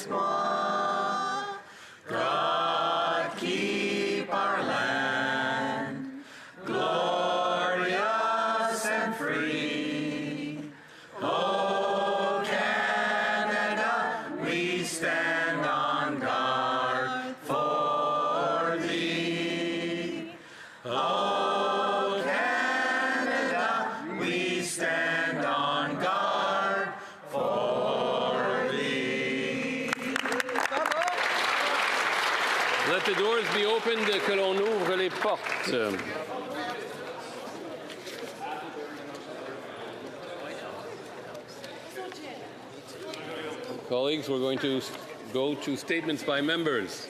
moi. God keep our land glorious and free. Oh, Canada, we stand on guard for thee. Oh, Canada, we stand on guard for thee. Let the doors be opened, que l'on ouvre les portes. Colleagues, we're going to go to statements by members.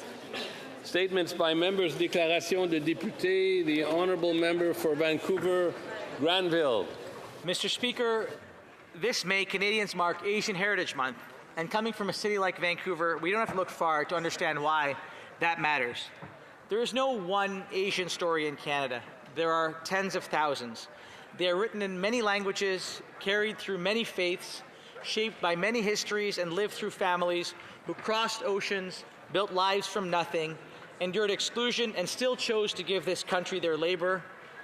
Statements by members, déclaration de député, the honourable member for Vancouver, Granville. Mr. Speaker, this May, Canadians mark Asian Heritage Month. And coming from a city like Vancouver, we don't have to look far to understand why that matters. There is no one Asian story in Canada. There are tens of thousands. They are written in many languages, carried through many faiths, shaped by many histories, and lived through families who crossed oceans, built lives from nothing, endured exclusion, and still chose to give this country their labor,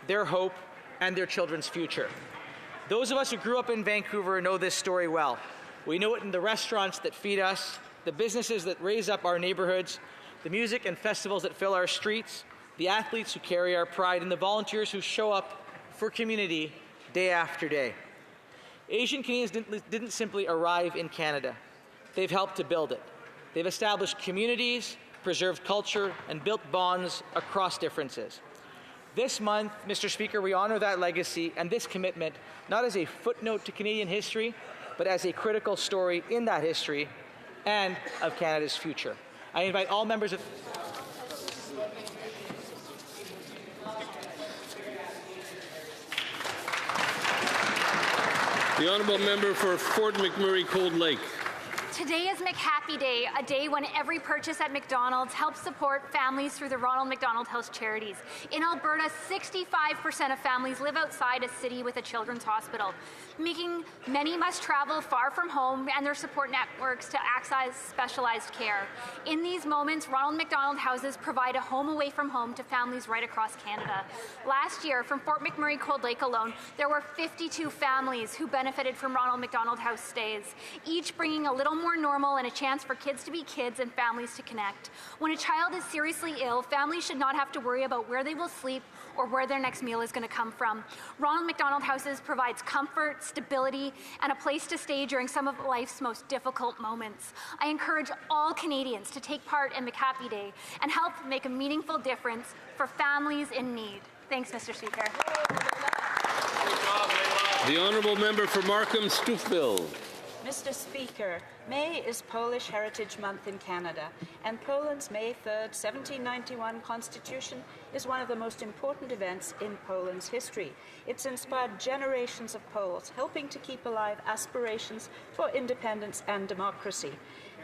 their hope, and their children's future. Those of us who grew up in Vancouver know this story well. We know it in the restaurants that feed us, the businesses that raise up our neighborhoods, the music and festivals that fill our streets, the athletes who carry our pride, and the volunteers who show up for community day after day. Asian Canadians didn't simply arrive in Canada. They've helped to build it. They've established communities, preserved culture, and built bonds across differences. This month, Mr. Speaker, we honor that legacy and this commitment not as a footnote to Canadian history, but as a critical story in that history and of Canada's future. I invite all members of The honourable member for Fort McMurray, Cold Lake. Today is McHappy Day, a day when every purchase at McDonald's helps support families through the Ronald McDonald House charities. In Alberta, 65% of families live outside a city with a children's hospital, making many must travel far from home and their support networks to access specialized care. In these moments, Ronald McDonald Houses provide a home away from home to families right across Canada. Last year, from Fort McMurray, Cold Lake alone, there were 52 families who benefited from Ronald McDonald House stays, each bringing a little more normal and a chance for kids to be kids and families to connect. When a child is seriously ill, families should not have to worry about where they will sleep or where their next meal is going to come from. Ronald McDonald Houses provides comfort, stability, and a place to stay during some of life's most difficult moments. I encourage all Canadians to take part in McHappy Day and help make a meaningful difference for families in need. Thanks, Mr. Speaker. The honourable member for Markham, Stouffville. Mr. Speaker, May is Polish Heritage Month in Canada, and Poland's May 3rd, 1791 Constitution is one of the most important events in Poland's history. It's inspired generations of Poles, helping to keep alive aspirations for independence and democracy.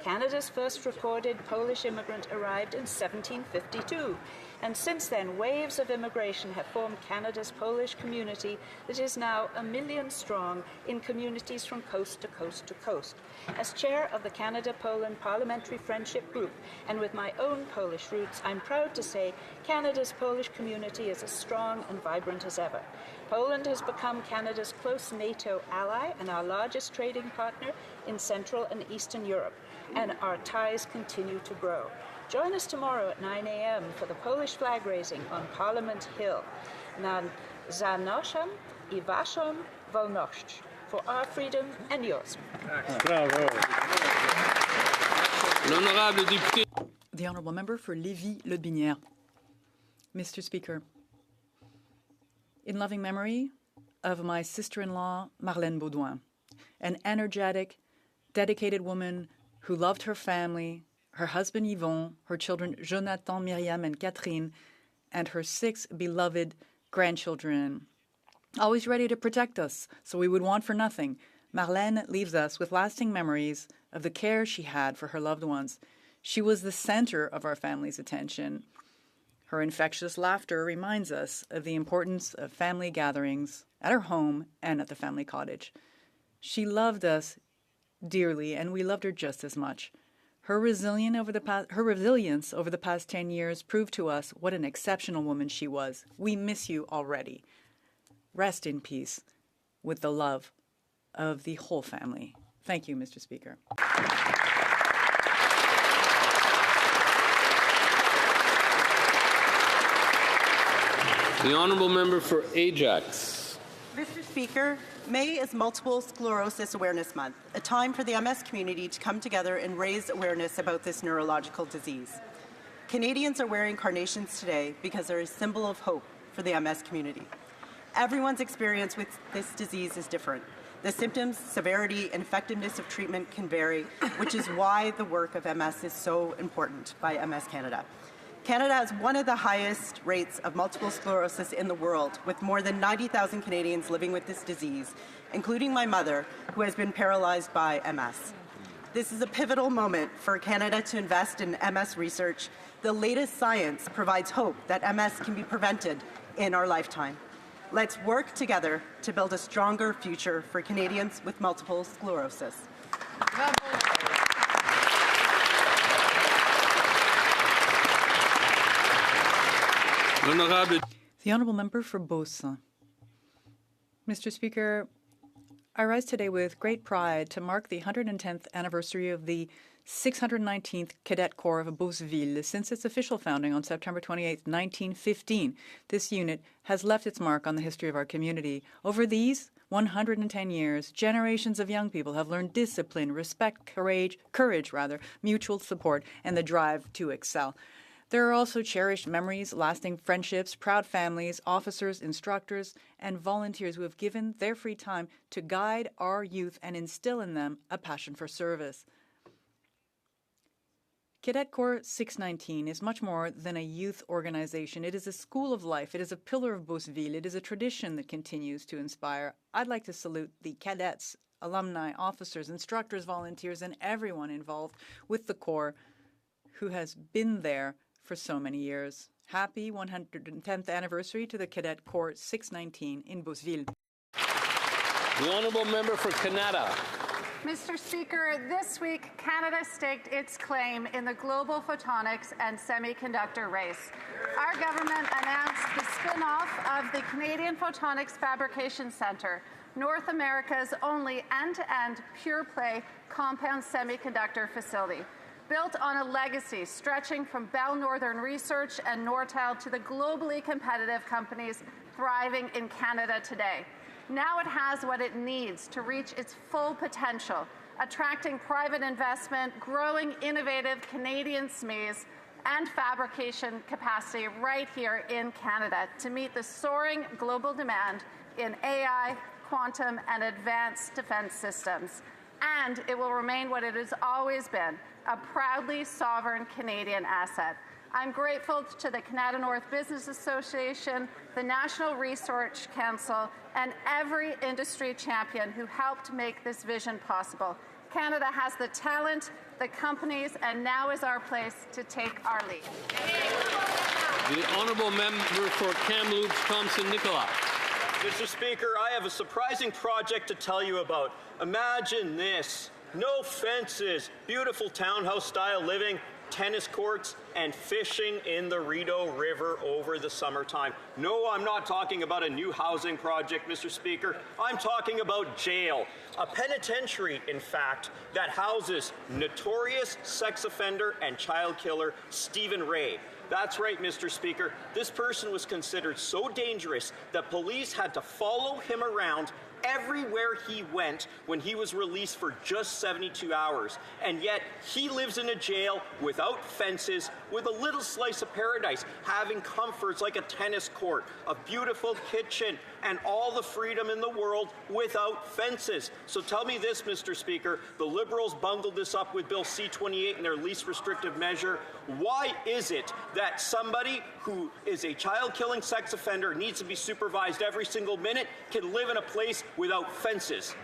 Canada's first recorded Polish immigrant arrived in 1752. And since then, waves of immigration have formed Canada's Polish community that is now 1 million strong in communities from coast to coast to coast. As chair of the Canada-Poland Parliamentary Friendship Group, and with my own Polish roots, I'm proud to say Canada's Polish community is as strong and vibrant as ever. Poland has become Canada's close NATO ally and our largest trading partner in Central and Eastern Europe, and our ties continue to grow. Join us tomorrow at 9 a.m. for the Polish flag raising on Parliament Hill. Za naszą I waszą wolność. For our freedom and yours. The Honourable Member for Lévis-Le-Binière. Mr. Speaker, in loving memory of my sister-in-law, Marlène Baudouin, an energetic, dedicated woman who loved her family, her husband Yvon, her children Jonathan, Myriam, and Catherine, and her 6 beloved grandchildren, always ready to protect us so we would want for nothing. Marlène leaves us with lasting memories of the care she had for her loved ones. She was the center of our family's attention. Her infectious laughter reminds us of the importance of family gatherings at her home and at the family cottage. She loved us dearly, and we loved her just as much. Her resilience over the past 10 years proved to us what an exceptional woman she was. We miss you already. Rest in peace with the love of the whole family. Thank you, Mr. Speaker. The honourable member for Ajax. Mr. Speaker, May is Multiple Sclerosis Awareness Month, a time for the MS community to come together and raise awareness about this neurological disease. Canadians are wearing carnations today because they're a symbol of hope for the MS community. Everyone's experience with this disease is different. The symptoms, severity, and effectiveness of treatment can vary, which is why the work of MS is so important by MS Canada. Canada has one of the highest rates of multiple sclerosis in the world, with more than 90,000 Canadians living with this disease, including my mother, who has been paralyzed by MS. This is a pivotal moment for Canada to invest in MS research. The latest science provides hope that MS can be prevented in our lifetime. Let's work together to build a stronger future for Canadians with multiple sclerosis. The honourable member for Beauce. Mr. Speaker, I rise today with great pride to mark the 110th anniversary of the 619th Cadet Corps of Beauceville since its official founding on September 28, 1915. This unit has left its mark on the history of our community. Over these 110 years, generations of young people have learned discipline, respect, courage, mutual support, and the drive to excel. There are also cherished memories, lasting friendships, proud families, officers, instructors, and volunteers who have given their free time to guide our youth and instill in them a passion for service. Cadet Corps 619 is much more than a youth organization. It is a school of life. It is a pillar of Beauceville. It is a tradition that continues to inspire. I'd like to salute the cadets, alumni, officers, instructors, volunteers, and everyone involved with the Corps who has been there for so many years. Happy 110th anniversary to the Cadet Corps 619 in Beauceville. The honourable member for Canada. Mr. Speaker, this week Canada staked its claim in the global photonics and semiconductor race. Our government announced the spin-off of the Canadian Photonics Fabrication Centre, North America's only end-to-end pure-play compound semiconductor facility, built on a legacy stretching from Bell Northern Research and Nortel to the globally competitive companies thriving in Canada today. Now it has what it needs to reach its full potential, attracting private investment, growing innovative Canadian SMEs, and fabrication capacity right here in Canada to meet the soaring global demand in AI, quantum, and advanced defense systems. And it will remain what it has always been, a proudly sovereign Canadian asset. I'm grateful to the Canada North Business Association, the National Research Council, and every industry champion who helped make this vision possible. Canada has the talent, the companies, and now is our place to take our lead. The honourable member for Kamloops, Thompson-Nicola. Mr. Speaker, I have a surprising project to tell you about. Imagine this. No fences, beautiful townhouse-style living, tennis courts, and fishing in the Rideau River over the summertime. No, I'm not talking about a new housing project, Mr. Speaker. I'm talking about jail. A penitentiary, in fact, that houses notorious sex offender and child killer Stephen Ray. That's right, Mr. Speaker. This person was considered so dangerous that police had to follow him around everywhere he went when he was released for just 72 hours. And yet, he lives in a jail without fences, with a little slice of paradise, having comforts like a tennis court, a beautiful kitchen, and all the freedom in the world without fences. So tell me this, Mr. Speaker, the Liberals bungled this up with Bill C-28 in their least restrictive measure. Why is it that somebody who is a child-killing sex offender, needs to be supervised every single minute, can live in a place without fences?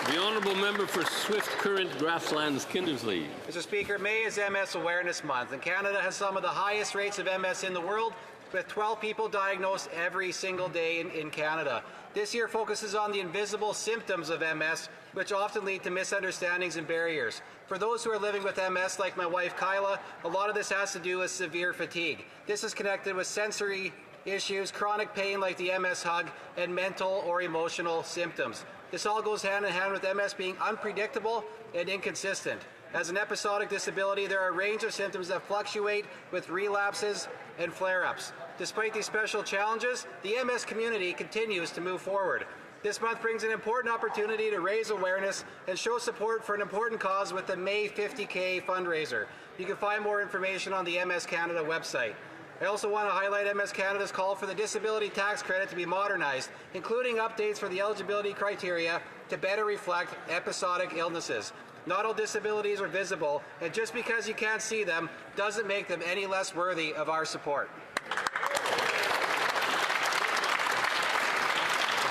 The honourable member for Swift Current Grasslands, Kindersley. Mr. Speaker, May is MS Awareness Month, and Canada has some of the highest rates of MS in the world, with 12 people diagnosed every single day in Canada. This year focuses on the invisible symptoms of MS, which often lead to misunderstandings and barriers. For those who are living with MS, like my wife Kyla, a lot of this has to do with severe fatigue. This is connected with sensory issues, chronic pain like the MS HoC, and mental or emotional symptoms. This all goes hand in hand with MS being unpredictable and inconsistent. As an episodic disability, there are a range of symptoms that fluctuate with relapses and flare-ups. Despite these special challenges, the MS community continues to move forward. This month brings an important opportunity to raise awareness and show support for an important cause with the May 50K fundraiser. You can find more information on the MS Canada website. I also want to highlight MS Canada's call for the disability tax credit to be modernized, including updates for the eligibility criteria to better reflect episodic illnesses. Not all disabilities are visible, and just because you can't see them doesn't make them any less worthy of our support.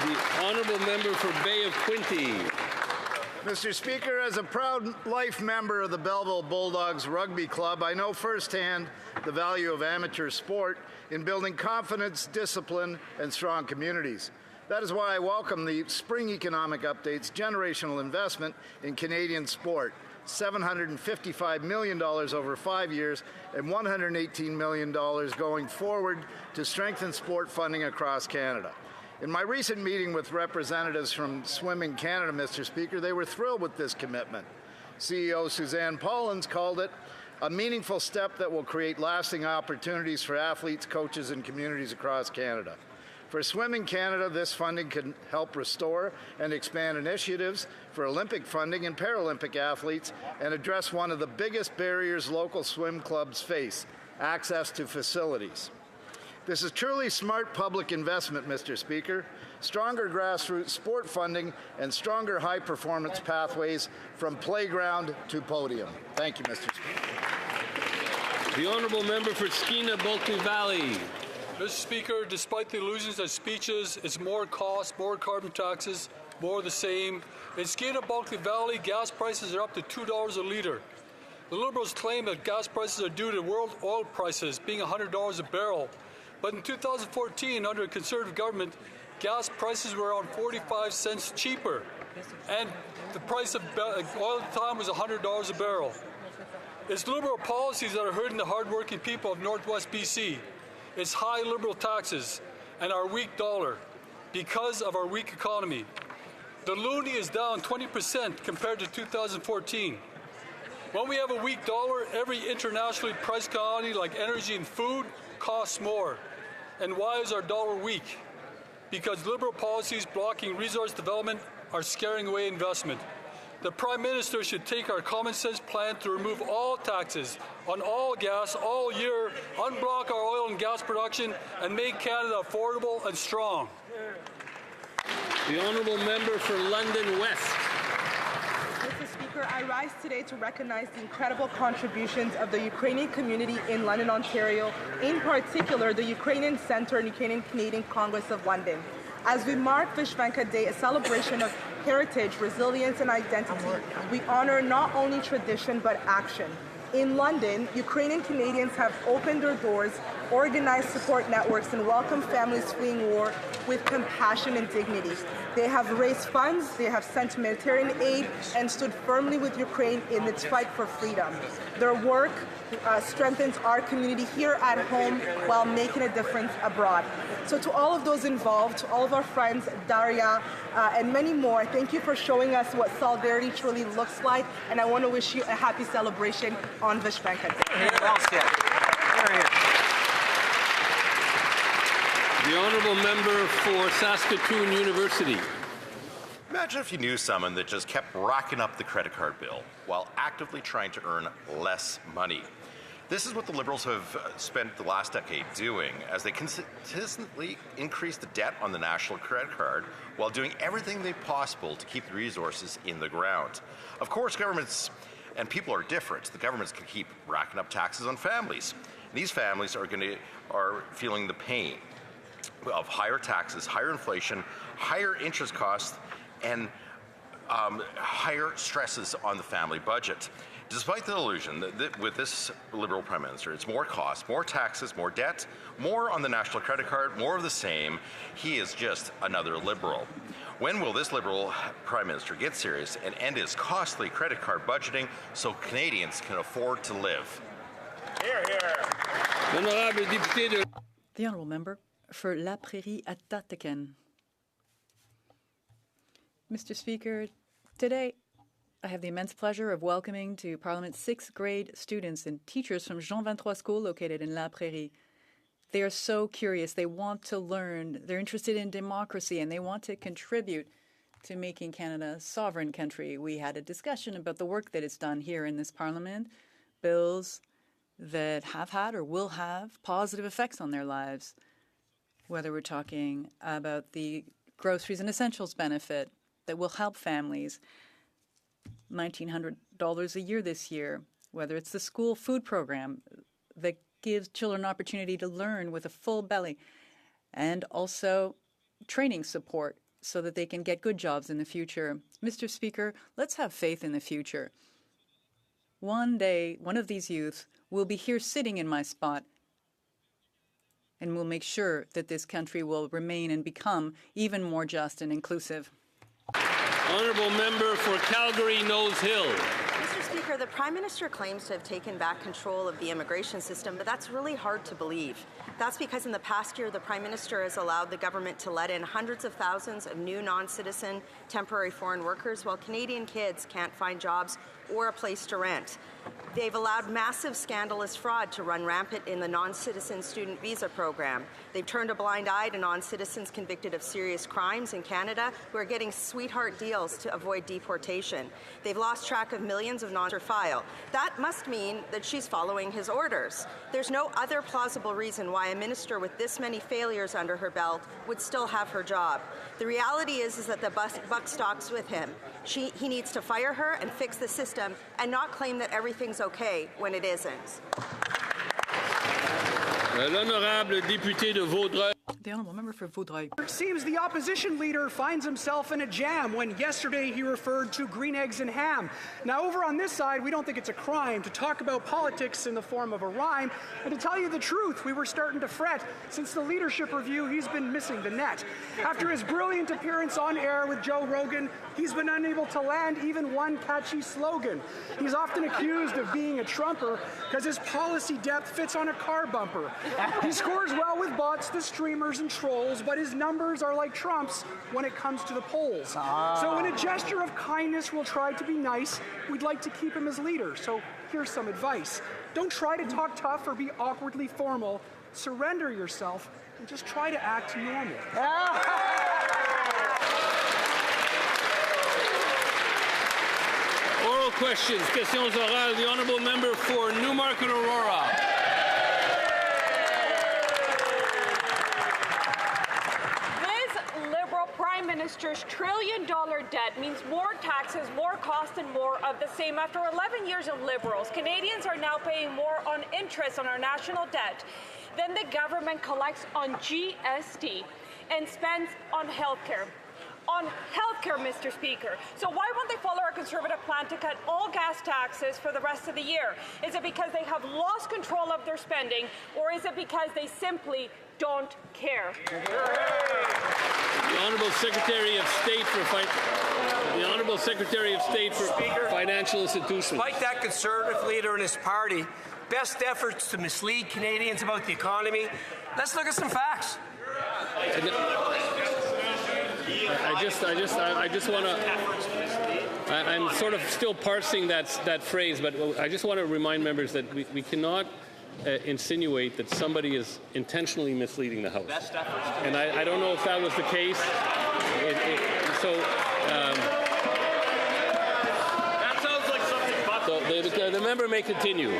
The honourable member for Bay of Quinte. Mr. Speaker, as a proud life member of the Belleville Bulldogs Rugby Club, I know firsthand the value of amateur sport in building confidence, discipline, and strong communities. That is why I welcome the spring economic update's generational investment in Canadian sport, $755 million over 5 years and $118 million going forward to strengthen sport funding across Canada. In my recent meeting with representatives from Swimming Canada, Mr. Speaker, they were thrilled with this commitment. CEO Suzanne Pollins called it a meaningful step that will create lasting opportunities for athletes, coaches, and communities across Canada. For Swimming Canada, this funding can help restore and expand initiatives for Olympic funding and Paralympic athletes and address one of the biggest barriers local swim clubs face, access to facilities. This is truly smart public investment, Mr. Speaker. Stronger grassroots sport funding and stronger high-performance pathways from playground to podium. Thank you, Mr. Speaker. The honourable member for Skeena-Bulkley Valley. Mr. Speaker, despite the illusions and speeches, it's more cost, more carbon taxes, more the same. In Skeena-Bulkley Valley, gas prices are up to $2 a litre. The Liberals claim that gas prices are due to world oil prices being $100 a barrel. But in 2014, under a Conservative government, gas prices were around 45 cents cheaper. And the price of oil at the time was $100 a barrel. It's Liberal policies that are hurting the hardworking people of Northwest BC. It's high Liberal taxes and our weak dollar because of our weak economy. The loonie is down 20% compared to 2014. When we have a weak dollar, every internationally priced commodity like energy and food costs more. And why is our dollar weak? Because Liberal policies blocking resource development are scaring away investment. The Prime Minister should take our common sense plan to remove all taxes on all gas all year, unblock our oil and gas production, and make Canada affordable and strong. The honourable member for London West. Mr. Speaker, I rise today to recognize the incredible contributions of the Ukrainian community in London, Ontario, in particular the Ukrainian Centre and Ukrainian Canadian Congress of London. As we mark Vishvenka Day, a celebration of heritage, resilience, and identity, we honor not only tradition but action. In London, Ukrainian Canadians have opened their doors, organized support networks, and welcomed families fleeing war with compassion and dignity. They have raised funds, they have sent humanitarian aid, and stood firmly with Ukraine in its fight for freedom. Their work strengthens our community here at home while making a difference abroad. So to all of those involved, to all of our friends, Daria, and many more, thank you for showing us what solidarity truly looks like, and I want to wish you a happy celebration on Vishvenka Day. The honourable member for Saskatoon University. Imagine if you knew someone that just kept racking up the credit card bill while actively trying to earn less money. This is what the Liberals have spent the last decade doing, as they consistently increase the debt on the national credit card while doing everything they possible to keep the resources in the ground. Of course, governments and people are different. The governments can keep racking up taxes on families. These families are feeling the pain of higher taxes, higher inflation, higher interest costs, and higher stresses on the family budget. Despite the illusion that with this Liberal Prime Minister, it's more cost, more taxes, more debt, more on the national credit card, more of the same, he is just another Liberal. When will this Liberal Prime Minister get serious and end his costly credit card budgeting so Canadians can afford to live? Hear, hear. The Honourable Member for La Prairie at Tattaken. Mr. Speaker, today I have the immense pleasure of welcoming to Parliament 6th grade students and teachers from Jean 23 School located in La Prairie. They are so curious. They want to learn. They're interested in democracy, and they want to contribute to making Canada a sovereign country. We had a discussion about the work that is done here in this Parliament, bills that have had or will have positive effects on their lives, whether we're talking about the groceries and essentials benefit that will help families, $1,900 a year this year, whether it's the school food program that gives children an opportunity to learn with a full belly, and also training support so that they can get good jobs in the future. Mr. Speaker, let's have faith in the future. One day, one of these youth will be here sitting in my spot, and we'll make sure that this country will remain and become even more just and inclusive. Honourable Member for Calgary Nose Hill. Mr. Speaker, the Prime Minister claims to have taken back control of the immigration system, but that's really hard to believe. That's because in the past year, the Prime Minister has allowed the government to let in hundreds of thousands of new non-citizen temporary foreign workers while Canadian kids can't find jobs or a place to rent. They've allowed massive scandalous fraud to run rampant in the non-citizen student visa program. They've turned a blind eye to non-citizens convicted of serious crimes in Canada who are getting sweetheart deals to avoid deportation. They've lost track of millions of non-file. That must mean that she's following his orders. There's no other plausible reason why a minister with this many failures under her belt would still have her job. The reality is that the buck stops with him. He needs to fire her and fix the system and not claim that everything's okay when it isn't. L'honorable député de Vaudreuil. The Honourable Member for Vaudreuil. It seems the opposition leader finds himself in a jam when yesterday he referred to green eggs and ham. Now, over on this side, we don't think it's a crime to talk about politics in the form of a rhyme. And to tell you the truth, we were starting to fret. Since the leadership review, he's been missing the net. After his brilliant appearance on air with Joe Rogan, he's been unable to land even one catchy slogan. He's often accused of being a Trumper because his policy depth fits on a car bumper. He scores well with bots, the streamers, and trolls, but his numbers are like Trump's when it comes to the polls. So in a gesture of kindness, we'll try to be nice. We'd like to keep him as leader, so here's some advice. Don't try to talk tough or be awkwardly formal. Surrender yourself and just try to act normal. Oral questions, questions orales. The Honourable Member for Newmarket Aurora. Prime Minister's trillion-dollar debt means more taxes, more cost, and more of the same. After 11 years of Liberals, Canadians are now paying more on interest on our national debt than the government collects on GST and spends on healthcare. On healthcare, Mr. Speaker. So why won't they follow our Conservative plan to cut all gas taxes for the rest of the year? Is it because they have lost control of their spending, or is it because they simply don't care? The Honourable Secretary of State for Financial Institutions. Despite that Conservative leader and his party, best efforts to mislead Canadians about the economy, let's look at some facts. I just want to. I'm sort of still parsing that phrase, but I just want to remind members that we cannot insinuate that somebody is intentionally misleading the House. And I don't know if that was the case. That sounds like something. So the member may continue.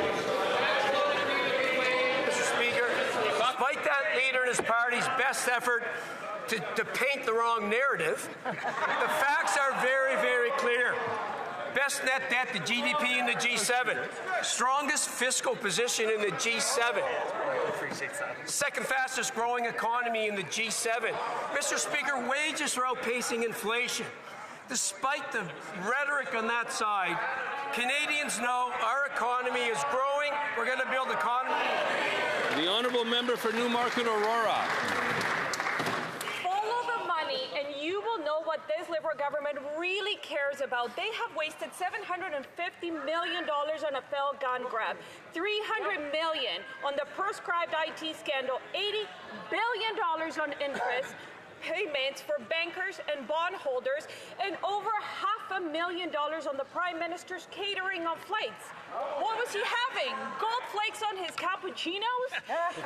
Mr. Speaker, despite that leader and his party's best effort to paint the wrong narrative, the facts are very, very clear. Best net debt to GDP in the G7. Strongest fiscal position in the G7. Second fastest growing economy in the G7. Mr. Speaker, wages are outpacing inflation. Despite the rhetoric on that side, Canadians know our economy is growing. We're going to build economy. The honourable member for Newmarket Aurora. Follow the money and you will know what this Liberal government really cares about. They have wasted $750 million on a failed gun grab, $300 million on the prescribed IT scandal, $80 billion on interest payments for bankers and bondholders, and over $500,000 on the Prime Minister's catering of flights. What was he having? Gold flakes on his cappuccinos?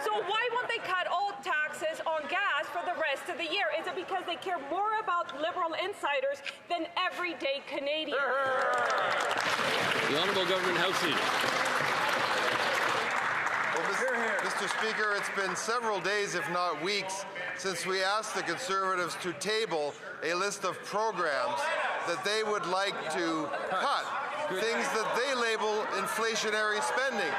So why won't they cut all taxes on gas for the rest of the year? Is it because they care more about Liberal insiders than everyday Canadians? The Honourable Government House Leader. Mr. Speaker, it's been several days, if not weeks, since we asked the Conservatives to table a list of programs that they would like to cut. Things that they label inflationary spending.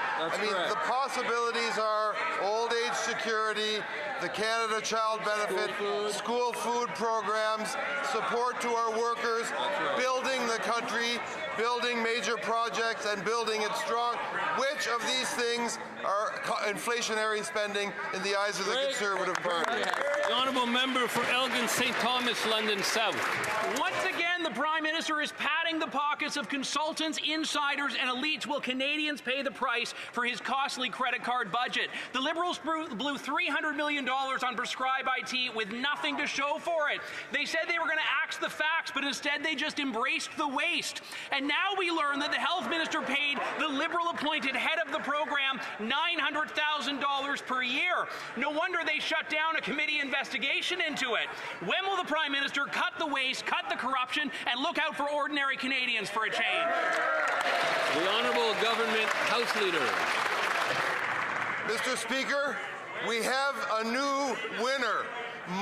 The possibilities are old age security, the Canada Child Benefit, school food programs, support to our workers, building the country, building major projects and building it strong. Which of these things are inflationary spending in the eyes of the Conservative Party? The honourable member for Elgin St. Thomas, London South. Once again, the Prime Minister is padding the pockets of consultants, insiders, and elites while Canadians pay the price for his costly credit card budget. The Liberals blew $300 million on prescribed IT with nothing to show for it. They said they were going to axe the facts, but instead they just embraced the waste. And now we learn that the Health Minister paid the Liberal-appointed head of the program $900,000 per year. No wonder they shut down a committee investigation into it. When will the Prime Minister cut the waste, cut the corruption, and look out for ordinary Canadians for a change? The Honourable Government House Leader. Mr. Speaker, we have a new winner.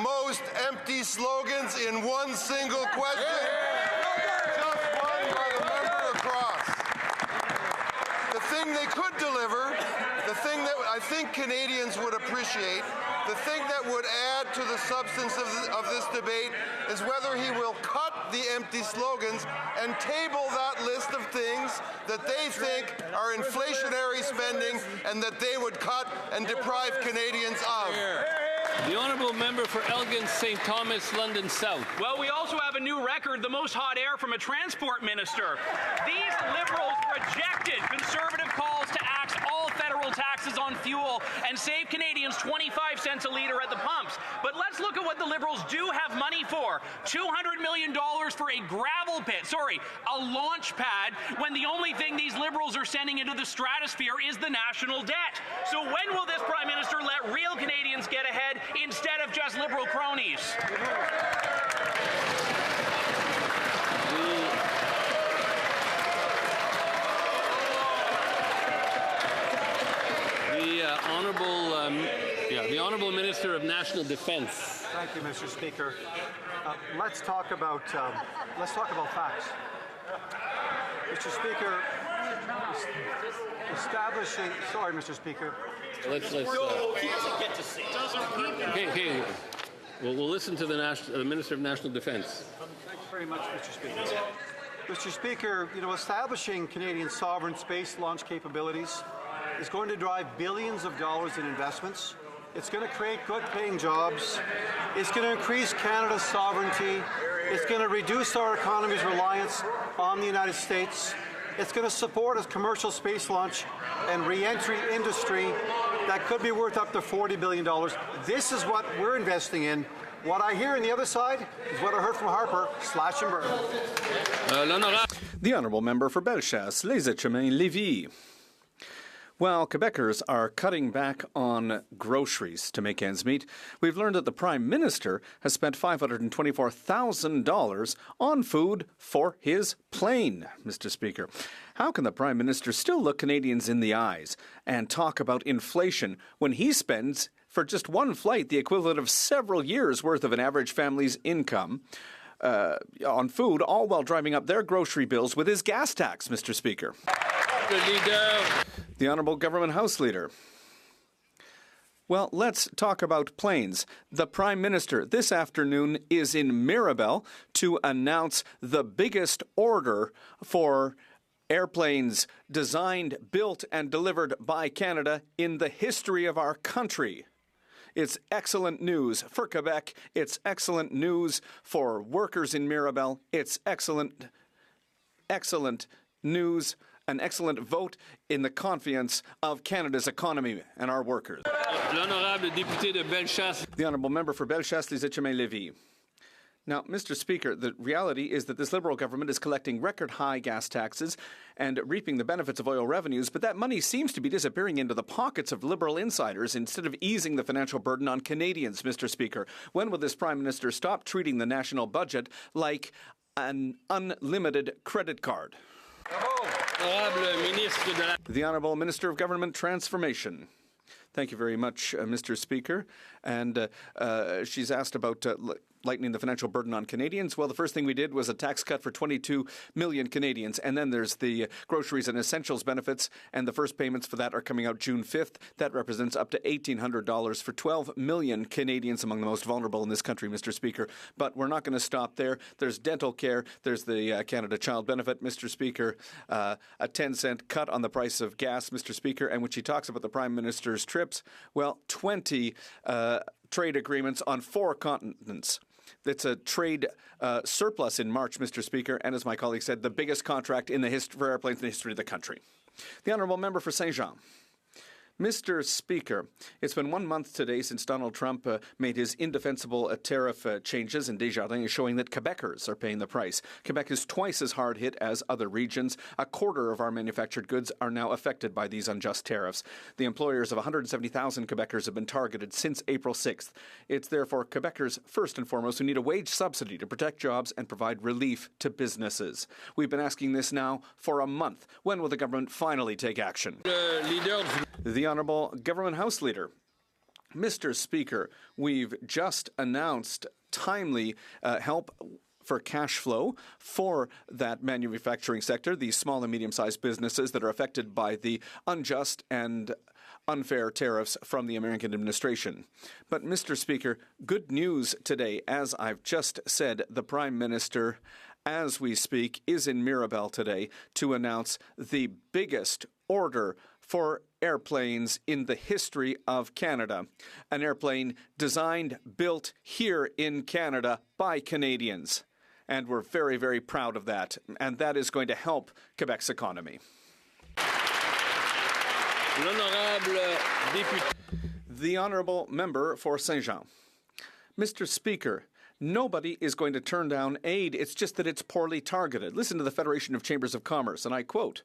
Most empty slogans in one single question. Just won by the member across. The thing they could deliver, the thing that I think Canadians would appreciate, the thing that would add to the substance of this debate is whether he will cut the empty slogans and table that list of things that they think are inflationary spending and that they would cut and deprive Canadians of. The honourable member for Elgin St. Thomas, London South. Well, we also have a new record, the most hot air from a transport minister. These Liberals rejected Conservative calls to axe all federal taxes on fuel and save Canadians 25 cents a litre at the pumps. But let's look at what the Liberals do have money for. $200 million for a gravel pit, a launch pad, when the only thing these Liberals are sending into the stratosphere is the national debt. So when will this Prime Minister let real Canadians get ahead instead of just Liberal cronies? The Honourable Minister of National Defence. Thank you, Mr. Speaker. Let's talk about facts. Mr. Speaker, establishing. Sorry, Mr. Speaker. Let's he doesn't get to see it. Okay. We'll listen to the Minister of National Defence. Thank you very much, Mr. Speaker. Mr. Speaker, establishing Canadian sovereign space launch capabilities is going to drive billions of dollars in investments. It's going to create good-paying jobs. It's going to increase Canada's sovereignty. It's going to reduce our economy's reliance on the United States. It's going to support a commercial space launch and re-entry industry that could be worth up to $40 billion. This is what we're investing in. What I hear on the other side is what I heard from Harper, slash and burn. The Honourable Member for Bellechasse, Les Etchemins, Lévis. While Quebecers are cutting back on groceries to make ends meet, we've learned that the Prime Minister has spent $524,000 on food for his plane, Mr. Speaker. How can the Prime Minister still look Canadians in the eyes and talk about inflation when he spends, for just one flight, the equivalent of several years' worth of an average family's income on food, all while driving up their grocery bills with his gas tax, Mr. Speaker? The Honourable Government House Leader. Well, let's talk about planes. The Prime Minister this afternoon is in Mirabel to announce the biggest order for airplanes designed, built, and delivered by Canada in the history of our country. It's excellent news for Quebec. It's excellent news for workers in Mirabel. It's excellent news, an excellent vote in the confidence of Canada's economy and our workers. The Honourable Member for Bellechasse-les-Etchemins-Lévis. Now, Mr. Speaker, the reality is that this Liberal government is collecting record-high gas taxes and reaping the benefits of oil revenues, but that money seems to be disappearing into the pockets of Liberal insiders instead of easing the financial burden on Canadians, Mr. Speaker. When will this Prime Minister stop treating the national budget like an unlimited credit card? The Honourable Minister of Government Transformation. Thank you very much, Mr. Speaker. And she's asked about lightening the financial burden on Canadians. Well, the first thing we did was a tax cut for 22 million Canadians. And then there's the groceries and essentials benefits. And the first payments for that are coming out June 5th. That represents up to $1,800 for 12 million Canadians, among the most vulnerable in this country, Mr. Speaker. But we're not going to stop there. There's dental care. There's the Canada Child Benefit, Mr. Speaker. A 10-cent cut on the price of gas, Mr. Speaker. And when she talks about the Prime Minister's trips, well, 20 trade agreements on 4 continents. It's a trade surplus in March, Mr. Speaker, and as my colleague said, the biggest contract in the for airplanes in the history of the country. The Honourable Member for Saint-Jean. Mr. Speaker, it's been 1 month today since Donald Trump made his indefensible tariff changes, and Desjardins is showing that Quebecers are paying the price. Quebec is twice as hard hit as other regions. A quarter of our manufactured goods are now affected by these unjust tariffs. The employers of 170,000 Quebecers have been targeted since April 6th. It's therefore Quebecers, first and foremost, who need a wage subsidy to protect jobs and provide relief to businesses. We've been asking this now for a month. When will the government finally take action? The Honourable Government House Leader. Mr. Speaker, we've just announced timely help for cash flow for that manufacturing sector, these small and medium-sized businesses that are affected by the unjust and unfair tariffs from the American administration. But, Mr. Speaker, good news today. As I've just said, the Prime Minister, as we speak, is in Mirabel today to announce the biggest order for airplanes in the history of Canada. An airplane designed, built here in Canada by Canadians. And we're very, very proud of that. And that is going to help Quebec's economy. The Honourable Member for Saint-Jean. Mr. Speaker, nobody is going to turn down aid. It's just that it's poorly targeted. Listen to the Federation of Chambers of Commerce, and I quote,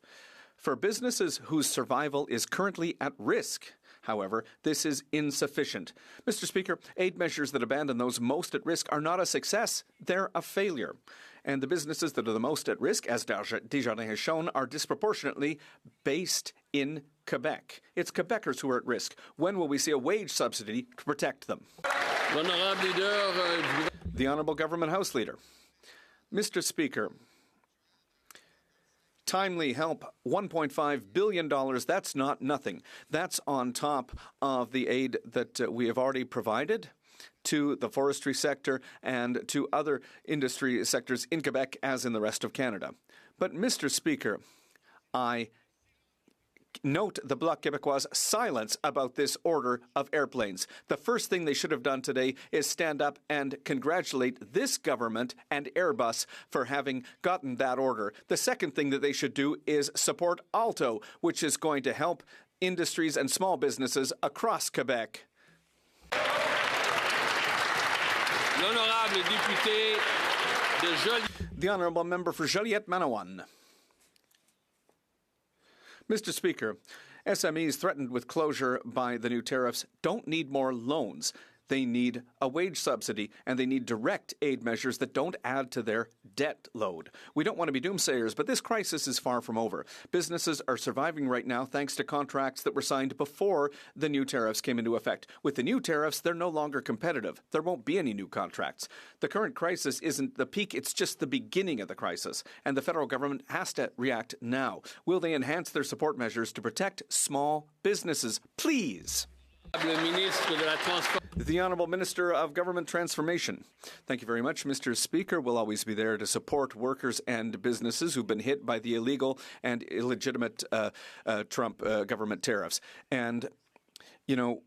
"For businesses whose survival is currently at risk, however, this is insufficient." Mr. Speaker, aid measures that abandon those most at risk are not a success, they're a failure. And the businesses that are the most at risk, as Desjardins has shown, are disproportionately based in Quebec. It's Quebecers who are at risk. When will we see a wage subsidy to protect them? The Honourable Government House Leader. Mr. Speaker, timely help, $1.5 billion, that's not nothing. That's on top of the aid that we have already provided to the forestry sector and to other industry sectors in Quebec as in the rest of Canada. But, Mr. Speaker, I note the Bloc Québécois' silence about this order of airplanes. The first thing they should have done today is stand up and congratulate this government and Airbus for having gotten that order. The second thing that they should do is support Alto, which is going to help industries and small businesses across Quebec. The Honourable Member for Joliette-Manawan. Mr. Speaker, SMEs threatened with closure by the new tariffs don't need more loans. They need a wage subsidy, and they need direct aid measures that don't add to their debt load. We don't want to be doomsayers, but this crisis is far from over. Businesses are surviving right now thanks to contracts that were signed before the new tariffs came into effect. With the new tariffs, they're no longer competitive. There won't be any new contracts. The current crisis isn't the peak, it's just the beginning of the crisis, and the federal government has to react now. Will they enhance their support measures to protect small businesses? Please. The Honourable Minister of Government Transformation. Thank you very much, Mr. Speaker. We'll always be there to support workers and businesses who've been hit by the illegal and illegitimate Trump government tariffs. And, you know,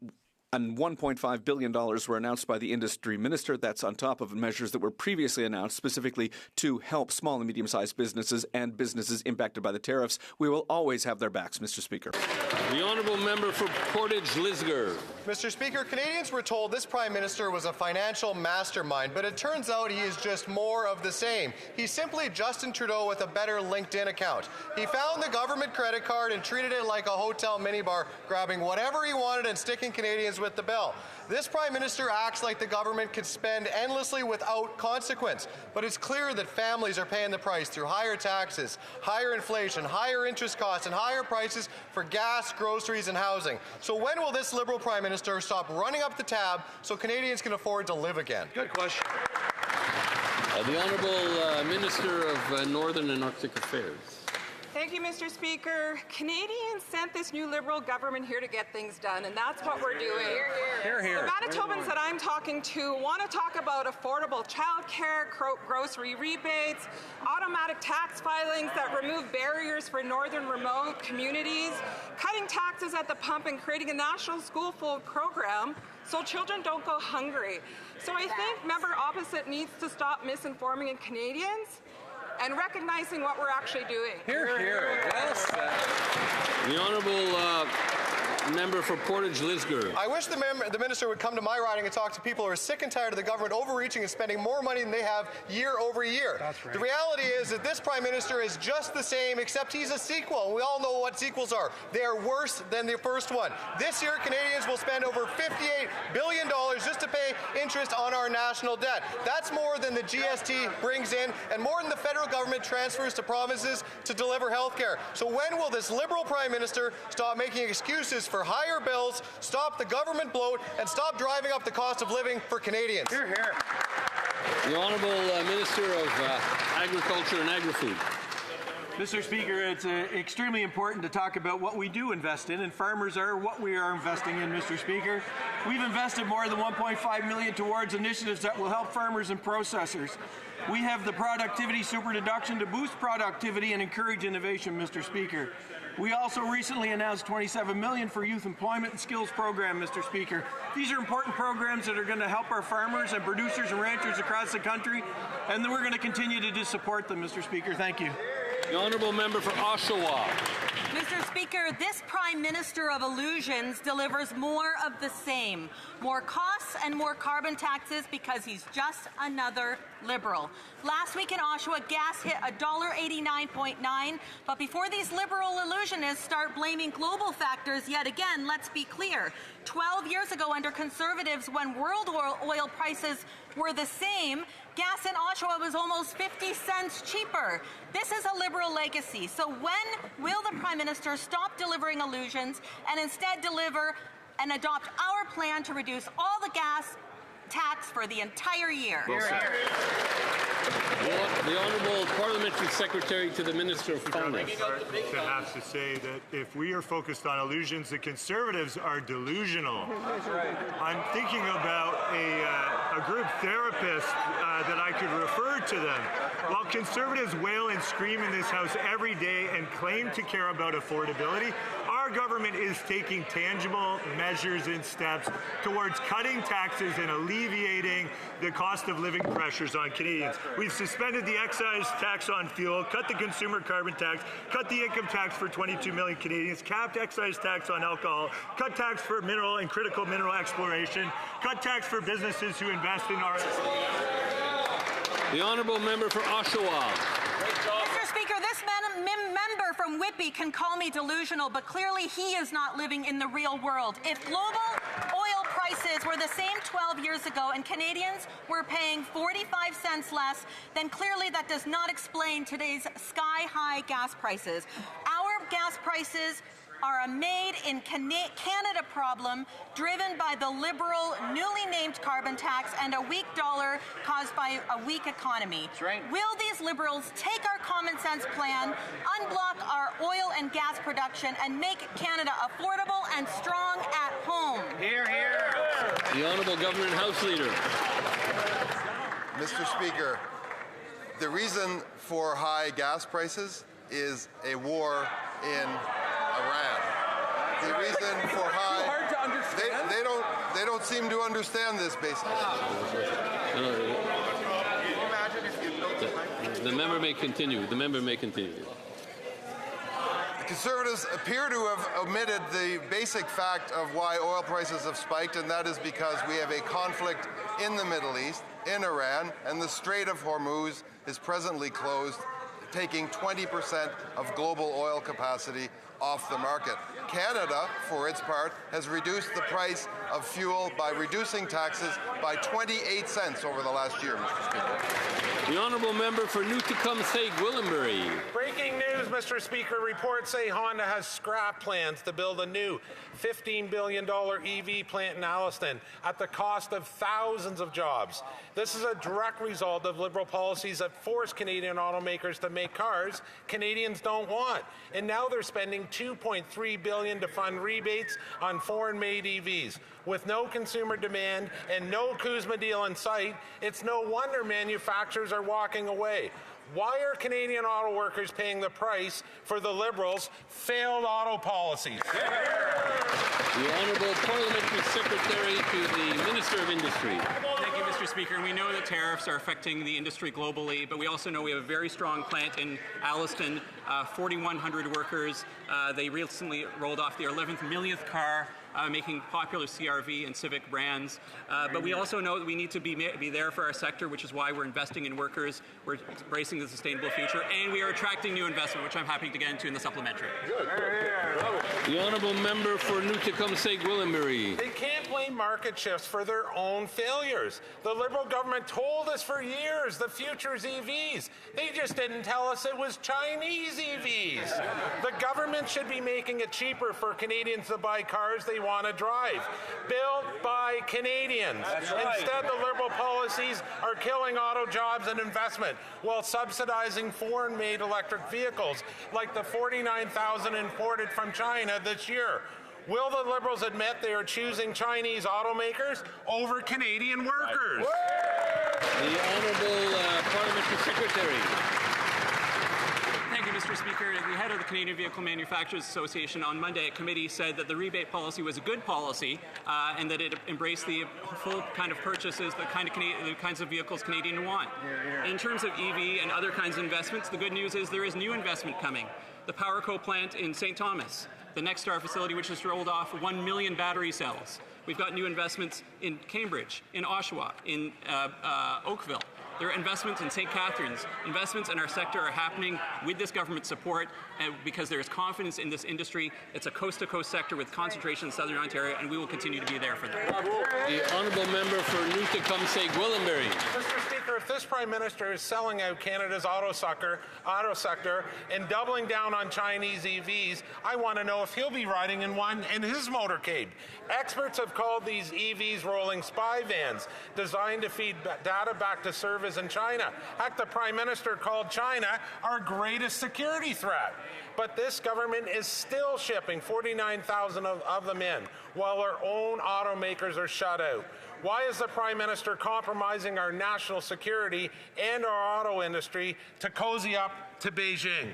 and $1.5 billion were announced by the industry minister. That's on top of measures that were previously announced specifically to help small and medium-sized businesses and businesses impacted by the tariffs. We will always have their backs, Mr. Speaker. The Honourable Member for Portage-Lisgar. Mr. Speaker, Canadians were told this Prime Minister was a financial mastermind, but it turns out he is just more of the same. He's simply Justin Trudeau with a better LinkedIn account. He found the government credit card and treated it like a hotel minibar, grabbing whatever he wanted and sticking Canadians with the bill. This Prime Minister acts like the government could spend endlessly without consequence, but it's clear that families are paying the price through higher taxes, higher inflation, higher interest costs, and higher prices for gas, groceries, and housing. So when will this Liberal Prime Minister stop running up the tab so Canadians can afford to live again? Good question. The Honourable Minister of Northern and Arctic Affairs. Thank you, Mr. Speaker. Canadians sent this new Liberal government here to get things done, and that's what we're doing. Hear, hear. The Manitobans that I'm talking to want to talk about affordable childcare, grocery rebates, automatic tax filings that remove barriers for northern remote communities, cutting taxes at the pump, and creating a national school food program so children don't go hungry. So I think member opposite needs to stop misinforming Canadians and recognizing what we're actually doing. Hear, hear. Well said. The Honourable Member for Portage-Lisgar. I wish the minister would come to my riding and talk to people who are sick and tired of the government overreaching and spending more money than they have year over year. That's right. The reality is that this Prime Minister is just the same, except he's a sequel. We all know what sequels are. They are worse than the first one. This year, Canadians will spend over $58 billion just to pay interest on our national debt. That's more than the GST brings in and more than the federal government transfers to provinces to deliver health care. So when will this Liberal Prime Minister stop making excuses for higher bills, stop the government bloat, and stop driving up the cost of living for Canadians? Hear, hear. The Honourable Minister of Agriculture and Agri-Food. Mr. Speaker, it's extremely important to talk about what we do invest in, and farmers are what we are investing in, Mr. Speaker. We've invested more than $1.5 million towards initiatives that will help farmers and processors. We have the productivity super deduction to boost productivity and encourage innovation, Mr. Speaker. We also recently announced $27 million for youth employment and skills program, Mr. Speaker. These are important programs that are going to help our farmers and producers and ranchers across the country, and we're going to continue to support them, Mr. Speaker. Thank you. The Honourable Member for Oshawa. Mr. Speaker, this Prime Minister of illusions delivers more of the same. More costs and more carbon taxes because he's just another Liberal. Last week in Oshawa, gas hit $1.89.9, but before these Liberal illusionists start blaming global factors yet again, let's be clear. 12 years ago under Conservatives, when world oil prices were the same, gas in Oshawa was almost 50 cents cheaper. This is a Liberal legacy. So when will the Prime Minister stop delivering illusions and instead deliver and adopt our plan to reduce all the gas tax for the entire year? Well said. The Honourable Parliamentary Secretary to the Minister of Finance. To have to say that if we are focused on illusions, the Conservatives are delusional. That's right. I'm thinking about a group therapist that I could refer to them. While Conservatives wail and scream in this House every day and claim to care about affordability, our government is taking tangible measures and steps towards cutting taxes and alleviating the cost of living pressures on Canadians. We've suspended the excise tax on fuel, cut the consumer carbon tax, cut the income tax for 22 million Canadians, capped excise tax on alcohol, cut tax for mineral and critical mineral exploration, cut tax for businesses who invest in our... The Honourable Member for Oshawa. Mr. Speaker, this member from Whitby can call me delusional, but clearly he is not living in the real world. If global oil prices were the same 12 years ago and Canadians were paying 45 cents less, then clearly that does not explain today's sky-high gas prices. Our gas prices are a made-in-Canada problem driven by the Liberal, newly named carbon tax and a weak dollar caused by a weak economy. That's right. Will these Liberals take our common sense plan, unblock our oil and gas production, and make Canada affordable and strong at home? Hear, hear. The Honourable Government House Leader. Mr. Speaker, the reason for high gas prices is a war in Iran. The reason for high... Hard to understand. They don't seem to understand this, basically. The member may continue. The member may continue. The Conservatives appear to have omitted the basic fact of why oil prices have spiked, and that is because we have a conflict in the Middle East, in Iran, and the Strait of Hormuz is presently closed, taking 20% of global oil capacity off the market. Canada, for its part, has reduced the price of fuel by reducing taxes by 28 cents over the last year, Mr. Speaker. The Honourable Member for New Tecumseh, Gwillimbury. Breaking news, Mr. Speaker. Reports say Honda has scrapped plans to build a new $15 billion EV plant in Alliston at the cost of thousands of jobs. This is a direct result of Liberal policies that force Canadian automakers to make cars Canadians don't want. And now they're spending $2.3 billion to fund rebates on foreign-made EVs. With no consumer demand and no Kuzma deal in sight, it's no wonder manufacturers are walking away. Why are Canadian auto workers paying the price for the Liberals' failed auto policies? The Honourable Parliamentary Secretary to the Minister of Industry. Thank you, Mr. Speaker. And we know that tariffs are affecting the industry globally, but we also know we have a very strong plant in Alliston, 4,100 workers. They recently rolled off their 11th millionth car, making popular CR-V and Civic brands. But we also know that we need to be there for our sector, which is why we're investing in workers, we're embracing the sustainable future, and we are attracting new investment, which I'm happy to get into in the supplementary. The Honourable Member for New Tecumseh, Gwillimbury. They can't blame market shifts for their own failures. The Liberal government told us for years the future's EVs. They just didn't tell us it was Chinese EVs. The government should be making it cheaper for Canadians to buy cars they want to drive, built by Canadians. Right. Instead, the Liberal policies are killing auto jobs and investment while subsidizing foreign-made electric vehicles, like the 49,000 imported from China this year. Will the Liberals admit they are choosing Chinese automakers over Canadian workers? The Honourable Parliamentary Secretary. Thank you, Mr. Speaker. The head of the Canadian Vehicle Manufacturers Association on Monday at committee said that the rebate policy was a good policy and that it embraced the full kind of purchases, the kinds of vehicles Canadians want. In terms of EV and other kinds of investments, the good news is there is new investment coming. The PowerCo plant in St. Thomas, the Nexstar facility which has rolled off 1 million battery cells. We've got new investments in Cambridge, in Oshawa, in Oakville. There are investments in St. Catharines. Investments in our sector are happening with this government support because there is confidence in this industry. It's a coast-to-coast sector with concentration in Southern Ontario, and we will continue to be there for them. The Honourable Member for New Tecumseh, Gwillimbury. Mr. Speaker, if this Prime Minister is selling out Canada's auto sector and doubling down on Chinese EVs, I want to know if he'll be riding in one in his motorcade. Experts have called these EVs rolling spy vans designed to feed data back to servers in China. Heck, the Prime Minister called China our greatest security threat. But this government is still shipping 49,000 of them in, while our own automakers are shut out. Why is the Prime Minister compromising our national security and our auto industry to cozy up to Beijing?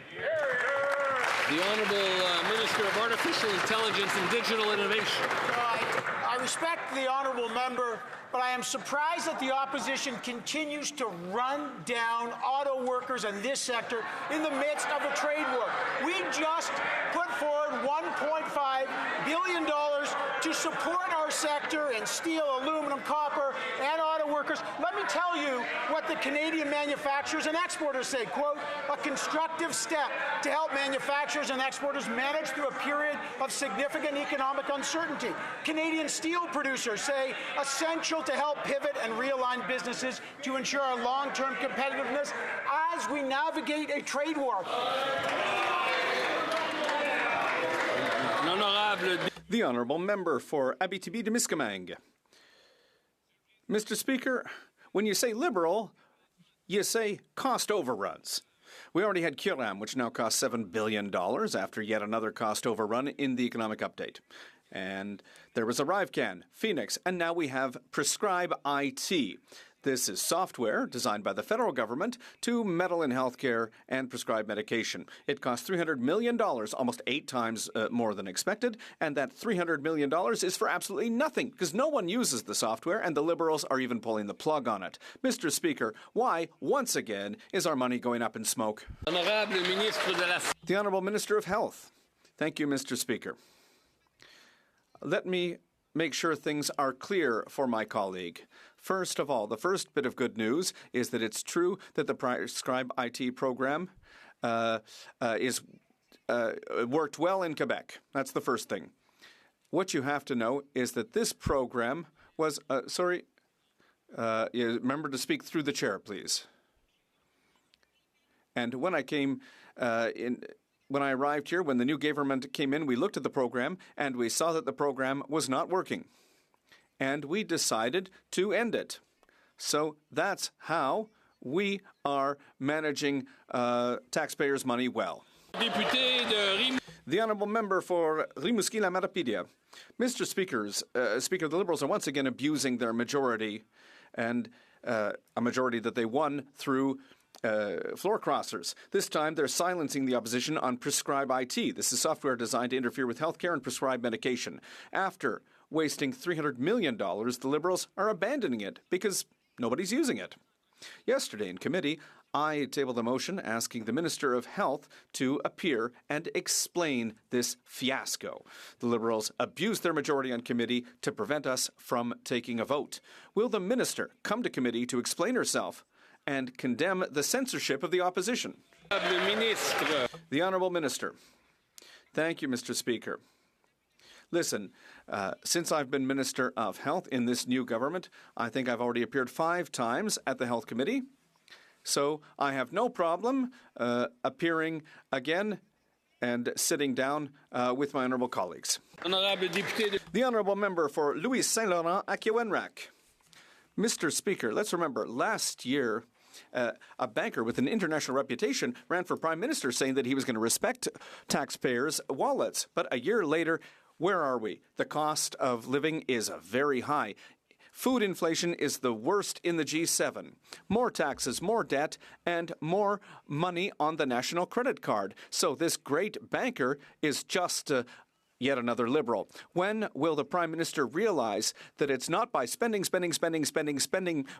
The Honourable Minister of Artificial Intelligence and Digital Innovation. I respect the Honourable Member, but I am surprised that the opposition continues to run down auto workers and this sector in the midst of a trade war. We just put forward $1.5 billion to support our sector in steel, aluminum, copper, and auto workers. Let me tell you what the Canadian manufacturers and exporters say, quote, a constructive step to help manufacturers and exporters manage through a period of significant economic uncertainty. Canadian steel producers say essential to help pivot and realign businesses to ensure our long-term competitiveness as we navigate a trade war. The Honourable Member for Abitibi-Témiscamingue. Mr. Speaker, when you say Liberal, you say cost overruns. We already had Curam, which now costs $7 billion after yet another cost overrun in the economic update. And there was ArriveCan, Phoenix, and now we have Prescribe IT. This is software designed by the federal government to meddle in healthcare and prescribe medication. It costs $300 million, almost 8 times more than expected, and that $300 million is for absolutely nothing because no one uses the software and the Liberals are even pulling the plug on it. Mr. Speaker, why, once again, is our money going up in smoke? The Honourable Minister of Health. Thank you, Mr. Speaker. Let me make sure things are clear for my colleague. First of all, the first bit of good news is that it's true that the Prescribe IT program worked well in Quebec. That's the first thing. What you have to know is that this program was, remember to speak through the chair, please. And when I came when I arrived here, when the new government came in, we looked at the program and we saw that the program was not working. And we decided to end it. So that's how we are managing taxpayers' money well. The Honourable Member for Rimouski-la-Matapidia. Mr. Speaker, the Liberals are once again abusing their majority, and a majority that they won through floor crossers. This time, they're silencing the opposition on Prescribe IT. This is software designed to interfere with healthcare and prescribe medication. After wasting $300 million, the Liberals are abandoning it because nobody's using it. Yesterday in committee, I tabled a motion asking the Minister of Health to appear and explain this fiasco. The Liberals abused their majority on committee to prevent us from taking a vote. Will the Minister come to committee to explain herself and condemn the censorship of the opposition? The Honourable Minister. Thank you, Mr. Speaker. Listen, since I've been Minister of Health in this new government, I think I've already appeared 5 times at the Health Committee. So I have no problem appearing again and sitting down with my honourable colleagues. The Honourable Member for Louis Saint-Laurent à Kewenrak. Mr. Speaker, let's remember, last year, a banker with an international reputation ran for Prime Minister saying that he was going to respect taxpayers' wallets. But a year later, where are we? The cost of living is very high. Food inflation is the worst in the G7. More taxes, more debt, and more money on the national credit card. So this great banker is just yet another Liberal. When will the Prime Minister realize that it's not by spending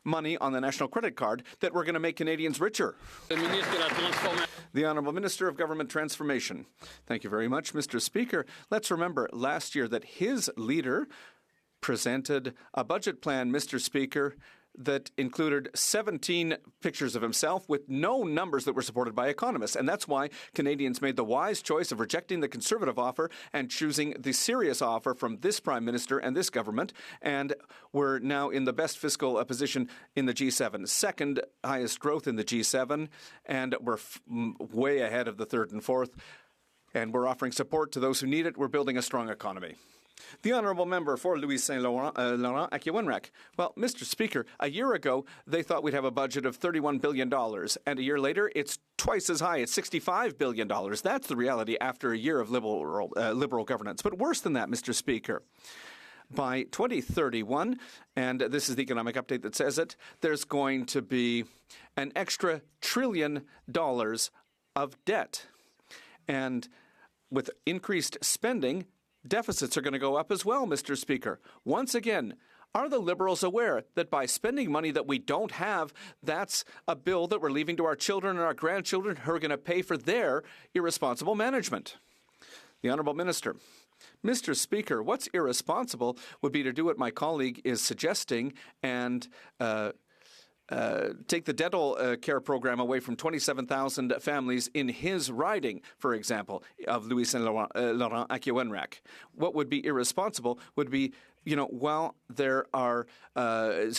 money on the national credit card that we're going to make Canadians richer? The Honourable Minister of Government Transformation. Thank you very much, Mr. Speaker. Let's remember last year that his leader presented a budget plan, Mr. Speaker, that included 17 pictures of himself with no numbers that were supported by economists. And that's why Canadians made the wise choice of rejecting the Conservative offer and choosing the serious offer from this Prime Minister and this government. And we're now in the best fiscal position in the G7, second highest growth in the G7, and we're way ahead of the third and fourth. And we're offering support to those who need it. We're building a strong economy. The Honourable Member for Louis Saint-Laurent à Kewenrak. Well, Mr. Speaker, a year ago, they thought we'd have a budget of $31 billion, and a year later, it's twice as high. It's $65 billion. That's the reality after a year of liberal governance. But worse than that, Mr. Speaker, by 2031, and this is the economic update that says it, there's going to be an extra $1 trillion of debt. And with increased spending, deficits are going to go up as well, Mr. Speaker. Once again, are the Liberals aware that by spending money that we don't have, that's a bill that we're leaving to our children and our grandchildren who are going to pay for their irresponsible management? The Honourable Minister. Mr. Speaker, what's irresponsible would be to do what my colleague is suggesting and take the dental care program away from 27,000 families in his riding, for example, of Louis Saint-Laurent à Kewenrak. What would be irresponsible would be while there are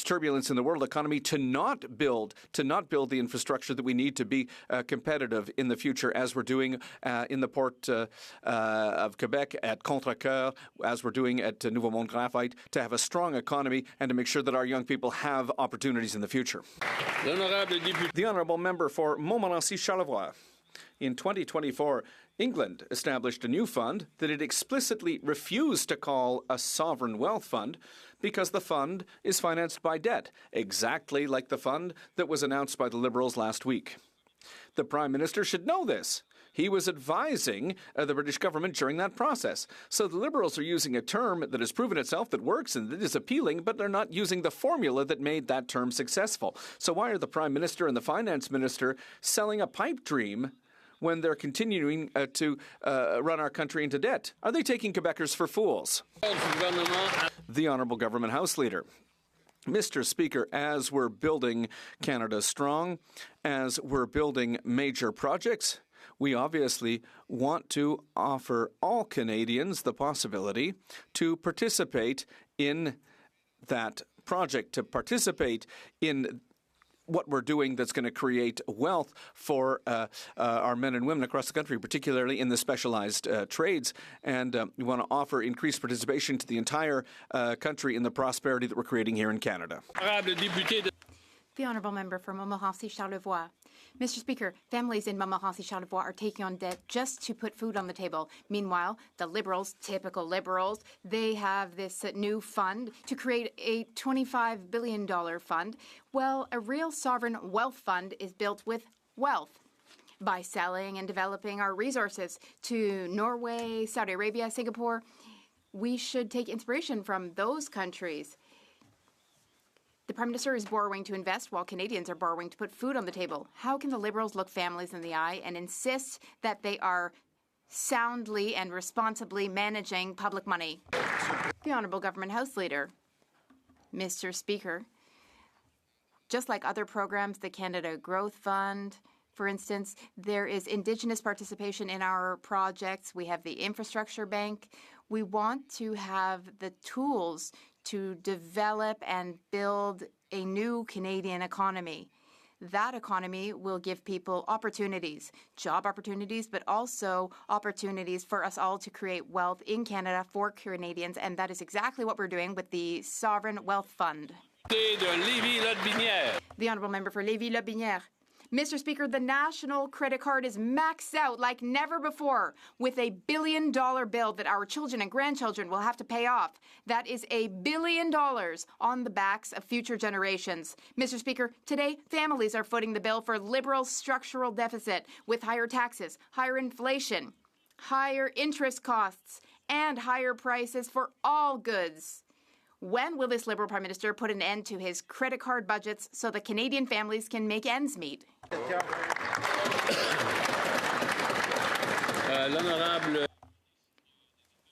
turbulence in the world economy, to not build the infrastructure that we need to be competitive in the future, as we're doing in the port of Quebec at Contrecoeur, as we're doing at Nouveau-Monde Graphite, to have a strong economy and to make sure that our young people have opportunities in the future. The honourable member for Montmorency-Charlevoix. In 2024, England established a new fund that it explicitly refused to call a sovereign wealth fund because the fund is financed by debt, exactly like the fund that was announced by the Liberals last week. The Prime Minister should know this. He was advising the British government during that process. So the Liberals are using a term that has proven itself that works and that is appealing, but they're not using the formula that made that term successful. So why are the Prime Minister and the Finance Minister selling a pipe dream when they're continuing to run our country into debt? Are they taking Quebecers for fools? The Honourable Government House Leader. Mr. Speaker, as we're building Canada strong, as we're building major projects, we obviously want to offer all Canadians the possibility to participate in that project, to participate in what we're doing that's going to create wealth for our men and women across the country, particularly in the specialized trades. And we want to offer increased participation to the entire country in the prosperity that we're creating here in Canada. The Honourable Member for Montmorency-Charlevoix. Mr. Speaker, families in Montmorency-Charlevoix are taking on debt just to put food on the table. Meanwhile, the Liberals, typical Liberals, they have this new fund to create a $25 billion fund. Well, a real sovereign wealth fund is built with wealth. By selling and developing our resources to Norway, Saudi Arabia, Singapore, we should take inspiration from those countries. The Prime Minister is borrowing to invest while Canadians are borrowing to put food on the table. How can the Liberals look families in the eye and insist that they are soundly and responsibly managing public money? The Honourable Government House Leader. Mr. Speaker, just like other programs, the Canada Growth Fund, for instance, there is Indigenous participation in our projects. We have the Infrastructure Bank. We want to have the tools to develop and build a new Canadian economy. That economy will give people opportunities, job opportunities, but also opportunities for us all to create wealth in Canada for Canadians, and that is exactly what we're doing with the Sovereign Wealth Fund. The Honourable Member for Lévis-Lotbinière. Mr. Speaker, the national credit card is maxed out like never before with a $1 billion bill that our children and grandchildren will have to pay off. That is $1 billion on the backs of future generations. Mr. Speaker, today families are footing the bill for Liberal structural deficit with higher taxes, higher inflation, higher interest costs, and higher prices for all goods. When will this Liberal Prime Minister put an end to his credit card budgets so that Canadian families can make ends meet?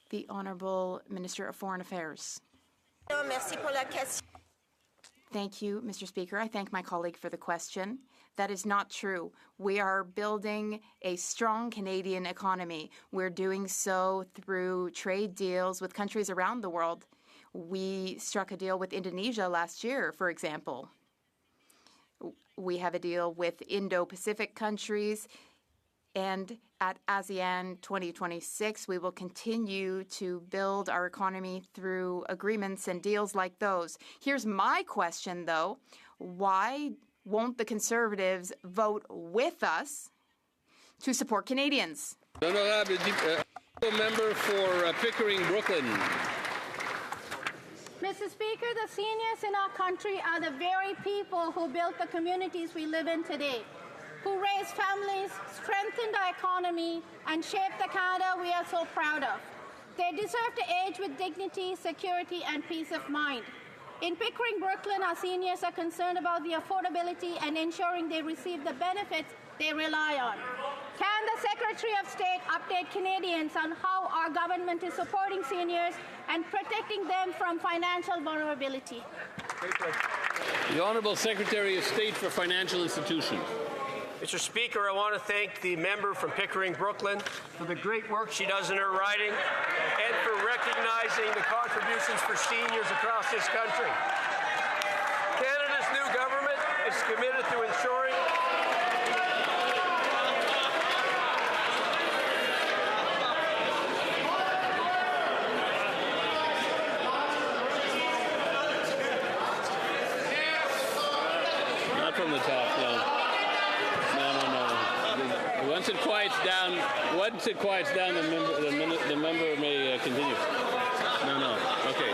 The Honourable Minister of Foreign Affairs. Thank you, Mr. Speaker. I thank my colleague for the question. That is not true. We are building a strong Canadian economy. We're doing so through trade deals with countries around the world. We struck a deal with Indonesia last year, for example. We have a deal with Indo-Pacific countries, and at ASEAN 2026, we will continue to build our economy through agreements and deals like those. Here's my question, though. Why won't the Conservatives vote with us to support Canadians? Honourable Member for Pickering, Brooklyn. Mr. Speaker, the seniors in our country are the very people who built the communities we live in today, who raised families, strengthened our economy, and shaped the Canada we are so proud of. They deserve to age with dignity, security, and peace of mind. In Pickering, Brooklyn, our seniors are concerned about the affordability and ensuring they receive the benefits they rely on. Can the Secretary of State update Canadians on how our government is supporting seniors and protecting them from financial vulnerability? The Honourable Secretary of State for Financial Institutions. Mr. Speaker, I want to thank the member from Pickering, Brooklyn, for the great work she does in her riding and for recognizing the contributions for seniors across this country. Canada's new government is committed to ensuring Not from the top, no. Once it quiets down, the member may continue. No. Okay.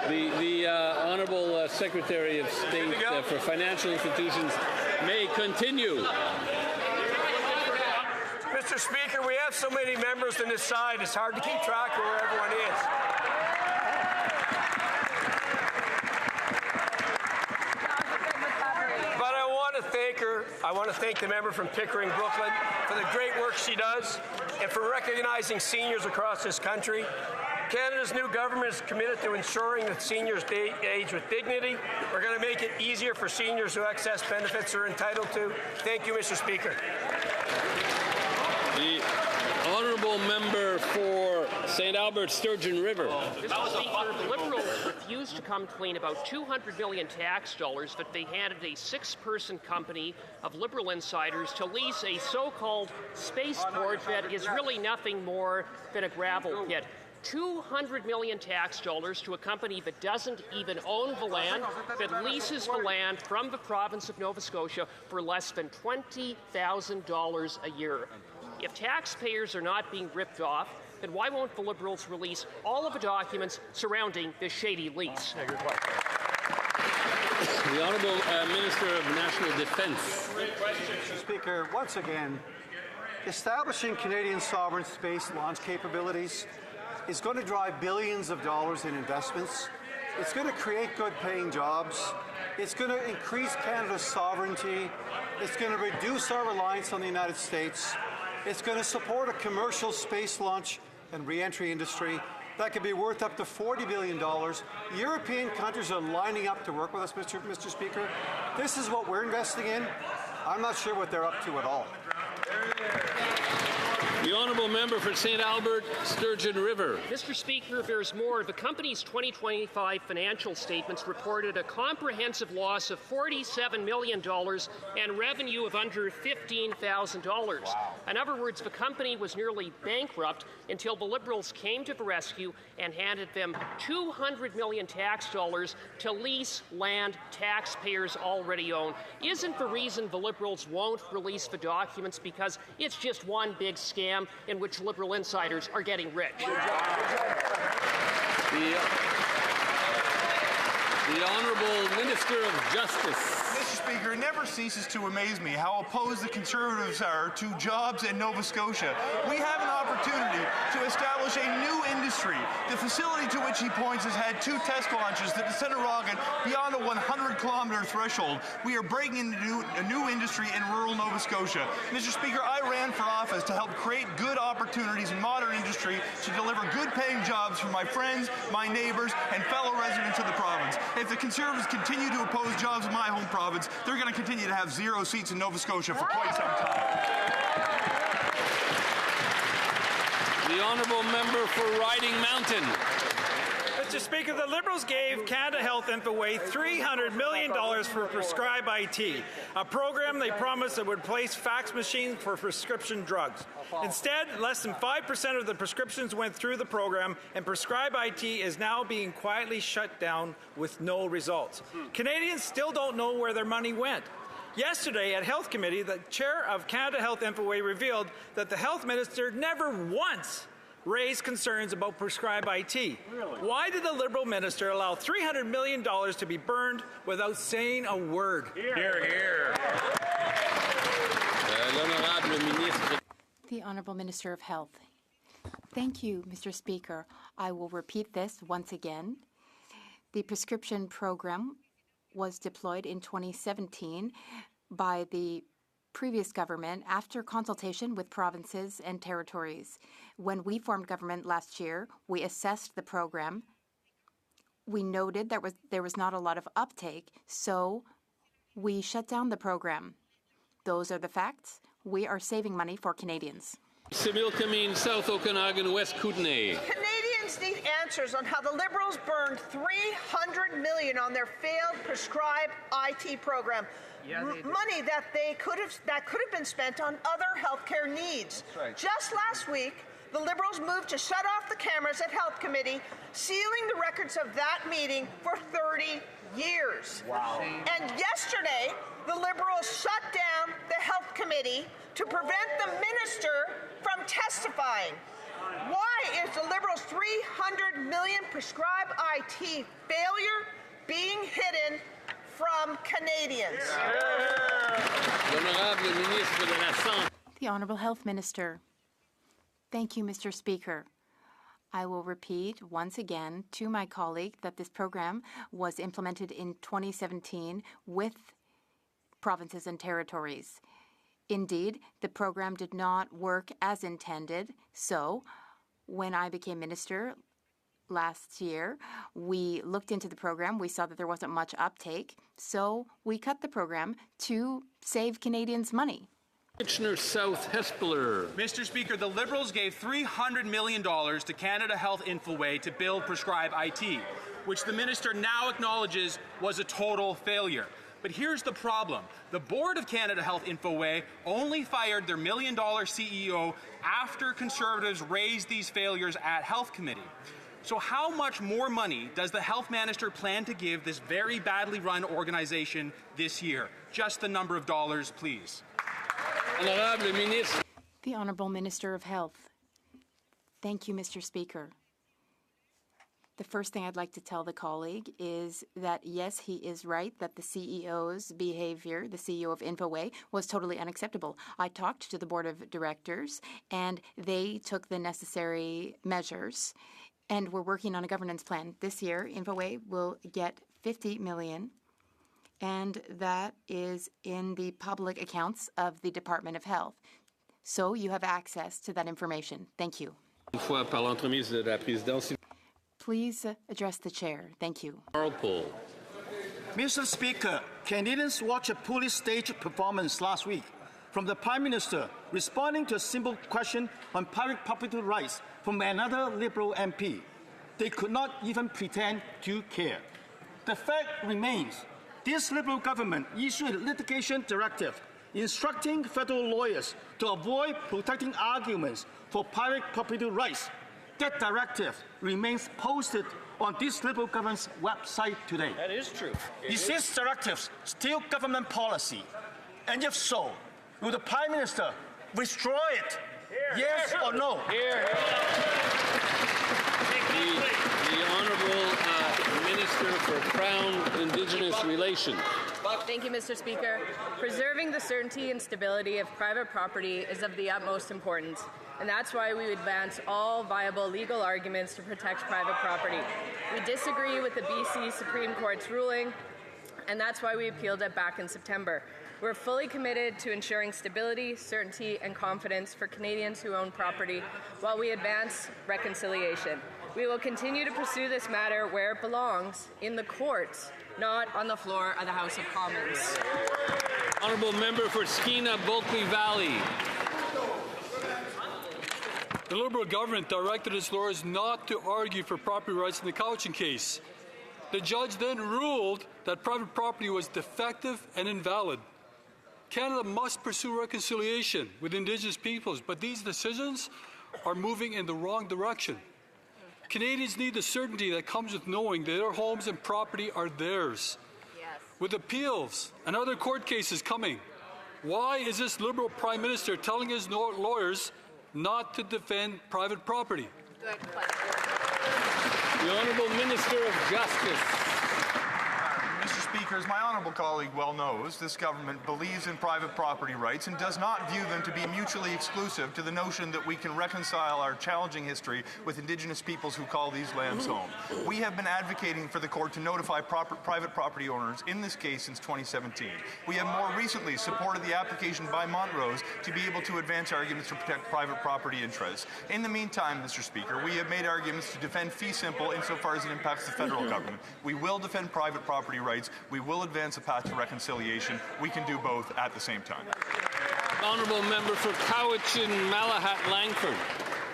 The Honourable Secretary of State for Financial Institutions may continue. Mr. Speaker, we have so many members on this side, it's hard to keep track of where everyone is. But I want to thank the member from Pickering, Brooklyn, for the great work she does and for recognizing seniors across this country. Canada's new government is committed to ensuring that seniors age with dignity. We're going to make it easier for seniors who access benefits they're entitled to. Thank you, Mr. Speaker. The honourable member for St. Albert Sturgeon River. Mr. Speaker, the Liberals refused to come clean about $200 million tax dollars that they handed a six-person company of Liberal insiders to lease a so-called spaceport that is really nothing more than a gravel pit. $200 million tax dollars to a company that doesn't even own the land, that leases the land from the province of Nova Scotia for less than $20,000 a year. If taxpayers are not being ripped off, then why won't the Liberals release all of the documents surrounding this shady lease? The Honourable Minister of National Defence. Mr. Speaker, once again, establishing Canadian sovereign space launch capabilities is going to drive billions of dollars in investments. It's going to create good-paying jobs. It's going to increase Canada's sovereignty. It's going to reduce our reliance on the United States. It's going to support a commercial space launch and re-entry industry that could be worth up to $40 billion. European countries are lining up to work with us, Mr. Speaker. This is what we're investing in. I'm not sure what they're up to at all. The honourable member for St. Albert Sturgeon River. Mr. Speaker, there's more. The company's 2025 financial statements reported a comprehensive loss of $47 million and revenue of under $15,000. Wow. In other words, the company was nearly bankrupt until the Liberals came to the rescue and handed them $200 million tax dollars to lease land taxpayers already own. Isn't the reason the Liberals won't release the documents because it's just one big scam in which Liberal insiders are getting rich? The Honourable Minister of Justice. Mr. Speaker, it never ceases to amaze me how opposed the Conservatives are to jobs in Nova Scotia. We have an opportunity to establish a new industry. The facility to which he points has had 2 test launches that descend a rocket beyond a 100-kilometer threshold. We are breaking into a new industry in rural Nova Scotia. Mr. Speaker, I ran for office to help create good opportunities in modern industry to deliver good-paying jobs for my friends, my neighbours, and fellow residents of the province. If the Conservatives continue to oppose jobs in my home province, they're going to continue to have 0 seats in Nova Scotia for quite some time. The honourable member for Riding Mountain. Mr. Speaker, the Liberals gave Canada Health Infoway $300 million for Prescribe IT, a program they promised that would replace fax machines for prescription drugs. Instead, less than 5% of the prescriptions went through the program, and Prescribe IT is now being quietly shut down with no results. Canadians still don't know where their money went. Yesterday at Health Committee, the chair of Canada Health Infoway revealed that the health minister never once raised concerns about Prescribe IT. Really? Why did the Liberal minister allow $300 million to be burned without saying a word? Hear, hear. The Honourable Minister of Health. Thank you, Mr. Speaker. I will repeat this once again. The prescription program was deployed in 2017 by the previous government after consultation with provinces and territories. When we formed government last year, we assessed the program. We noted there was not a lot of uptake, so we shut down the program. Those are the facts. We are saving money for Canadians. Similkameen, South Okanagan, West Kootenay. Canadians need answers on how the Liberals burned $300 million on their failed prescribed IT program. Money that could have been spent on other healthcare needs. Right. Just last week, the Liberals moved to shut off the cameras at Health Committee, sealing the records of that meeting for 30 years. Wow. And yesterday, the Liberals shut down the Health Committee to prevent the minister from testifying. Why is the Liberals' $300 million prescribed IT failure being hidden from Canadians? The Honourable Health Minister. Thank you, Mr. Speaker. I will repeat once again to my colleague that this program was implemented in 2017 with provinces and territories. Indeed, the program did not work as intended, so when I became minister last year, we looked into the program. We saw that there wasn't much uptake, so we cut the program to save Canadians money. Kitchener South, Hespeler. Mr. Speaker, the Liberals gave $300 million to Canada Health Infoway to build Prescribe IT, which the minister now acknowledges was a total failure. But here's the problem. The board of Canada Health Infoway only fired their $1 million CEO after Conservatives raised these failures at Health Committee. So how much more money does the health minister plan to give this very badly run organization this year? Just the number of dollars, please. The Honourable Minister of Health. Thank you, Mr. Speaker. The first thing I'd like to tell the colleague is that, yes, he is right that the CEO's behavior, the CEO of Infoway, was totally unacceptable. I talked to the board of directors, and they took the necessary measures, and we're working on a governance plan. This year, Infoway will get $50 million, and that is in the public accounts of the Department of Health. So you have access to that information. Thank you. Please address the chair. Thank you. Mr. Speaker, Canadians watched a poorly staged performance last week from the Prime Minister responding to a simple question on private property rights from another Liberal MP. They could not even pretend to care. The fact remains, this Liberal government issued a litigation directive instructing federal lawyers to avoid protecting arguments for private property rights. That directive remains posted on this Liberal government's website today. That is true. Is this directive still government policy? And if so, will the Prime Minister withdraw it? Yes or no? The Honourable Minister for Crown Indigenous Relations. Thank you, Mr. Speaker. Preserving the certainty and stability of private property is of the utmost importance, and that's why we advance all viable legal arguments to protect private property. We disagree with the BC Supreme Court's ruling, and that's why we appealed it back in September. We're fully committed to ensuring stability, certainty, and confidence for Canadians who own property while we advance reconciliation. We will continue to pursue this matter where it belongs, in the courts, not on the floor of the House of Commons. Honourable Member for Skeena, Bulkley Valley. The Liberal government directed its lawyers not to argue for property rights in the Cowichan case. The judge then ruled that private property was defective and invalid. Canada must pursue reconciliation with Indigenous peoples, but these decisions are moving in the wrong direction. Canadians need the certainty that comes with knowing that their homes and property are theirs. Yes. With appeals and other court cases coming, why is this Liberal Prime Minister telling his lawyers not to defend private property? Good question. The Honourable Minister of Justice. Mr. Speaker, as my honourable colleague well knows, this government believes in private property rights and does not view them to be mutually exclusive to the notion that we can reconcile our challenging history with Indigenous peoples who call these lands home. We have been advocating for the court to notify private property owners in this case since 2017. We have more recently supported the application by Montrose to be able to advance arguments to protect private property interests. In the meantime, Mr. Speaker, we have made arguments to defend fee simple insofar as it impacts the federal government. We will defend private property rights We will advance a path to reconciliation. We can do both at the same time. Honourable member for Cowichan, Malahat, Langford.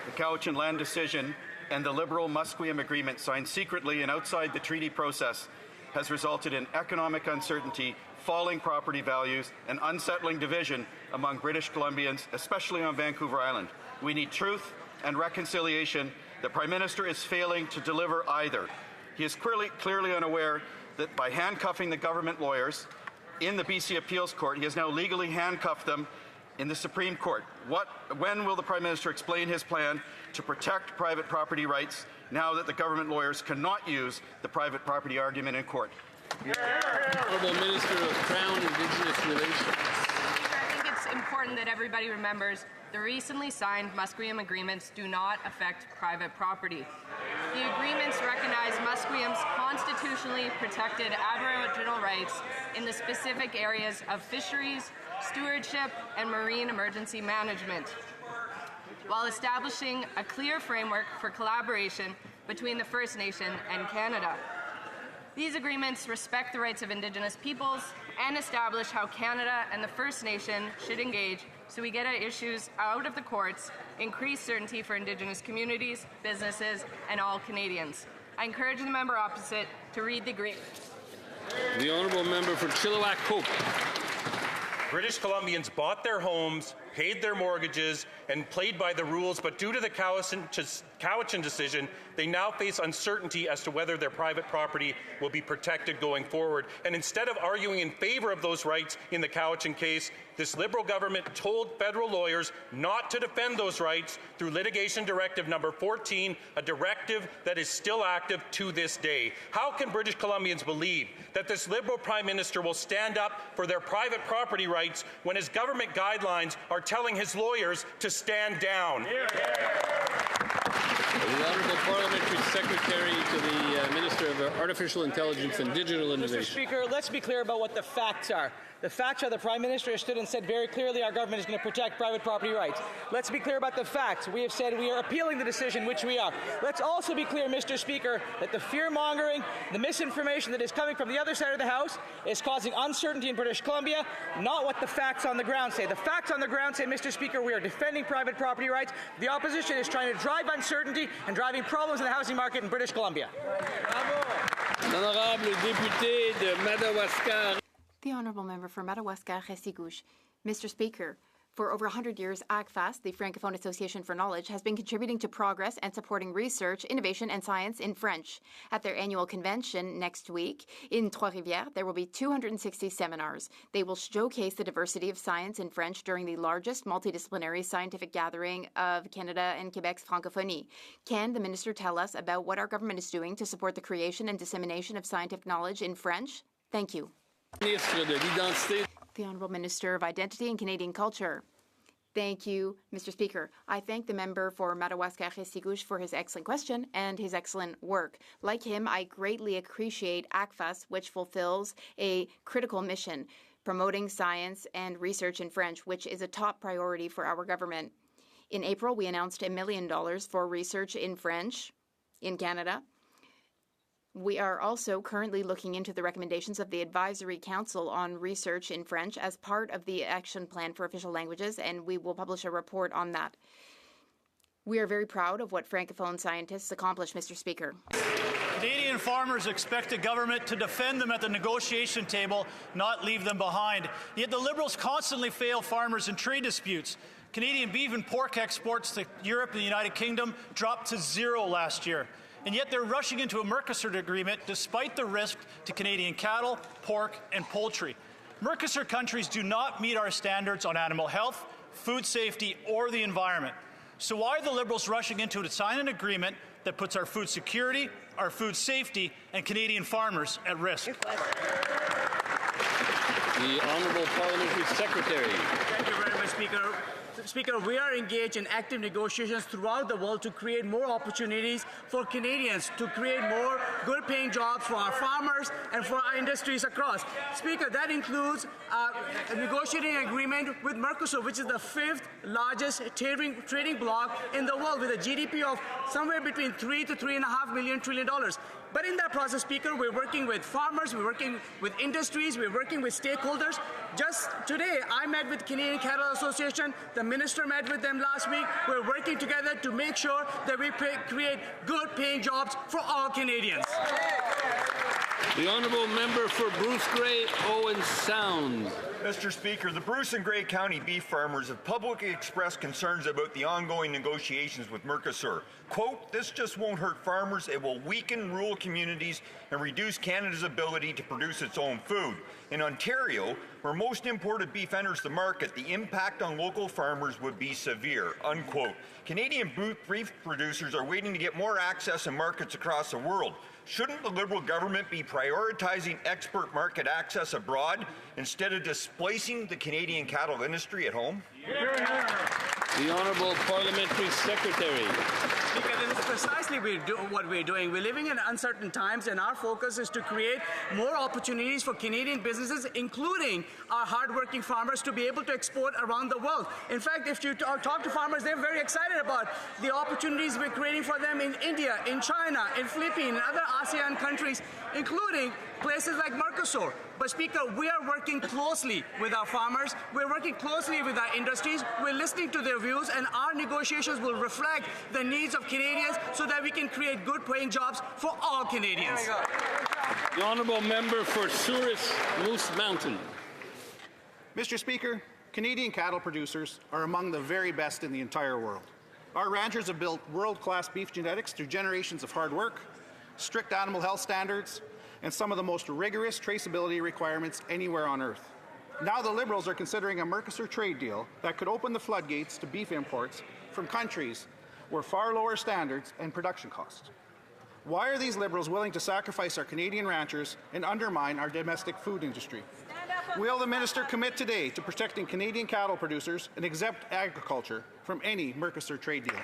The Cowichan land decision and the Liberal Musqueam agreement signed secretly and outside the treaty process has resulted in economic uncertainty, falling property values, and unsettling division among British Columbians, especially on Vancouver Island. We need truth and reconciliation. The Prime Minister is failing to deliver either. He is clearly unaware that by handcuffing the government lawyers in the BC Appeals Court, he has now legally handcuffed them in the Supreme Court. When will the Prime Minister explain his plan to protect private property rights now that the government lawyers cannot use the private property argument in court? Honourable Minister of Crown Indigenous Relations. I think it's important that everybody remembers the recently signed Musqueam agreements do not affect private property. The agreements recognize Musqueam's constitutionally protected Aboriginal rights in the specific areas of fisheries, stewardship, and marine emergency management, while establishing a clear framework for collaboration between the First Nation and Canada. These agreements respect the rights of Indigenous peoples and establish how Canada and the First Nation should engage so we get our issues out of the courts, increase certainty for Indigenous communities, businesses, and all Canadians. I encourage the member opposite to read the agreement. The honourable member for Chilliwack Hope. British Columbians bought their homes, paid their mortgages, and played by the rules, but due to the Cowichan decision, they now face uncertainty as to whether their private property will be protected going forward. And instead of arguing in favour of those rights in the Cowichan case, this Liberal government told federal lawyers not to defend those rights through Litigation Directive number 14, a directive that is still active to this day. How can British Columbians believe that this Liberal Prime Minister will stand up for their private property rights when his government guidelines are telling his lawyers to stand down? The Honourable Parliamentary Secretary to the Minister of Artificial Intelligence and Digital Innovation. Mr. Speaker, let's be clear about what the facts are. The facts are the Prime Minister has stood and said very clearly our government is going to protect private property rights. Let's be clear about the facts. We have said we are appealing the decision, which we are. Let's also be clear, Mr. Speaker, that the fear-mongering, the misinformation that is coming from the other side of the House is causing uncertainty in British Columbia, not what the facts on the ground say. The facts on the ground say, Mr. Speaker, we are defending private property rights. The opposition is trying to drive uncertainty and driving problems in the housing market in British Columbia. L'honorable député de Madawaska. The Honourable Member for Madawaska-Restigouche. Mr. Speaker, for over 100 years, ACFAS, the Francophone Association for Knowledge, has been contributing to progress and supporting research, innovation, and science in French. At their annual convention next week in Trois-Rivières, there will be 260 seminars. They will showcase the diversity of science in French during the largest multidisciplinary scientific gathering of Canada and Quebec's francophonie. Can the Minister tell us about what our government is doing to support the creation and dissemination of scientific knowledge in French? Thank you. The Honourable Minister of Identity and Canadian Culture. Thank you, Mr. Speaker. I thank the member for Madawaska-Restigouche for his excellent question and his excellent work. Like him, I greatly appreciate ACFAS, which fulfills a critical mission, promoting science and research in French, which is a top priority for our government. In April, we announced $1 million for research in French in Canada. We are also currently looking into the recommendations of the Advisory Council on Research in French as part of the Action Plan for Official Languages, and we will publish a report on that. We are very proud of what Francophone scientists accomplish, Mr. Speaker. Canadian farmers expect the government to defend them at the negotiation table, not leave them behind. Yet the Liberals constantly fail farmers in trade disputes. Canadian beef and pork exports to Europe and the United Kingdom dropped to zero last year. And yet they're rushing into a Mercosur agreement despite the risk to Canadian cattle, pork, and poultry. Mercosur countries do not meet our standards on animal health, food safety, or the environment. So why are the Liberals rushing into to sign an agreement that puts our food security, our food safety, and Canadian farmers at risk? The Honourable Parliamentary Secretary. Thank you very much, Speaker. Speaker, we are engaged in active negotiations throughout the world to create more opportunities for Canadians, to create more good-paying jobs for our farmers and for our industries across. Speaker, that includes a negotiating agreement with Mercosur, which is the 5th largest trading bloc in the world, with a GDP of somewhere between $3 to $3.5 trillion. But in that process, Speaker, we're working with farmers, we're working with industries, we're working with stakeholders. Just today, I met with Canadian Cattle Association. The minister met with them last week. We're working together to make sure that we create good-paying jobs for all Canadians. The honourable member for Bruce Grey, Owen Sound. Mr. Speaker, the Bruce and Grey County beef farmers have publicly expressed concerns about the ongoing negotiations with Mercosur. Quote, this just won't hurt farmers, it will weaken rural communities and reduce Canada's ability to produce its own food. In Ontario, where most imported beef enters the market, the impact on local farmers would be severe, unquote. Canadian beef producers are waiting to get more access in markets across the world. Shouldn't the Liberal government be prioritizing export market access abroad instead of displacing the Canadian cattle industry at home? The Honourable Parliamentary Secretary. Because this is precisely what we're doing. We're living in uncertain times, and our focus is to create more opportunities for Canadian businesses, including our hardworking farmers, to be able to export around the world. In fact, if you talk to farmers, they're very excited about the opportunities we're creating for them in India, in China, in Philippines, and other ASEAN countries, including places like Mercosur. But Speaker, we are working closely with our farmers, we're working closely with our industries, we're listening to their views, and our negotiations will reflect the needs of Canadians so that we can create good paying jobs for all Canadians. The honourable member for Souris Moose Mountain. Mr. Speaker, Canadian cattle producers are among the very best in the entire world. Our ranchers have built world-class beef genetics through generations of hard work, strict animal health standards, and some of the most rigorous traceability requirements anywhere on Earth. Now the Liberals are considering a Mercosur trade deal that could open the floodgates to beef imports from countries where far lower standards and production costs. Why are these Liberals willing to sacrifice our Canadian ranchers and undermine our domestic food industry? Will the minister commit today to protecting Canadian cattle producers and exempt agriculture from any Mercosur trade deal?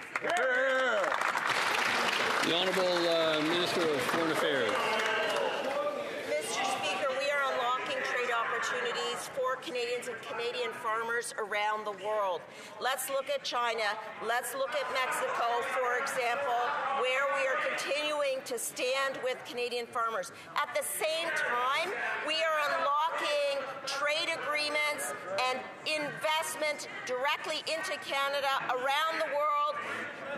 The Honourable Minister of Foreign Affairs. Opportunities for Canadians and Canadian farmers around the world. Let's look at China. Let's look at Mexico, for example, where we are continuing to stand with Canadian farmers. At the same time, we are unlocking trade agreements and investment directly into Canada around the world,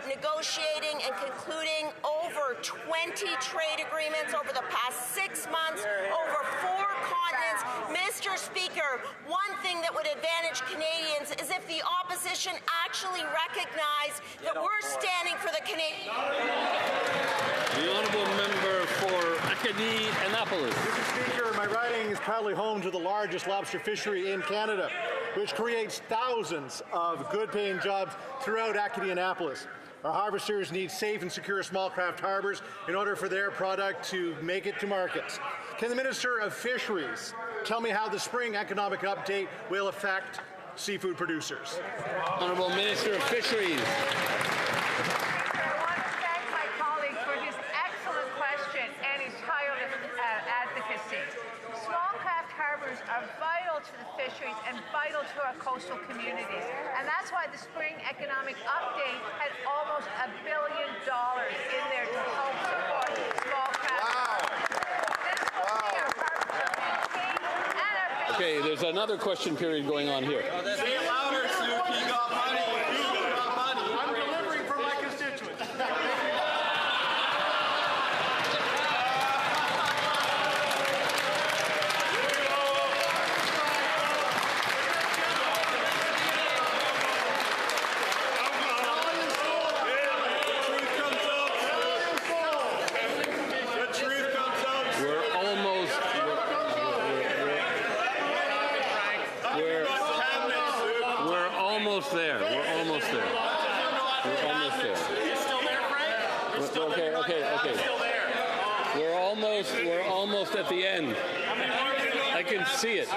negotiating and concluding over 20 trade agreements over the past 6 months, over 4 continents. Mr. Speaker, one thing that would advantage Canadians is if the opposition actually recognized that we're standing for the Canadian. The honourable member for Acadie Annapolis. Mr. Speaker, my riding is proudly home to the largest lobster fishery in Canada, which creates thousands of good-paying jobs throughout Acadie Annapolis. Our harvesters need safe and secure small craft harbors in order for their product to make it to markets. Can the Minister of Fisheries tell me how the spring economic update will affect seafood producers? Honourable Minister of Fisheries. I want to thank my colleague for his excellent question and his tireless advocacy. Small craft harbors are vital to the fisheries and vital to our coastal communities. And that's why the spring economic update had almost $1 billion in there to help support small craft harbors. This will see our harbors maintained and our fisheries. Okay, there's another question period going on here. Say it louder, Snoop. You got money. You got money. I'm delivering for my constituents. We're almost at the end. I can see it.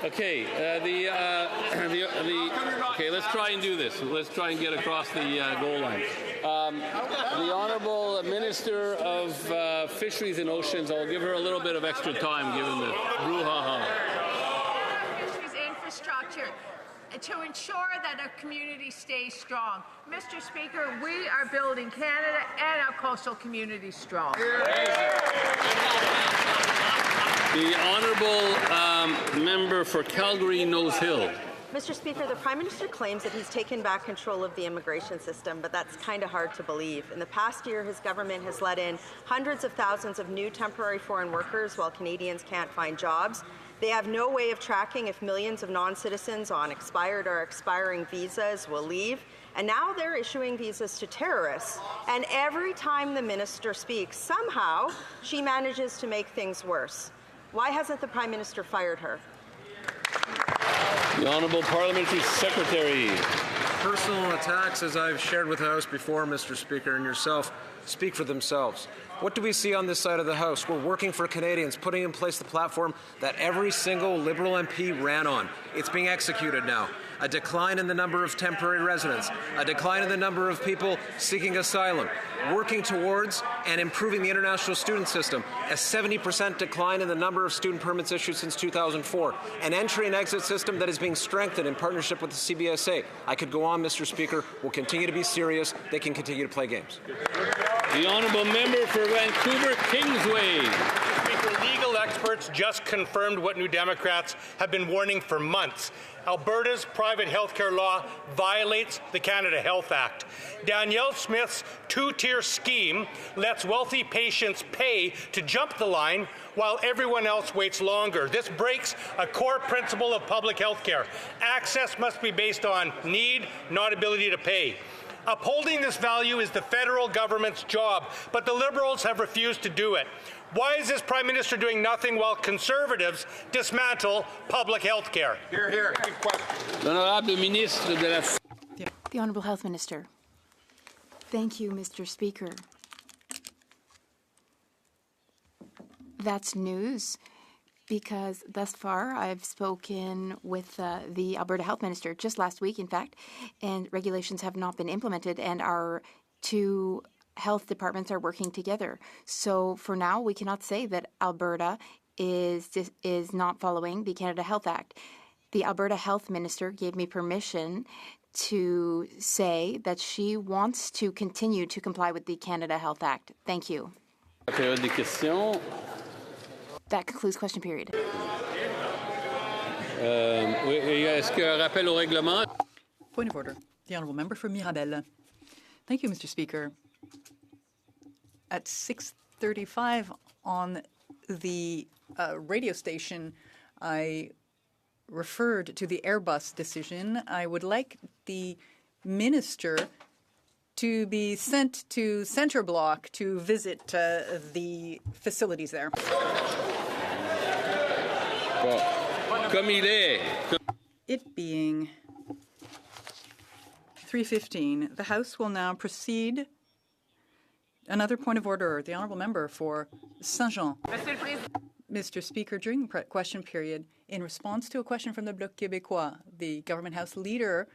Okay, okay, let's try and do this. Let's try and get across the goal line. The Honourable Minister of Fisheries and Oceans, I'll give her a little bit of extra time given the brouhaha. Fisheries infrastructure. to ensure that our community stays strong. Mr. Speaker, we are building Canada and our coastal communities strong. The honourable member for Calgary Nose Hill. Mr. Speaker, the Prime Minister claims that he's taken back control of the immigration system, but that's kind of hard to believe. In the past year, his government has let in hundreds of thousands of new temporary foreign workers while Canadians can't find jobs. They have no way of tracking if millions of non-citizens on expired or expiring visas will leave. And now they're issuing visas to terrorists. And every time the minister speaks, somehow she manages to make things worse. Why hasn't the Prime Minister fired her? The Honourable Parliamentary Secretary. Personal attacks, as I've shared with the House before, Mr. Speaker, and yourself, speak for themselves. What do we see on this side of the House? We're working for Canadians, putting in place the platform that every single Liberal MP ran on. It's being executed now. A decline in the number of temporary residents, a decline in the number of people seeking asylum, working towards and improving the international student system, a 70% decline in the number of student permits issued since 2004, an entry and exit system that is being strengthened in partnership with the CBSA. I could go on, Mr. Speaker. We'll continue to be serious. They can continue to play games. The honourable member for Vancouver Kingsway. Speaker, legal experts just confirmed what New Democrats have been warning for months. Alberta's private healthcare law violates the Canada Health Act. Danielle Smith's two-tier scheme lets wealthy patients pay to jump the line while everyone else waits longer. This breaks a core principle of public health care. Access must be based on need, not ability to pay. Upholding this value is the federal government's job, but the Liberals have refused to do it. Why is this Prime Minister doing nothing while Conservatives dismantle public health care? Here, here. Good question. The Honourable Health Minister. Thank you, Mr. Speaker. That's news, because thus far I've spoken with the Alberta Health Minister just last week, in fact, and regulations have not been implemented, and our two health departments are working together. So for now, we cannot say that Alberta is not following the Canada Health Act. The Alberta Health Minister gave me permission to say that she wants to continue to comply with the Canada Health Act. Thank you. That concludes question period. Point of order. The Honourable Member for Mirabel. Thank you, Mr. Speaker. At 6:35 on the radio station, I referred to the Airbus decision. I would like the minister to be sent to Centre Block to visit the facilities there. It being 3:15, the House will now proceed. Another point of order. The Honourable Member for Saint-Jean. Mr. Speaker, during the question period, in response to a question from the Bloc Québécois, the Government House Leader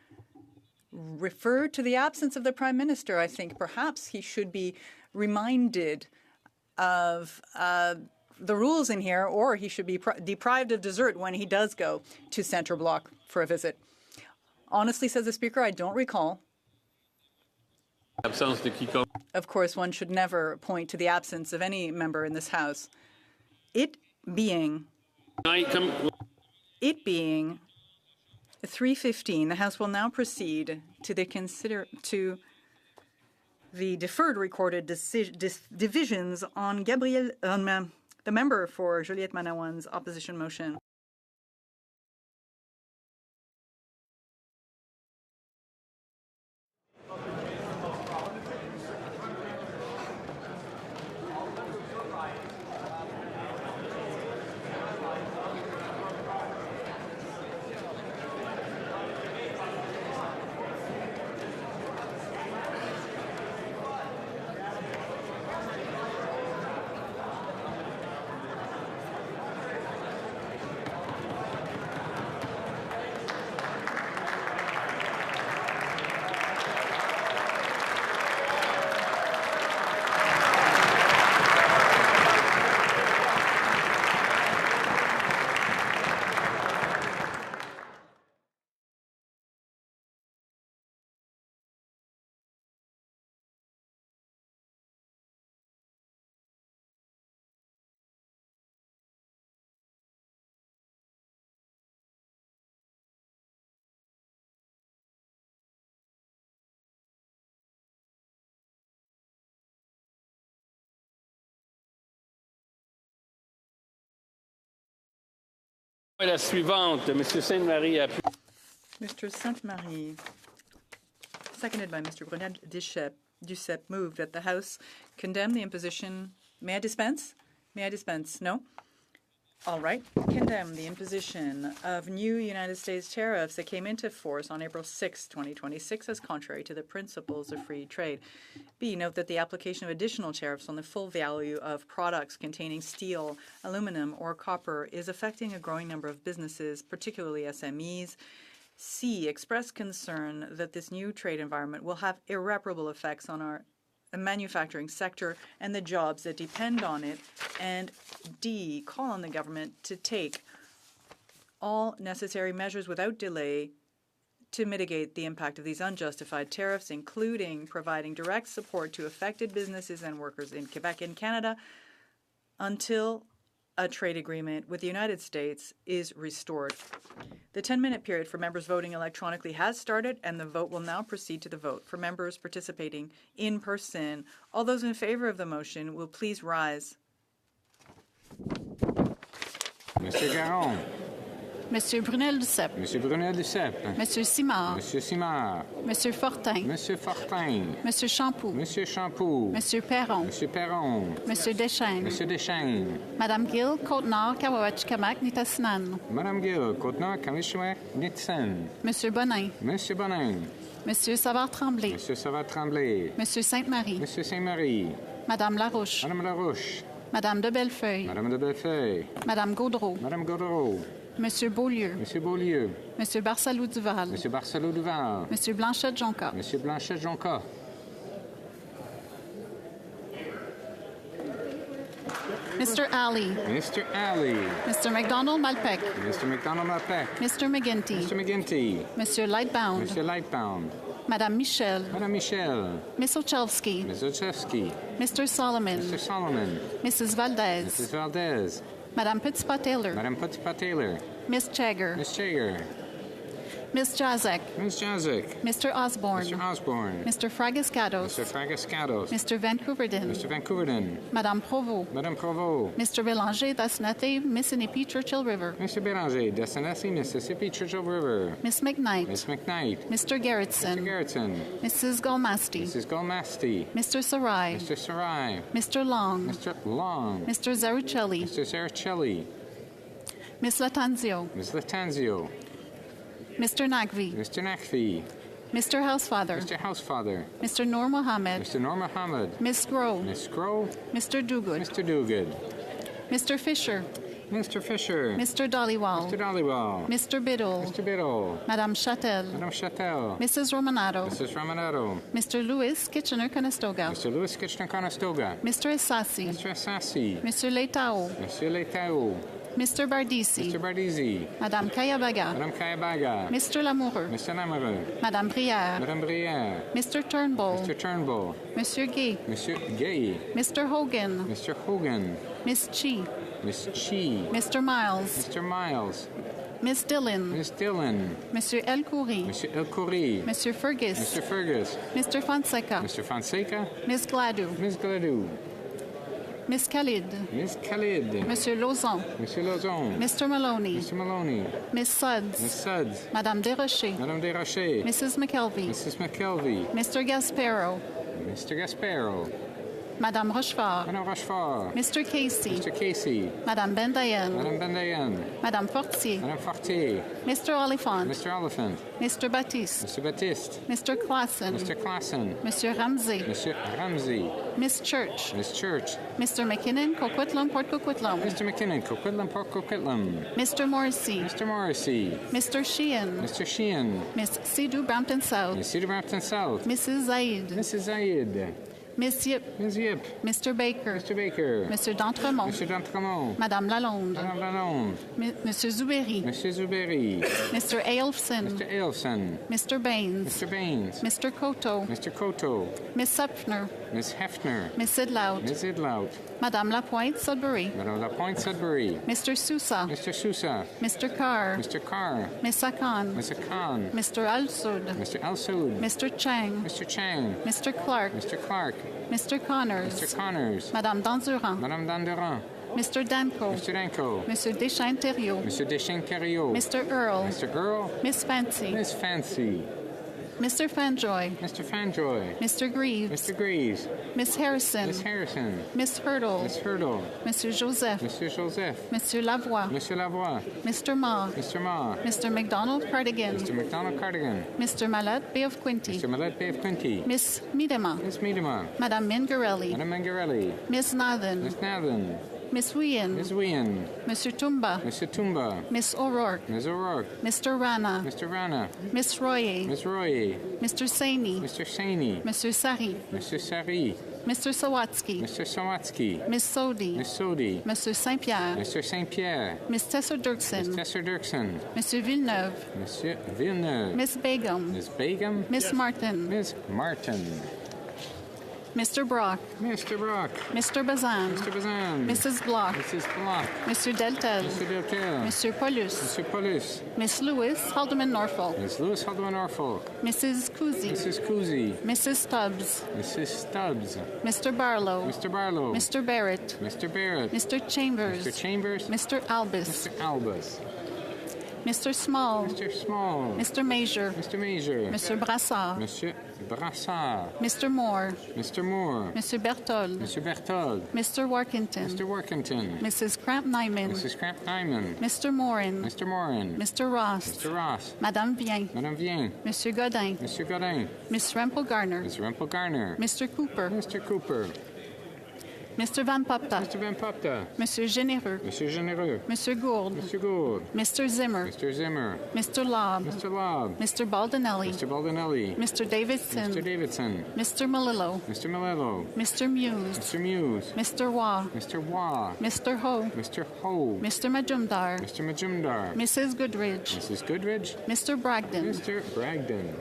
referred to the absence of the Prime Minister. I think perhaps he should be reminded of the rules in here, or he should be deprived of dessert when he does go to Centre Block for a visit. Honestly, says the Speaker, I don't recall. Of course, one should never point to the absence of any member in this House. It being 3:15, the House will now proceed to the deferred recorded divisions on the member for Juliette Manawan's opposition motion. La suivante, Monsieur Sainte-Marie a... Mr. Sainte-Marie, seconded by Mr. Brunel Duceppe, moved that the House condemn the imposition. May I dispense? May I dispense? No? All right. Condemn the imposition of new United States tariffs that came into force on April 6, 2026 as contrary to the principles of free trade. B, note that the application of additional tariffs on the full value of products containing steel, aluminum, or copper is affecting a growing number of businesses, particularly SMEs. C, express concern that this new trade environment will have irreparable effects on our manufacturing sector and the jobs that depend on it. And D, call on the government to take all necessary measures without delay to mitigate the impact of these unjustified tariffs, including providing direct support to affected businesses and workers in Quebec and Canada until a trade agreement with the United States is restored. The 10-minute period for members voting electronically has started, and the vote will now proceed to the vote. For members participating in person, all those in favor of the motion will please rise. Monsieur Garon. Monsieur Brunel Duceppe. Monsieur Brunel Duceppe. Monsieur Simard. Monsieur Simard. Monsieur Fortin. Monsieur Fortin. Monsieur Champoux. Monsieur Champoux. Monsieur Perron. Monsieur Perron. Monsieur Deschênes. Monsieur Deschênes. Madame Gill, Côte-Nord, Kawawachikamach, Nitassinan. Madame Gill, Côte-Nord, Kawawachikamach, Nitassinan. Monsieur Bonin. Monsieur Bonin. Monsieur Savard-Tremblay. Monsieur Savard-Tremblay. Monsieur Sainte-Marie. Monsieur Sainte-Marie. Madame Larouche. Madame Larouche. Madame de Bellefeuille. Madame de Bellefeuille. Madame Gaudreau. Madame Gaudreau. Monsieur Beaulieu. Monsieur Beaulieu. Monsieur Barsalou-Duval. Monsieur Barsalou-Duval. Monsieur Blanchette-Jonca. Monsieur Blanchette-Jonca. Mr. Alley. Mr. Alley. Mr. McDonald-Malpec. Mr. McDonald-Malpec. Mr. McGuinty. Mr. McGuinty. Monsieur Lightbound. Monsieur Lightbound. Madame Michel. Madame Michel. Miss Olszewski. Ms. Olszewski. Mr. Solomon. Mr. Solomon. Mrs. Valdez. Mrs. Valdez. Madame Petitpas-Taylor. Madame Petitpas-Taylor. Miss Chagger. Miss Chagger. Miss Jazek. Miss Jazek. Mr. Osborne. Mr. Osborne. Mr. Fragascados. Mr. Fragascados. Mr. Vancouverden. Mr. Vancouverden. Madame Provost. Madame Provost. Mr. Bélanger, Dasnate, Mississippi, Churchill River. Mr. Bélanger, Dasnate, Mississippi, Churchill River. Miss McKnight. Miss McKnight. Mr. Gerritsen. Mr. Gerritsen. Mrs. Golmasty. Mrs. Golmasty. Mr. Sarai. Mr. Sarai. Mr. Long. Mr. Long. Mr. Zaruccelli. Mr. Zaruccelli. Miss Latanzio. Miss Latanzio. Mr. Naqvi. Mr. Naqvi. Mr. Housefather. Mr. Housefather. Mr. Noor Mohammed. Mr. Noor Mohammed. Miss Groh. Miss Groh. Mr. Duguid. Mr. Duguid. Mr. Fisher. Mr. Fisher. Mr. Dollywall. Mr. Dollywall. Mr. Biddle. Mr. Biddle. Madame Châtel. Madame Châtel. Mrs. Romanato. Mrs. Romanato. Mr. Louis Kitchener-Conestoga. Mr. Louis Kitchener-Conestoga. Mr. Essassi. Mr. Essassi. Mr. Leitao. Mr. Leitao. Mr. Bardisi. Mr. Bardisi. Madame Kayabaga. Madame Kayabaga. Mr. Lamoureux. Mr. Lamoureux. Madame Brière. Madame Brière. Mr. Turnbull. Mr. Turnbull. Monsieur Gay. Monsieur Gay. Mr. Hogan. Mr. Hogan. Miss Chi. Miss Chi. Mr. Miles. Mr. Miles. Miss Dillon. Miss Dillon. Monsieur El Khoury. Monsieur El Khoury. Monsieur Fergus. Mr. Fergus. Mr. Fonseca. Mr. Fonseca. Miss Gladue. Miss Gladue. Miss Khalid. Miss Khalid. Monsieur Lauzon. Monsieur Lauzon. Mr. Maloney. Mr. Maloney. Miss Suds. Miss Suds. Madame Desrochers. Madame Desrochers. Mrs. McKelvey. Mrs. McKelvey. Mr. Gasparo. Mr. Gasparo. Madame Rochefort. Madame Rochefort. Mr. Casey. Mr. Casey. Madame Bendayen. Madame Bendayen. Madame Fortier. Madame Fortier. Mr. Oliphant. Mr. Oliphant. Mr. Baptiste. Mr. Baptiste. Mr. Claassen. Mr. Claassen. Monsieur Ramsey. Monsieur Ramsey. Miss Church. Miss Church. Mr. McKinnon, Coquitlam, Port Coquitlam. Mr. McKinnon, Coquitlam, Port Coquitlam. Mr. Morrissey. Mr. Morrissey. Mr. Sheehan. Mr. Sheehan. Miss Sidhu Brampton South. Miss Cedar Brampton South. Mrs. Zaid. Mrs. Zaid. Miss Yip. Miss Yip. Mr. Baker. Mr. Baker. Monsieur d'Entremont. Mr. d'Entremont. Madame Lalonde. Madame Lalonde. Monsieur Zuberi. Monsieur Zuberi. Mr. Ailfson. Mr. Ailfson. Mr. Baines. Mr. Baines. Mr. Coteau. Mr. Coteau. Miss Sepfner. Miss Hefner. Miss Idlout. Miss Idlout. Madame Lapointe Sudbury. Madame Lapointe Sudbury. Mr. Sousa. Mr. Sousa. Mr. Carr. Mr. Carr. Miss Akan. Mr. Khan. Mr. Al-Sud. Mr. Al-Sud. Mr. Chang. Mr. Chang. Mr. Clark. Mr. Clark. Mr. Connors. Mr. Connors. Madame Dandurand. Madame Dandurand. Mr. Danko. Mr. Danko. Mr. Deschênes-Thériault. Mr. Deschênes-Thériault. Mr. Earl. Mr. Earl. Miss Fancy. Miss Fancy. Mr. Fanjoy. Mr. Fanjoy. Mr. Greaves. Mr. Greaves. Miss Harrison. Miss Harrison. Miss Hurdle. Miss Hurdle. Mr. Joseph. Mr. Joseph. Mr. Lavoie. Mr. Lavoie. Mr. Ma. Mr. Ma. Mr. McDonald Cardigan. Mr. McDonald Cardigan. Mr. Mallet Bay of Quinte. Mr. Mallet Bay of Quinte. Miss Miedema. Miss Miedema. Madame Mingarelli. Madame Mangarelli. Miss Nathan. Miss Nathan. Miss Wien. Miss Wien. Mr. Tumba. Mr. Tumba. Miss O'Rourke. Miss O'Rourke. Mr. Rana. Mr. Rana. Miss Royer. Miss Royer. Mr. Saini. Mr. Saini. Mr. Sari. Mr. Sari. Mr. Sawatsky. Mr. Sawatsky. Miss Sodi. Miss Sodi. Mr. Saint-Pierre. Mr. St. Pierre. Miss Tessa Dirksen. Miss Tessa Dirksen. Mr. Villeneuve. Monsieur Villeneuve. Miss Begum. Miss Begum. Miss Martin. Miss Martin. Mr. Brock. Mr. Brock. Mr. Bazan. Mr. Bazan. Mrs. Block. Mrs. Block. Mr. Deltel. Mr. Deltel. Mr. Paulus. Mr. Paulus. Miss Lewis, Haldeman Norfolk. Miss Lewis Haldeman Norfolk. Mrs. Cousy. Mrs. Cousy. Mrs. Stubbs. Mrs. Stubbs. Mr. Barlow. Mr. Barlow. Mr. Barrett. Mr. Barrett. Mr. Chambers. Mr. Chambers. Mr. Albus. Mr. Albus. Mr. Small. Mr. Small. Mr. Major. Mr. Major. Mr. Brassard. Monsieur Brassard. Mr. Moore. Mr. Moore. Mr. Berthold. Mr. Berthold. Mr. Workington. Mr. Workington. Mrs. Cramp Nyman. Mrs. Cramp Nyman. Mr. Morin. Mr. Morin. Mr. Ross. Mr. Ross. Madame Vien. Madame Vien. Monsieur Godin. Mr. Godin. Miss Rempel Garner. Miss Rempel Garner. Mr. Cooper. Mr. Cooper. Mr. Van Popta. Mr. Van Popta. Monsieur Généreux. Monsieur Généreux. Monsieur Gould. Mr. Gould. Mr. Zimmer. Mr. Zimmer. Mr. Lobb. Mr. Lobb. Mr. Baldinelli. Mr. Baldinelli. Mr. Davidson. Mr. Davidson. Mr. Malillo. Mr. Malillo. Mr. Muse. Mr. Muse. Mr. Waugh. Mr. Waugh. Mr. Ho. Mr. Ho. Mr. Majumdar. Mr. Majumdar. Mrs. Goodridge. Mrs. Goodridge. Mr. Bragdon. Mr. Bragdon.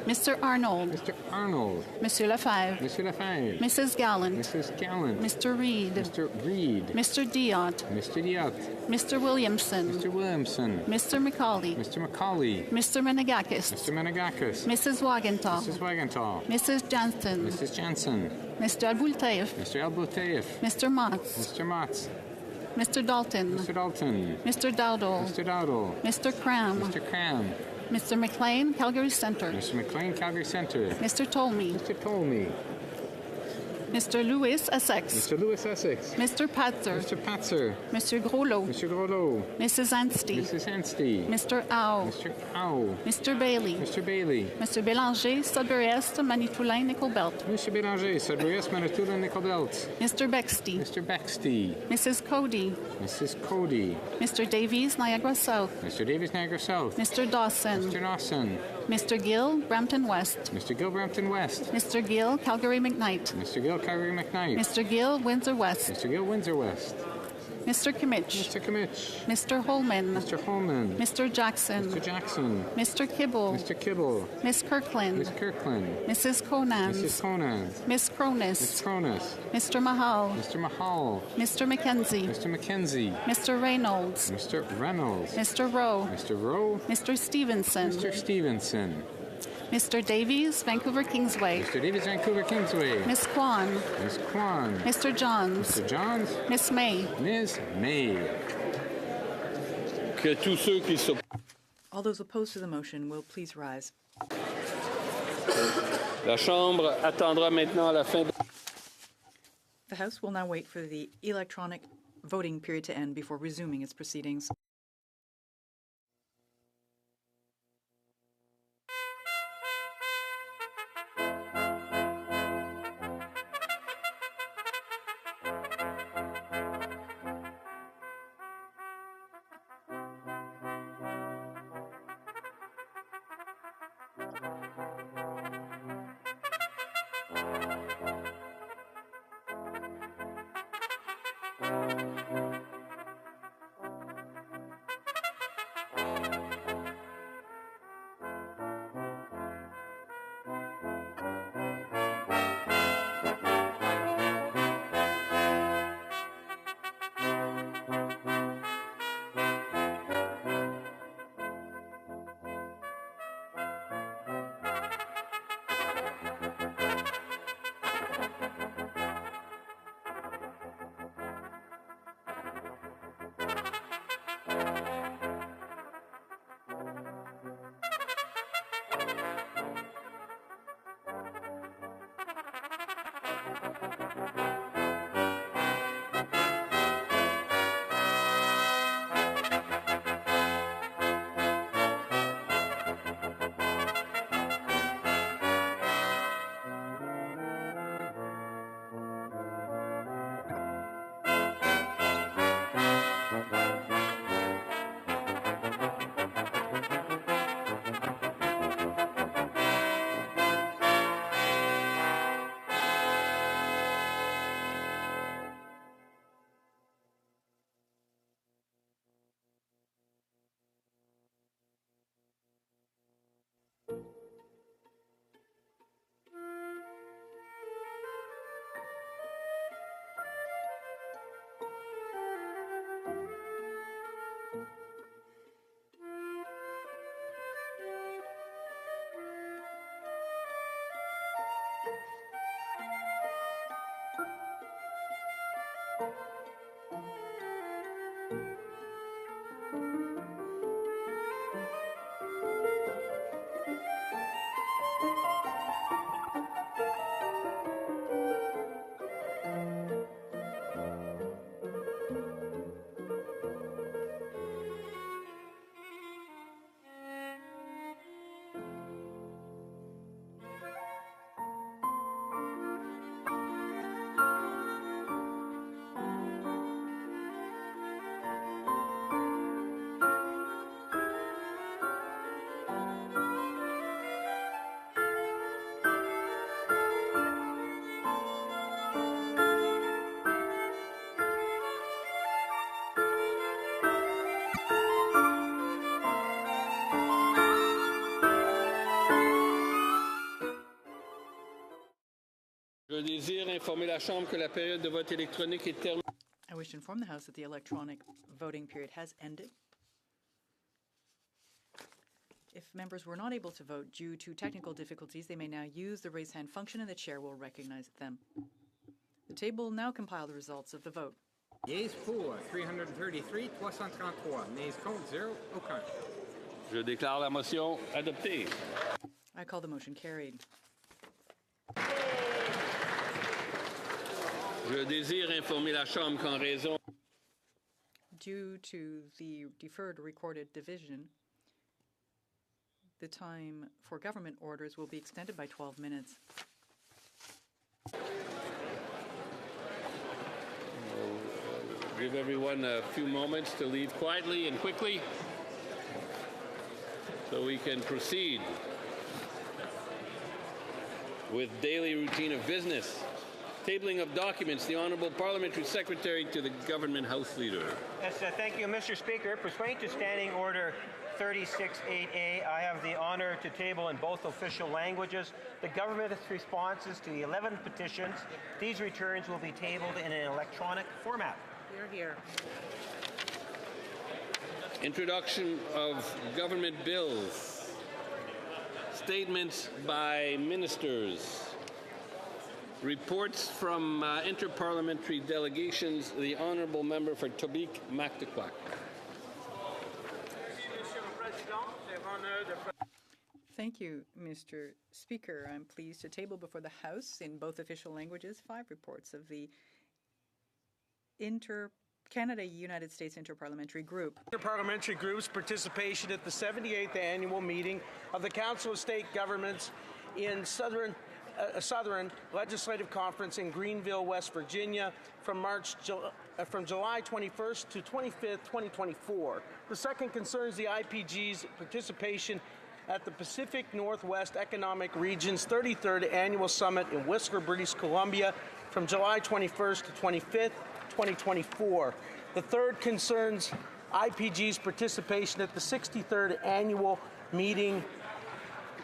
Mr. Arnold. Mr. Arnold. Monsieur Lefebvre. Monsieur Lefebvre. Mrs. Gallant. Mrs. Gallant. Mr. Reed. Mr. Reed. Mr. Diot. Mr. Diot. Mr. Williamson. Mr. Williamson. Mr. Macaulay. Mr. Macaulay. Mr. Menegakis. Mr. Menegakis. Mrs. Wagenthal. Mrs. Wagenthal. Mrs. Jansen. Mrs. Jansen. Mr. Albultaif. Mr. Albutaev. Mr. Motz. Mr. Motz. Mr. Dalton. Mr. Dalton. Mr. Dowdle. Mr. Dowdle. Mr. Cram. Mr. Cram. Mr. McLean, Calgary Centre. Mr. McLean, Calgary Centre. Mr. Tolmie. Mr. Tolmie. Mr. Lewis, Essex. Mr. Lewis, Essex. Mr. Patzer. Mr. Patzer. Mr. Groslo. Mr. Groslo. Mrs. Anstey. Mrs. Anstey. Mr. Au. Mr. Au. Mr. Bailey. Mr. Bailey. Mr. Bélanger, Sudbury Est, Manitoulin, Nickel Belt. Mr. Bélanger, Sudbury Est, Manitoulin, Nickel Belt. Mr. Bexty. Mr. Bexty. Mrs. Cody. Mrs. Cody. Mr. Davies, Niagara South. Mr. Davies, Niagara South. Mr. Dawson. Mr. Dawson. Mr. Gill, Brampton West. Mr. Gill, Brampton West. Mr. Gill, Calgary McKnight. Mr. Gill, Calgary McKnight. Mr. Gill, Windsor West. Mr. Gill, Windsor West. Mr. Kimmich. Mr. Kimmich. Mr. Holman. Mr. Holman. Mr. Jackson. Mr. Jackson. Mr. Kibble. Mr. Kibble. Miss Kirkland. Miss Kirkland. Mrs. Conans. Mrs. Conans. Miss Cronus. Miss Cronus. Mr. Mahal. Mr. Mahal. Mr. Mackenzie. Mr. Mackenzie. Mr. Reynolds. Mr. Reynolds. Mr. Rowe. Mr. Rowe. Mr. Stevenson. Mr. Stevenson. Mr. Davies, Vancouver Kingsway. Mr. Davies, Vancouver Kingsway. Miss Kwan. Miss Kwan. Mr. Johns. Mr. Johns. Miss May. Ms. May. Que tous ceux qui sont... All those opposed to the motion will please rise. La Chambre attendra maintenant la fin de... The House will now wait for the electronic voting period to end before resuming its proceedings. Je désire informer la Chambre que la période de vote électronique est terminée. I wish to inform the House that the electronic voting period has ended. If members were not able to vote due to technical difficulties, they may now use the raise hand function and the chair will recognize them. The table will now compile the results of the vote. Yeas pour 333, 333. Nays contre 0, aucun. Je déclare la motion adoptée. I call the motion carried. Je désire informer la Chambre qu'en raison Due to the deferred recorded division, the time for government orders will be extended by 12 minutes. Give everyone a few moments to leave quietly and quickly so we can proceed with daily routine of business. Tabling of documents, the Honourable Parliamentary Secretary to the Government House Leader. Yes, thank you, Mr. Speaker. Pursuant to Standing Order 36.8a, I have the honour to table in both official languages the government's responses to the 11 petitions. These returns will be tabled in an electronic format. Here. Introduction of government bills. Statements by ministers. Reports from interparliamentary delegations. The Honourable Member for Tobique-Mactaquac. Thank you, Mr. Speaker. I'm pleased to table before the House in both official languages 5 reports of the Canada-United States Interparliamentary Group. Interparliamentary Group's participation at the 78th annual meeting of the Council of State Governments in Southern Legislative Conference in Greenville, West Virginia, from July 21st to 25th, 2024. The second concerns the IPG's participation at the Pacific Northwest Economic Region's 33rd Annual Summit in Whistler, British Columbia, from July 21st to 25th, 2024. The third concerns IPG's participation at the 63rd Annual Meeting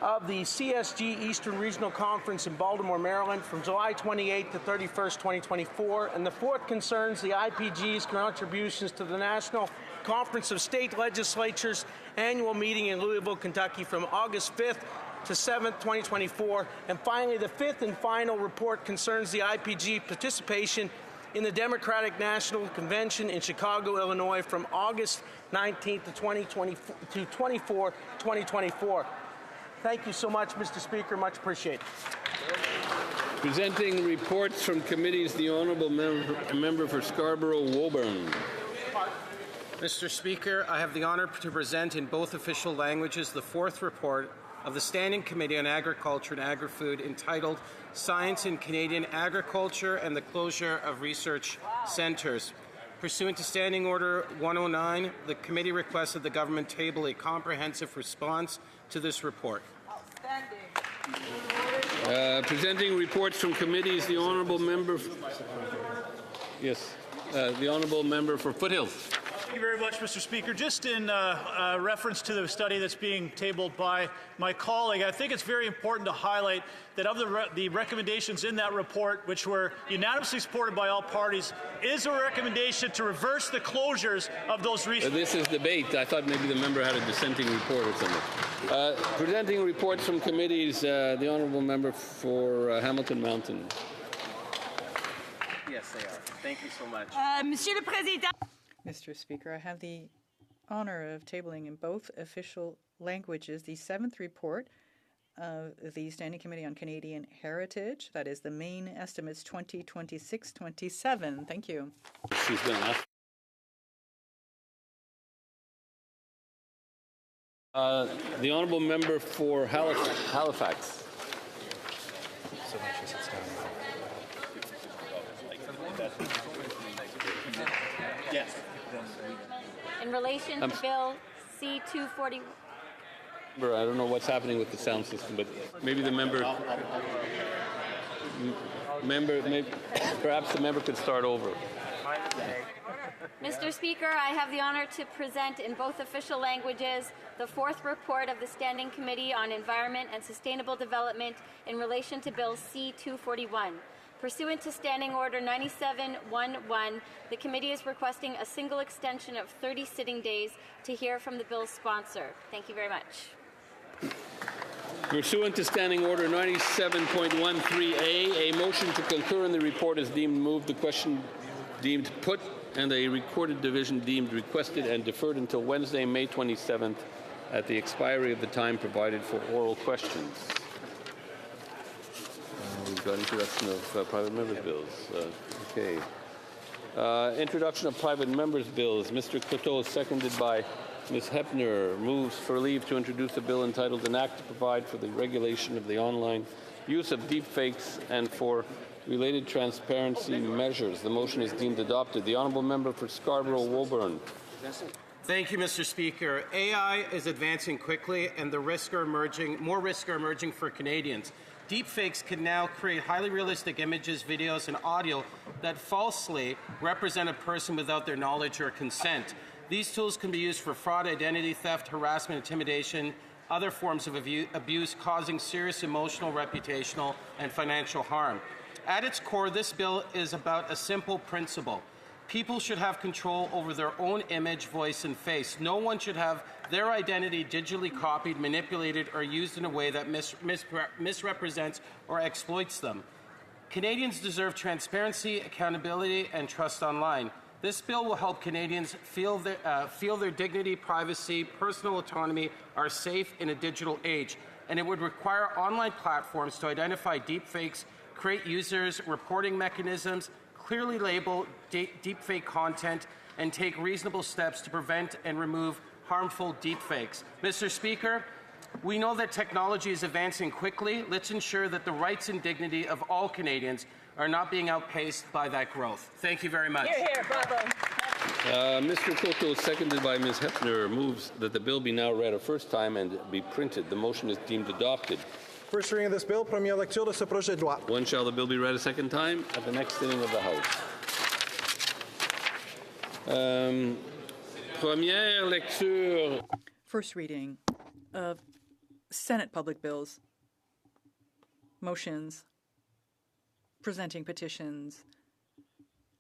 of the CSG Eastern Regional Conference in Baltimore, Maryland, from July 28th to 31st, 2024. And the fourth concerns the IPG's contributions to the National Conference of State Legislatures Annual Meeting in Louisville, Kentucky, from August 5th to 7th, 2024. And finally, the fifth and final report concerns the IPG participation in the Democratic National Convention in Chicago, Illinois, from August 19th to 24th, 2024. Thank you so much, Mr. Speaker. Much appreciated. Presenting reports from committees, the Honourable Member for Scarborough-Woburn. Mr. Speaker, I have the honour to present in both official languages the fourth report of the Standing Committee on Agriculture and Agri-Food entitled Science in Canadian Agriculture and the Closure of Research Centres. Pursuant to Standing Order 109, the committee requested the government table a comprehensive response to this report. Presenting reports from committees, the Honourable Member. The Honourable Member for Foothills. Thank you very much, Mr. Speaker. Just in reference to the study that's being tabled by my colleague, I think it's very important to highlight that of the recommendations in that report, which were unanimously supported by all parties, is a recommendation to reverse the closures of those research. This is debate. I thought maybe the member had a dissenting report or something. Presenting reports from committees, the Honourable Member for Hamilton Mountain. Yes, they are. Thank you so much. Monsieur le Président. Mr. Speaker, I have the honor of tabling in both official languages the 7th report of the Standing Committee on Canadian Heritage. That is the main estimates 2026-27. Thank you. She's been asked. The honourable member for Halifax. Yes. In relation to Bill C-240. I don't know what's happening with the sound system, but maybe the perhaps the member could start over. Mr. Speaker, I have the honor to present in both official languages the 4th report of the Standing Committee on Environment and Sustainable Development in relation to Bill C-241. Pursuant to Standing Order 9711, the committee is requesting a single extension of 30 sitting days to hear from the bill's sponsor. Thank you very much. Pursuant to Standing Order 97.13a, a motion to concur in the report is deemed moved, the question deemed put, and a recorded division deemed requested and deferred until Wednesday, May 27th, at the expiry of the time provided for oral questions. We've got introduction of private members' bills. Okay. Introduction of private members' bills. Mr. Coteau, seconded by Ms. Hepner, moves for leave to introduce a bill entitled An Act to Provide for the Regulation of the Online Use of Deepfakes and for Related Transparency Measures. The motion is deemed adopted. The honourable member for Scarborough-Woburn. Thank you, Mr. Speaker. AI is advancing quickly, and more risks are emerging for Canadians. Deepfakes can now create highly realistic images, videos, and audio that falsely represent a person without their knowledge or consent. These tools can be used for fraud, identity theft, harassment, intimidation, other forms of abuse causing serious emotional, reputational, and financial harm. At its core, this bill is about a simple principle. People should have control over their own image, voice, and face. No one should have their identity digitally copied, manipulated, or used in a way that misrepresents or exploits them. Canadians deserve transparency, accountability, and trust online. This bill will help Canadians feel their dignity, privacy, personal autonomy are safe in a digital age, and it would require online platforms to identify deepfakes, create users reporting mechanisms, clearly label deepfake content, and take reasonable steps to prevent and remove harmful deepfakes. Mr. Speaker, we know that technology is advancing quickly. Let's ensure that the rights and dignity of all Canadians are not being outpaced by that growth. Thank you very much. Hear, hear, bravo. Mr. Coteau, seconded by Ms. Hepner, moves that the bill be now read a first time and be printed. The motion is deemed adopted. First reading of this bill, première lecture de ce projet de loi. When shall the bill be read a second time? At the next sitting of the House. Première lecture. First reading of Senate public bills. Motions. Presenting petitions.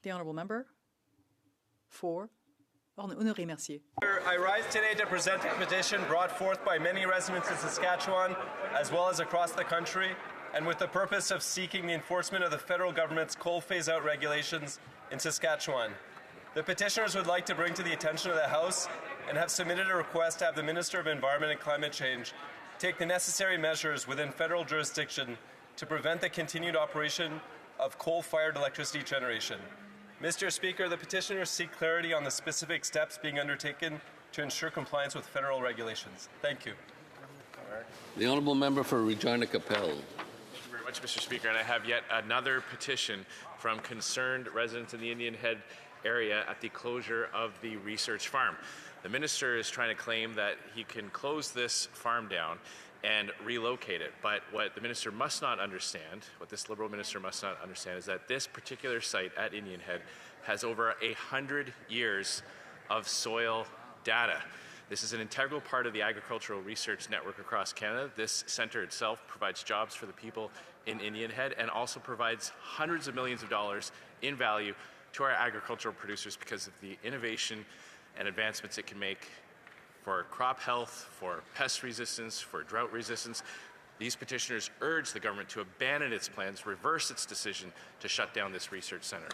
The honourable member for Honoré Mercier. I rise today to present a petition brought forth by many residents in Saskatchewan, as well as across the country, and with the purpose of seeking the enforcement of the federal government's coal phase-out regulations in Saskatchewan. The petitioners would like to bring to the attention of the House and have submitted a request to have the Minister of Environment and Climate Change take the necessary measures within federal jurisdiction to prevent the continued operation of coal-fired electricity generation. Mr. Speaker, the petitioners seek clarity on the specific steps being undertaken to ensure compliance with federal regulations. Thank you. The honourable member for Regina Capel. Thank you very much, Mr. Speaker. And I have yet another petition from concerned residents in the Indian Head area at the closure of the research farm. The minister is trying to claim that he can close this farm down and relocate it. But what the minister must not understand, what this Liberal minister must not understand, is that this particular site at Indian Head has over 100 years of soil data. This is an integral part of the agricultural research network across Canada. This centre itself provides jobs for the people in Indian Head and also provides hundreds of millions of dollars in value to our agricultural producers because of the innovation and advancements it can make for crop health, for pest resistance, for drought resistance. These petitioners urge the government to abandon its plans, reverse its decision to shut down this research centre.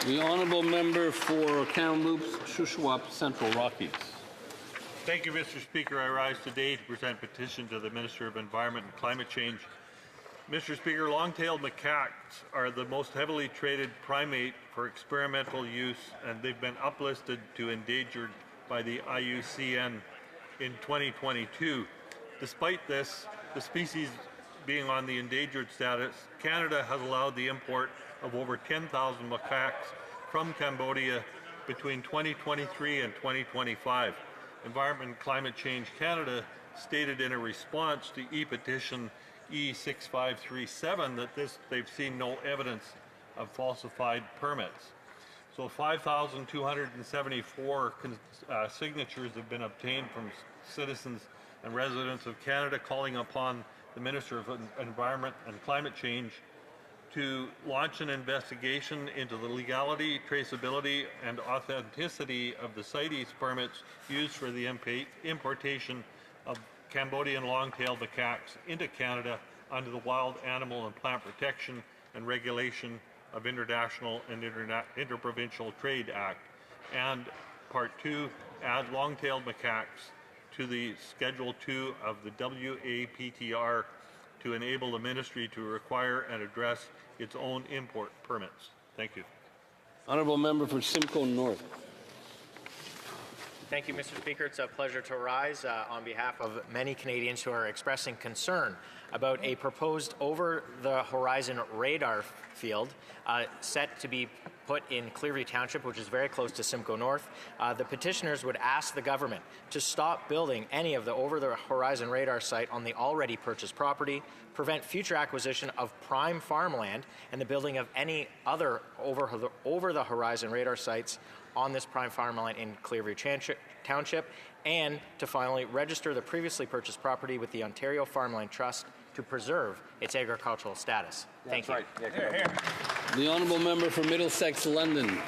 The honourable member for Kamloops, Shuswap, Central Rockies. Thank you, Mr. Speaker. I rise today to present a petition to the Minister of Environment and Climate Change. Mr. Speaker, long-tailed macaques are the most heavily traded primate for experimental use, and they've been uplisted to endangered by the IUCN in 2022. Despite this, the species being on the endangered status, Canada has allowed the import of over 10,000 macaques from Cambodia between 2023 and 2025. Environment and Climate Change Canada stated in a response to e-petition E6537 that they've seen no evidence of falsified permits. So 5,274 signatures have been obtained from citizens and residents of Canada calling upon the Minister of Environment and Climate Change to launch an investigation into the legality, traceability, and authenticity of the CITES permits used for the importation of Cambodian long-tailed macaques into Canada under the Wild Animal and Plant Protection and Regulation of International and Interprovincial Trade Act. And Part 2, add long-tailed macaques to the Schedule 2 of the WAPTR to enable the ministry to require and address its own import permits. Thank you. Honourable member for Simcoe North. Thank you, Mr. Speaker. It's a pleasure to rise on behalf of many Canadians who are expressing concern about a proposed over-the-horizon radar field set to be put in Clearview Township, which is very close to Simcoe North. The petitioners would ask the government to stop building any of the over-the-horizon radar site on the already purchased property, prevent future acquisition of prime farmland, and the building of any other over-the-horizon radar sites on this prime farmland in Clearview Township, and to finally register the previously purchased property with the Ontario Farmland Trust to preserve its agricultural status. Thank you. Right. Yeah, the honourable member for Middlesex London.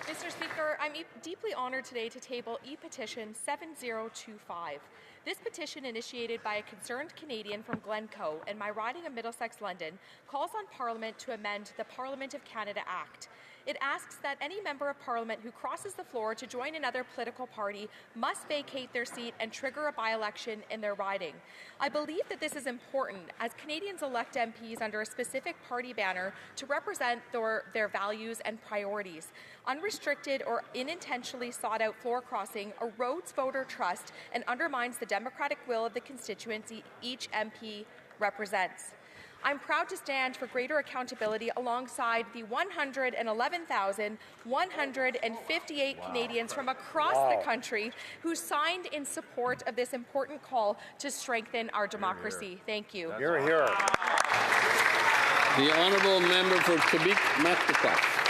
Mr. Speaker, I'm deeply honoured today to table e-petition 7025. This petition, initiated by a concerned Canadian from Glencoe and my riding of Middlesex London, calls on Parliament to amend the Parliament of Canada Act. It asks that any member of Parliament who crosses the floor to join another political party must vacate their seat and trigger a by-election in their riding. I believe that this is important as Canadians elect MPs under a specific party banner to represent their values and priorities. Unrestricted or unintentionally sought-out floor crossing erodes voter trust and undermines the democratic will of the constituency each MP represents. I'm proud to stand for greater accountability alongside the 111,158 Canadians from across the country who signed in support of this important call to strengthen our democracy. Thank you. You're here. The honourable member for Quebec-Matquaque.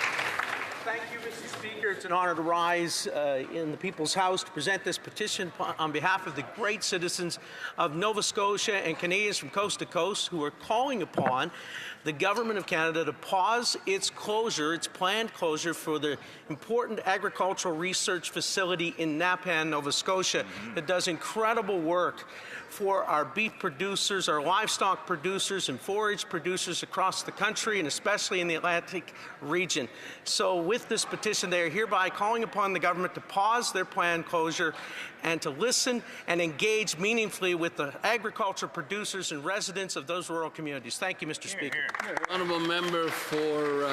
Thank you, Mr. Speaker. It's an honor to rise in the People's House to present this petition on behalf of the great citizens of Nova Scotia and Canadians from coast to coast who are calling upon the Government of Canada to pause its closure, its planned closure for the important agricultural research facility in Napan, Nova Scotia, that does incredible work for our beef producers, our livestock producers, and forage producers across the country, and especially in the Atlantic region. So with this petition, they are hereby calling upon the government to pause their planned closure and to listen and engage meaningfully with the agriculture producers and residents of those rural communities. Thank you, Mr. Speaker. Honourable member for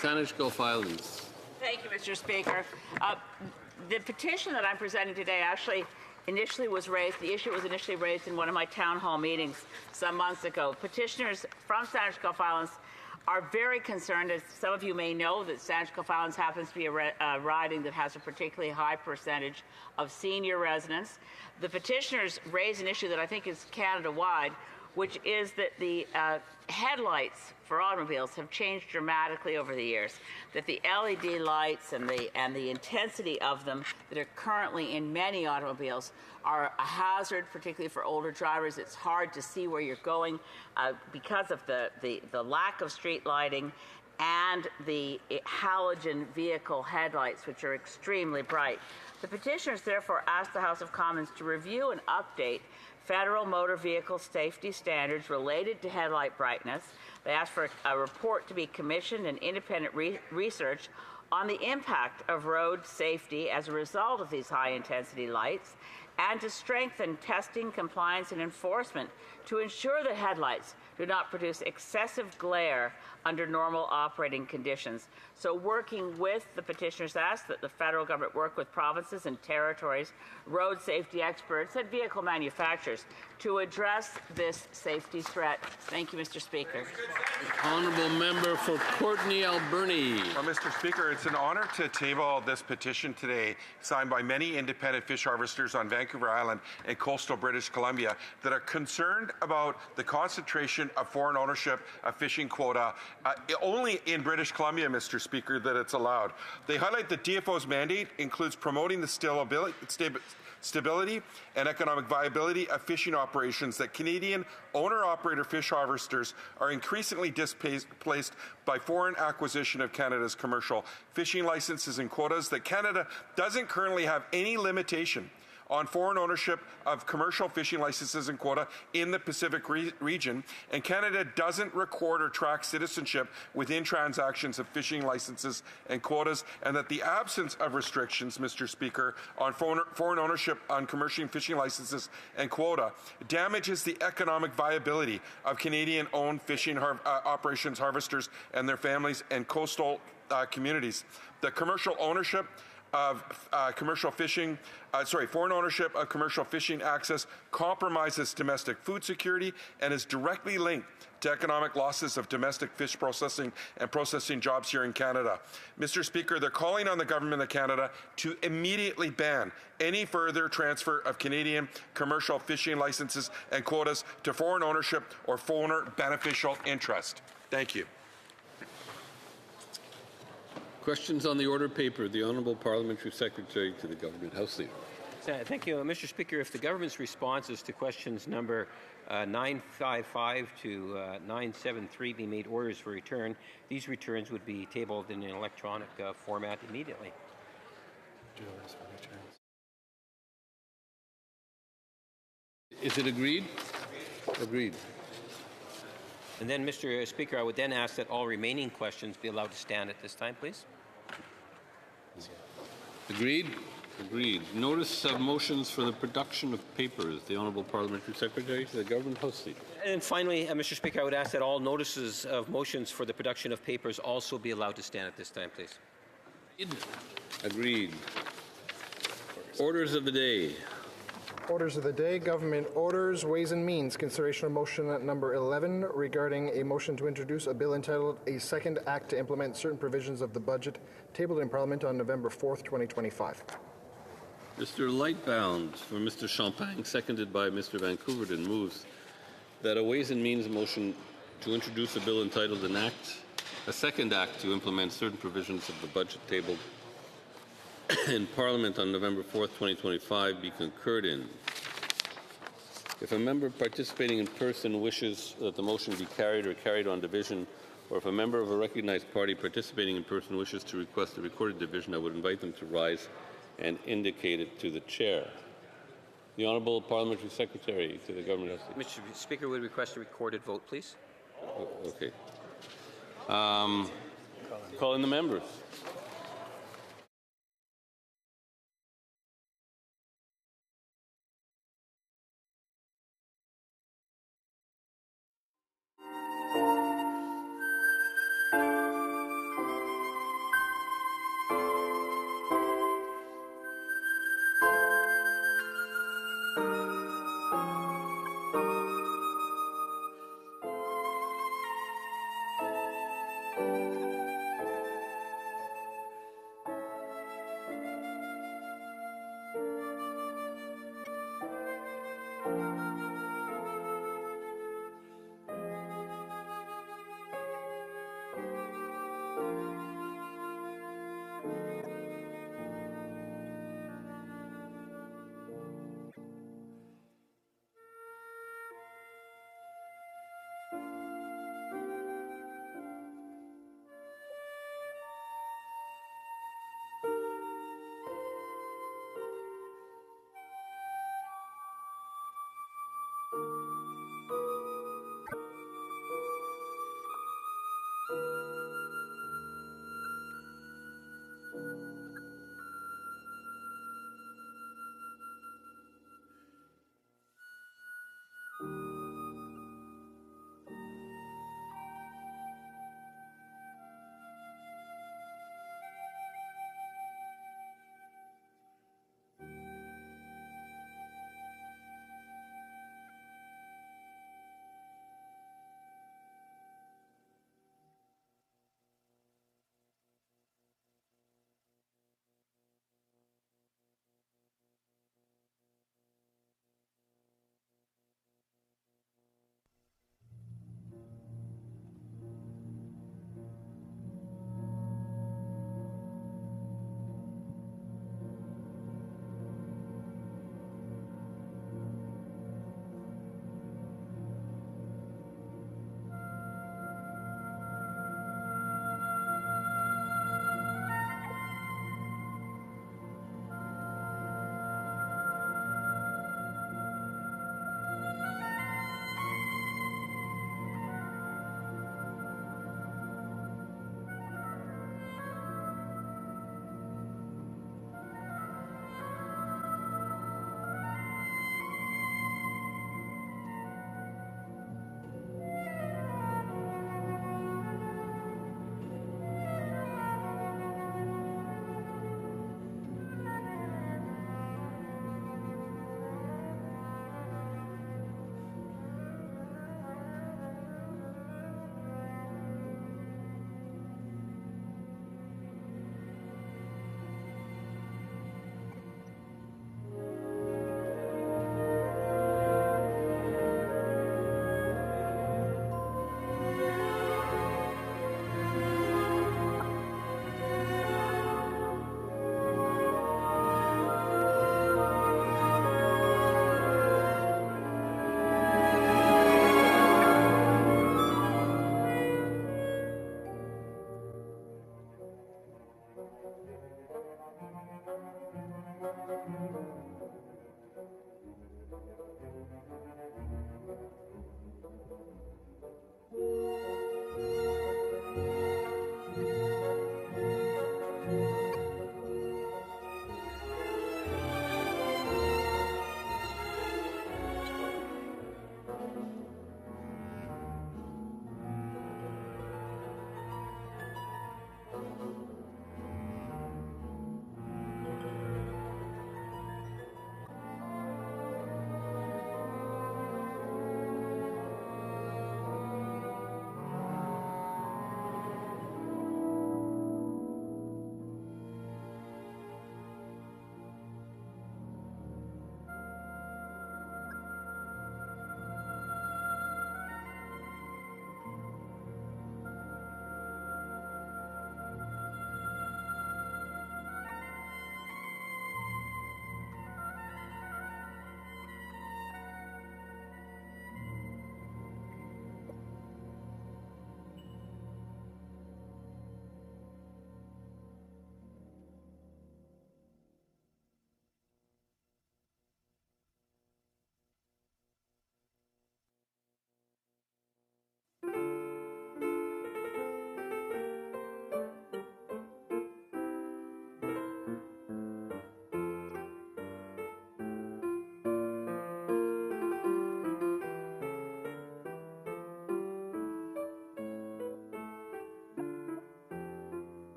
Saanich Gulf Islands. Thank you, Mr. Speaker. The petition that I'm presenting today actually initially was raised, the issue was initially raised in one of my town hall meetings some months ago. Petitioners from Saanich Gulf Islands are very concerned, as some of you may know, that Saanich Gulf Islands happens to be a riding that has a particularly high percentage of senior residents. The petitioners raise an issue that I think is Canada-wide, which is that the headlights for automobiles have changed dramatically over the years. That the LED lights and the intensity of them that are currently in many automobiles are a hazard, particularly for older drivers. It's hard to see where you're going because of the lack of street lighting and the halogen vehicle headlights, which are extremely bright. The petitioners therefore ask the House of Commons to review and update federal motor vehicle safety standards related to headlight brightness. They asked for a report to be commissioned and independent research on the impact of road safety as a result of these high-intensity lights, and to strengthen testing, compliance, and enforcement to ensure that headlights do not produce excessive glare under normal operating conditions. So working with the petitioners asked that the federal government work with provinces and territories, road safety experts, and vehicle manufacturers to address this safety threat. Thank you, Mr. Speaker. Honourable member for Courtenay Alberni. Well, Mr. Speaker, it's an honour to table this petition today, signed by many independent fish harvesters on Vancouver Island and coastal British Columbia that are concerned about the concentration of foreign ownership of fishing quota only in British Columbia, Mr. Speaker, that it's allowed. They highlight that DFO's mandate includes promoting the stability and economic viability of fishing operations, that Canadian owner-operator fish harvesters are increasingly displaced by foreign acquisition of Canada's commercial fishing licenses and quotas, that Canada doesn't currently have any limitation on foreign ownership of commercial fishing licenses and quota in the Pacific region, and Canada doesn't record or track citizenship within transactions of fishing licenses and quotas, and that the absence of restrictions, Mr. Speaker, on foreign ownership on commercial fishing licenses and quota damages the economic viability of Canadian-owned fishing operations, harvesters and their families, and coastal communities. The commercial ownership of foreign ownership of commercial fishing access compromises domestic food security and is directly linked to economic losses of domestic fish processing and processing jobs here in Canada. Mr. Speaker, they're calling on the Government of Canada to immediately ban any further transfer of Canadian commercial fishing licenses and quotas to foreign ownership or foreign beneficial interest. Thank you. Questions on the order paper. The Honourable Parliamentary Secretary to the Government House Leader. Thank you, Mr. Speaker. If the government's responses to questions number 955 to 973 be made orders for return, these returns would be tabled in an electronic format immediately. Is it agreed? Agreed. And then, Mr. Speaker, I would then ask that all remaining questions be allowed to stand at this time, please. Agreed? Agreed. Notice of motions for the production of papers. The Honourable Parliamentary Secretary to the Government House Leader. And finally, Mr. Speaker, I would ask that all notices of motions for the production of papers also be allowed to stand at this time, please. Agreed. Orders of the day. Orders of the day, government orders, Ways and Means. Consideration of motion number 11 regarding a motion to introduce a bill entitled A Second Act to Implement Certain Provisions of the Budget, tabled in Parliament on November 4th, 2025. Mr. Lightbound for Mr. Champagne, seconded by Mr. Van Couverden, moves that a Ways and Means motion to introduce a bill entitled a Second Act to Implement Certain Provisions of the Budget, tabled in Parliament on November 4th, 2025, be concurred in. If a member participating in person wishes that the motion be carried or carried on division, or if a member of a recognized party participating in person wishes to request a recorded division, I would invite them to rise and indicate it to the chair. The Honourable Parliamentary Secretary to the Government House. Mr. Speaker, would request a recorded vote, please. Okay. Call in the members.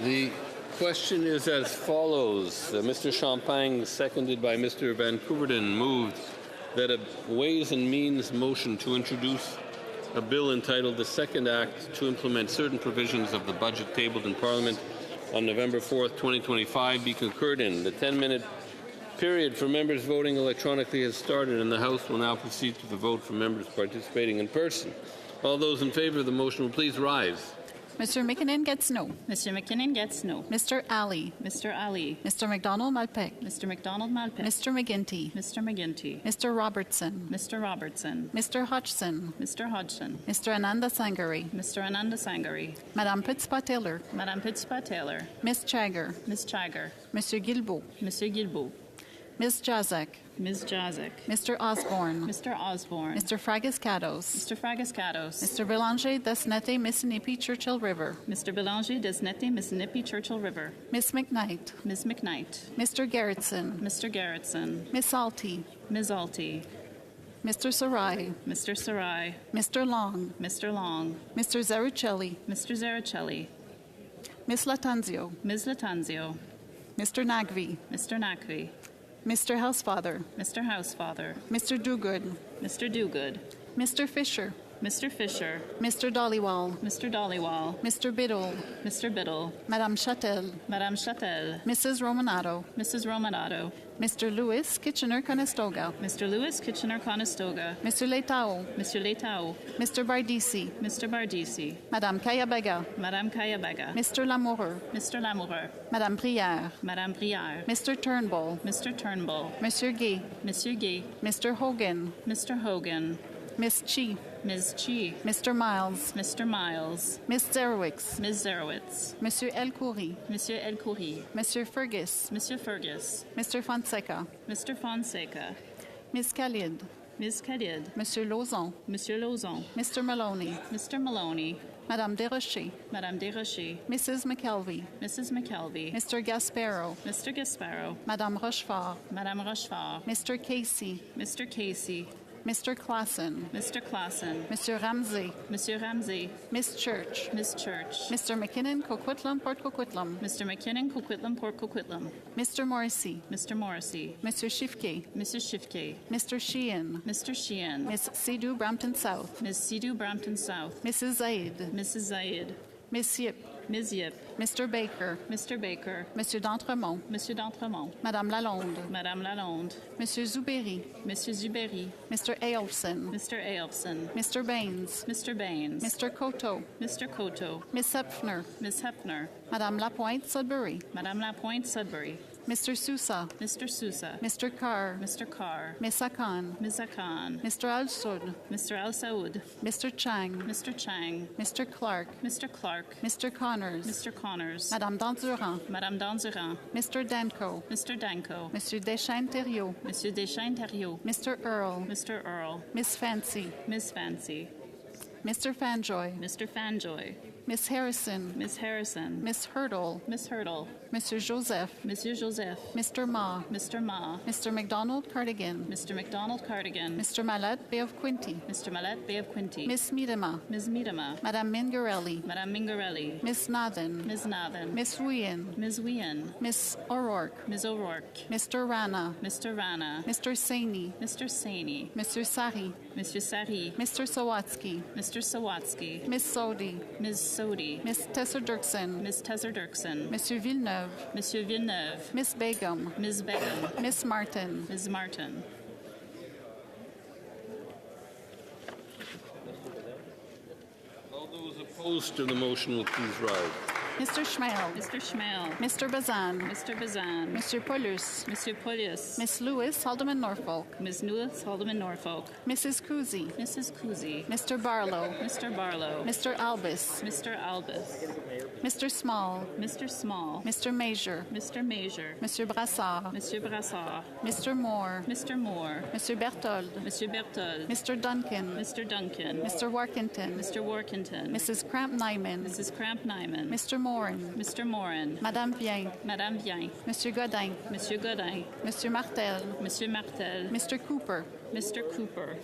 The question is as follows. Mr. Champagne, seconded by Mr. Van Couverden, moved that a Ways and Means motion to introduce a bill entitled The Second Act to Implement Certain Provisions of the Budget tabled in Parliament on November 4th, 2025 be concurred in. The 10-minute period for members voting electronically has started, and the House will now proceed to the vote for members participating in person. All those in favour of the motion will please rise. Mr. McKinnon gets no. Mr. McKinnon gets no. Mr. Ali. Mr. Ali. Mr. McDonald Malpeque. Mr. McDonald Malpeque. Mr. McGinty. Mr. McGinty. Mr. Robertson. Mr. Robertson. Mr. Hodgson. Mr. Hodgson. Mr. Ananda Sangari. Mr. Ananda Sangari. Madame Putzpa-Taylor. Madame Putzpa-Taylor. Miss Chagger. Miss Chagger. Monsieur Guilbeault. Monsieur Guilbeault. Ms. Jazek. Ms. Jazek. Mr. Osborne. Mr. Osborne. Mr. Fragascados. Mr. Fragascados. Mr. Belanger, Desnete, Mississippi, Churchill River. Mr. Belanger, Desnete, Mississippi, Churchill River. Miss McKnight. Ms. McKnight. Mr. Garrettson. Mr. Garrettson. Miss Alty. Ms. Alty. Mr. Sarai. Mr. Sarai. Mr. Long. Mr. Long. Mr. Zaruccelli. Mr. Zaruccelli. Miss Latanzio. Ms. Latanzio. Mr. Nagvi. Mr. Nakvi. Mr. Housefather. Mr. Housefather. Mr. Dogood. Mr. Dogood. Mr. Fisher. Mr. Fisher. Mr. Dollywall. Mr. Dollywall. Mr. Biddle. Mr. Biddle. Madame Châtel. Madame Châtel. Mrs. Romanato. Mrs. Romanato. Mr. Lewis Kitchener-Conestoga. Mr. Lewis Kitchener-Conestoga. Mr. Letao. Mr. Letao. Mr. Bardisi. Mr. Bardisi. Madame Kayabaga. Madame Kayabaga. Mr. Lamoureux. Mr. Lamoureux. Madame Brière. Madame Brière. Mr. Turnbull. Mr. Turnbull. Monsieur Gay. Monsieur Gay. Mr. Hogan. Mr. Hogan. Miss Chi. Ms. Chi. Mr. Miles. Mr. Miles. Miss Zerowitz. Ms. Zerowitz. Monsieur Elkoury. Monsieur Elkoury. Monsieur Fergus. Monsieur Fergus. Mr. Fonseca. Mr. Fonseca. Miss Khalid. Ms. Khalid. Monsieur Lauzon. Monsieur Lauzon. Mr. Maloney. Mr. Maloney. Madame Desrochers. Madame Desrochers. Mrs. McKelvey. Mrs. McKelvey. Mr. Gasparo. Mr. Gasparo. Madame Rochefort. Madame Rochefort. Mr. Casey. Mr. Casey. Mr. Claassen. Mr. Claassen. Monsieur Ramsey. Monsieur Ramsey. Miss Church. Miss Church. Mr. McKinnon, Coquitlam, Port Coquitlam. Mr. McKinnon, Coquitlam, Port Coquitlam. Mr. Morrissey. Mr. Morrissey. Monsieur Shifke. Mrs. Shifke. Mr. Sheehan. Mr. Sheehan. Miss Sidhu, Brampton South. Miss Sidhu, Brampton South. Mrs. Zaid. Mrs. Zaid. Miss Yip. Ms. Yip. Mr. Baker. Mr. Baker. Monsieur d'Entremont. Monsieur d'Entremont. Madame Lalonde. Madame Lalonde. Monsieur Zuberi. Monsieur Zuberi. Mr. Ailson. Mr. Ailson. Mr. Baines. Mr. Baines. Mr. Coteau. Mr. Coteau. Miss Hepfner. Miss Hepfner. Madame Lapointe Sudbury. Madame Lapointe Sudbury. Mr. Sousa. Mr. Sousa. Mr. Carr. Mr. Carr. Miss Akan. Ms. Akan. Mr. Al Soud. Mr. Al Saud. Mr. Chang. Mr. Chang. Mr. Clark. Mr. Clark. Mr. Connors. Mr. Connors. Madame Dandurand. Madame Danzurand. Mr. Danko. Mr. Danko. Monsieur Deschênes-Thériault. Monsieur Deschênes-Thériault. Mr. Earl. Mr. Earl. Miss Fancy. Miss Fancy. Mr. Fanjoy. Mr. Fanjoy. Miss Harrison. Miss Harrison. Miss Hurdle. Miss Hurdle. Monsieur Joseph. Monsieur Joseph. Mr. Ma. Mr. Ma. Mr. McDonald Cardigan. Mr. McDonald Cardigan. Mr. Mallet Bay of Quinte. Mr. Mallet Bay of Quinte. Miss Miedema. Ms. Miedema. Madame Mingarelli. Madame Mingarelli. Miss Nathan. Ms. Nathan. Miss Wien. Ms. Wien. Miss O'Rourke. Ms. O'Rourke. Mr. Rana. Mr. Rana. Mr. Saini. Mr. Saini. Mr. Sari. Monsieur Sari. Mr. Sawatsky. Mr. Sawatsky. Miss Sodi. Ms. Sodi. Miss Tessa Dirksen. Ms. Tessa Dirksen. Monsieur Villeneuve. Monsieur Villeneuve. Miss Begum. Ms. Begum. Miss Martin. Ms. Martin. All those opposed to the motion will please rise. Mr. Schmale. Mr. Schmale. Mr. Bazan. Mr. Bazan. Monsieur Paulus. Monsieur Paulus. Miss Lewis, Haldeman Norfolk. Ms. Lewis, Haldeman Norfolk. Mrs. Cousy. Mrs. Cousy. Mr. Barlow. Mr. Barlow. Mr. Albus. Mr. Albus. Mr. Small. Mr. Small. Mr. Major. Mr. Major. Monsieur Brassard. Monsieur Brassard. Mr. Moore. Mr. Moore. Monsieur Berthold. Monsieur Berthold. Mr. Duncan. Mr. Duncan. Mr. Workington. Mr. Workington. Mrs. Cramp Nyman. Mrs. Cramp Nyman. Mr. Morin. Mr. Morin. Madame Vien. Madame Vien. Monsieur Godin. Monsieur Godin. Monsieur Martel. Monsieur Martel. Mr. Cooper. Mr. Cooper.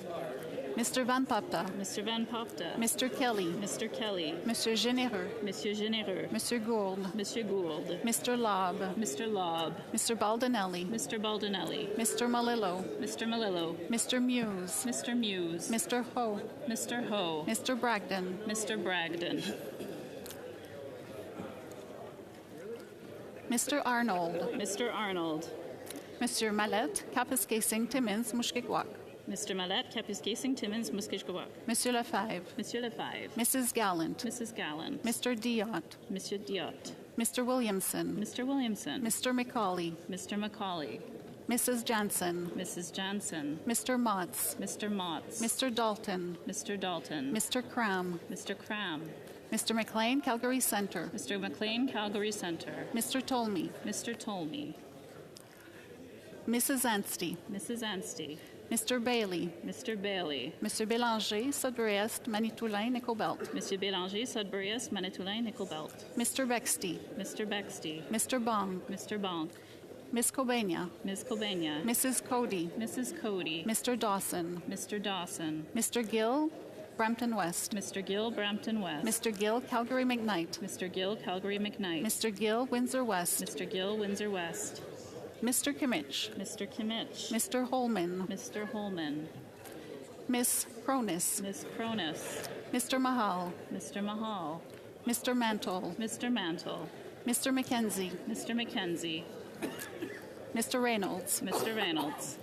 Mr. Van Popta, Mr. Van Popta, Mr. Kelly, Mr. Kelly, Monsieur Généreux, Monsieur Généreux, Monsieur Gould, Monsieur Gould, Mr. Lobb, Mr. Lobb, Mr. Baldinelli, Mr. Baldinelli, Mr. Malillo, Mr. Malillo, Mr. Muse, Mr. Muse, Mr. Ho, Mr. Ho, Mr. Bragdon, Mr. Bragdon, Mr. Arnold, Mr. Arnold, Monsieur Mallette, Kapuskasing, Timmins, Mushkegwak, Mr. Mallette, Kapuskasing, Timmins, Muskishkawak, Monsieur Lefebvre, Monsieur Lefebvre, Mrs. Gallant, Mrs. Gallant, Mr. Diot, Monsieur Diot, Mr. Williamson, Mr. Williamson, Mr. McCauley, Mr. Macaulay, Mrs. Jansen, Mrs. Jansen, Mr. Motts, Mr. Motts, Mr. Dalton, Mr. Dalton, Mr. Cram, Mr. Cram, Mr. McLean, Calgary Centre, Mr. McLean, Calgary Centre, Mr. Tolmie, Mr. Tolmie, Mrs. Anstey, Mrs. Anstey, Mr. Bailey, Mr. Bailey, Monsieur Bélanger, Sudbury-Est, Manitoulin, Nickelbelt, Monsieur Bélanger, Sudbury-Est, Manitoulin, Nickelbelt, Mr. Bexty, Mr. Bexty, Mr. Bong, Mr. Bonk, Miss Cobania, Ms. Cobania, Mrs. Cody, Mrs. Cody, Mr. Dawson, Mr. Dawson, Mr. Gill, Brampton West, Mr. Gill, Brampton West, Mr. Gill, Calgary McKnight, Mr. Gill, Calgary McKnight, Mr. Gill, Windsor West, Mr. Gill, Windsor West, Mr. Kimmich, Mr. Kimmich, Mr. Holman, Mr. Holman, Miss Cronus, Miss Cronus, Mr. Mahal, Mr. Mahal, Mr. Mantle, Mr. Mantle, Mr. Mackenzie, Mr. Mackenzie, Mr. Reynolds, Mr. Reynolds,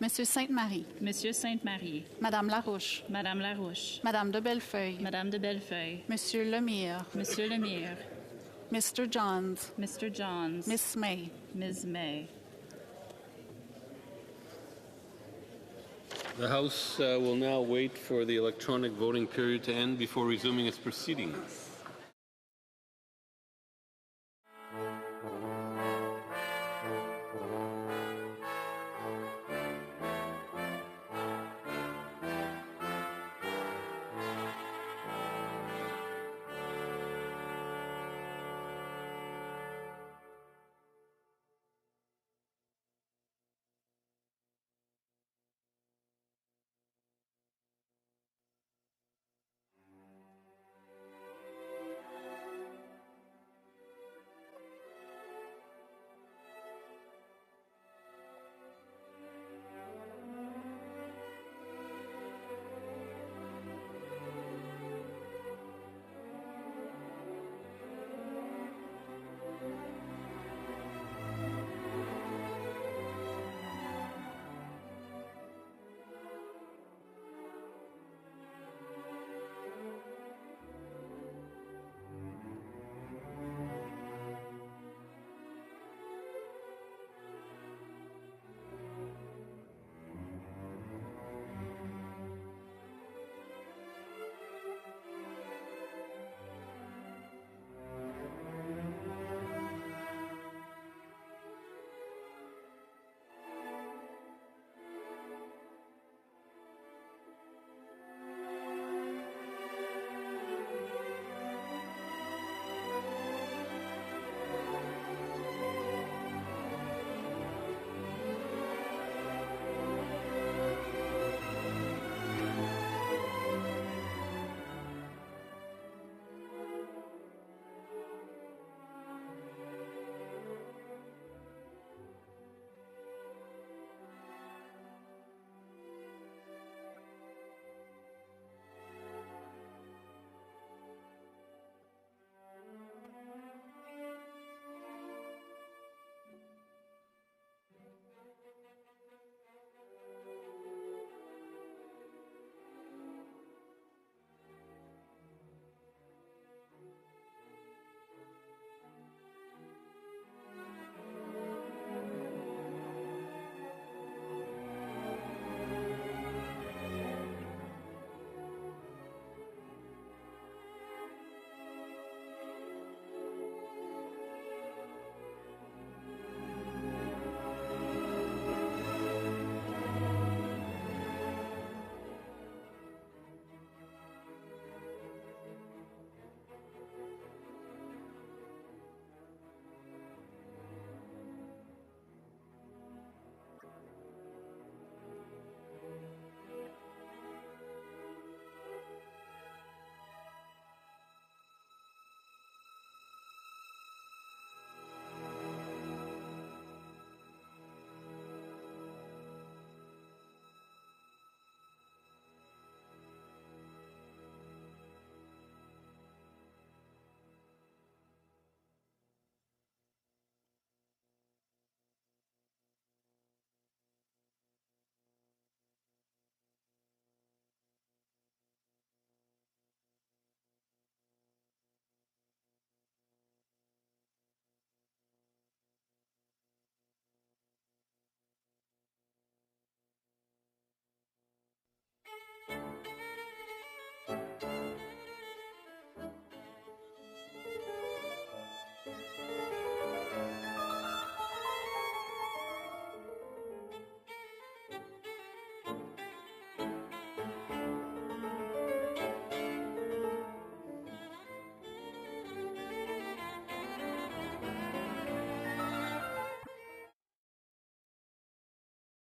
Monsieur Sainte-Marie, Monsieur Sainte-Marie, Madame Larouche, Madame Larouche, Madame de Bellefeuille, Madame de Bellefeuille, Monsieur Lemire, Monsieur Lemire, Mr. Johns, Mr. Johns, Miss May, Ms. May. The House will now wait for the electronic voting period to end before resuming its proceedings.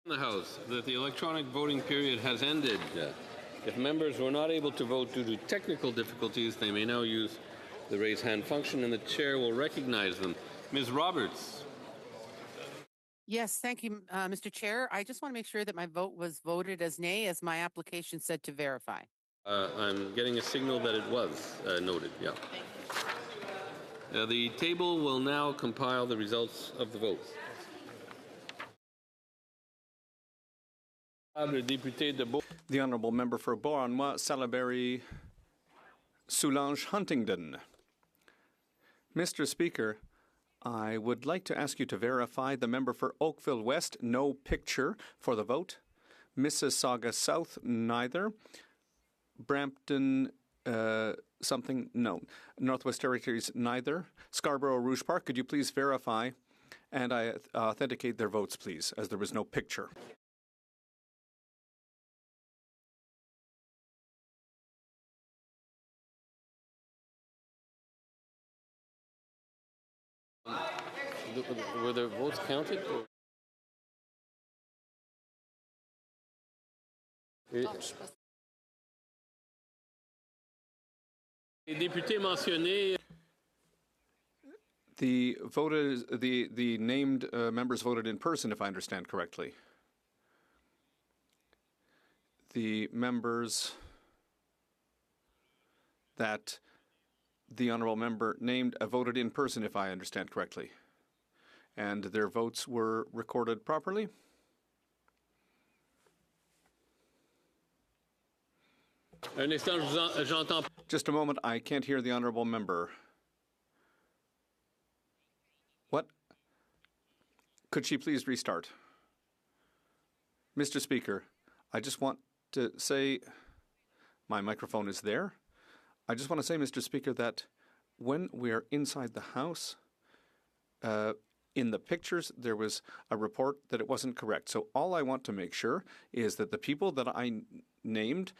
In the House that the electronic voting period has ended. If members were not able to vote due to technical difficulties, they may now use the raise hand function and the chair will recognize them. Ms. Roberts. Yes, thank you, Mr. Chair. I just want to make sure that my vote was voted as nay, as my application said to verify. I'm getting a signal that it was noted, yeah. The table will now compile the results of the vote. The Honourable Member for Beauharnois, Salaberry, Soulange Huntingdon. Mr. Speaker, I would like to ask you to verify the member for Oakville West, no picture for the vote. Mississauga South, neither. Brampton, something, no. Northwest Territories, neither. Scarborough Rouge Park, could you please verify and I authenticate their votes, please, as there was no picture. Were the votes counted? The named members voted in person, if I understand correctly. The members that the honourable member named voted in person, if I understand correctly. And their votes were recorded properly. Just a moment, I can't hear the honourable member. What? Could she please restart? Mr. Speaker, I just want to say, my microphone is there. I just want to say, Mr. Speaker, that when we are inside the House, in the pictures, there was a report that it wasn't correct. So all I want to make sure is that the people that I named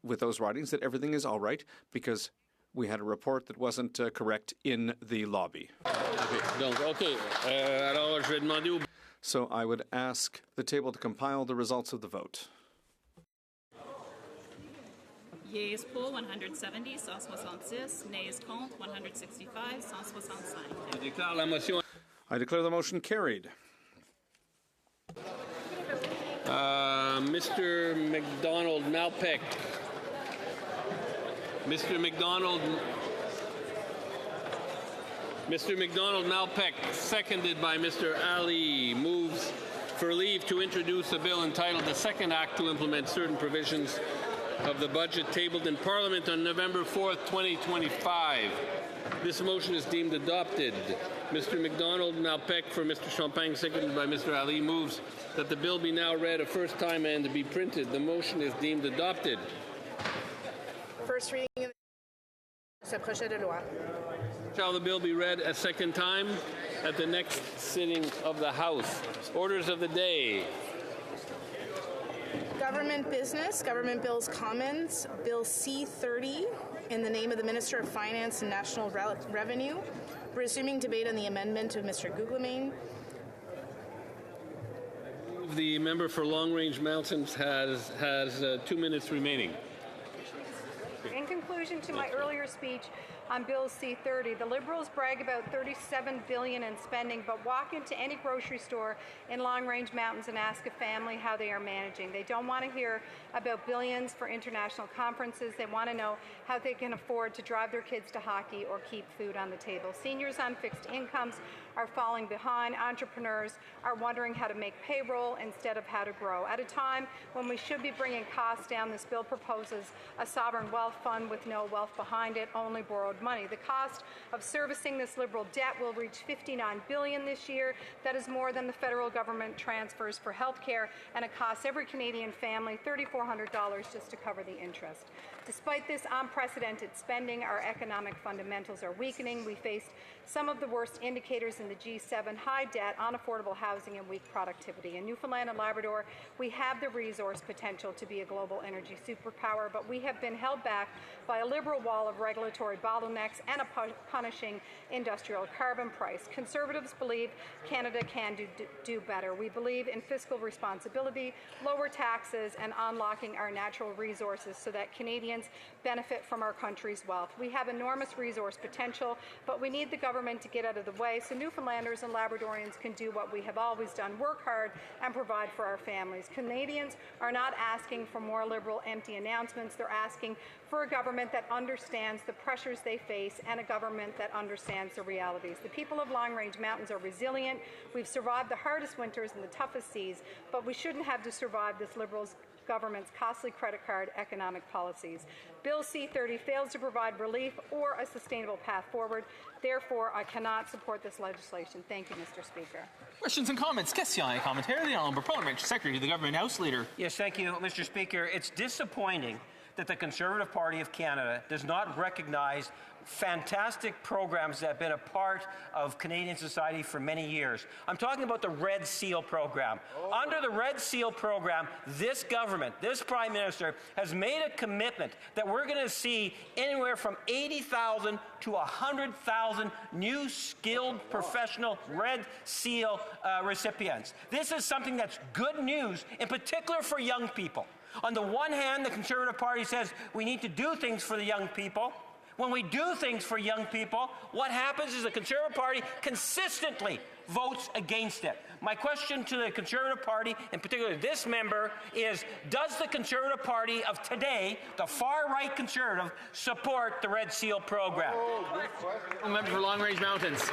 with those writings, that everything is all right, because we had a report that wasn't correct in the lobby. So I would ask the table to compile the results of the vote. Yeas pour 170, 166. Nays contre 165, 165. I declare the motion carried. Mr. McDonald Malpeck. Mr. McDonald Malpeck, seconded by Mr. Ali, moves for leave to introduce a bill entitled the Second Act to Implement Certain Provisions of the Budget tabled in Parliament on November 4th, 2025. This motion is deemed adopted. Mr. McDonald Malpeck for Mr. Champagne, seconded by Mr. Ali, moves that the bill be now read a first time and to be printed. The motion is deemed adopted. First reading of ce projet de loi. Shall the bill be read a second time at the next sitting of the House? Orders of the day. Government business, Government Bills Commons, Bill C-30, in the name of the Minister of Finance and National Revenue, resuming debate on the amendment of Mr. Gugelmin. The member for Long Range Mountains has 2 minutes remaining. In conclusion to my earlier speech on Bill C-30, the Liberals brag about $37 billion in spending, but walk into any grocery store in Long Range Mountains and ask a family how they are managing. They don't want to hear about billions for international conferences. They want to know how they can afford to drive their kids to hockey or keep food on the table. Seniors on fixed incomes are falling behind. Entrepreneurs are wondering how to make payroll instead of how to grow. At a time when we should be bringing costs down, this bill proposes a sovereign wealth fund with no wealth behind it, only borrowed money. The cost of servicing this Liberal debt will reach $59 billion this year. That is more than the federal government transfers for health care, and it costs every Canadian family $3,400 just to cover the interest. Despite this unprecedented spending, our economic fundamentals are weakening. We faced some of the worst indicators in the G7, high debt, unaffordable housing, and weak productivity. In Newfoundland and Labrador, we have the resource potential to be a global energy superpower, but we have been held back by a Liberal wall of regulatory bottlenecks, and a punishing industrial carbon price. Conservatives believe Canada can do better. We believe in fiscal responsibility, lower taxes, and unlocking our natural resources so that Canadians benefit from our country's wealth. We have enormous resource potential, but we need the government to get out of the way so Newfoundlanders and Labradorians can do what we have always done, work hard and provide for our families. Canadians are not asking for more Liberal empty announcements. They're asking for a government that understands the pressures they face and a government that understands the realities. The people of Long Range Mountains are resilient. We've survived the hardest winters and the toughest seas, but we shouldn't have to survive this Liberals government's costly credit card economic policies. Bill C-30 fails to provide relief or a sustainable path forward. Therefore, I cannot support this legislation. Thank you, Mr. Speaker. Questions and comments. Question et commentaire. The Honourable Parliamentary Secretary to the Government House Leader. Yes, thank you, Mr. Speaker. It's disappointing that the Conservative Party of Canada does not recognize fantastic programs that have been a part of Canadian society for many years. I'm talking about the Red Seal program. Under the Red Seal program, this government, this Prime Minister, has made a commitment that we're going to see anywhere from 80,000 to 100,000 new skilled professional Red Seal recipients. This is something that's good news, in particular for young people. On the one hand, the Conservative Party says we need to do things for the young people. When we do things for young people, what happens is the Conservative Party consistently votes against it. My question to the Conservative Party, and particularly this member, is does the Conservative Party of today, the far-right Conservative, support the Red Seal program? Member for Long Range Mountains.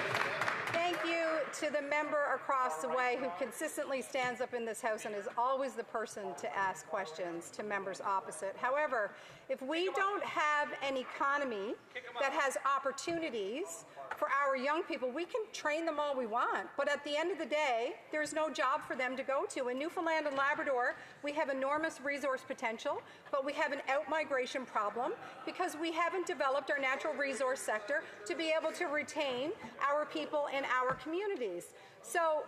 Thank you to the member across the way who consistently stands up in this House and is always the person to ask questions to members opposite. However, if we don't have an economy that has opportunities for our young people, we can train them all we want, but at the end of the day, there's no job for them to go to. In Newfoundland and Labrador, we have enormous resource potential, but we have an out-migration problem because we haven't developed our natural resource sector to be able to retain our people in our communities. So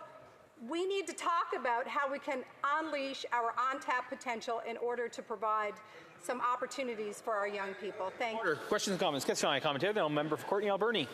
we need to talk about how we can unleash our untapped potential in order to provide some opportunities for our young people. Thank you. Questions and comments. Question et commentaire. The member for Courtney Alberni.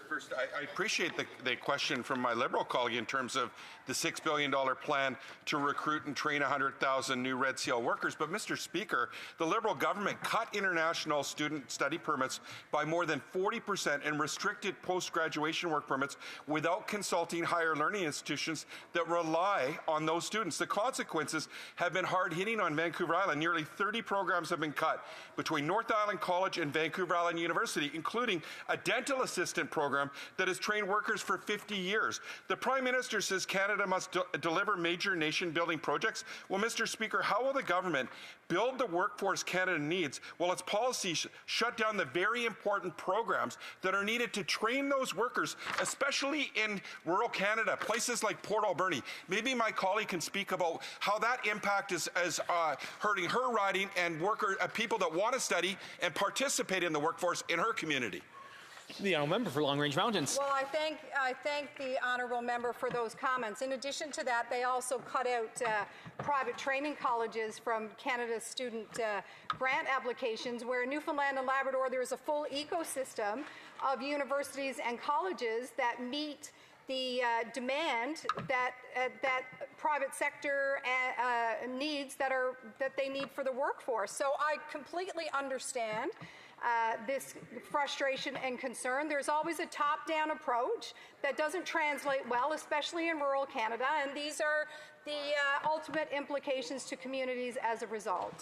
First, I appreciate the question from my Liberal colleague in terms of the $6 billion plan to recruit and train 100,000 new Red Seal workers. But, Mr. Speaker, the Liberal government cut international student study permits by more than 40% and restricted post-graduation work permits without consulting higher learning institutions that rely on those students. The consequences have been hard-hitting on Vancouver Island. Nearly 30 programs have been cut between North Island College and Vancouver Island University, including a dental assistant program that has trained workers for 50 years. The Prime Minister says Canada must deliver major nation-building projects. Well, Mr. Speaker, how will the government build the workforce Canada needs while its policies shut down the very important programs that are needed to train those workers, especially in rural Canada, places like Port Alberni? Maybe my colleague can speak about how that impact is hurting her riding and people that want to study and participate in the workforce in her community. The Honourable Member for Long Range Mountains. Well, I thank the Honourable Member for those comments. In addition to that, they also cut out private training colleges from Canada's student grant applications, where in Newfoundland and Labrador there is a full ecosystem of universities and colleges that meet the demand that private sector needs that they need for the workforce. So I completely understand this frustration and concern. There's always a top-down approach that doesn't translate well, especially in rural Canada, and these are the ultimate implications to communities as a result.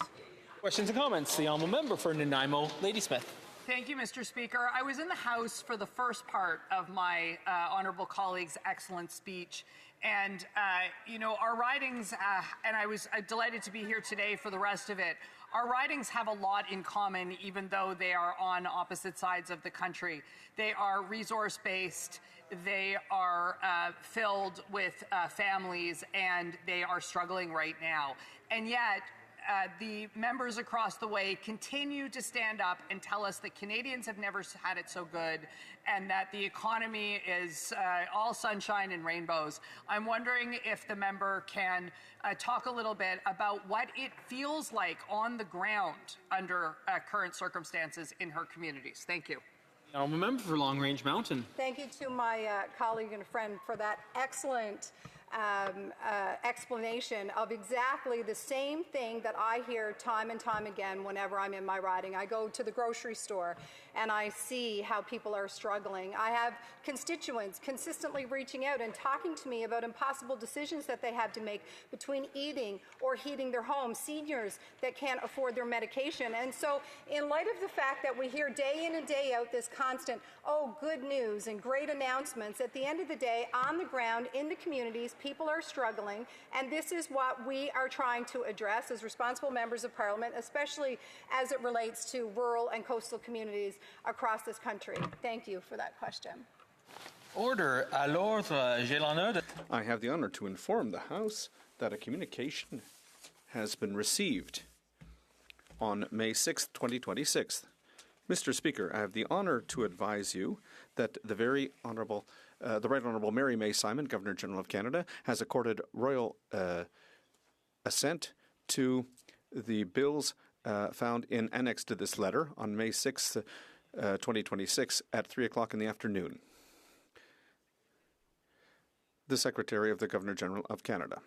Questions and comments. The Honourable Member for Nanaimo, Ladysmith. Thank you, Mr. Speaker. I was in the House for the first part of my honourable colleague's excellent speech. And, our ridings, and I was delighted to be here today for the rest of it, our ridings have a lot in common, even though they are on opposite sides of the country. They are resource-based, they are filled with families, and they are struggling right now. And yet, the members across the way continue to stand up and tell us that Canadians have never had it so good and that the economy is all sunshine and rainbows. I'm wondering if the member can talk a little bit about what it feels like on the ground under current circumstances in her communities. Thank you. Honourable Member for Long Range Mountain. Thank you to my colleague and friend for that excellent explanation of exactly the same thing that I hear time and time again whenever I'm in my riding. I go to the grocery store and I see how people are struggling. I have constituents consistently reaching out and talking to me about impossible decisions that they have to make between eating or heating their home, seniors that can't afford their medication. And so in light of the fact that we hear day in and day out this constant, oh, good news and great announcements, at the end of the day, on the ground, in the communities, people are struggling, and this is what we are trying to address as responsible members of Parliament, especially as it relates to rural and coastal communities across this country. Thank you for that question. Order. À l'ordre, j'ai l'honneur de... I have the honor to inform the House that a communication has been received on May 6, 2026. Mr. Speaker, I have the honor to advise you that the Right Honourable Mary May Simon, Governor-General of Canada, has accorded royal assent to the bills found in annex to this letter on May 6, 2026 at 3 o'clock in the afternoon. The Secretary of the Governor-General of Canada.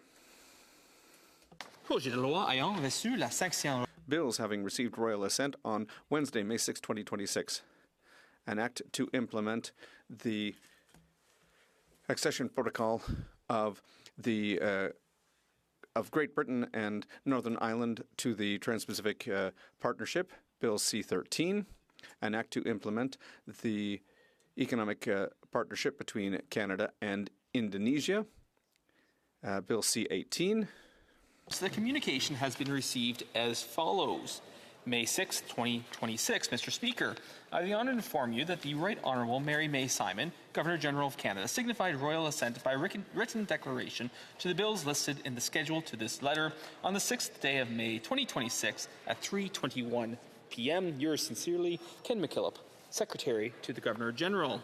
Projet de loi ayant reçu la sanction. Bills having received royal assent on Wednesday, May 6, 2026. An act to implement the accession protocol of the of Great Britain and Northern Ireland to the Trans-Pacific Partnership, Bill C-13. An act to implement the economic partnership between Canada and Indonesia, Bill C-18. So the communication has been received as follows. May 6, 2026. Mr. Speaker, I have the honour to inform you that the Right Honourable Mary May Simon, Governor-General of Canada, signified royal assent by written declaration to the bills listed in the schedule to this letter on the 6th day of May 2026 at 3:21 p.m. Yours sincerely, Ken McKillop, Secretary to the Governor-General.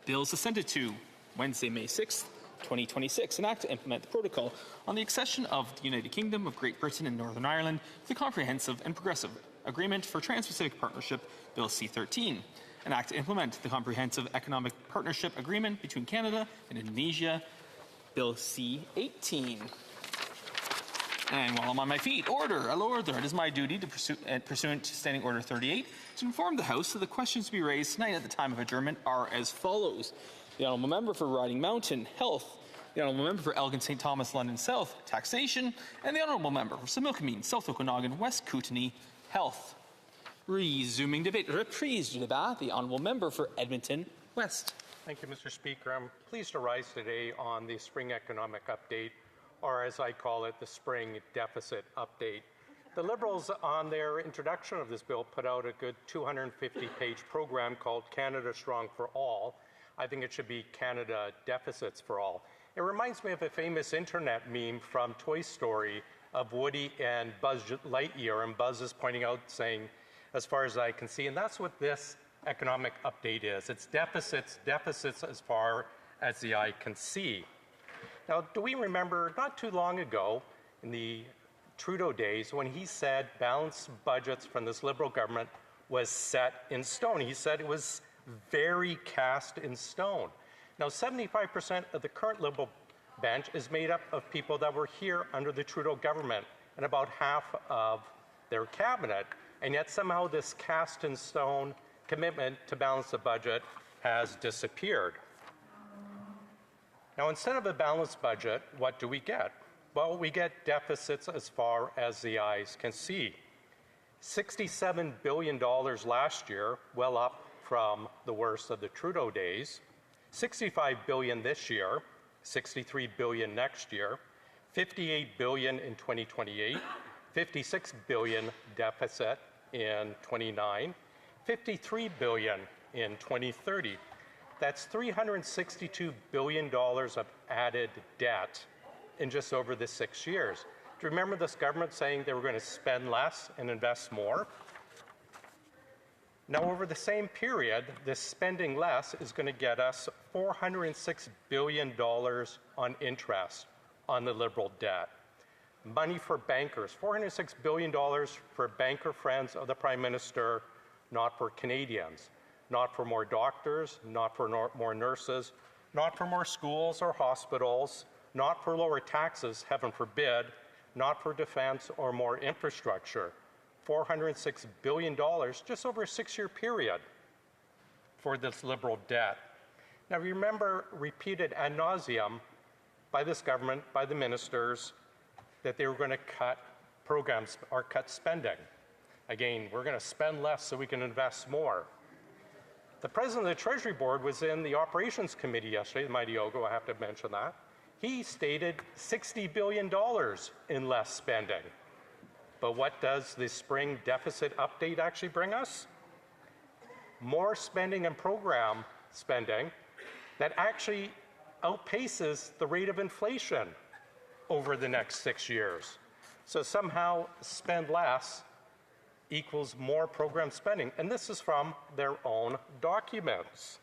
Bills assented to Wednesday, May 6th, 2026, an act to implement the protocol on the accession of the United Kingdom of Great Britain and Northern Ireland to the Comprehensive and Progressive Agreement for Trans-Pacific Partnership, Bill C-13, an act to implement the Comprehensive Economic Partnership Agreement between Canada and Indonesia, Bill C-18. And while I'm on my feet, order, a lower order. It is my duty to pursuant to Standing Order 38 to inform the House that the questions to be raised tonight at the time of adjournment are as follows. The Honourable Member for Riding Mountain, Health. The Honourable Member for Elgin St. Thomas, London South, Taxation. And the Honourable Member for Similkameen, South Okanagan, West Kootenay, Health. Resuming debate. Reprise du débat. The Honourable Member for Edmonton West. Thank you, Mr. Speaker. I'm pleased to rise today on the Spring Economic Update, or as I call it, the Spring Deficit Update. The Liberals, on their introduction of this bill, put out a good 250-page program called Canada Strong for All. I think it should be Canada Deficits for All. It reminds me of a famous internet meme from Toy Story of Woody and Buzz Lightyear, and Buzz is pointing out saying, as far as I can see, and that's what this economic update is. It's deficits as far as the eye can see. Now, do we remember not too long ago in the Trudeau days when he said balanced budgets from this Liberal government was set in stone? He said it was very cast in stone. Now, 75% of the current Liberal bench is made up of people that were here under the Trudeau government and about half of their cabinet, and yet somehow this cast in stone commitment to balance the budget has disappeared. Now, instead of a balanced budget, what do we get? Well, we get deficits as far as the eyes can see. $67 billion last year, well up from the worst of the Trudeau days. $65 billion this year, $63 billion next year, $58 billion in 2028, $56 billion deficit in 29, $53 billion in 2030. That's $362 billion of added debt in just over the 6 years. Do you remember this government saying they were going to spend less and invest more? Now, over the same period, this spending less is going to get us $406 billion on interest on the Liberal debt. Money for bankers, $406 billion for banker friends of the Prime Minister, not for Canadians, not for more doctors, not for more nurses, not for more schools or hospitals, not for lower taxes, heaven forbid, not for defense or more infrastructure. $406 billion just over a 6-year period for this Liberal debt. Now remember, repeated ad nauseum by this government, by the ministers, that they were going to cut programs or cut spending. Again, we're going to spend less so we can invest more. The president of the Treasury Board was in the Operations Committee yesterday, the mighty Ogo, I have to mention that. He stated $60 billion in less spending. But what does the spring deficit update actually bring us? More spending and program spending that actually outpaces the rate of inflation over the next 6 years. So somehow spend less equals more program spending. And this is from their own documents.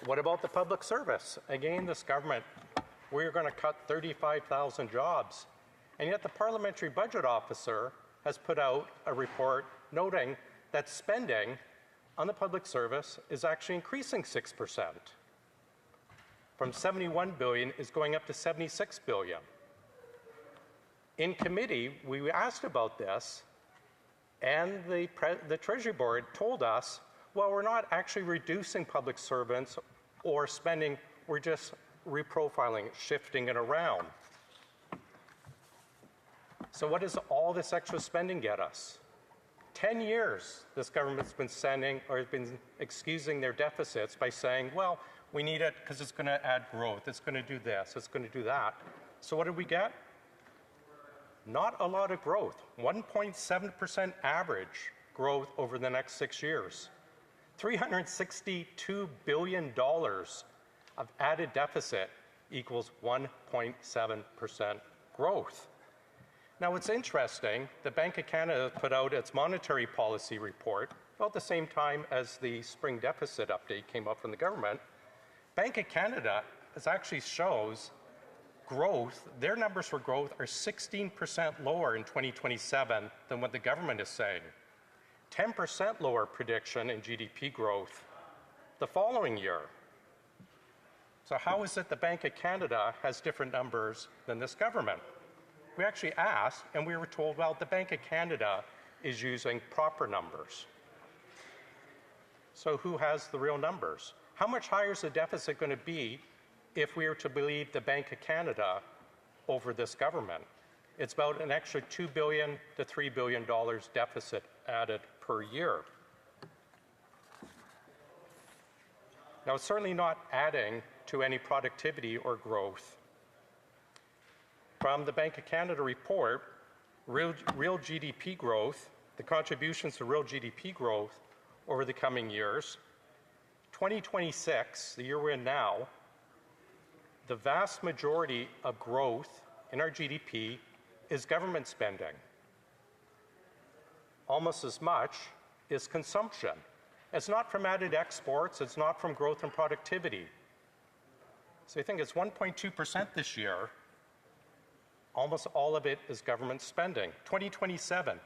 What about the public service? Again, this government, we're going to cut 35,000 jobs. And yet the Parliamentary Budget Officer has put out a report noting that spending on the public service is actually increasing 6%. From $71 billion is going up to $76 billion. In committee, we asked about this, and the Treasury Board told us, well, we're not actually reducing public servants or spending, we're just reprofiling, shifting it around. So what does all this extra spending get us? 10 years this government's been sending or has been excusing their deficits by saying, well, we need it because it's going to add growth, it's going to do this, it's going to do that. So what did we get? Not a lot of growth. 1.7% average growth over the next 6 years. $362 billion of added deficit equals 1.7% growth. Now, what's interesting, the Bank of Canada put out its monetary policy report about the same time as the spring deficit update came up from the government. Bank of Canada actually shows growth, their numbers for growth are 16% lower in 2027 than what the government is saying. 10% lower prediction in GDP growth the following year. So how is it the Bank of Canada has different numbers than this government? We actually asked, and we were told, well, the Bank of Canada is using proper numbers. So who has the real numbers? How much higher is the deficit going to be if we are to believe the Bank of Canada over this government? It's about an extra $2 billion to $3 billion deficit added per year. Now, it's certainly not adding to any productivity or growth. From the Bank of Canada report, real GDP growth, the contributions to real GDP growth over the coming years, 2026, the year we're in now, the vast majority of growth in our GDP is government spending. Almost as much is consumption. It's not from added exports, it's not from growth and productivity. So I think it's 1.2% this year. Almost all of it is government spending. 2027,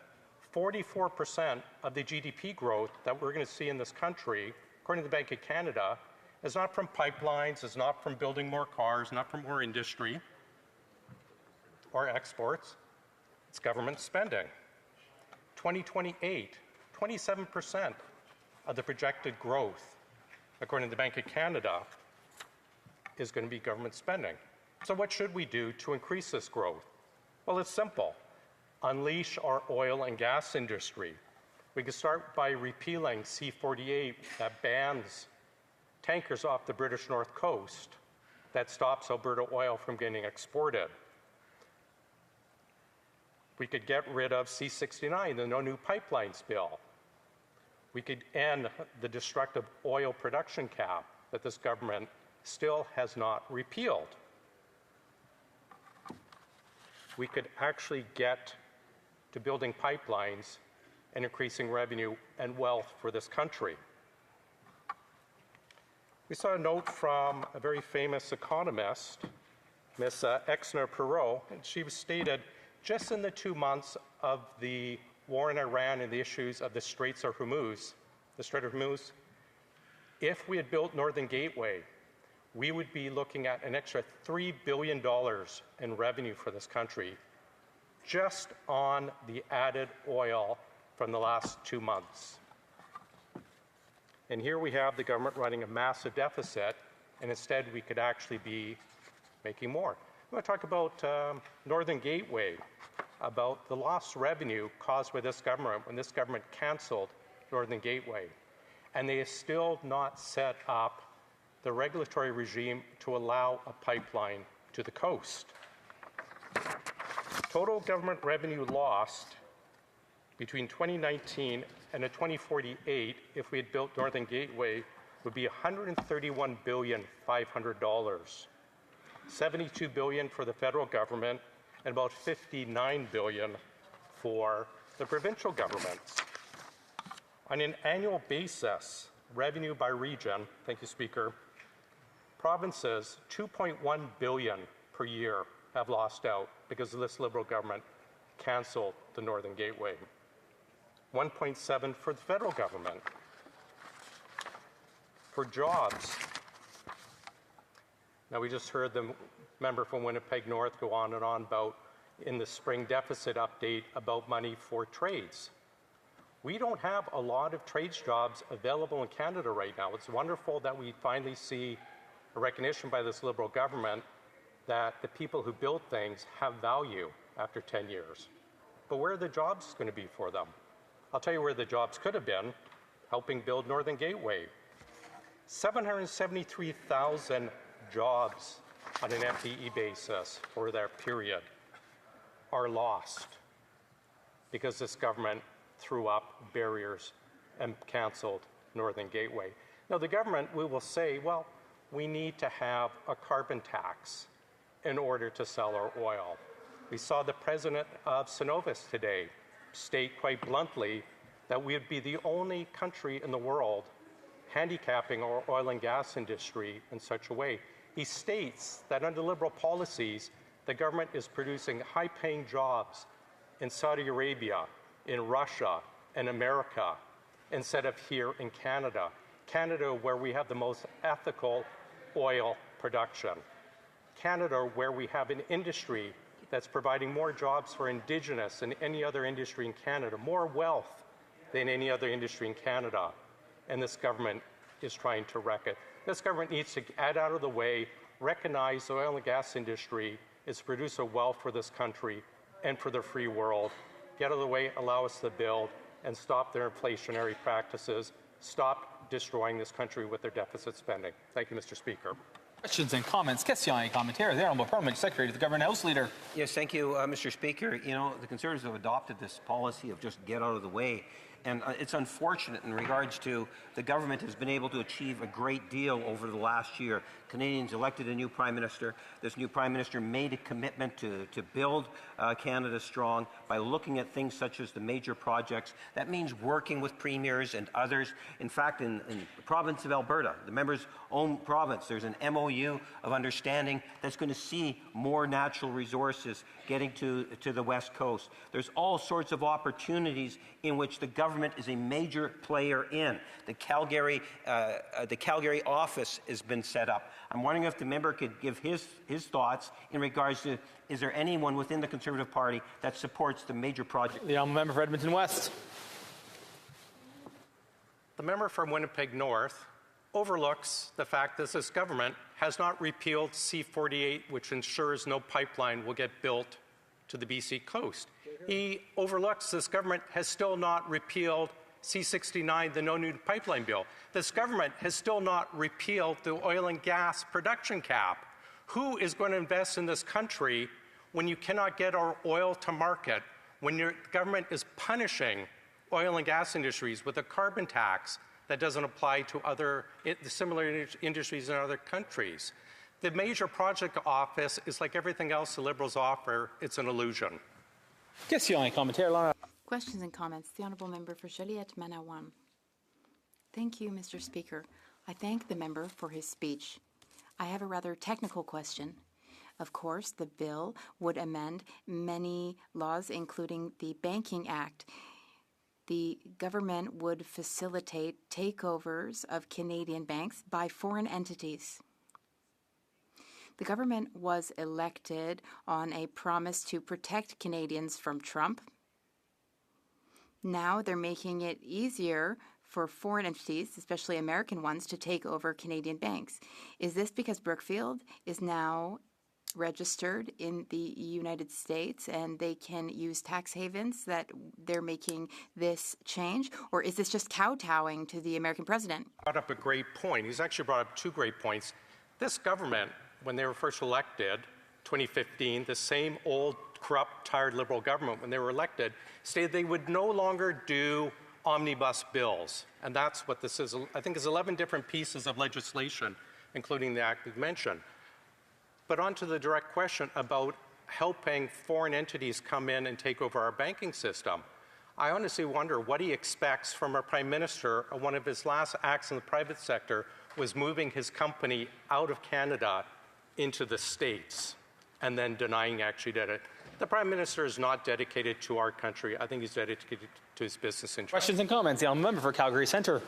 44% of the GDP growth that we're going to see in this country, according to the Bank of Canada, is not from pipelines, is not from building more cars, not from more industry or exports. It's government spending. 2028, 27% of the projected growth, according to the Bank of Canada, is going to be government spending. So what should we do to increase this growth? Well, it's simple. Unleash our oil and gas industry. We can start by repealing C-48 that bans tankers off the British North Coast, that stops Alberta oil from getting exported. We could get rid of C-69, the No New Pipelines bill. We could end the destructive oil production cap that this government still has not repealed. we could actually get to building pipelines and increasing revenue and wealth for this country. We saw a note from a very famous economist, Ms. Exner-Perot, and she stated, just in the 2 months of the war in Iran and the issues of the Strait of Hormuz, if we had built Northern Gateway, we would be looking at an extra $3 billion in revenue for this country just on the added oil from the last 2 months. And here we have the government running a massive deficit, and instead we could actually be making more. I want to talk about Northern Gateway, about the lost revenue caused by this government when this government canceled Northern Gateway. And they have still not set up the regulatory regime to allow a pipeline to the coast. Total government revenue lost between 2019 and 2048, if we had built Northern Gateway, would be $131.5 billion, $72 billion for the federal government, and about $59 billion for the provincial governments. On an annual basis, revenue by region, thank you, Speaker, provinces, $2.1 billion per year have lost out because this Liberal government canceled the Northern Gateway. 1.7 for the federal government. For jobs, now we just heard the member from Winnipeg North go on and on about, in the spring deficit update, about money for trades. We don't have a lot of trades jobs available in Canada right now. It's wonderful that we finally see a recognition by this Liberal government that the people who build things have value after 10 years. But where are the jobs going to be for them? I'll tell you where the jobs could have been, helping build Northern Gateway. 773,000 jobs on an FTE basis for that period are lost because this government threw up barriers and canceled Northern Gateway. Now, the government will say, well, we need to have a carbon tax in order to sell our oil. We saw the president of Cenovus today state quite bluntly that we would be the only country in the world handicapping our oil and gas industry in such a way. He states that under Liberal policies, the government is producing high-paying jobs in Saudi Arabia, in Russia, and America, instead of here in Canada. Canada, where we have the most ethical oil production. Canada, where we have an industry that's providing more jobs for Indigenous than any other industry in Canada, more wealth than any other industry in Canada. And this government is trying to wreck it. This government needs to get out of the way, recognize the oil and gas industry is a producer of wealth for this country and for the free world. Get out of the way, allow us to build, and stop their inflationary practices. Stop destroying this country with their deficit spending. Thank you, Mr. Speaker. Questions and comments. Questions et commentaires. The Honourable Parliament Secretary to the Government House Leader. Yes, thank you, Mr. Speaker. You know, the Conservatives have adopted this policy of just get out of the way. And it's unfortunate in regards to the government has been able to achieve a great deal over the last year. Canadians elected a new Prime Minister. This new Prime Minister made a commitment to build Canada strong by looking at things such as the major projects. That means working with premiers and others. In fact, in the province of Alberta, the member's own province, there's an MOU of understanding that's going to see more natural resources getting to the West Coast. There's all sorts of opportunities in which the government is a major player in. The Calgary office has been set up. I'm wondering if the member could give his thoughts in regards to, is there anyone within the Conservative Party that supports the major project? The member for Edmonton West. The member from Winnipeg North overlooks the fact that this government has not repealed C-48, which ensures no pipeline will get built to the BC coast. He overlooks this government has still not repealed C-69, the No New Pipeline Bill. This government has still not repealed the oil and gas production cap. Who is going to invest in this country when you cannot get our oil to market, when your government is punishing oil and gas industries with a carbon tax that doesn't apply to other similar industries in other countries? The major project office is like everything else the Liberals offer. It's an illusion. Questions et commentaires. Laura. Questions and comments. The Honourable Member for Joliette-Manawan. Thank you, Mr. Speaker. I thank the member for his speech. I have a rather technical question. Of course, the bill would amend many laws, including the Banking Act. The government would facilitate takeovers of Canadian banks by foreign entities. The government was elected on a promise to protect Canadians from Trump. Now they're making it easier for foreign entities, especially American ones, to take over Canadian banks. Is this because Brookfield is now registered in the United States and they can use tax havens that they're making this change? Or is this just kowtowing to the American president? Brought up a great point. He's actually brought up two great points. This government, when they were first elected, 2015, the same old, corrupt, tired Liberal government, when they were elected, stated they would no longer do omnibus bills. And that's what this is. I think it's 11 different pieces of legislation, including the act we've mentioned. But on to the direct question about helping foreign entities come in and take over our banking system. I honestly wonder what he expects from our Prime Minister. One of his last acts in the private sector was moving his company out of Canada into the States and then denying actually did it. The Prime Minister is not dedicated to our country. I think he's dedicated to his business interests. Questions and comments. The Honourable Member for Calgary Centre.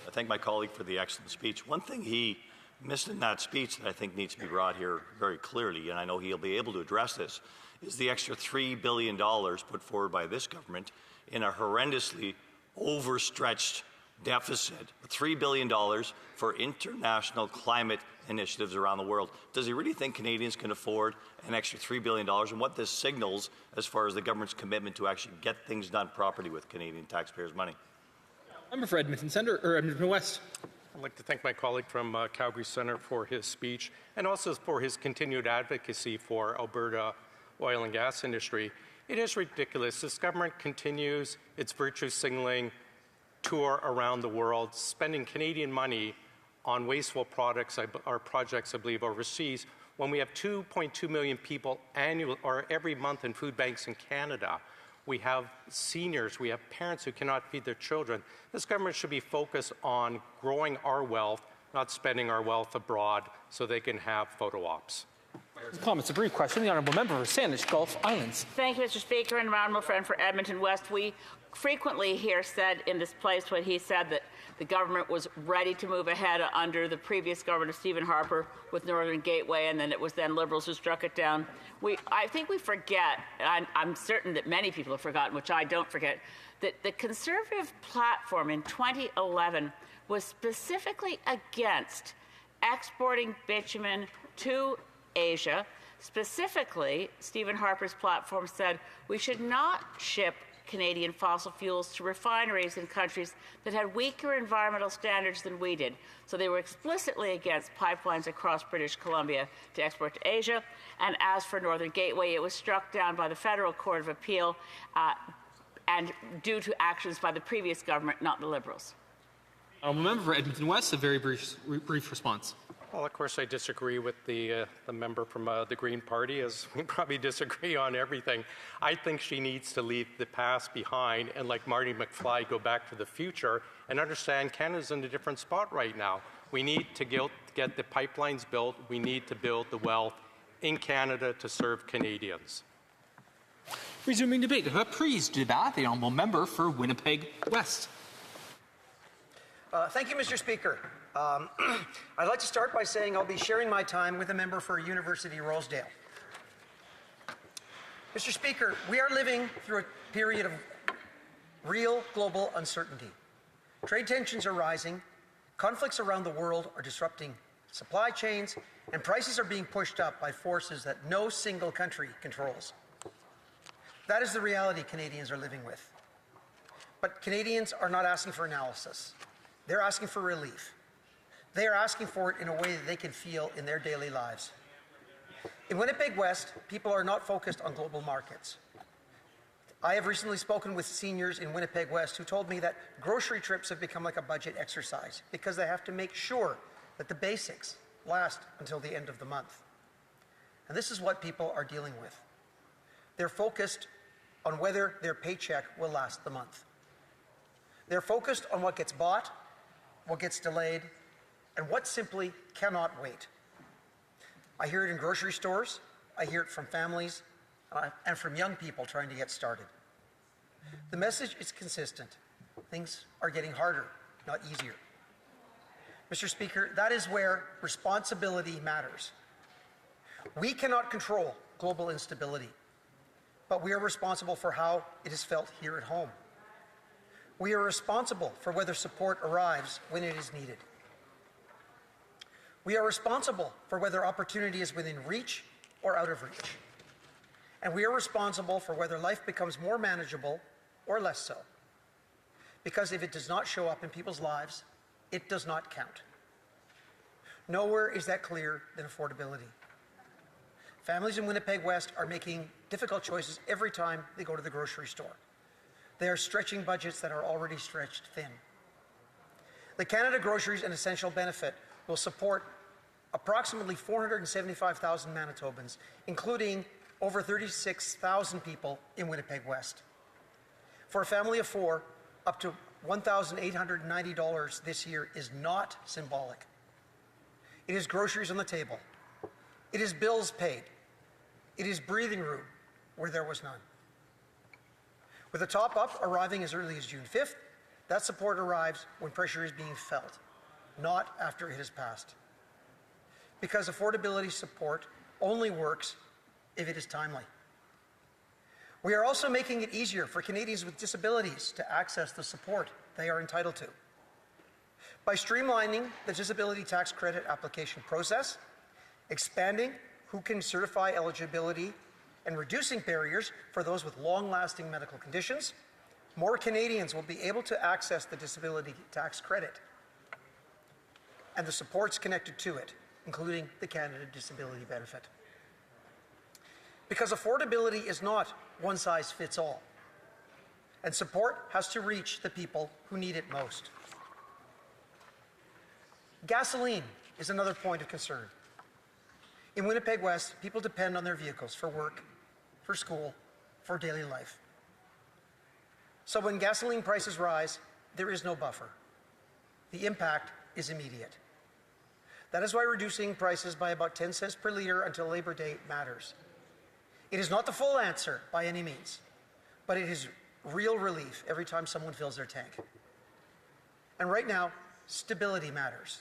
I thank my colleague for the excellent speech. One thing he missed in that speech that I think needs to be brought here very clearly, and I know he'll be able to address this, is the extra $3 billion put forward by this government in a horrendously overstretched deficit, $3 billion for international climate initiatives around the world. Does he really think Canadians can afford an extra $3 billion, and what this signals as far as the government's commitment to actually get things done properly with Canadian taxpayers' money? Member for Edmonton Centre, or Edmonton West. I'd like to thank my colleague from Calgary Centre for his speech and also for his continued advocacy for Alberta oil and gas industry. It is ridiculous. This government continues its virtue signaling tour around the world, spending Canadian money on wasteful projects, I believe, overseas, when we have 2.2 million people every month in food banks in Canada. We have seniors, we have parents who cannot feed their children. This government should be focused on growing our wealth, not spending our wealth abroad so they can have photo ops. Comments, a brief question. The Honourable Member for Saanich Gulf Islands. Thank you, Mr. Speaker, and Honourable friend for Edmonton West. We frequently hear said in this place when he said that the government was ready to move ahead under the previous government of Stephen Harper with Northern Gateway, and then it was then Liberals who struck it down. I think we forget, and I'm certain that many people have forgotten, which I don't forget, that the Conservative platform in 2011 was specifically against exporting bitumen to Asia. Specifically, Stephen Harper's platform said we should not ship Canadian fossil fuels to refineries in countries that had weaker environmental standards than we did. So they were explicitly against pipelines across British Columbia to export to Asia. And as for Northern Gateway, it was struck down by the Federal Court of Appeal and due to actions by the previous government, not the Liberals. Honourable Member for Edmonton West, a very brief response. Well, of course, I disagree with the member from the Green Party, as we probably disagree on everything. I think she needs to leave the past behind and, like Marty McFly, go back to the future and understand Canada's in a different spot right now. We need to get the pipelines built. We need to build the wealth in Canada to serve Canadians. Resuming debate. Reprise du débat. The Honourable Member for Winnipeg West. Thank you, Mr. Speaker. I'd like to start by saying I'll be sharing my time with a member for University Rosedale. Mr. Speaker, we are living through a period of real global uncertainty. Trade tensions are rising, conflicts around the world are disrupting supply chains, and prices are being pushed up by forces that no single country controls. That is the reality Canadians are living with. But Canadians are not asking for analysis. They're asking for relief. They are asking for it in a way that they can feel in their daily lives. In Winnipeg West, people are not focused on global markets. I have recently spoken with seniors in Winnipeg West who told me that grocery trips have become like a budget exercise because they have to make sure that the basics, last until the end of the month. And this is what people are dealing with. They're focused on whether their paycheck will last the month. They're focused on what gets bought, what gets delayed, and what simply cannot wait. I hear it in grocery stores, I hear it from families, and from young people trying to get started. The message is consistent. Things are getting harder, not easier. Mr. Speaker, that is where responsibility matters. We cannot control global instability, but we are responsible for how it is felt here at home. We are responsible for whether support arrives when it is needed. We are responsible for whether opportunity is within reach or out of reach. And we are responsible for whether life becomes more manageable or less so. Because if it does not show up in people's lives, it does not count. Nowhere is that clearer than affordability. Families in Winnipeg West are making difficult choices every time they go to the grocery store. They are stretching budgets that are already stretched thin. The Canada Groceries and Essential Benefit will support approximately 475,000 Manitobans, including over 36,000 people in Winnipeg West. For a family of four, up to $1,890 this year is not symbolic. It is groceries on the table. It is bills paid. It is breathing room where there was none. With a top-up arriving as early as June 5th, that support arrives when pressure is being felt, not after it has passed. Because affordability support only works if it is timely. We are also making it easier for Canadians with disabilities to access the support they are entitled to. By streamlining the disability tax credit application process, expanding who can certify eligibility, and reducing barriers for those with long-lasting medical conditions, more Canadians will be able to access the disability tax credit and the supports connected to it, including the Canada Disability Benefit. Because affordability is not one size fits all, and support has to reach the people who need it most. Gasoline is another point of concern. In Winnipeg West, people depend on their vehicles for work, for school, for daily life. So when gasoline prices rise, there is no buffer. The impact is immediate. That is why reducing prices by about 10 cents per litre until Labor Day matters. It is not the full answer by any means, but it is real relief every time someone fills their tank. And right now, stability matters.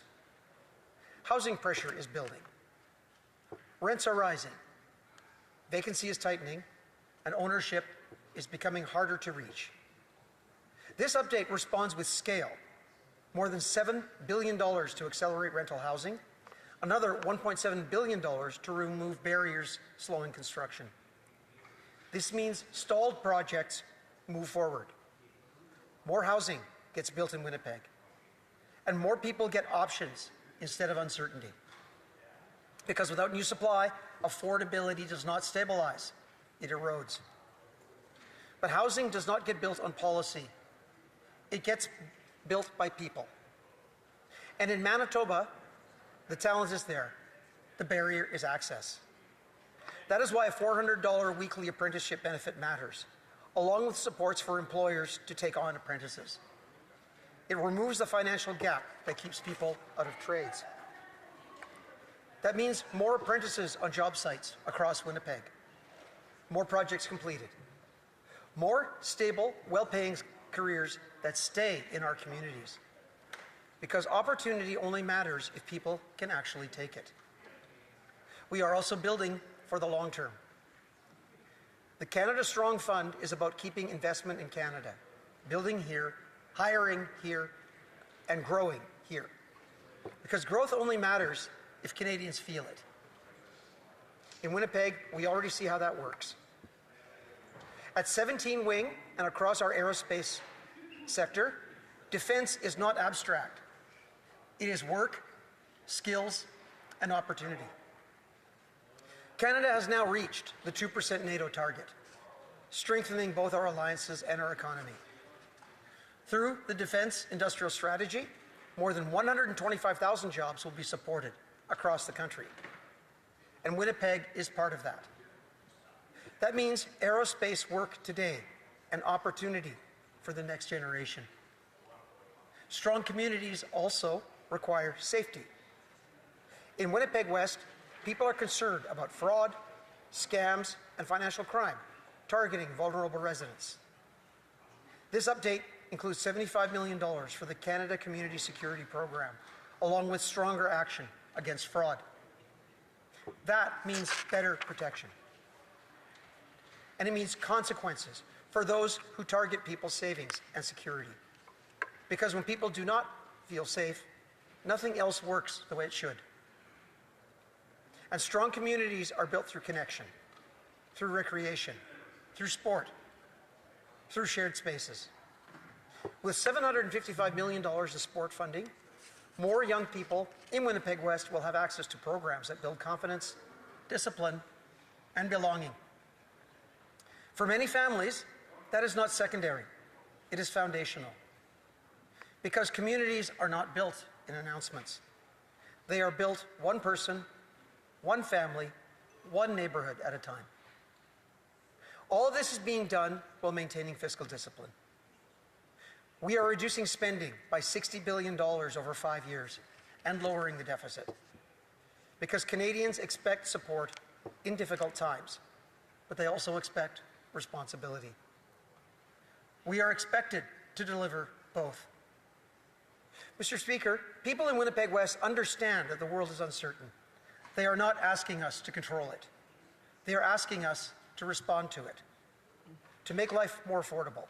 Housing pressure is building. Rents are rising. Vacancy is tightening, and ownership is becoming harder to reach. This update responds with scale. More than $7 billion to accelerate rental housing, another $1.7 billion to remove barriers slowing construction. This means stalled projects move forward. More housing gets built in Winnipeg, and more people get options instead of uncertainty. Because without new supply, affordability does not stabilize, it erodes. But housing does not get built on policy. It gets built by people. And in Manitoba, the talent is there. The barrier is access. That is why a $400 weekly apprenticeship benefit matters, along with supports for employers to take on apprentices. It removes the financial gap that keeps people out of trades. That means more apprentices on job sites across Winnipeg, more projects completed, more stable, well-paying careers that stay in our communities. Because opportunity only matters if people can actually take it. We are also building for the long term. The Canada Strong Fund is about keeping investment in Canada, building here, hiring here, and growing here. Because growth only matters if Canadians feel it. In Winnipeg, we already see how that works. At 17 Wing and across our aerospace sector, defense is not abstract. It is work, skills, and opportunity. Canada has now reached the 2% NATO target, strengthening both our alliances and our economy. Through the Defense Industrial Strategy, more than 125,000 jobs will be supported across the country. And Winnipeg is part of that. That means aerospace work today and opportunity for the next generation. Strong communities also require safety. In Winnipeg West, people are concerned about fraud, scams, and financial crime targeting vulnerable residents. This update includes $75 million for the Canada Community Security Program, along with stronger action against fraud. That means better protection. And it means consequences for those who target people's savings and security. Because when people do not feel safe, nothing else works the way it should. And strong communities are built through connection, through recreation, through sport, through shared spaces. With $755 million of sport funding, more young people in Winnipeg West will have access to programs that build confidence, discipline, and belonging. For many families, that is not secondary. It is foundational. Because communities are not built in announcements. They are built one person, one family, one neighborhood at a time. All of this is being done while maintaining fiscal discipline. We are reducing spending by $60 billion over 5 years and lowering the deficit. Because Canadians expect support in difficult times, but they also expect responsibility. We are expected to deliver both. Mr. Speaker, people in Winnipeg West understand that the world is uncertain. They are not asking us to control it. They are asking us to respond to it, to make life more affordable,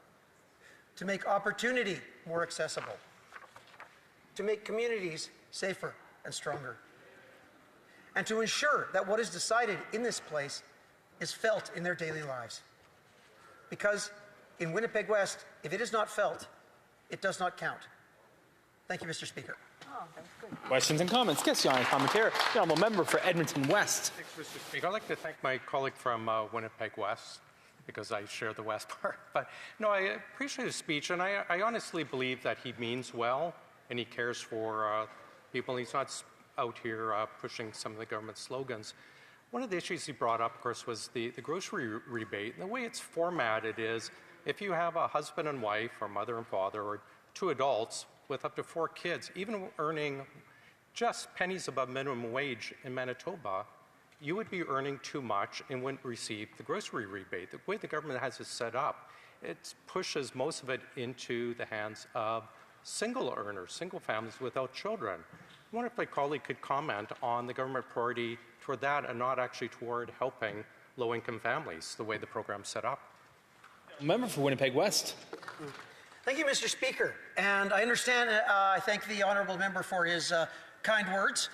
to make opportunity more accessible, to make communities safer and stronger, and to ensure that what is decided in this place is felt in their daily lives. Because in Winnipeg West, if it is not felt, it does not count. Thank you, Mr. Speaker. Oh, that's good. Questions and comments. Question and commentaire. The honourable member for Edmonton West. Thanks, Mr. Speaker. I'd like to thank my colleague from Winnipeg West, because I share the West part. But no, I appreciate his speech, and I honestly believe that he means well, and he cares for people. He's not out here pushing some of the government slogans. One of the issues he brought up, of course, was the grocery rebate. And the way it's formatted is, if you have a husband and wife, or mother and father, or two adults with up to 4 kids, even earning just pennies above minimum wage in Manitoba, you would be earning too much and wouldn't receive the grocery rebate. The way the government has it set up, it pushes most of it into the hands of single earners, single families without children. I wonder if my colleague could comment on the government priority toward that and not actually toward helping low-income families, the way the program's set up. Member for Winnipeg West. Thank you, Mr. Speaker. And I understand, I thank the honourable member for his kind words.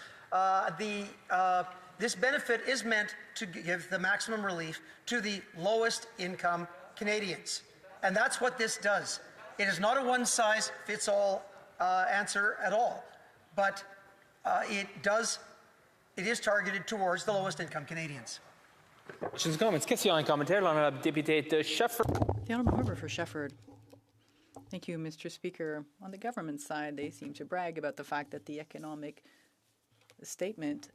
This benefit is meant to give the maximum relief to the lowest income Canadians. And that's what this does. It is not a one-size-fits-all answer at all, but it is targeted towards the lowest income Canadians. Questions and comments. Question and commentaire. L'honorable député de Shefford. The honourable member for Shefford. Thank you, Mr. Speaker. On the government side, they seem to brag about the fact that the economic statement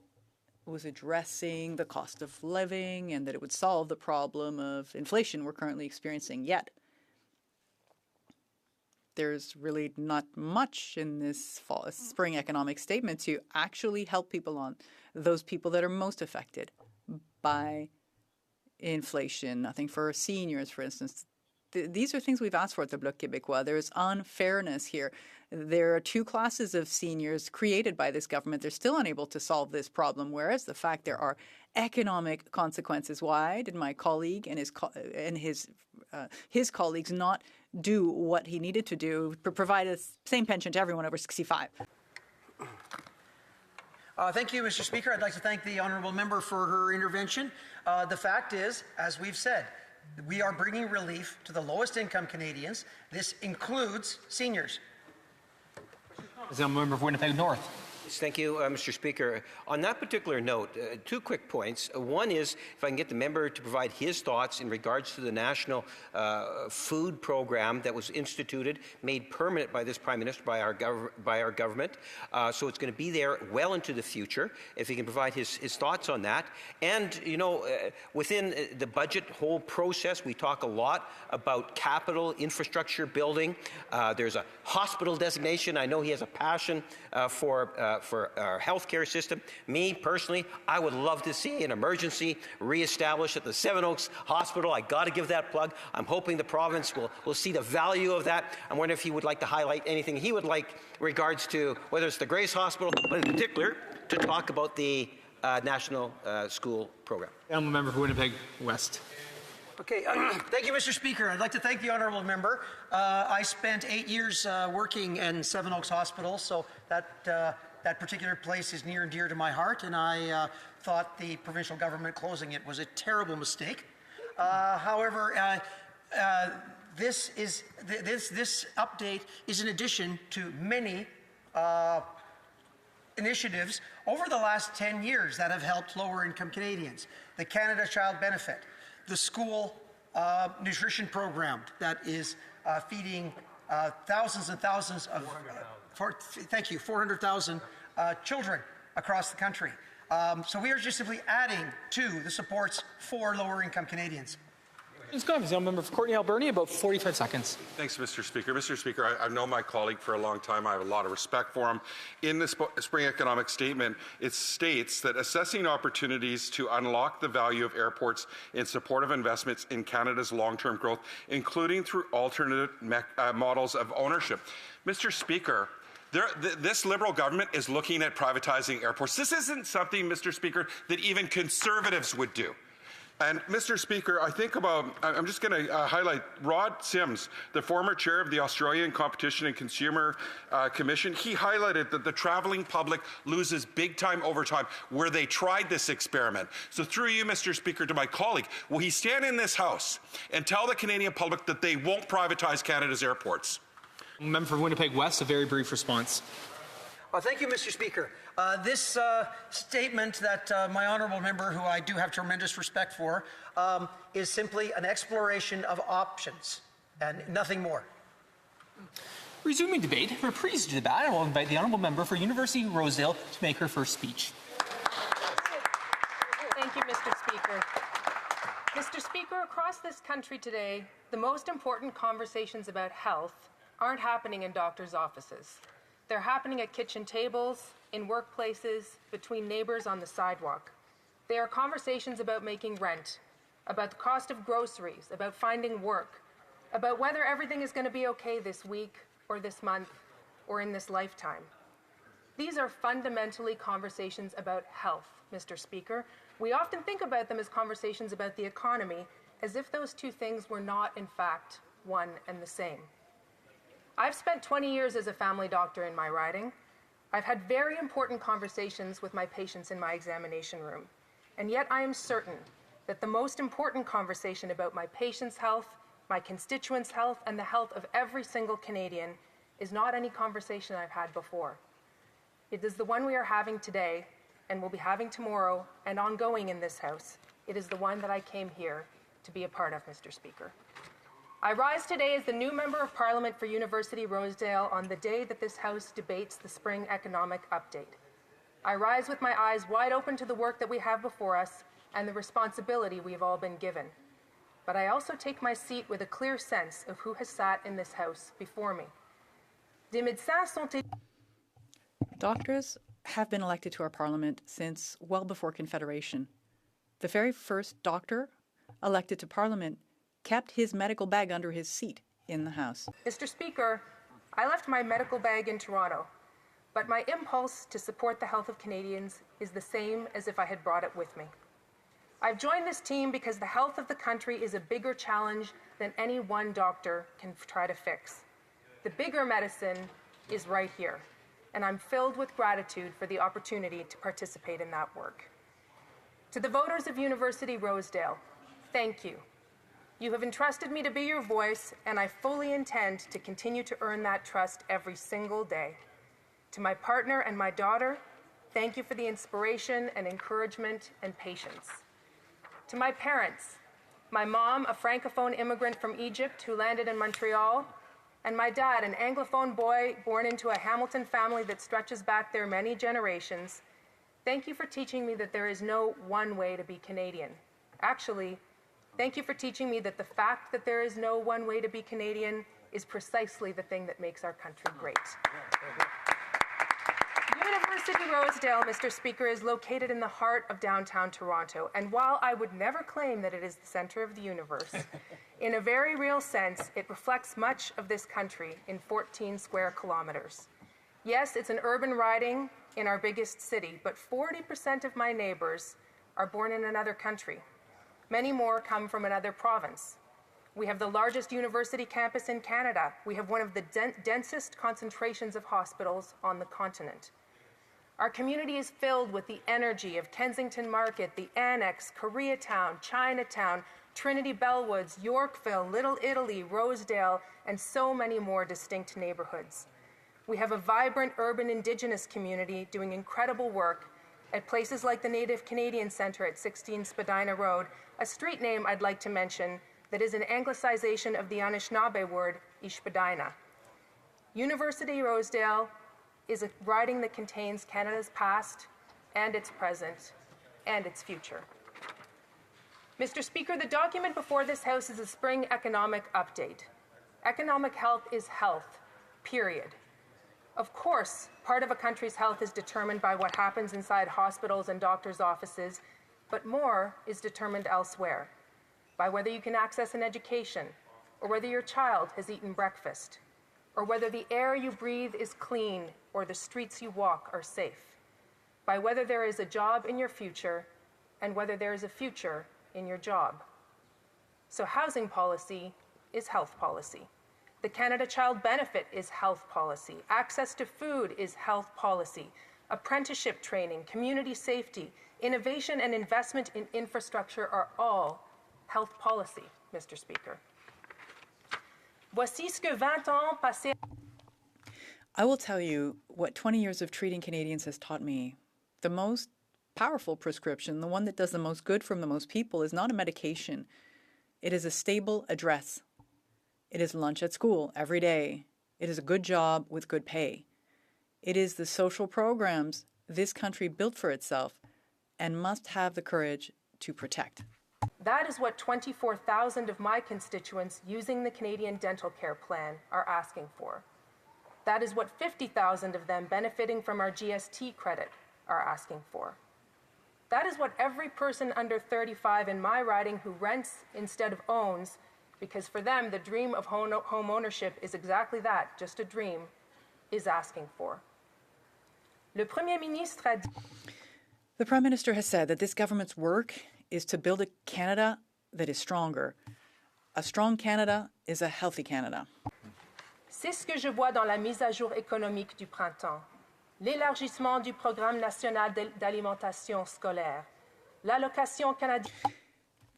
was addressing the cost of living and that it would solve the problem of inflation we're currently experiencing. Yet, there's really not much in this spring economic statement to actually help people on those people that are most affected by inflation. Nothing for seniors, for instance. These are things we've asked for at the Bloc Québécois. There's unfairness here. There are 2 classes of seniors created by this government. They're still unable to solve this problem, whereas the fact there are economic consequences. Why did my colleague and his colleagues not do what he needed to do to provide the same pension to everyone over 65? Thank you, Mr. Speaker. I'd like to thank the honourable member for her intervention. The fact is, as we've said, we are bringing relief to the lowest income Canadians. This includes seniors. The member for Winnipeg North. Thank you, Mr. Speaker. On that particular note, 2 quick points. One is, if I can get the member to provide his thoughts in regards to the national food program that was instituted, made permanent by this Prime Minister, by our government. So it's going to be there well into the future. If he can provide his thoughts on that. And, you know, within the budget whole process, we talk a lot about capital infrastructure building. There's a hospital designation. I know he has a passion for our healthcare system. Me, personally, I would love to see an emergency reestablished at the Seven Oaks Hospital. I got to give that plug. I'm hoping the province will see the value of that. I'm wondering if he would like to highlight anything he would like in regards to whether it's the Grace Hospital, but in particular, to talk about the national school program. Honourable Member for Winnipeg West. Okay, thank you, Mr. Speaker. I'd like to thank the honourable member. I spent 8 years working in Seven Oaks Hospital, so that particular place is near and dear to my heart, and I thought the provincial government closing it was a terrible mistake. However, this update is in addition to many initiatives over the last 10 years that have helped lower-income Canadians. The Canada Child Benefit, the school nutrition program that is feeding thousands and thousands of 400,000 children across the country. So we are just simply adding to the supports for lower-income Canadians. Member for Courtney Alberni, about 45 seconds. Thanks, Mr. Speaker. Mr. Speaker, I've known my colleague for a long time. I have a lot of respect for him. In the Spring Economic Statement, it states that assessing opportunities to unlock the value of airports in support of investments in Canada's long-term growth, including through alternate models of ownership. Mr. Speaker, this Liberal government is looking at privatizing airports. This isn't something, Mr. Speaker, that even Conservatives would do. And, Mr. Speaker, I'm just going to highlight Rod Sims, the former chair of the Australian Competition and Consumer Commission. He highlighted that the travelling public loses big time over time where they tried this experiment. So through you, Mr. Speaker, to my colleague, will he stand in this House and tell the Canadian public that they won't privatize Canada's airports? Member for Winnipeg West, a very brief response. Well, thank you, Mr. Speaker. This statement that my honourable member, who I do have tremendous respect for, is simply an exploration of options and nothing more. Resuming debate, reprise du débat, I will invite the honourable member for University of Rosedale to make her first speech. Thank you, Mr. Speaker. Mr. Speaker, across this country today, the most important conversations about health aren't happening in doctors' offices. They're happening at kitchen tables, in workplaces, between neighbors on the sidewalk. They are conversations about making rent, about the cost of groceries, about finding work, about whether everything is going to be okay this week or this month or in this lifetime. These are fundamentally conversations about health, Mr. Speaker. We often think about them as conversations about the economy, as if those two things were not, in fact, one and the same. I've spent 20 years as a family doctor in my riding. I've had very important conversations with my patients in my examination room. And yet I am certain that the most important conversation about my patients' health, my constituents' health, and the health of every single Canadian is not any conversation I've had before. It is the one we are having today and will be having tomorrow and ongoing in this House. It is the one that I came here to be a part of, Mr. Speaker. I rise today as the new Member of Parliament for University Rosedale on the day that this House debates the Spring Economic Update. I rise with my eyes wide open to the work that we have before us and the responsibility we have all been given. But I also take my seat with a clear sense of who has sat in this House before me. Des médecins sont... Doctors have been elected to our Parliament since well before Confederation. The very first doctor elected to Parliament kept his medical bag under his seat in the House. Mr. Speaker, I left my medical bag in Toronto, but my impulse to support the health of Canadians is the same as if I had brought it with me. I've joined this team because the health of the country is a bigger challenge than any one doctor can try to fix. The bigger medicine is right here, and I'm filled with gratitude for the opportunity to participate in that work. To the voters of University Rosedale, thank you. You have entrusted me to be your voice, and I fully intend to continue to earn that trust every single day. To my partner and my daughter, thank you for the inspiration and encouragement and patience. To my parents, my mom, a Francophone immigrant from Egypt who landed in Montreal, and my dad, an Anglophone boy born into a Hamilton family that stretches back their many generations, thank you for teaching me that there is no one way to be Canadian. Actually, thank you for teaching me that the fact that there is no one way to be Canadian is precisely the thing that makes our country great. University Rosedale, Mr. Speaker, is located in the heart of downtown Toronto, and while I would never claim that it is the center of the universe, in a very real sense, it reflects much of this country in 14 square kilometers. Yes, it's an urban riding in our biggest city, but 40% of my neighbors are born in another country. Many more come from another province. We have the largest university campus in Canada. We have one of the densest concentrations of hospitals on the continent. Our community is filled with the energy of Kensington Market, the Annex, Koreatown, Chinatown, Trinity Bellwoods, Yorkville, Little Italy, Rosedale, and so many more distinct neighborhoods. We have a vibrant urban Indigenous community doing incredible work at places like the Native Canadian Centre at 16 Spadina Road, a street name I'd like to mention that is an anglicization of the Anishinaabe word Ishpadina. University Rosedale is a riding that contains Canada's past and its present and its future. Mr. Speaker, the document before this House is a spring economic update. Economic health is health, period. Of course, part of a country's health is determined by what happens inside hospitals and doctors' offices, but more is determined elsewhere, by whether you can access an education, or whether your child has eaten breakfast, or whether the air you breathe is clean or the streets you walk are safe, by whether there is a job in your future and whether there is a future in your job. So housing policy is health policy. The Canada Child Benefit is health policy. Access to food is health policy. Apprenticeship training, community safety, innovation and investment in infrastructure are all health policy, Mr. Speaker. Voici ce que 20 ans passés. I will tell you what 20 years of treating Canadians has taught me. The most powerful prescription, the one that does the most good from the most people, is not a medication. It is a stable address. It is lunch at school every day. It is a good job with good pay. It is the social programs this country built for itself and must have the courage to protect. That is what 24,000 of my constituents using the Canadian Dental Care Plan are asking for. That is what 50,000 of them benefiting from our GST credit are asking for. That is what every person under 35 in my riding who rents instead of owns, because for them the dream of home ownership is exactly that, just a dream, is asking for. Le Premier Ministre a dit... The Prime Minister has said that this government's work is to build a Canada that is stronger. A strong Canada is a healthy Canada. C'est ce que je vois dans la mise à jour économique du printemps. L'élargissement du programme national d'alimentation scolaire. L'allocation canadienne.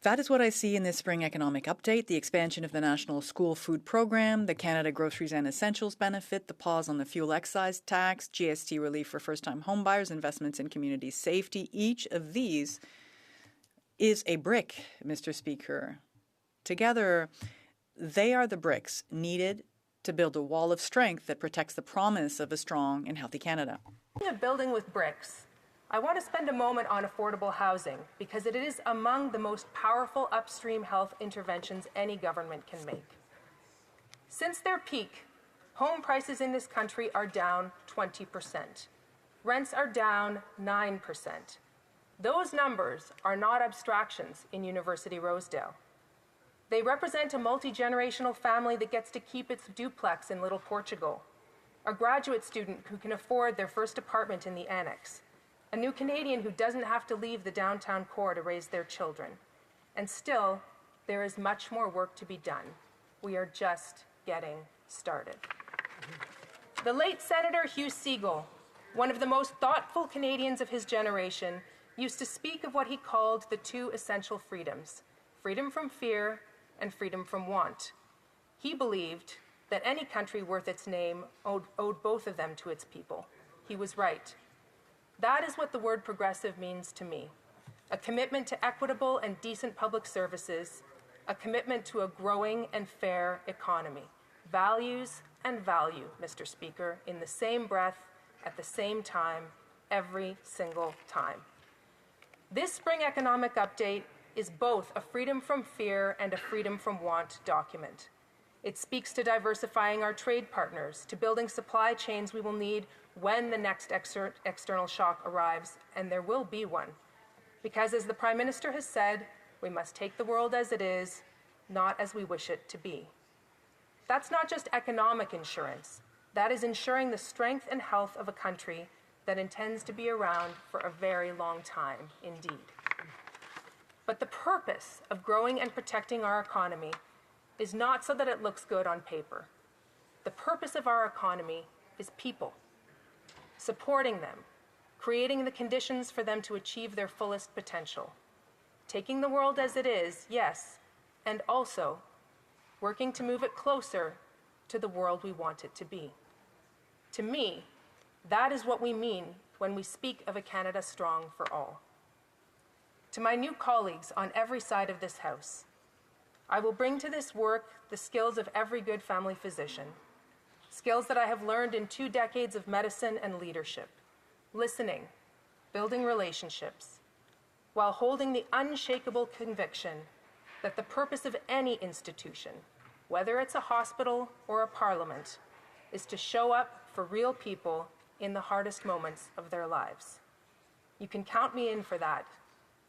That is what I see in this spring economic update, the expansion of the National School Food Program, the Canada Groceries and Essentials Benefit, the pause on the fuel excise tax, GST relief for first-time homebuyers, investments in community safety. Each of these is a brick, Mr. Speaker. Together, they are the bricks needed to build a wall of strength that protects the promise of a strong and healthy Canada. Building with bricks. I want to spend a moment on affordable housing because it is among the most powerful upstream health interventions any government can make. Since their peak, home prices in this country are down 20%. Rents are down 9%. Those numbers are not abstractions in University Rosedale. They represent a multi-generational family that gets to keep its duplex in Little Portugal, a graduate student who can afford their first apartment in the Annex, a new Canadian who doesn't have to leave the downtown core to raise their children. And still, there is much more work to be done. We are just getting started. The late Senator HoC, one of the most thoughtful Canadians of his generation, used to speak of what he called the two essential freedoms, freedom from fear and freedom from want. He believed that any country worth its name owed both of them to its people. he was right. That is what the word progressive means to me. A commitment to equitable and decent public services, a commitment to a growing and fair economy. Values and value, Mr. Speaker, in the same breath, at the same time, every single time. This spring economic update is both a freedom from fear and a freedom from want document. It speaks to diversifying our trade partners, to building supply chains we will need when the next external shock arrives, and there will be one. Because as the Prime Minister has said, we must take the world as it is, not as we wish it to be. That's not just economic insurance. That is ensuring the strength and health of a country that intends to be around for a very long time indeed. But the purpose of growing and protecting our economy is not so that it looks good on paper. The purpose of our economy is people, supporting them, creating the conditions for them to achieve their fullest potential, taking the world as it is, yes, and also working to move it closer to the world we want it to be. To me, that is what we mean when we speak of a Canada strong for all. To my new colleagues on every side of this House, I will bring to this work the skills of every good family physician, skills that I have learned in 2 decades of medicine and leadership, listening, building relationships, while holding the unshakable conviction that the purpose of any institution, whether it's a hospital or a parliament, is to show up for real people in the hardest moments of their lives. You can count me in for that,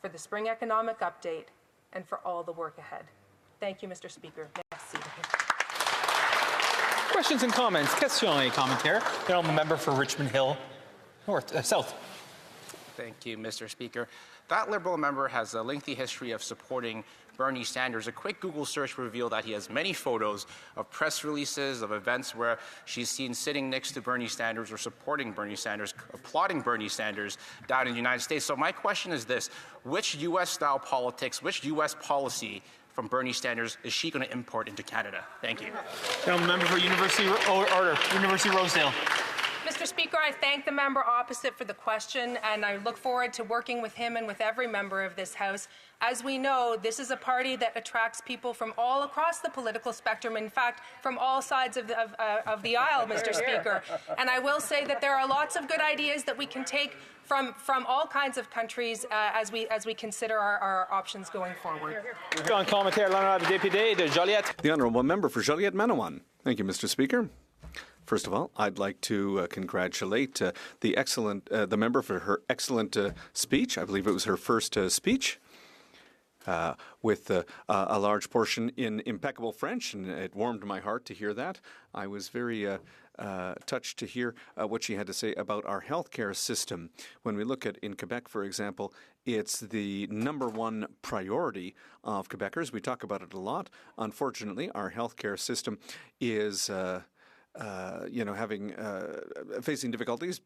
for the spring economic update, and for all the work ahead. Thank you, Mr. Speaker. Merci. Questions and comments. Questions et commentaires. The honourable member for Richmond Hill South. Thank you, Mr. Speaker. That Liberal member has a lengthy history of supporting Bernie Sanders. A quick Google search revealed that he has many photos of press releases, of events where she's seen sitting next to Bernie Sanders or supporting Bernie Sanders, applauding Bernie Sanders down in the United States. So my question is this: which U.S.-style politics, which U.S. policy from Bernie Sanders is she going to import into Canada? Thank you. Member for University Rosedale. Mr. Speaker, I thank the member opposite for the question, and I look forward to working with him and with every member of this House. As we know, this is a party that attracts people from all across the political spectrum, in fact, from all sides of the aisle, Mr. Speaker. And I will say that there are lots of good ideas that we can take from all kinds of countries as we consider our options going forward. The Honourable Member for Joliette-Manawan. Thank you, Mr. Speaker. First of all, I'd like to congratulate the member for her excellent speech. I believe it was her first speech with a large portion in impeccable French, and it warmed my heart to hear that. I was very touched to hear what she had to say about our healthcare system. When we look at in Quebec, for example, it's the -- 1 priority of Quebecers. We talk about it a lot. Unfortunately, our healthcare system is facing difficulties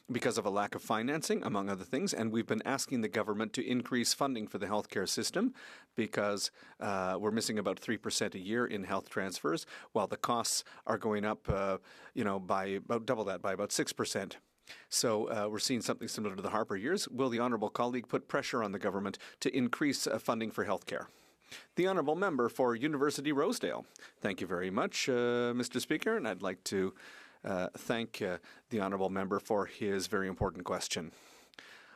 because of a lack of financing, among other things. And we've been asking the government to increase funding for the healthcare system because we're missing about 3% a year in health transfers, while the costs are going up, by about double that, by about 6%. So we're seeing something similar to the Harper years. Will the honourable colleague put pressure on the government to increase funding for healthcare? The Honourable Member for University Rosedale. Thank you very much, Mr. Speaker, and I'd like to thank the Honourable Member for his very important question.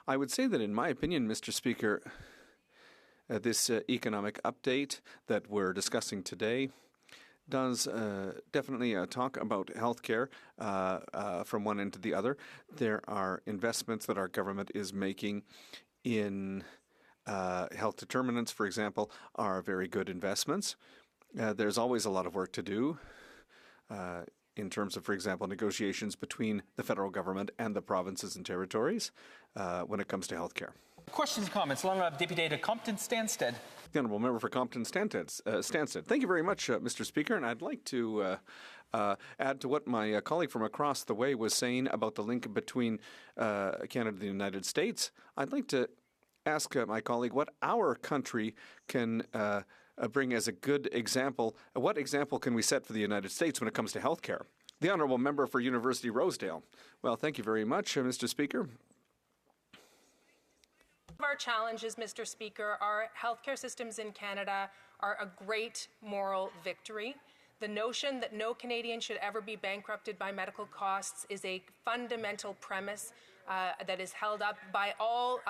I would say that in my opinion, Mr. Speaker, this economic update that we're discussing today does definitely talk about healthcare from one end to the other. There are investments that our government is making in health determinants, for example, are very good investments. There's always a lot of work to do in terms of, for example, negotiations between the federal government and the provinces and territories when it comes to healthcare. Questions and comments. Deputy to Compton-Stansted. The Honourable Member for Compton-Stansted. Thank you very much, Mr. Speaker, and I'd like to add to what my colleague from across the way was saying about the link between Canada and the United States. I'd like to ask my colleague what our country can bring as a good example. What example can we set for the United States when it comes to healthcare? The Honourable Member for University Rosedale. Well, thank you very much, Mr. Speaker. Of our challenges, Mr. Speaker, our healthcare systems in Canada are a great moral victory. The notion that no Canadian should ever be bankrupted by medical costs is a fundamental premise that is held up by all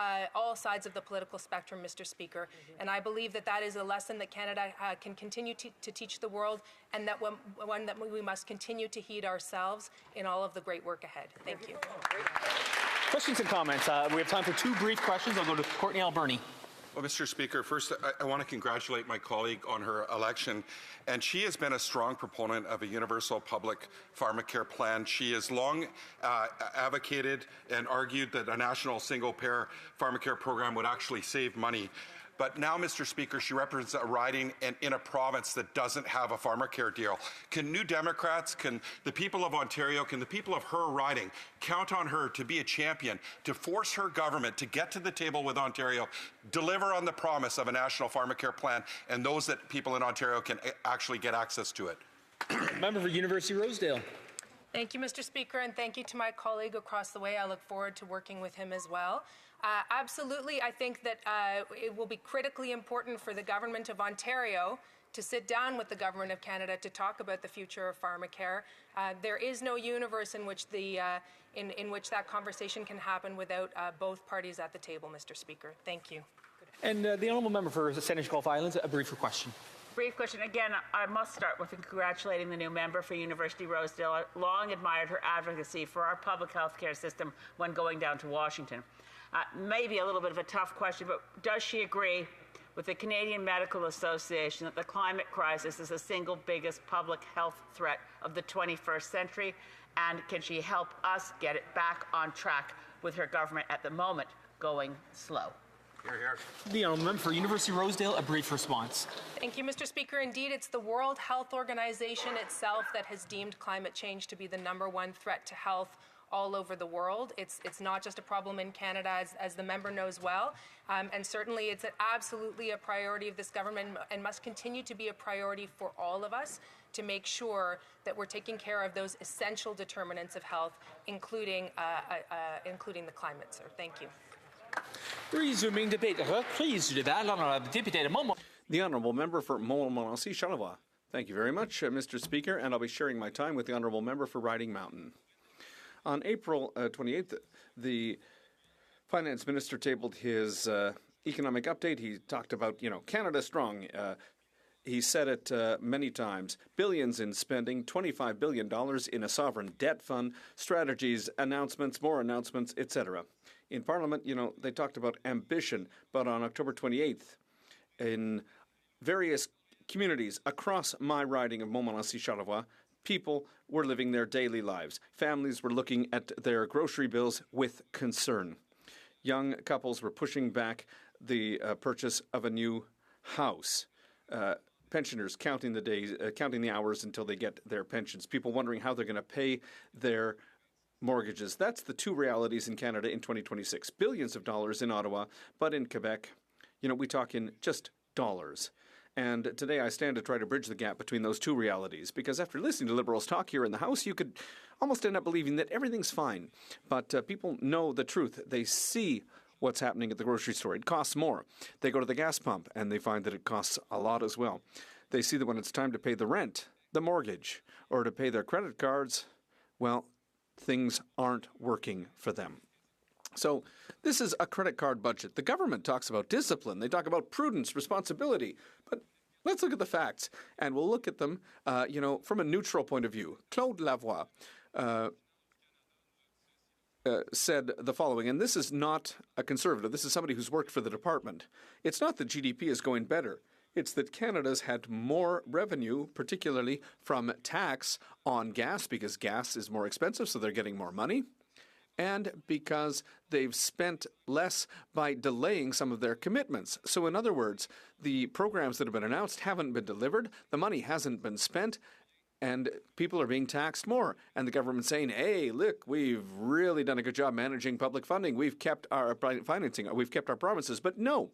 sides of the political spectrum, Mr. Speaker. And I believe that that is a lesson that Canada can continue to teach the world, and that one that we must continue to heed ourselves in all of the great work ahead. Thank you. Questions and comments. We have time for 2 brief questions. I'll go to Courtney Alberni. Well, Mr. Speaker, first I want to congratulate my colleague on her election, and she has been a strong proponent of a universal public pharmacare plan. She has long advocated and argued that a national single-payer pharmacare program would actually save money. But now, Mr. Speaker, she represents a riding in a province that doesn't have a pharmacare deal. Can New Democrats, can the people of Ontario, can the people of her riding count on her to be a champion, to force her government to get to the table with Ontario, deliver on the promise of a national pharmacare plan, and those that people in Ontario can actually get access to it? Member for University Rosedale. Thank you, Mr. Speaker, and thank you to my colleague across the way. I look forward to working with him as well. Absolutely, I think that it will be critically important for the Government of Ontario to sit down with the Government of Canada to talk about the future of pharmacare. There is no universe in which in which that conversation can happen without both parties at the table, Mr. Speaker. Thank you. And the Honourable Member for Saanich Gulf Islands, a brief question. Brief question. Again, I must start with congratulating the new member for University Rosedale. I long admired her advocacy for our public health care system when going down to Washington. Maybe a little bit of a tough question, but does she agree with the Canadian Medical Association that the climate crisis is the single biggest public health threat of the 21st century? And can she help us get it back on track with her government at the moment going slow? Hear, hear. The Honourable Member for University Rosedale, a brief response. Thank you, Mr. Speaker. Indeed, it's the World Health Organization itself that has deemed climate change to be the #1 threat to health all over the world. It's not just a problem in Canada, as the member knows well, and certainly it's absolutely a priority of this government and must continue to be a priority for all of us to make sure that we're taking care of those essential determinants of health, including the climate, sir. Thank you. Resuming debate. Reprise du débat. L'honorable député de Montmorency. The Honourable Member for Montmorency-Charlevoix. Thank you very much, Mr. Speaker, and I'll be sharing my time with the Honourable Member for Riding Mountain. On April 28th, the Finance Minister tabled his economic update. He talked about, Canada strong. He said it many times. Billions in spending, $25 billion in a sovereign debt fund, strategies, announcements, more announcements, etc. In Parliament, they talked about ambition, but on October 28th, in various communities across my riding of Montmorency-Charlevoix, people were living their daily lives. Families were looking at their grocery bills with concern. Young couples were pushing back the purchase of a new house. Pensioners counting the days, counting the hours until they get their pensions. People wondering how they're going to pay their mortgages. That's the two realities in Canada in 2026. Billions of dollars in Ottawa, but in Quebec, we talk in just dollars. And today I stand to try to bridge the gap between those two realities, because after listening to Liberals talk here in the House, you could almost end up believing that everything's fine. But people know the truth. They see what's happening at the grocery store. It costs more. They go to the gas pump and they find that it costs a lot as well. They see that when it's time to pay the rent, the mortgage, or to pay their credit cards, well, things aren't working for them. So this is a credit card budget. The government talks about discipline. They talk about prudence, responsibility. But let's look at the facts, and we'll look at them, from a neutral point of view. Claude Lavoie said the following, and this is not a conservative. This is somebody who's worked for the department. It's not that GDP is going better. It's that Canada's had more revenue, particularly from tax on gas, because gas is more expensive, so they're getting more money, and because they've spent less by delaying some of their commitments. So in other words, the programs that have been announced haven't been delivered, the money hasn't been spent, and people are being taxed more. And the government's saying, hey, look, we've really done a good job managing public funding. We've kept our financing. We've kept our promises. But no,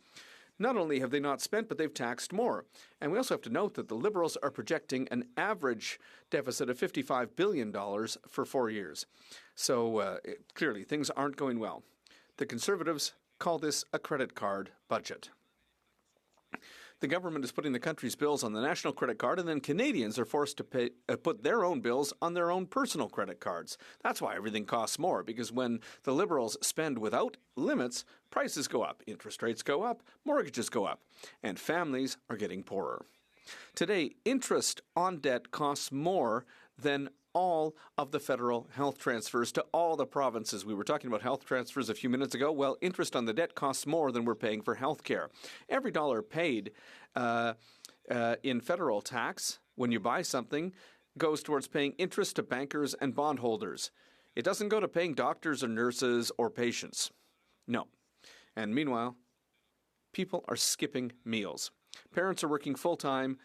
Not only have they not spent, but they've taxed more. And we also have to note that the Liberals are projecting an average deficit of $55 billion for 4 years. So clearly, things aren't going well. The Conservatives call this a credit card budget. The government is putting the country's bills on the national credit card, and then Canadians are forced to put their own bills on their own personal credit cards. That's why everything costs more, because when the Liberals spend without limits, prices go up, interest rates go up, mortgages go up, and families are getting poorer. Today, interest on debt costs more than all of the federal health transfers to all the provinces. We were talking about health transfers a few minutes ago. Well, interest on the debt costs more than we're paying for health care. Every dollar paid in federal tax when you buy something goes towards paying interest to bankers and bondholders. It doesn't go to paying doctors or nurses or patients. No. And meanwhile, people are skipping meals. Parents are working full-time,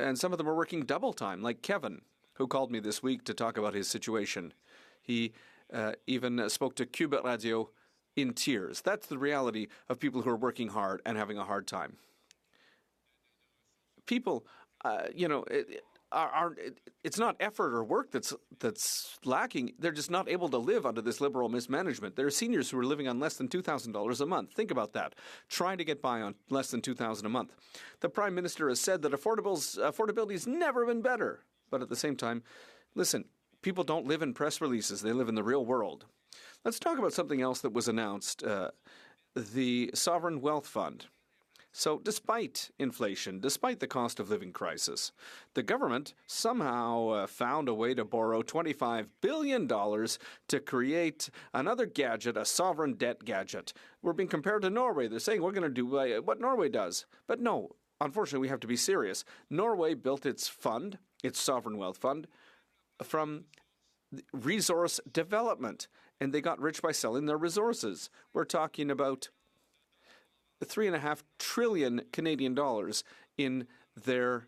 and some of them are working double-time, like Kevin, who called me this week to talk about his situation. He even spoke to Cuba Radio in tears. That's the reality of people who are working hard and having a hard time. People, it's not effort or work that's lacking. They're just not able to live under this Liberal mismanagement. There are seniors who are living on less than $2,000 a month. Think about that. Trying to get by on less than $2,000 a month. The Prime Minister has said that affordability's never been better. But at the same time, listen, people don't live in press releases. They live in the real world. Let's talk about something else that was announced, the Sovereign Wealth Fund. So despite inflation, despite the cost of living crisis, the government somehow found a way to borrow $25 billion to create another gadget, a sovereign debt gadget. We're being compared to Norway. They're saying we're going to do what Norway does. But no, unfortunately, we have to be serious. Norway built its fund, its sovereign wealth fund, from resource development, and they got rich by selling their resources. We're talking about 3.5 trillion Canadian dollars in their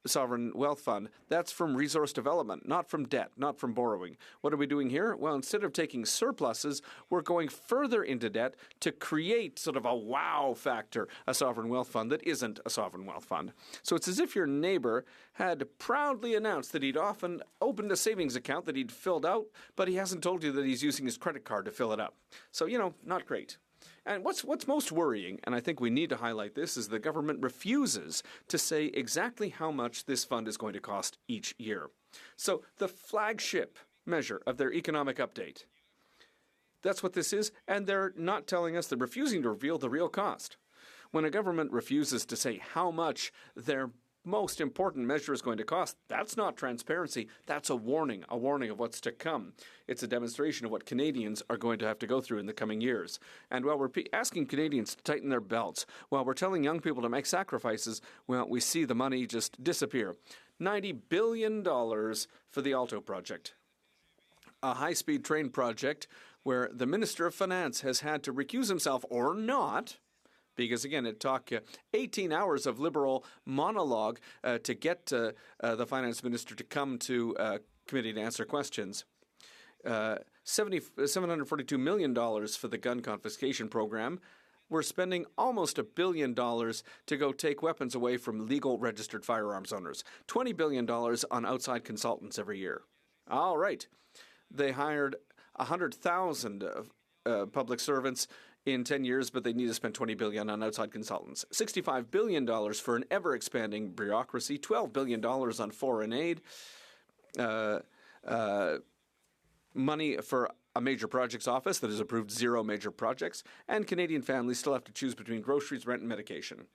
sovereign wealth fund. That's from resource development, not from debt, not from borrowing. What are we doing here? Well, instead of taking surpluses, we're going further into debt to create sort of a wow factor, a sovereign wealth fund that isn't a sovereign wealth fund. So it's as if your neighbor had proudly announced that he'd often opened a savings account that he'd filled out, but he hasn't told you that he's using his credit card to fill it up. So, not great. And what's most worrying, and I think we need to highlight this, is the government refuses to say exactly how much this fund is going to cost each year. So the flagship measure of their economic update, that's what this is, and they're not telling us, they're refusing to reveal the real cost. When a government refuses to say how much their most important measure is going to cost, that's not transparency. That's a warning of what's to come. It's a demonstration of what Canadians are going to have to go through in the coming years. And while we're asking Canadians to tighten their belts, while we're telling young people to make sacrifices, well, we see the money just disappear. $90 billion for the Alto project, a high-speed train project where the Minister of Finance has had to recuse himself or not, because, again, it took 18 hours of Liberal monologue to get the finance minister to come to committee to answer questions. $742 million for the gun confiscation program. We're spending almost $1 billion to go take weapons away from legal registered firearms owners. $20 billion on outside consultants every year. All right. They hired 100,000 public servants in 10 years, but they need to spend $20 billion on outside consultants. $65 billion for an ever-expanding bureaucracy, $12 billion on foreign aid, money for a major projects office that has approved 0 major projects, and Canadian families still have to choose between groceries, rent, and medication.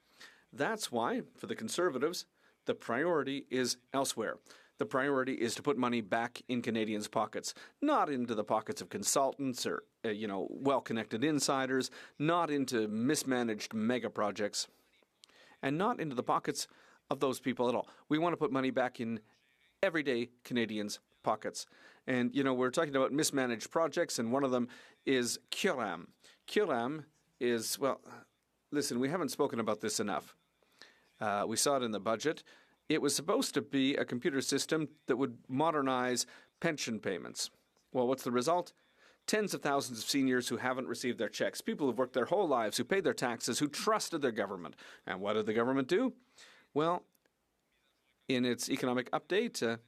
That's why, for the Conservatives, the priority is elsewhere. The priority is to put money back in Canadians' pockets, not into the pockets of consultants or, well-connected insiders, not into mismanaged mega projects, and not into the pockets of those people at all. We want to put money back in everyday Canadians' pockets. And, we're talking about mismanaged projects, and one of them is Kiram. Kiram is, listen, we haven't spoken about this enough. We saw it in the budget. It was supposed to be a computer system that would modernize pension payments. Well, what's the result? tens of thousands of seniors who haven't received their checks, people who've worked their whole lives, who paid their taxes, who trusted their government. And what did the government do? Well, in its economic update,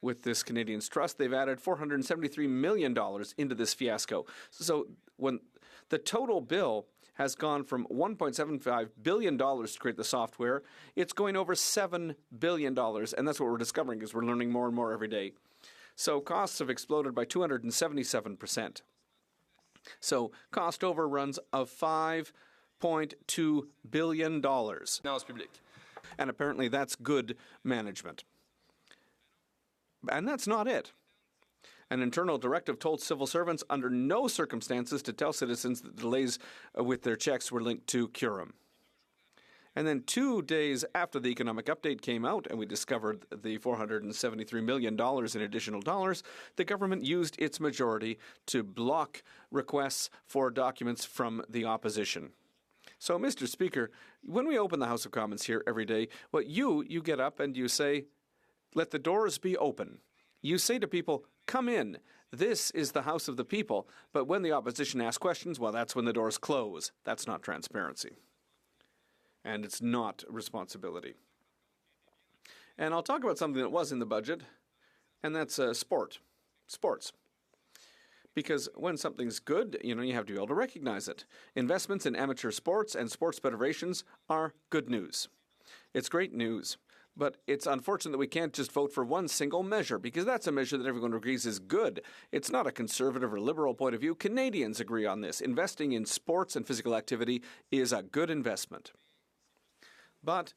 with this Canadians Trust, they've added $473 million into this fiasco. So when the total bill has gone from $1.75 billion to create the software, it's going over $7 billion. And that's what we're discovering as we're learning more and more every day. So costs have exploded by 277%. So cost overruns of $5.2 billion. And apparently that's good management. And that's not it. An internal directive told civil servants under no circumstances to tell citizens that delays with their checks were linked to Curum. And then 2 days after the economic update came out and we discovered the $473 million in additional dollars, the government used its majority to block requests for documents from the opposition. So, Mr. Speaker, when we open the House of Commons here every day, well, you get up and you say, let the doors be open. You say to people, come in. This is the House of the people. But when the opposition asks questions, well, that's when the doors close. That's not transparency. And it's not responsibility. And I'll talk about something that was in the budget, and that's sports. Because when something's good, you have to be able to recognize it. Investments in amateur sports and sports federations are good news. It's great news. But it's unfortunate that we can't just vote for one single measure, because that's a measure that everyone agrees is good. It's not a conservative or liberal point of view. Canadians agree on this. Investing in sports and physical activity is a good investment. But,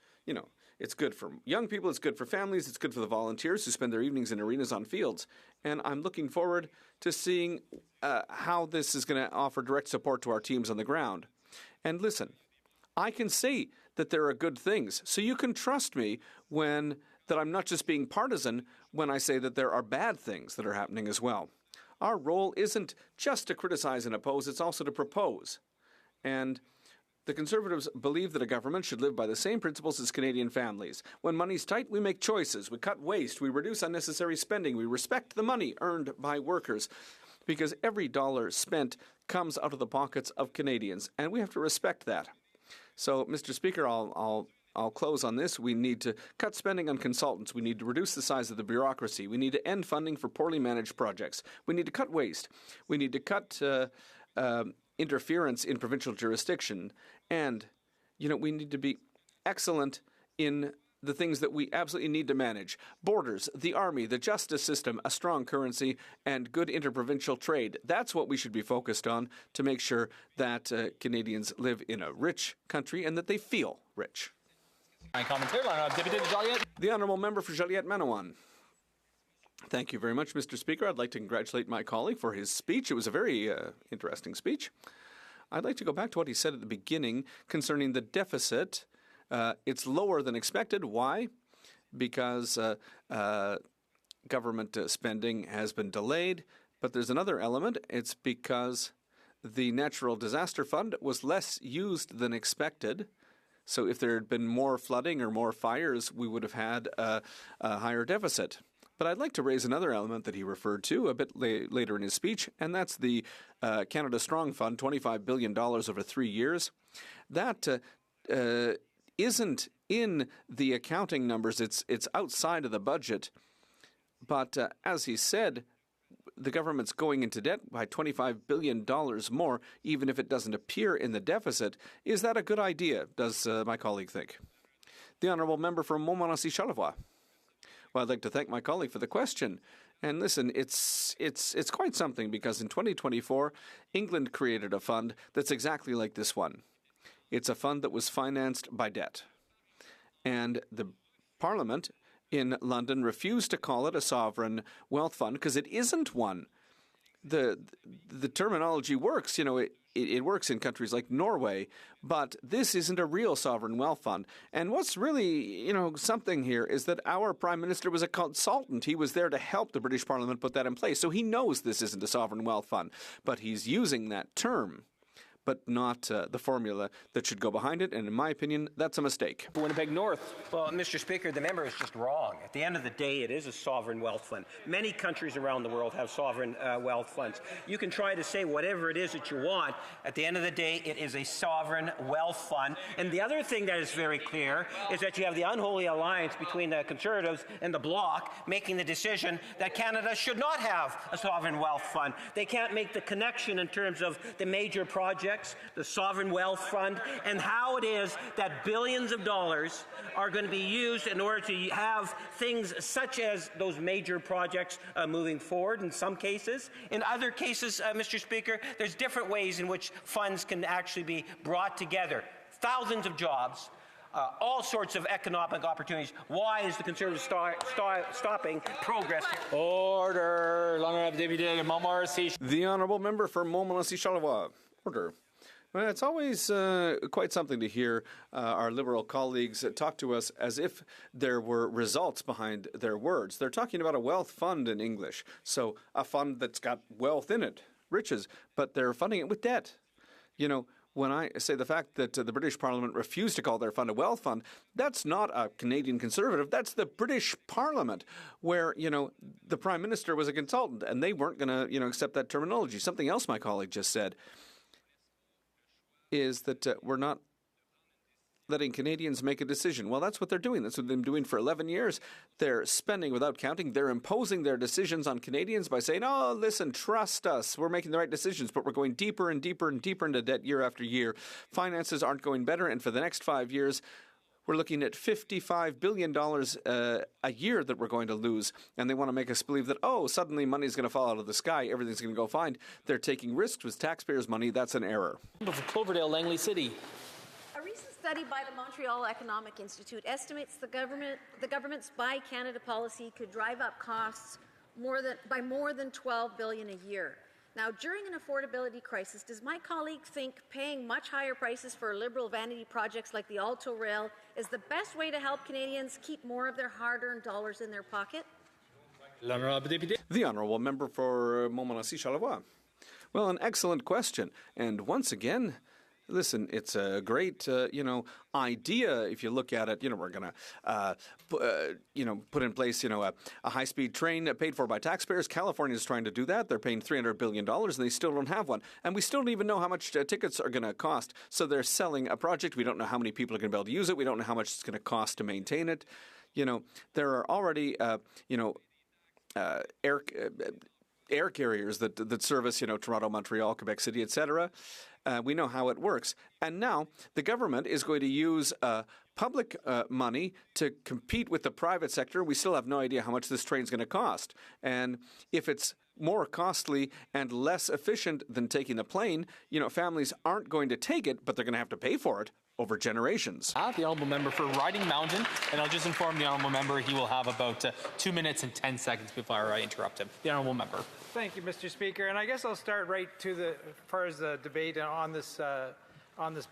it's good for young people, it's good for families, it's good for the volunteers who spend their evenings in arenas on fields. And I'm looking forward to seeing how this is going to offer direct support to our teams on the ground. And listen, I can say that there are good things. So you can trust me that I'm not just being partisan when I say that there are bad things that are happening as well. Our role isn't just to criticize and oppose, it's also to propose. And the Conservatives believe that a government should live by the same principles as Canadian families. When money's tight, we make choices. We cut waste. We reduce unnecessary spending. We respect the money earned by workers. Because every dollar spent comes out of the pockets of Canadians, and we have to respect that. So, Mr. Speaker, I'll close on this. We need to cut spending on consultants. We need to reduce the size of the bureaucracy. We need to end funding for poorly managed projects. We need to cut waste. We need to cut interference in provincial jurisdiction. And, we need to be excellent in the things that we absolutely need to manage. Borders, the army, the justice system, a strong currency, and good interprovincial trade. That's what we should be focused on to make sure that Canadians live in a rich country and that they feel rich. The Honourable Member for Joliette-Manawan. Thank you very much, Mr. Speaker. I'd like to congratulate my colleague for his speech. It was a very interesting speech. I'd like to go back to what he said at the beginning concerning the deficit. It's lower than expected. Why? Because government spending has been delayed. But there's another element. It's because the Natural Disaster Fund was less used than expected. So if there had been more flooding or more fires, we would have had a higher deficit. But I'd like to raise another element that he referred to a bit later in his speech, and that's the Canada Strong Fund, $25 billion over 3 years. That isn't in the accounting numbers. It's outside of the budget. But as he said, the government's going into debt by $25 billion more, even if it doesn't appear in the deficit. Is that a good idea, does my colleague think? The Honourable Member for Montmorency-Charlevoix. Well, I'd like to thank my colleague for the question. And listen, it's quite something, because in 2024, England created a fund that's exactly like this one. It's a fund that was financed by debt. And the Parliament in London refused to call it a sovereign wealth fund because it isn't one. The terminology works, it works in countries like Norway, but this isn't a real sovereign wealth fund. And what's really, something here is that our Prime Minister was a consultant. He was there to help the British Parliament put that in place. So he knows this isn't a sovereign wealth fund, but he's using that term. but not the formula that should go behind it. And in my opinion, that's a mistake. Winnipeg North. Well, Mr. Speaker, the member is just wrong. At the end of the day, it is a sovereign wealth fund. Many countries around the world have sovereign wealth funds. You can try to say whatever it is that you want. At the end of the day, it is a sovereign wealth fund. And the other thing that is very clear is that you have the unholy alliance between the Conservatives and the Bloc making the decision that Canada should not have a sovereign wealth fund. They can't make the connection in terms of the major projects, the sovereign wealth fund, and how it is that billions of dollars are going to be used in order to have things such as those major projects moving forward in some cases. In other cases, Mr. Speaker, there's different ways in which funds can actually be brought together. Thousands of jobs, all sorts of economic opportunities. Why is the Conservatives stopping progress? Order. L'honorable député Montmorency. The honourable member for Montmorency-Charlevoix. Order. Well, it's always quite something to hear our Liberal colleagues talk to us as if there were results behind their words. They're talking about a wealth fund in English, so a fund that's got wealth in it, riches, but they're funding it with debt. You know, when I say the fact that the British Parliament refused to call their fund a wealth fund, that's not a Canadian Conservative. That's the British Parliament, where, you know, the Prime Minister was a consultant, and they weren't going to, you know, accept that terminology. Something else my colleague just said is that we're not letting Canadians make a decision. Well, that's what they're doing. That's what they've been doing for 11 years. They're spending without counting. They're imposing their decisions on Canadians by saying, oh, listen, trust us. We're making the right decisions, but we're going deeper and deeper and deeper into debt year after year. Finances aren't going better, and for the next 5 years, we're looking at $55 billion a year that we're going to lose. And they want to make us believe that, oh, suddenly money's going to fall out of the sky. Everything's going to go fine. They're taking risks with taxpayers' money. That's an error. Cloverdale, Langley City. A recent study by the Montreal Economic Institute estimates the government's Buy Canada policy could drive up costs by more than $12 billion a year. Now, during an affordability crisis, does my colleague think paying much higher prices for Liberal vanity projects like the Alto Rail is the best way to help Canadians keep more of their hard-earned dollars in their pocket? The honourable member for Montmorency-Charlevoix. Well, an excellent question. And once again, listen, it's a great, idea if you look at it. We're going to, put in place, a high-speed train paid for by taxpayers. California is trying to do that. They're paying $300 billion, and they still don't have one. And we still don't even know how much tickets are going to cost. So they're selling a project. We don't know how many people are going to be able to use it. We don't know how much it's going to cost to maintain it. There are already, air carriers that service, Toronto, Montreal, Quebec City, etc. We know how it works. And now the government is going to use public money to compete with the private sector. We still have no idea how much this train's going to cost. And if it's more costly and less efficient than taking the plane, families aren't going to take it, but they're going to have to pay for it over generations. The honourable member for Riding Mountain, and I'll just inform the honourable member he will have about 2 minutes and 10 seconds before I interrupt him. The honourable member. Thank you, Mr. Speaker. And I guess I'll start right to as far as the debate on this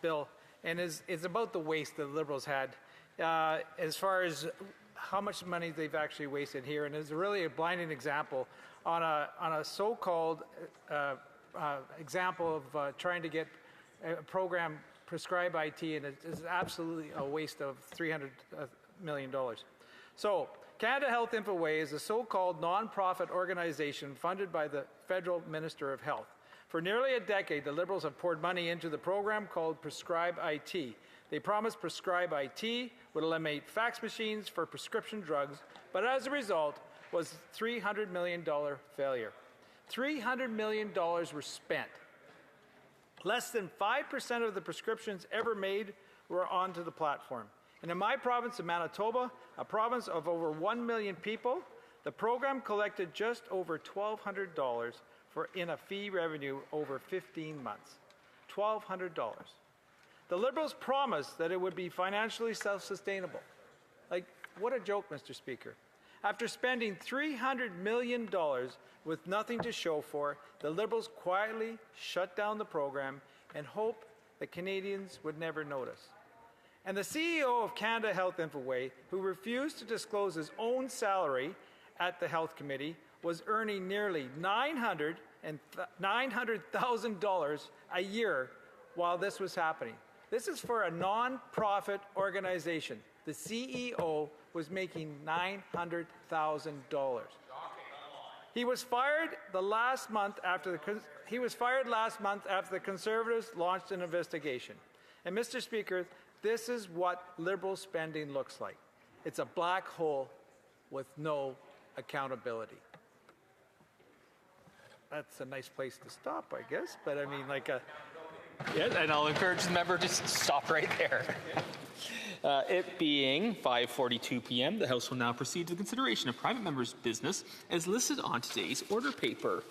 bill, and it's about the waste that the Liberals had, as far as how much money they've actually wasted here, and it's really a blinding example on a so-called example of trying to get a program prescribe IT, and it's absolutely a waste of $300 million. So, Canada Health InfoWay is a so-called non-profit organization funded by the Federal Minister of Health. For nearly a decade, the Liberals have poured money into the program called Prescribe IT. They promised Prescribe IT would eliminate fax machines for prescription drugs, but as a result was a $300 million failure. $300 million were spent. Less than 5% of the prescriptions ever made were onto the platform. And in my province of Manitoba, a province of over 1 million people, the program collected just over $1,200 in a fee revenue over 15 months. $1,200. The Liberals promised that it would be financially self-sustainable. Like, what a joke, Mr. Speaker. After spending $300 million with nothing to show for, the Liberals quietly shut down the program and hoped that Canadians would never notice. And the CEO of Canada Health InfoWay, who refused to disclose his own salary at the Health Committee, was earning nearly $900,000 a year while this was happening. This is for a non-profit organization. The CEO was making $900,000. He was fired last month after the Conservatives launched an investigation. And Mr. Speaker, this is what Liberal spending looks like. It's a black hole with no accountability. That's a nice place to stop, I guess. But I mean, Yeah, and I'll encourage the member to stop right there. It being 5:42 p.m., the House will now proceed to the consideration of private members' business as listed on today's order paper.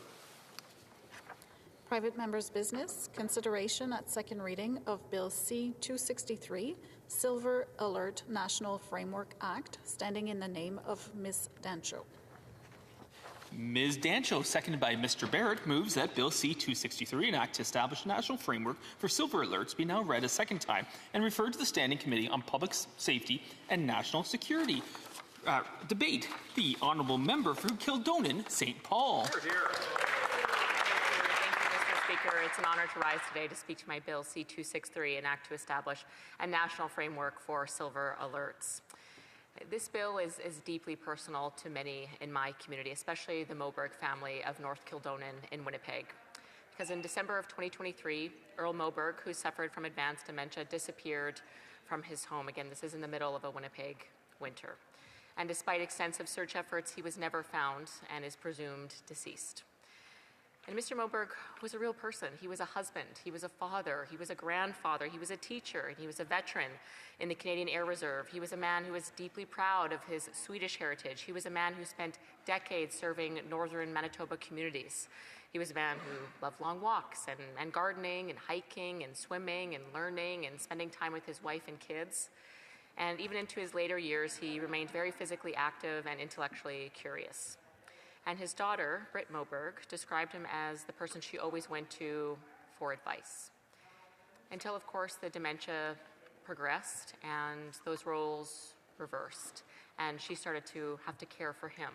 Private members' business, consideration at second reading of Bill C-263, Silver Alert National Framework Act, standing in the name of Ms. Dancho. Ms. Dancho, seconded by Mr. Barrett, moves that Bill C-263, an act to establish a national framework for silver alerts, be now read a second time and referred to the Standing Committee on Public Safety and National Security. Debate. The Honourable Member for Kildonan, St. Paul. Speaker, it's an honour to rise today to speak to my Bill C-263, an act to establish a national framework for silver alerts. This bill is deeply personal to many in my community, especially the Moberg family of North Kildonan in Winnipeg. Because in December of 2023, Earl Moberg, who suffered from advanced dementia, disappeared from his home. Again, this is in the middle of a Winnipeg winter. And despite extensive search efforts, he was never found and is presumed deceased. And Mr. Moberg was a real person. He was a husband, he was a father, he was a grandfather, he was a teacher, and he was a veteran in the Canadian Air Reserve. He was a man who was deeply proud of his Swedish heritage. He was a man who spent decades serving northern Manitoba communities. He was a man who loved long walks and gardening and hiking and swimming and learning and spending time with his wife and kids. And even into his later years, he remained very physically active and intellectually curious. And his daughter, Britt Moberg, described him as the person she always went to for advice. Until, of course, the dementia progressed and those roles reversed, and she started to have to care for him.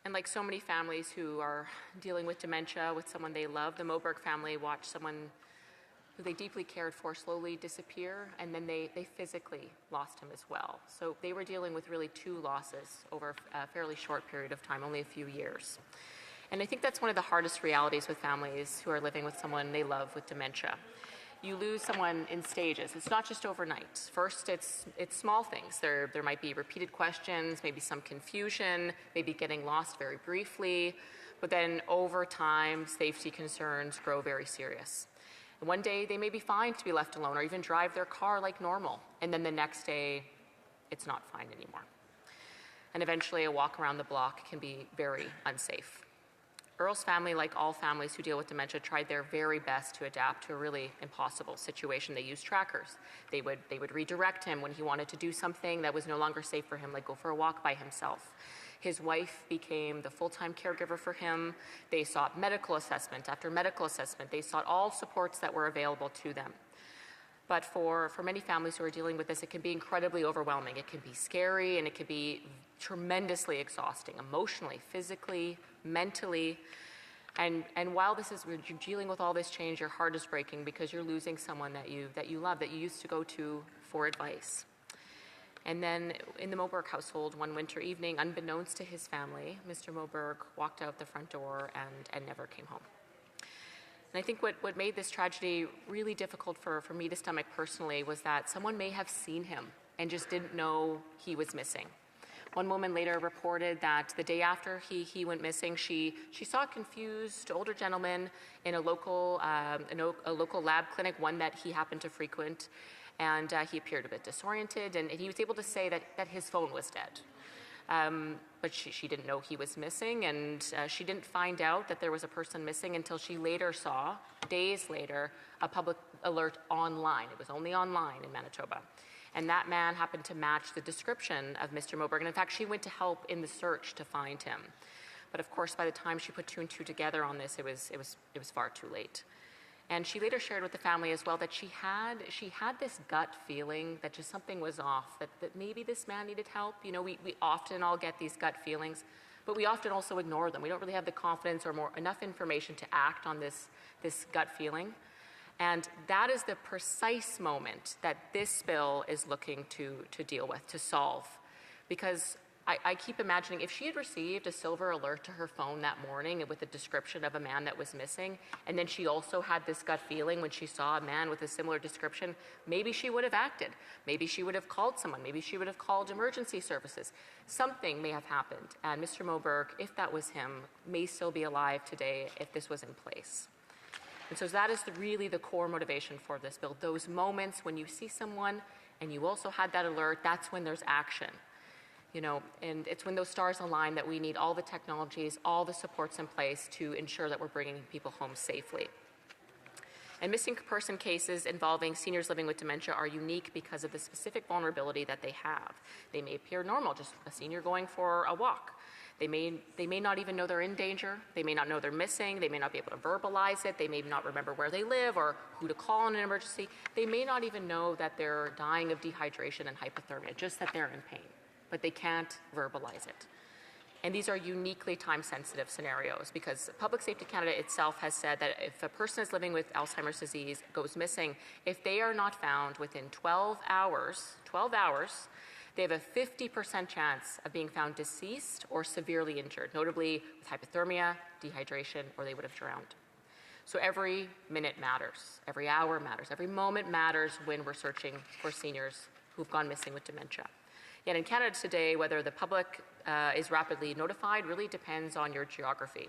And like so many families who are dealing with dementia with someone they love, the Moberg family watched someone who they deeply cared for slowly disappear, and then they physically lost him as well. So they were dealing with really two losses over a fairly short period of time, only a few years. And I think that's one of the hardest realities with families who are living with someone they love with dementia. You lose someone in stages. It's not just overnight. First, it's small things. There might be repeated questions, maybe some confusion, maybe getting lost very briefly, but then over time, safety concerns grow very serious. And one day, they may be fine to be left alone or even drive their car like normal. And then the next day, it's not fine anymore. And eventually, a walk around the block can be very unsafe. Earl's family, like all families who deal with dementia, tried their very best to adapt to a really impossible situation. They used trackers. They would redirect him when he wanted to do something that was no longer safe for him, like go for a walk by himself. His wife became the full-time caregiver for him. They sought medical assessment after medical assessment. They sought all supports that were available to them. But for many families who are dealing with this, it can be incredibly overwhelming. It can be scary, and it can be tremendously exhausting, emotionally, physically, mentally. And while you're dealing with all this change, your heart is breaking because you're losing someone that you love, that you used to go to for advice. And then in the Moberg household, one winter evening, unbeknownst to his family, Mr. Moberg walked out the front door and never came home. And I think what made this tragedy really difficult for me to stomach personally was that someone may have seen him and just didn't know he was missing. One woman later reported that the day after he went missing, she saw a confused older gentleman in a local lab clinic, one that he happened to frequent. And he appeared a bit disoriented, and he was able to say that his phone was dead. But she didn't know he was missing, and she didn't find out that there was a person missing until she later saw, days later, a public alert online. It was only online in Manitoba. And that man happened to match the description of Mr. Moberg. And in fact, she went to help in the search to find him. But of course, by the time she put two and two together on this, it was far too late. And she later shared with the family as well that she had this gut feeling that just something was off, that maybe this man needed help. You know, we often all get these gut feelings, but we often also ignore them. We don't really have the confidence or enough information to act on this gut feeling. And that is the precise moment that this bill is looking to deal with, to solve. Because I keep imagining if she had received a silver alert to her phone that morning with a description of a man that was missing, and then she also had this gut feeling when she saw a man with a similar description, maybe she would have acted. Maybe she would have called someone. Maybe she would have called emergency services. Something may have happened. And Mr. Moberg, if that was him, may still be alive today if this was in place. And so that is really the core motivation for this bill. Those moments when you see someone and you also had that alert, that's when there's action. You know, and it's when those stars align that we need all the technologies, all the supports in place to ensure that we're bringing people home safely. And missing person cases involving seniors living with dementia are unique because of the specific vulnerability that they have. They may appear normal, just a senior going for a walk. They may not even know they're in danger. They may not know they're missing. They may not be able to verbalize it. They may not remember where they live or who to call in an emergency. They may not even know that they're dying of dehydration and hypothermia, just that they're in pain, but they can't verbalize it. And these are uniquely time-sensitive scenarios because Public Safety Canada itself has said that if a person is living with Alzheimer's disease, goes missing, if they are not found within 12 hours, they have a 50% chance of being found deceased or severely injured, notably with hypothermia, dehydration, or they would have drowned. So every minute matters, every hour matters, every moment matters when we're searching for seniors who've gone missing with dementia. Yet in Canada today, whether the public is rapidly notified really depends on your geography.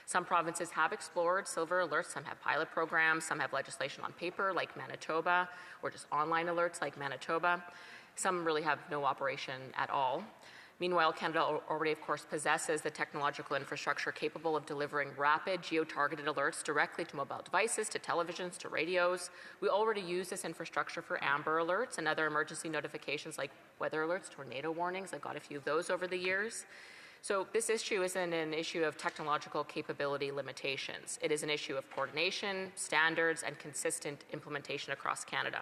Some provinces have explored silver alerts, some have pilot programs, some have legislation on paper like Manitoba, or just online alerts like Manitoba. Some really have no operation at all. Meanwhile, Canada already, of course, possesses the technological infrastructure capable of delivering rapid geo-targeted alerts directly to mobile devices, to televisions, to radios. We already use this infrastructure for Amber Alerts and other emergency notifications like weather alerts, tornado warnings. I've got a few of those over the years. So this issue isn't an issue of technological capability limitations. It is an issue of coordination, standards, and consistent implementation across Canada.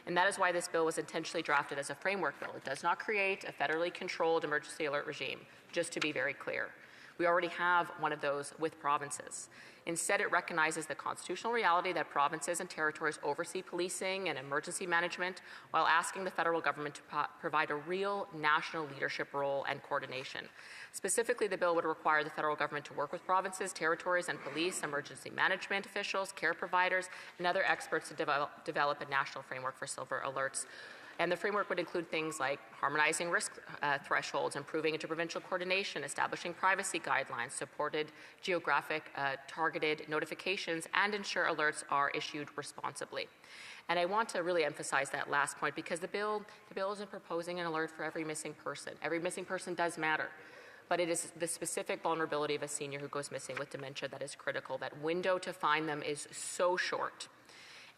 And that is why this bill was intentionally drafted as a framework bill. It does not create a federally controlled emergency alert regime, just to be very clear. We already have one of those with provinces. Instead, it recognizes the constitutional reality that provinces and territories oversee policing and emergency management while asking the federal government to provide a real national leadership role and coordination. Specifically, the bill would require the federal government to work with provinces, territories, and police, emergency management officials, care providers, and other experts to develop a national framework for silver alerts. And the framework would include things like harmonizing risk thresholds, improving interprovincial coordination, establishing privacy guidelines, supported geographic targeted notifications, and ensure alerts are issued responsibly. And I want to really emphasize that last point because the bill isn't proposing an alert for every missing person. Every missing person does matter. But it is the specific vulnerability of a senior who goes missing with dementia that is critical. That window to find them is so short.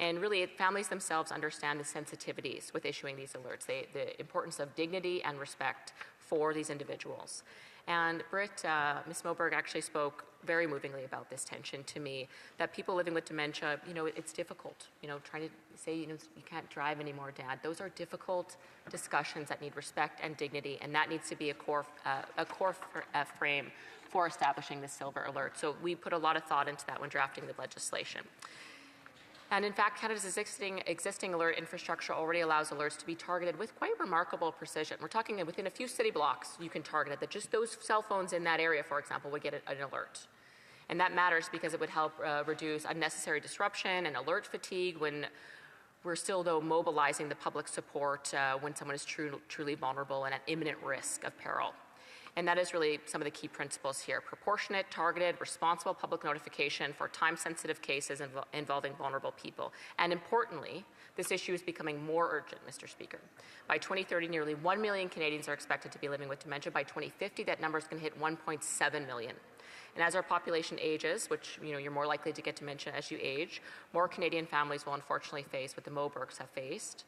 And really, families themselves understand the sensitivities with issuing these alerts, the importance of dignity and respect for these individuals. And Britt, Ms. Moberg actually spoke very movingly about this tension to me, that people living with dementia, it's difficult. Trying to say, you can't drive anymore, Dad. Those are difficult discussions that need respect and dignity, and that needs to be a core frame for establishing the silver alert. So we put a lot of thought into that when drafting the legislation. And in fact, Canada's existing alert infrastructure already allows alerts to be targeted with quite remarkable precision. We're talking within a few city blocks, you can target it, that just those cell phones in that area, for example, would get an alert. And that matters because it would help reduce unnecessary disruption and alert fatigue when we're still, though, mobilizing the public support when someone is truly vulnerable and at imminent risk of peril. And that is really some of the key principles here. Proportionate, targeted, responsible public notification for time-sensitive cases involving vulnerable people. And importantly, this issue is becoming more urgent, Mr. Speaker. By 2030, nearly 1 million Canadians are expected to be living with dementia. By 2050, that number is going to hit 1.7 million. And as our population ages, which you're more likely to get dementia as you age, more Canadian families will unfortunately face what the Mobergs have faced.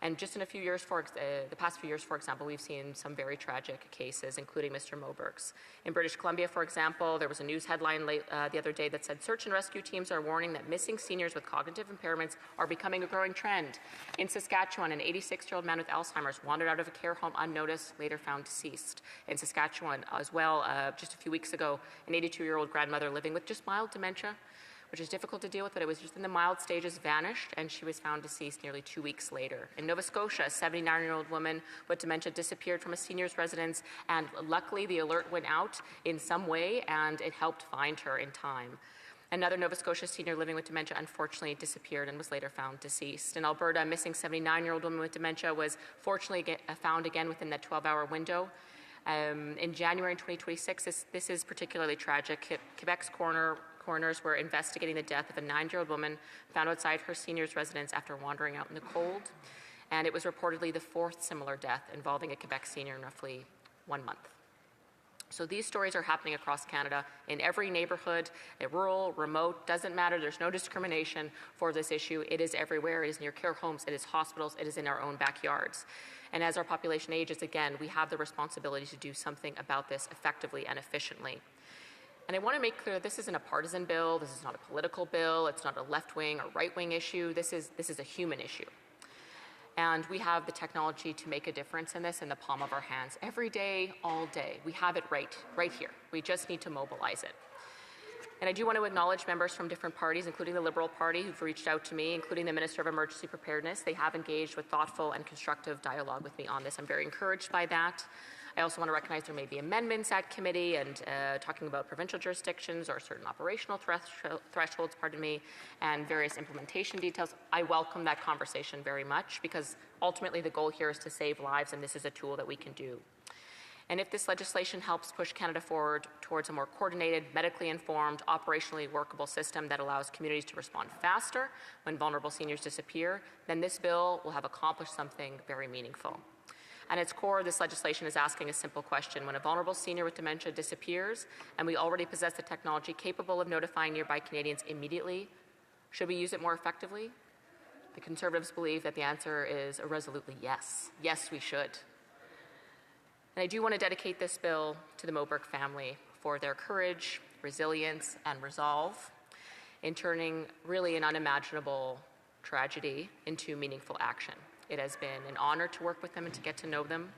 And just in a few years, the past few years, for example, we've seen some very tragic cases, including Mr. Moberg's. In British Columbia, for example, there was a news headline the other day that said search and rescue teams are warning that missing seniors with cognitive impairments are becoming a growing trend. In Saskatchewan, an 86-year-old man with Alzheimer's wandered out of a care home unnoticed, later found deceased. In Saskatchewan as well, just a few weeks ago, an 82-year-old grandmother living with just mild dementia which is difficult to deal with, but it was just in the mild stages, vanished, and she was found deceased nearly 2 weeks later. In Nova Scotia, a 79-year-old woman with dementia disappeared from a senior's residence, and luckily the alert went out in some way, and it helped find her in time. Another Nova Scotia senior living with dementia unfortunately disappeared and was later found deceased. In Alberta, a missing 79-year-old woman with dementia was fortunately found again within that 12-hour window. In January 2026, this is particularly tragic. Quebec's coroners were investigating the death of a 9-year-old woman found outside her senior's residence after wandering out in the cold. And it was reportedly the 4th similar death involving a Quebec senior in roughly 1 month. So these stories are happening across Canada in every neighborhood, rural, remote, doesn't matter. There's no discrimination for this issue. It is everywhere. It is near care homes. It is hospitals. It is in our own backyards. And as our population ages, again, we have the responsibility to do something about this effectively and efficiently. And I want to make clear this isn't a partisan bill. This is not a political bill. It's not a left-wing or right-wing issue. This is a human issue. And we have the technology to make a difference in this in the palm of our hands. Every day, all day. We have it right here. We just need to mobilize it. And I do want to acknowledge members from different parties, including the Liberal Party, who've reached out to me, including the Minister of Emergency Preparedness. They have engaged with thoughtful and constructive dialogue with me on this. I'm very encouraged by that. I also want to recognize there may be amendments at committee and talking about provincial jurisdictions or certain operational thresholds, and various implementation details. I welcome that conversation very much because ultimately the goal here is to save lives, and this is a tool that we can do. And if this legislation helps push Canada forward towards a more coordinated, medically informed, operationally workable system that allows communities to respond faster when vulnerable seniors disappear, then this bill will have accomplished something very meaningful. At its core, this legislation is asking a simple question. When a vulnerable senior with dementia disappears, and we already possess the technology capable of notifying nearby Canadians immediately, should we use it more effectively? The Conservatives believe that the answer is a resolutely yes. Yes, we should. And I do want to dedicate this bill to the Moberg family for their courage, resilience, and resolve in turning really an unimaginable tragedy into meaningful action. It has been an honor to work with them and to get to know them.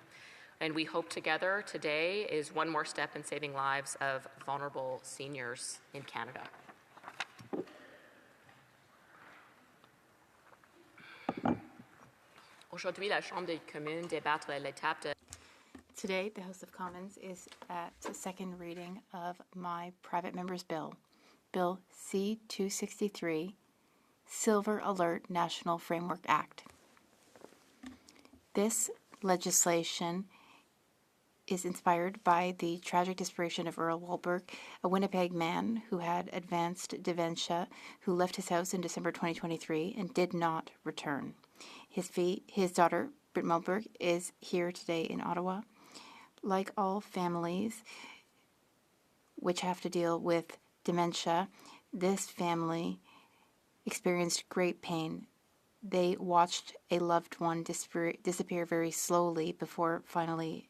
And we hope together today is one more step in saving lives of vulnerable seniors in Canada. Aujourd'hui, la Chambre des communes débattre l'étape de... Today, the House of Commons is at the second reading of my private member's bill, Bill C-263, Silver Alert National Framework Act. This legislation is inspired by the tragic disappearance of Earl Wahlberg, a Winnipeg man who had advanced dementia, who left his house in December 2023 and did not return. His daughter, Britt Wahlberg, is here today in Ottawa. Like all families which have to deal with dementia, this family experienced great pain. They watched a loved one disappear very slowly before finally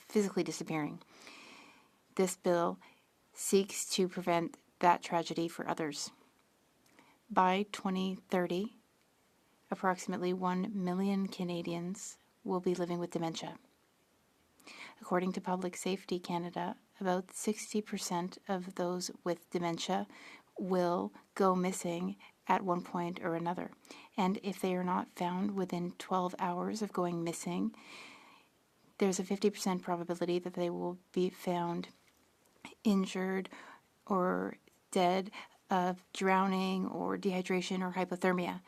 physically disappearing. This bill seeks to prevent that tragedy for others. By 2030, approximately 1 million Canadians will be living with dementia. According to Public Safety Canada, about 60% of those with dementia will go missing at one point or another. And if they are not found within 12 hours of going missing, there's a 50% probability that they will be found injured or dead of drowning or dehydration or hypothermia.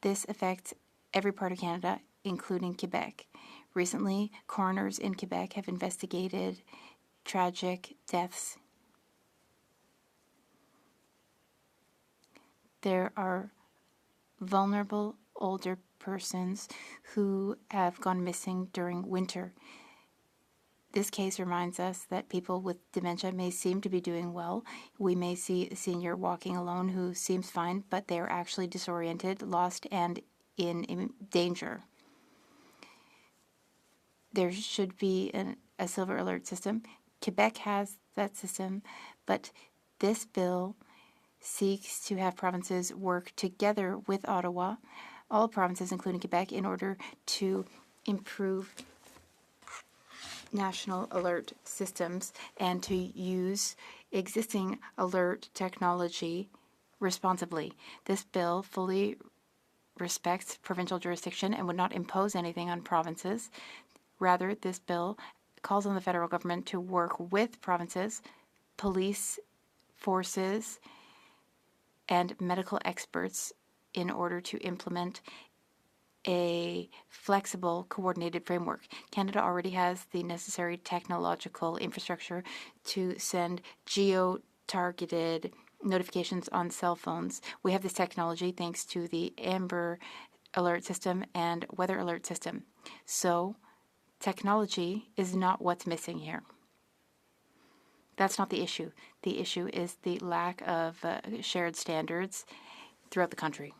This affects every part of Canada, including Quebec. Recently, coroners in Quebec have investigated tragic deaths. There are vulnerable older persons who have gone missing during winter. This case reminds us that people with dementia may seem to be doing well. We may see a senior walking alone who seems fine, but they are actually disoriented, lost, and in danger. There should be a silver alert system. Quebec has that system, but this bill seeks to have provinces work together with Ottawa, all provinces including Quebec, in order to improve national alert systems and to use existing alert technology responsibly. This bill fully respects provincial jurisdiction and would not impose anything on provinces. Rather, this bill calls on the federal government to work with provinces, police forces, and medical experts in order to implement a flexible, coordinated framework. Canada already has the necessary technological infrastructure to send geo-targeted notifications on cell phones. We have this technology thanks to the Amber Alert system and Weather Alert system. So, technology is not what's missing here. That's not the issue. The issue is the lack of shared standards throughout the country.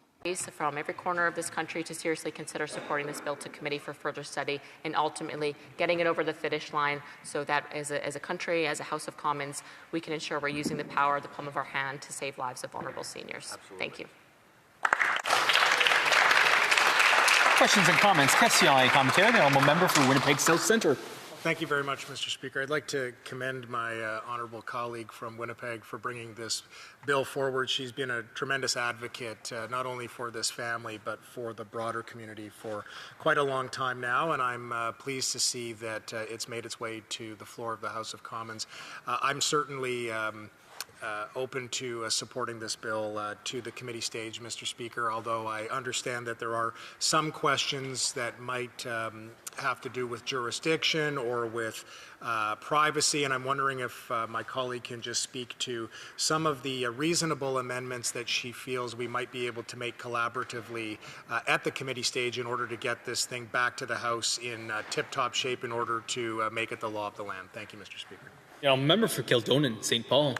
From every corner of this country to seriously consider supporting this bill to committee for further study and ultimately getting it over the finish line so that as a country, as a House of Commons, we can ensure we're using the power at the palm of our hand to save lives of vulnerable seniors. Absolutely. Thank you. Questions and comments. Question et commentaire. The honourable member for Winnipeg South Centre. Thank you very much, Mr. Speaker. I'd like to commend my honourable colleague from Winnipeg for bringing this bill forward. She's been a tremendous advocate, not only for this family, but for the broader community for quite a long time now, and I'm pleased to see that it's made its way to the floor of the House of Commons. I'm certainly open to supporting this bill to the committee stage, Mr. Speaker, although I understand that there are some questions that might have to do with jurisdiction or with privacy, and I'm wondering if my colleague can just speak to some of the reasonable amendments that she feels we might be able to make collaboratively at the committee stage in order to get this thing back to the House in tip-top shape in order to make it the law of the land. Thank you, Mr. Speaker. Member for Kildonan, St. Paul.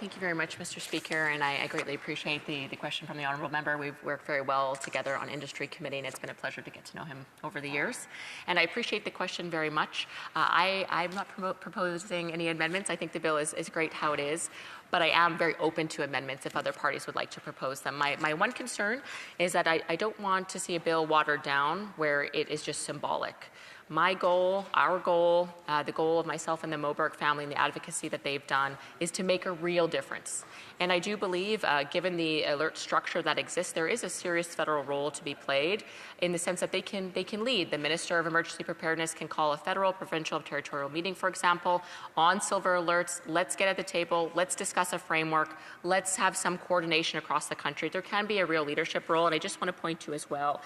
Thank you very much, Mr. Speaker, and I greatly appreciate the question from the honourable member. We've worked very well together on industry committee, and it's been a pleasure to get to know him over the years. And I appreciate the question very much. I'm not proposing any amendments. I think the bill is great how it is, but I am very open to amendments if other parties would like to propose them. My one concern is that I don't want to see a bill watered down where it is just symbolic. My goal, our goal, the goal of myself and the Moberg family and the advocacy that they've done is to make a real difference. And I do believe, given the alert structure that exists, there is a serious federal role to be played in the sense that they can lead. The Minister of Emergency Preparedness can call a federal, provincial, or territorial meeting, for example, on silver alerts. Let's get at the table. Let's discuss a framework. Let's have some coordination across the country. There can be a real leadership role, and I just want to point to as well.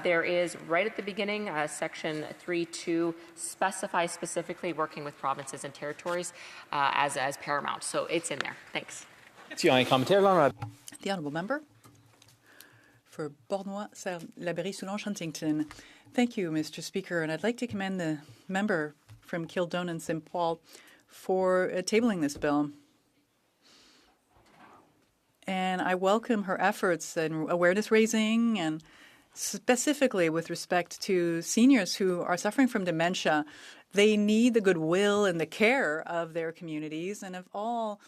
There is, right at the beginning, Section 3.2 specifies specifically working with provinces and territories as paramount. So it's in there. Thanks. The honourable member for Bournois-Laberie-Soulanges-Huntington. Thank you, Mr. Speaker, and I'd like to commend the member from Kildonan St. Paul for tabling this bill. And I welcome her efforts in awareness raising and specifically with respect to seniors who are suffering from dementia. They need the goodwill and the care of their communities and of all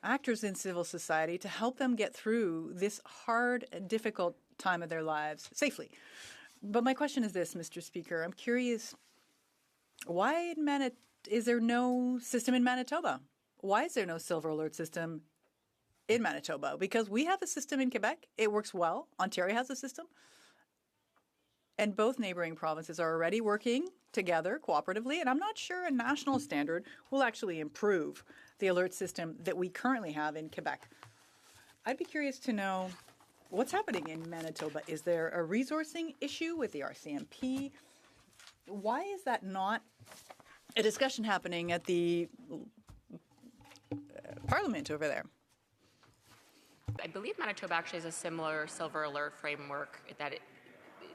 actors in civil society to help them get through this hard and difficult time of their lives safely. But my question is this, Mr. Speaker. I'm curious, why is there no system in Manitoba? Why is there no silver alert system in Manitoba? Because we have a system in Quebec. It works well. Ontario has a system. And both neighboring provinces are already working together cooperatively. And I'm not sure a national standard will actually improve the alert system that we currently have in Quebec. I'd be curious to know what's happening in Manitoba. Is there a resourcing issue with the RCMP? Why is that not a discussion happening at the Parliament over there? I believe Manitoba actually has a similar silver alert framework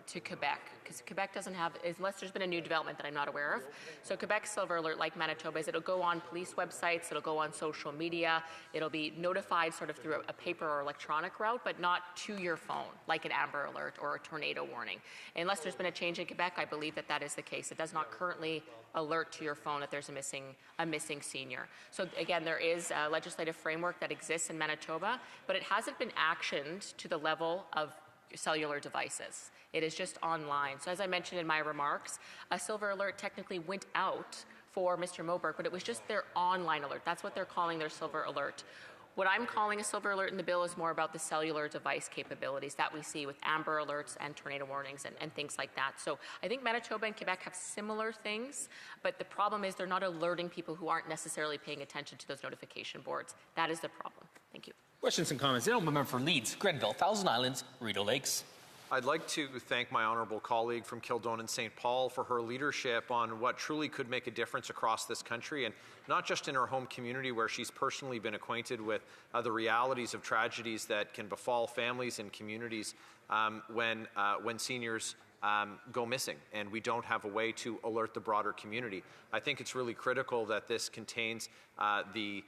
to Quebec, because Quebec doesn't have, unless there's been a new development that I'm not aware of. So Quebec's silver alert, like Manitoba's, it'll go on police websites, it'll go on social media, it'll be notified sort of through a paper or electronic route, but not to your phone, like an Amber Alert or a tornado warning. Unless there's been a change in Quebec, I believe that is the case. It does not currently alert to your phone that there's a missing senior. So again, there is a legislative framework that exists in Manitoba, but it hasn't been actioned to the level of cellular devices. It is just online. So as I mentioned in my remarks, a silver alert technically went out for Mr. Moberg, but it was just their online alert. That's what they're calling their silver alert. what I'm calling a silver alert in the bill is more about the cellular device capabilities that we see with amber alerts and tornado warnings and things like that. So I think Manitoba and Quebec have similar things, but the problem is they're not alerting people who aren't necessarily paying attention to those notification boards. That is the problem. Thank you. Questions and comments. The honourable member for Leeds, Grenville, Thousand Islands, Rideau Lakes. I'd like to thank my honourable colleague from Kildonan St. Paul for her leadership on what truly could make a difference across this country, and not just in her home community where she's personally been acquainted with the realities of tragedies that can befall families and communities when seniors go missing and we don't have a way to alert the broader community. I think it's really critical that this contains the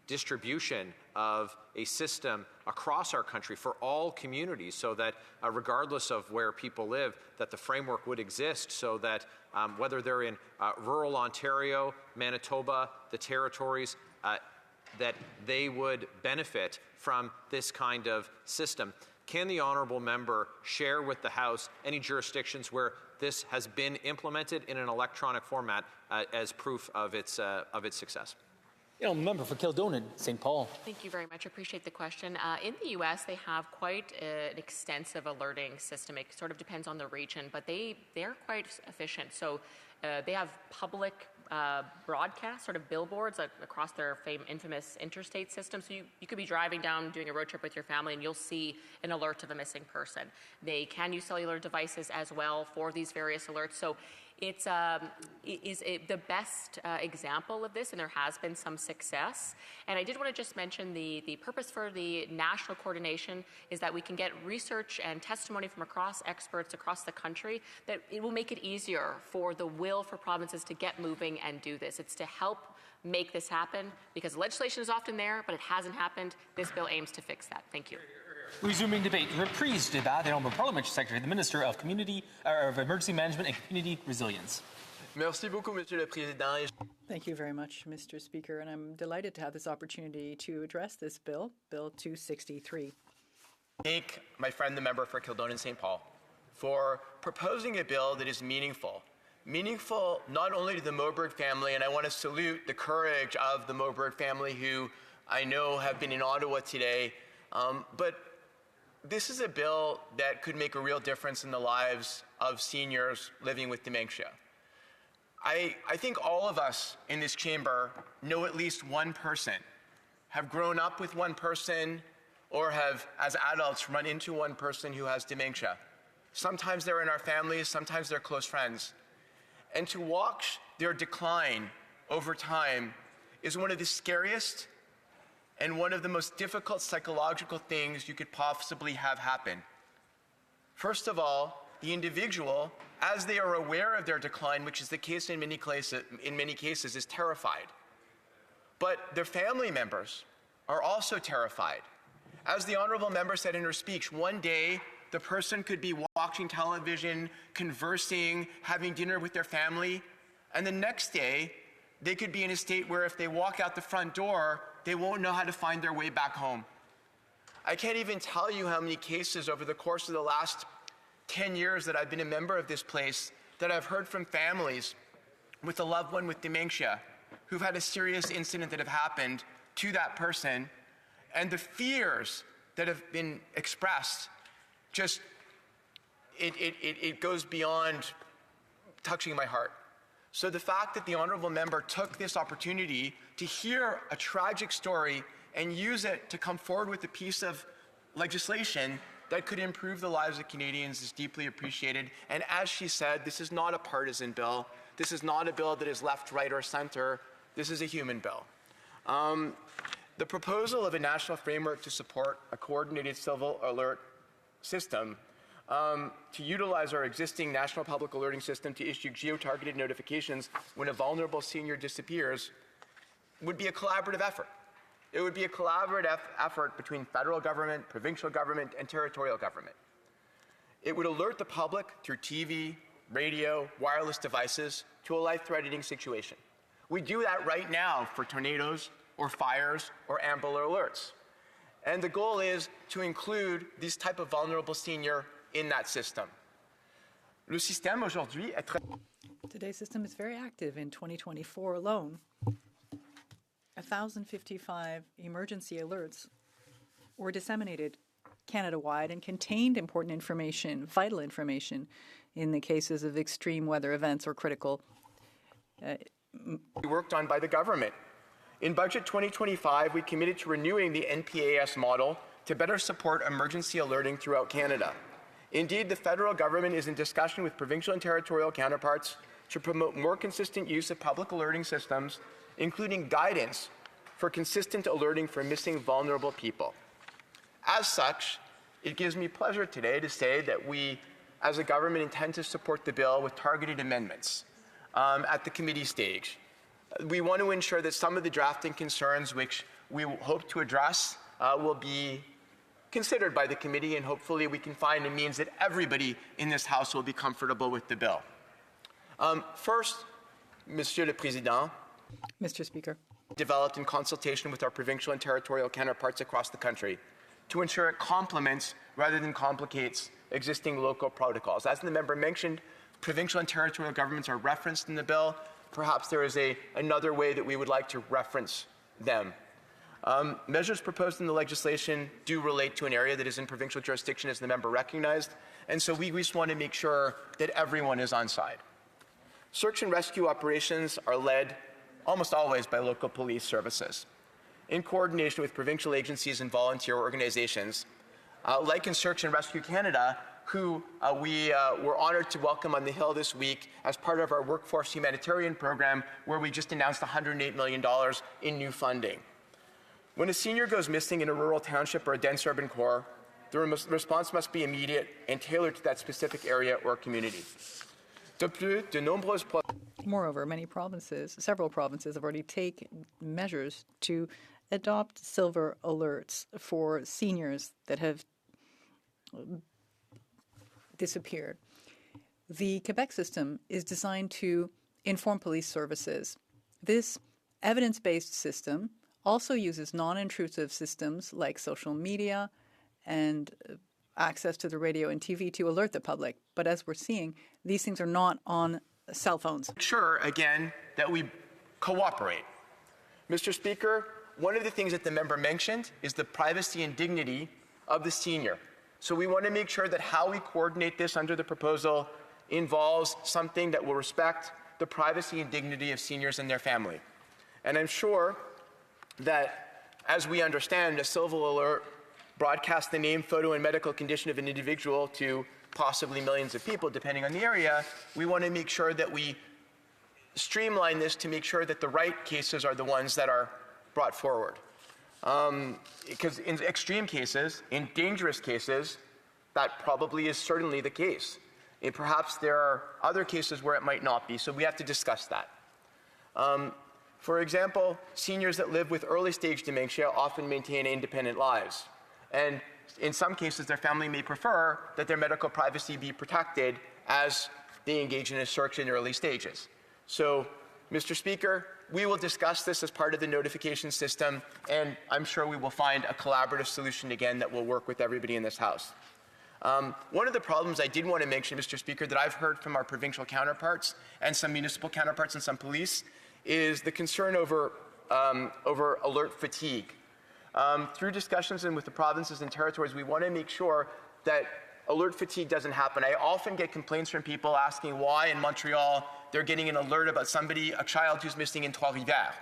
distribution of a system across our country for all communities so that regardless of where people live, that the framework would exist so that whether they're in rural Ontario, Manitoba, the territories, that they would benefit from this kind of system. Can the honourable member share with the House any jurisdictions where this has been implemented in an electronic format as proof of its success? Member for Kildonan, St. Paul. Thank you very much. I appreciate the question. In the U.S., they have quite an extensive alerting system. It sort of depends on the region, but they're quite efficient. So they have public broadcast, sort of billboards across their infamous interstate system. So you could be driving down, doing a road trip with your family, and you'll see an alert of a missing person. They can use cellular devices as well for these various alerts. So it's the best example of this, and there has been some success. And I did want to just mention the purpose for the national coordination is that we can get research and testimony from experts across the country, that it will make it easier for the will for provinces to get moving and do this. It's to help make this happen because legislation is often there, but it hasn't happened. This bill aims to fix that. Thank you. Resuming debate, reprise débat, the Honourable Parliamentary Secretary, the Minister of Emergency Management and Community Resilience. Merci beaucoup, Monsieur le Président. Thank you very much, Mr. Speaker, and I'm delighted to have this opportunity to address this bill, Bill 263. Thank my friend, the member for Kildonan St. Paul, for proposing a bill that is meaningful. Meaningful not only to the Moberg family, and I want to salute the courage of the Moberg family who I know have been in Ottawa today, but this is a bill that could make a real difference in the lives of seniors living with dementia. I think all of us in this chamber know at least one person, have grown up with one person, or have, as adults, run into one person who has dementia. Sometimes they're in our families, sometimes they're close friends. And to watch their decline over time is one of the scariest and one of the most difficult psychological things you could possibly have happen. First of all, the individual, as they are aware of their decline, which is the case in many cases, is terrified. But their family members are also terrified. As the honourable member said in her speech, one day the person could be watching television, conversing, having dinner with their family, and the next day they could be in a state where if they walk out the front door, they won't know how to find their way back home. I can't even tell you how many cases over the course of the last 10 years that I've been a member of this place that I've heard from families with a loved one with dementia who've had a serious incident that have happened to that person, and the fears that have been expressed, just, it goes beyond touching my heart. So the fact that the honourable member took this opportunity to hear a tragic story and use it to come forward with a piece of legislation that could improve the lives of Canadians is deeply appreciated. And as she said, this is not a partisan bill. This is not a bill that is left, right, or centre. This is a human bill. The proposal of a national framework to support a coordinated civil alert system to utilize our existing national public alerting system to issue geo-targeted notifications when a vulnerable senior disappears would be a collaborative effort. It would be a collaborative effort between federal government, provincial government, and territorial government. It would alert the public through TV, radio, wireless devices to a life-threatening situation. We do that right now for tornadoes or fires or amber alerts. And the goal is to include this type of vulnerable senior in that system. Le système aujourd'hui est très... Today's system is very active. In 2024 alone, 1,055 emergency alerts were disseminated Canada-wide and contained important information, vital information, in the cases of extreme weather events or critical. Worked on by the government. In Budget 2025, we committed to renewing the NPAS model to better support emergency alerting throughout Canada. Indeed, the federal government is in discussion with provincial and territorial counterparts to promote more consistent use of public alerting systems, including guidance for consistent alerting for missing vulnerable people. As such, it gives me pleasure today to say that we, as a government, intend to support the bill with targeted amendments at the committee stage. We want to ensure that some of the drafting concerns which we hope to address will be considered by the committee, and hopefully we can find a means that everybody in this House will be comfortable with the bill. First, Monsieur le Président, Mr. Speaker, developed in consultation with our provincial and territorial counterparts across the country to ensure it complements rather than complicates existing local protocols. As the member mentioned, provincial and territorial governments are referenced in the bill. Perhaps there is another way that we would like to reference them. Measures proposed in the legislation do relate to an area that is in provincial jurisdiction, as the member recognized, and so we just want to make sure that everyone is on side. Search and rescue operations are led almost always by local police services, in coordination with provincial agencies and volunteer organizations, like in Search and Rescue Canada, who we were honored to welcome on the Hill this week as part of our Workforce Humanitarian Program, where we just announced $108 million in new funding. When a senior goes missing in a rural township or a dense urban core, the response must be immediate and tailored to that specific area or community. Moreover, several provinces have already taken measures to adopt silver alerts for seniors that have disappeared. The Quebec system is designed to inform police services. This evidence-based system also uses non-intrusive systems like social media and access to the radio and TV to alert the public. But as we're seeing, these things are not on cell phones. Sure, again, that we cooperate. Mr. Speaker, one of the things that the member mentioned is the privacy and dignity of the senior. So we want to make sure that how we coordinate this under the proposal involves something that will respect the privacy and dignity of seniors and their family. And I'm sure that, as we understand, a silver alert broadcasts the name, photo, and medical condition of an individual to possibly millions of people, depending on the area. We want to make sure that we streamline this to make sure that the right cases are the ones that are brought forward. Because in extreme cases, in dangerous cases, that probably is certainly the case. And perhaps there are other cases where it might not be, so we have to discuss that. For example, seniors that live with early-stage dementia often maintain independent lives. And in some cases, their family may prefer that their medical privacy be protected as they engage in a search in early stages. So, Mr. Speaker, we will discuss this as part of the notification system, and I'm sure we will find a collaborative solution again that will work with everybody in this House. One of the problems I did want to mention, Mr. Speaker, that I've heard from our provincial counterparts and some municipal counterparts and some police is the concern over alert fatigue. Through discussions and with the provinces and territories, we want to make sure that alert fatigue doesn't happen. I often get complaints from people asking why in Montreal they're getting an alert about a child who's missing in Trois-Rivières,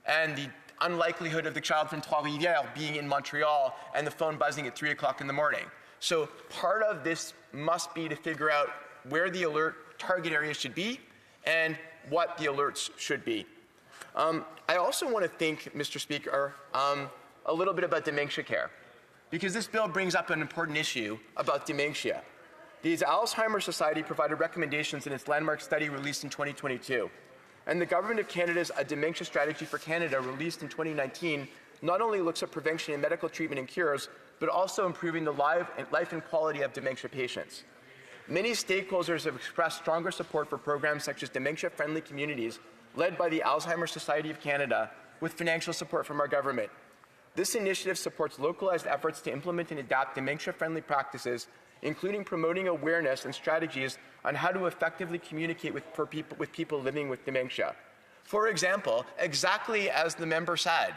and the unlikelihood of the child from Trois-Rivières being in Montreal and the phone buzzing at 3 o'clock in the morning. So part of this must be to figure out where the alert target areas should be and what the alerts should be. I also want to think, Mr. Speaker, a little bit about dementia care, because this bill brings up an important issue about dementia. The Alzheimer's Society provided recommendations in its landmark study released in 2022. And the Government of Canada's A Dementia Strategy for Canada, released in 2019, not only looks at prevention and medical treatment and cures, but also improving the life and quality of dementia patients. Many stakeholders have expressed stronger support for programs such as dementia-friendly communities, led by the Alzheimer's Society of Canada, with financial support from our government. This initiative supports localized efforts to implement and adapt dementia-friendly practices, including promoting awareness and strategies on how to effectively communicate with people living with dementia. For example, exactly as the member said,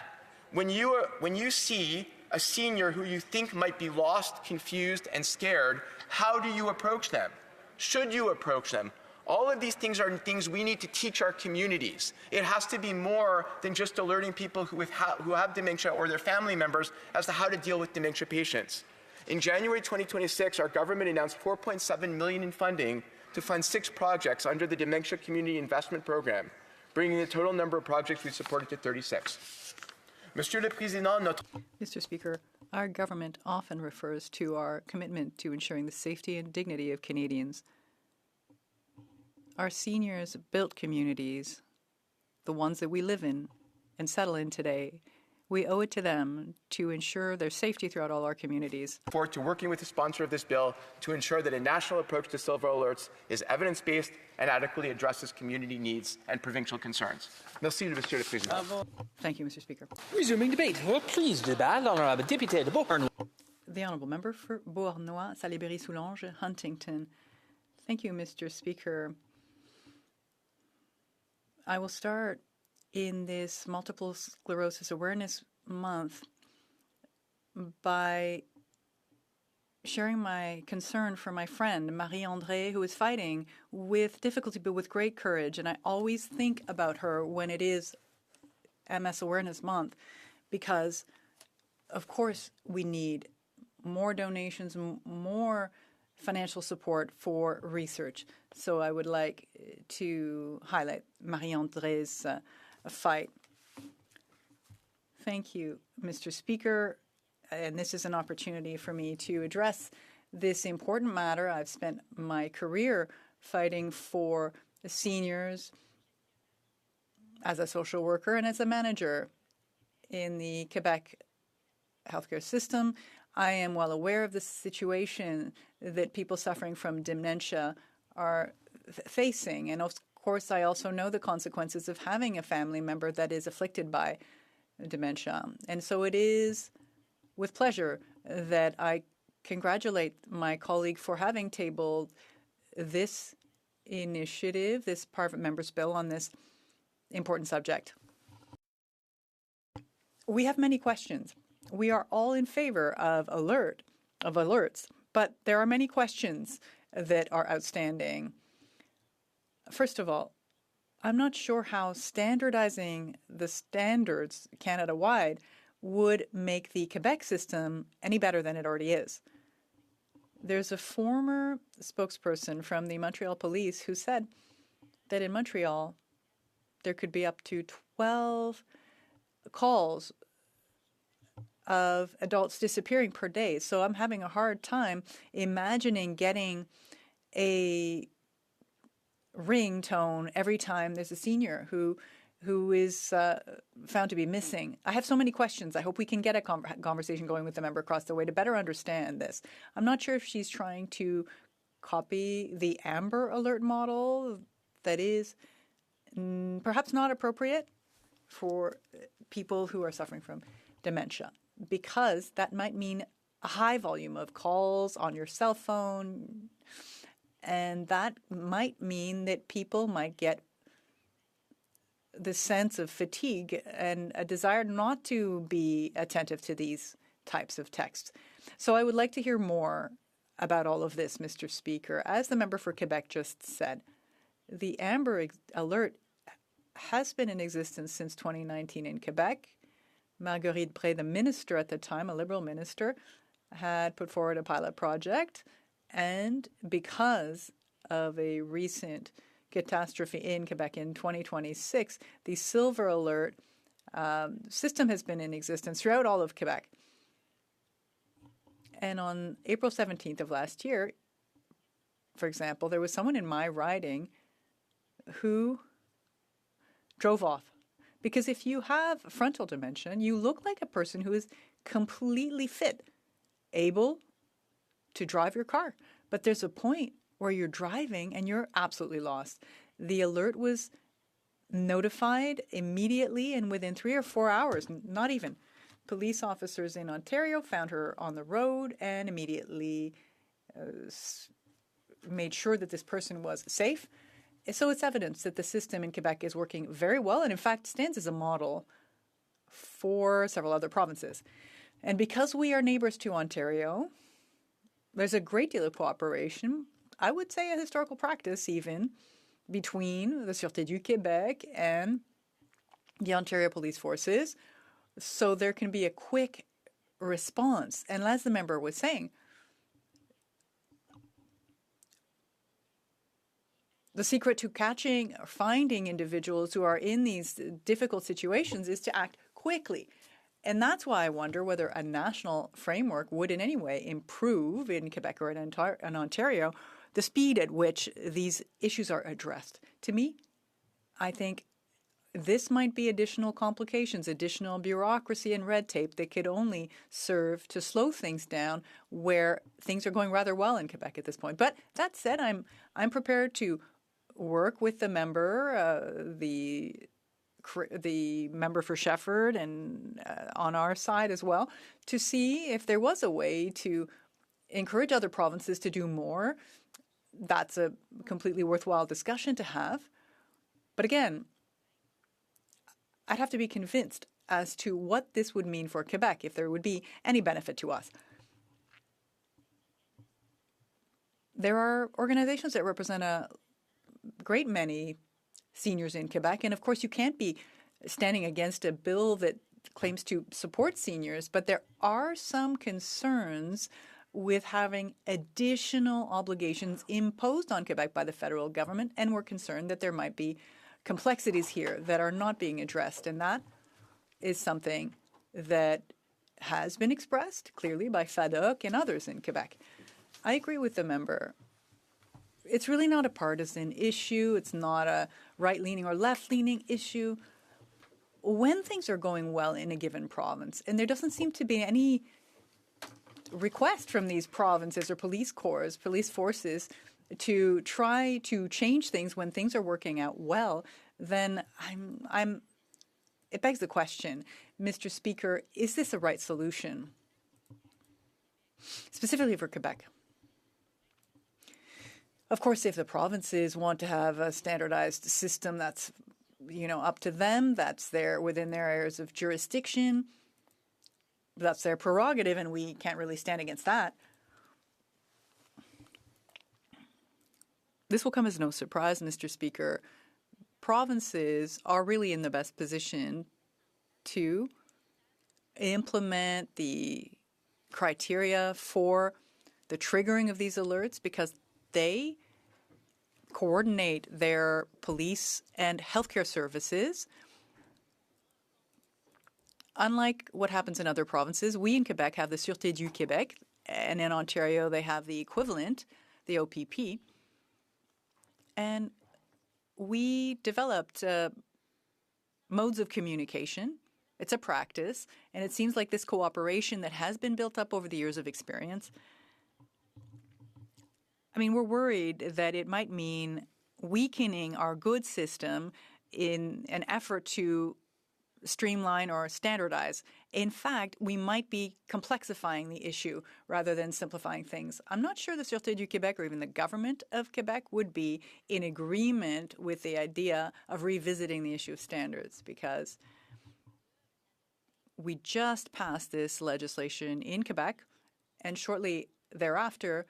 when you see a senior who you think might be lost, confused, and scared, how do you approach them? Should you approach them? All of these things are things we need to teach our communities. It has to be more than just alerting people who have dementia or their family members as to how to deal with dementia patients. In January 2026, our government announced $4.7 million in funding to fund 6 projects under the Dementia Community Investment Program, bringing the total number of projects we supported to 36. Mr. Speaker, our government often refers to our commitment to ensuring the safety and dignity of Canadians. Our seniors built communities, the ones that we live in and settle in today. We owe it to them to ensure their safety throughout all our communities. I look forward to working with the sponsor of this bill to ensure that a national approach to silver alerts is evidence-based and adequately addresses community needs and provincial concerns. Merci, Monsieur le Président. Thank you, Mr. Speaker. Resuming debate. Reprise du débat. L'honorable député de Beauharnois. The honourable member for Beauharnois, Salaberry-Soulanges, Huntington. Thank you, Mr. Speaker. I will start in this Multiple Sclerosis Awareness Month by sharing my concern for my friend, Marie-André, who is fighting with difficulty but with great courage. And I always think about her when it is MS Awareness Month because, of course, we need more donations, more financial support for research. So I would like to highlight Marie-André's fight. Thank you, Mr. Speaker. And this is an opportunity for me to address this important matter. I've spent my career fighting for seniors as a social worker and as a manager in the Quebec healthcare system. I am well aware of the situation that people suffering from dementia are facing. And of course, I also know the consequences of having a family member that is afflicted by dementia. And so it is with pleasure that I congratulate my colleague for having tabled this initiative, this private member's bill on this important subject. We have many questions. We are all in favor of alerts, but there are many questions that are outstanding. First of all, I'm not sure how standardizing the standards Canada-wide would make the Quebec system any better than it already is. There's a former spokesperson from the Montreal Police who said that in Montreal there could be up to 12 calls of adults disappearing per day. So I'm having a hard time imagining getting a ringtone every time there's a senior who is found to be missing. I have so many questions. I hope we can get a conversation going with the member across the way to better understand this. I'm not sure if she's trying to copy the Amber Alert model that is perhaps not appropriate for people who are suffering from dementia, because that might mean a high volume of calls on your cell phone, and that might mean that people might get the sense of fatigue and a desire not to be attentive to these types of texts. So I would like to hear more about all of this, Mr. Speaker. As the member for Quebec just said, the Amber Alert has been in existence since 2019 in Quebec. Marguerite Bré, the minister at the time, a Liberal minister, had put forward a pilot project. And because of a recent catastrophe in Quebec in 2026, the Silver Alert system has been in existence throughout all of Quebec. And on April 17th of last year, for example, there was someone in my riding who drove off. Because if you have frontal dementia, you look like a person who is completely fit, able to drive your car. But there's a point where you're driving and you're absolutely lost. The alert was notified immediately, and within 3 or 4 hours, not even, police officers in Ontario found her on the road and immediately made sure that this person was safe So it's evidence that the system in Quebec is working very well and, in fact, stands as a model for several other provinces. And because we are neighbors to Ontario, there's a great deal of cooperation, I would say a historical practice even, between the Sûreté du Québec and the Ontario Police Forces, so there can be a quick response. And as the member was saying, the secret to catching or finding individuals who are in these difficult situations is to act quickly. And that's why I wonder whether a national framework would in any way improve in Quebec or in Ontario the speed at which these issues are addressed. To me, I think this might be additional complications, additional bureaucracy and red tape that could only serve to slow things down where things are going rather well in Quebec at this point. But that said, I'm prepared to work with the member, the member for Shefford, and on our side as well, to see if there was a way to encourage other provinces to do more. That's a completely worthwhile discussion to have. But again, I'd have to be convinced as to what this would mean for Quebec, if there would be any benefit to us. There are organizations that represent a great many seniors in Quebec, and of course you can't be standing against a bill that claims to support seniors, but there are some concerns with having additional obligations imposed on Quebec by the federal government, and we're concerned that there might be complexities here that are not being addressed, and that is something that has been expressed clearly by HoC and others in Quebec. I agree with the member. It's really not a partisan issue. It's not a right-leaning or left-leaning issue. When things are going well in a given province, and there doesn't seem to be any request from these provinces or police corps, police forces, to try to change things when things are working out well, then it begs the question, Mr. Speaker, is this a right solution? Specifically for Quebec. Of course, if the provinces want to have a standardized system that's, up to them, that's within their areas of jurisdiction, that's their prerogative, and we can't really stand against that. This will come as no surprise, Mr. Speaker. Provinces are really in the best position to implement the criteria for the triggering of these alerts because they coordinate their police and healthcare services. Unlike what happens in other provinces, we in Quebec have the Sûreté du Québec, and in Ontario they have the equivalent, the OPP. And we developed modes of communication. It's a practice, and it seems like this cooperation that has been built up over the years of experience, we're worried that it might mean weakening our good system in an effort to streamline or standardize. In fact, we might be complexifying the issue rather than simplifying things. I'm not sure the Sûreté du Québec or even the government of Quebec would be in agreement with the idea of revisiting the issue of standards because we just passed this legislation in Quebec, and shortly thereafter,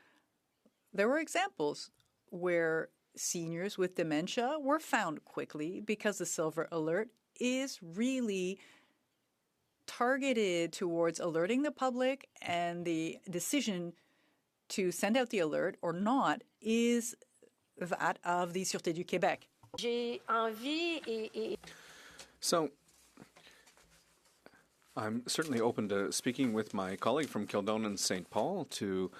there were examples where seniors with dementia were found quickly because the Silver Alert is really targeted towards alerting the public, and the decision to send out the alert or not is that of the Sûreté du Québec. So I'm certainly open to speaking with my colleague from Kildonan St. Paul to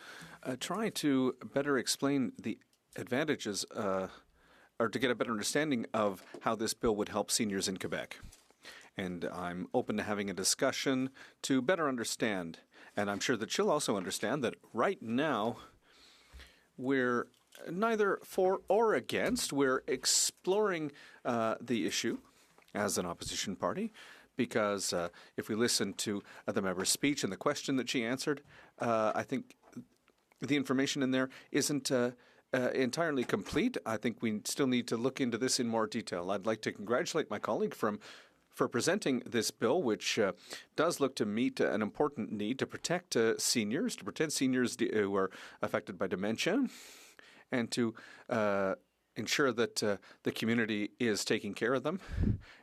try to better explain the advantages or to get a better understanding of how this bill would help seniors in Quebec. And I'm open to having a discussion to better understand. And I'm sure that she'll also understand that right now we're neither for or against. We're exploring the issue as an opposition party because if we listen to the member's speech and the question that she answered, I think the information in there isn't entirely complete. I think we still need to look into this in more detail. I'd like to congratulate my colleague for presenting this bill, which does look to meet an important need to protect seniors, who are affected by dementia, and to ensure that the community is taking care of them.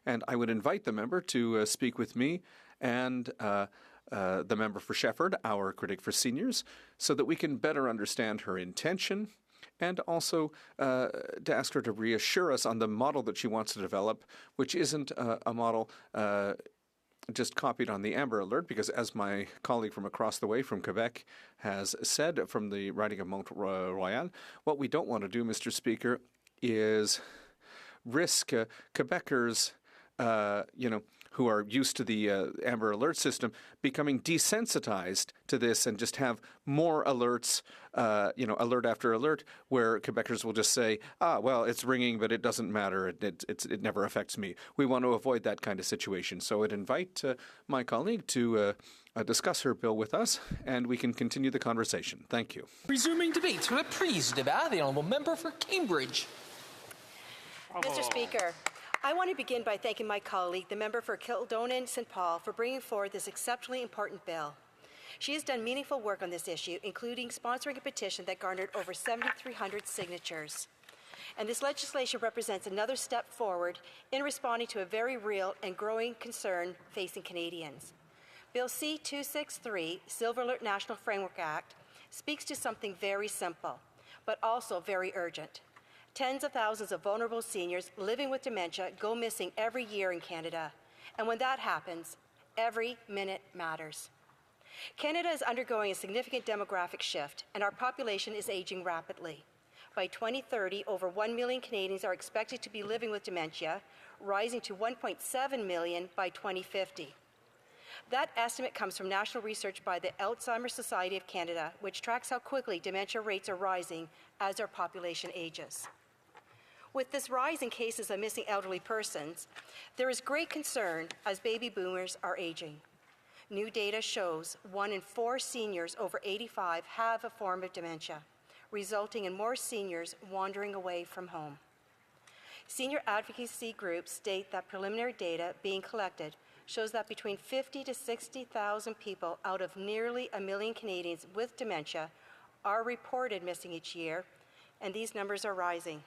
And I would invite the member to speak with me and the member for Shefford, our critic for seniors, so that we can better understand her intention, and also to ask her to reassure us on the model that she wants to develop, which isn't a model just copied on the Amber Alert, because as my colleague from across the way from Quebec has said from the riding of Mont Royal, what we don't want to do, Mr. Speaker, is risk Quebecers, who are used to the Amber Alert system, becoming desensitized to this and just have more alerts, alert after alert, where Quebecers will just say, well, it's ringing, but it doesn't matter. It never affects me. We want to avoid that kind of situation. So I'd invite my colleague to discuss her bill with us, and we can continue the conversation. Thank you. Resuming debate, reprise débat, the honourable member for Cambridge. Mr. Speaker, I want to begin by thanking my colleague, the member for Kildonan St. Paul, for bringing forward this exceptionally important bill. She has done meaningful work on this issue, including sponsoring a petition that garnered over 7,300 signatures. And this legislation represents another step forward in responding to a very real and growing concern facing Canadians. Bill C-263, Silver Alert National Framework Act, speaks to something very simple, but also very urgent. Tens of thousands of vulnerable seniors living with dementia go missing every year in Canada. And when that happens, every minute matters. Canada is undergoing a significant demographic shift, and our population is aging rapidly. By 2030, over 1 million Canadians are expected to be living with dementia, rising to 1.7 million by 2050. That estimate comes from national research by the Alzheimer's Society of Canada, which tracks how quickly dementia rates are rising as our population ages. With this rise in cases of missing elderly persons, there is great concern as baby boomers are aging. New data shows 1 in 4 seniors over 85 have a form of dementia, resulting in more seniors wandering away from home. Senior advocacy groups state that preliminary data being collected shows that between 50 to 60,000 people out of nearly 1 million Canadians with dementia are reported missing each year, and these numbers are rising.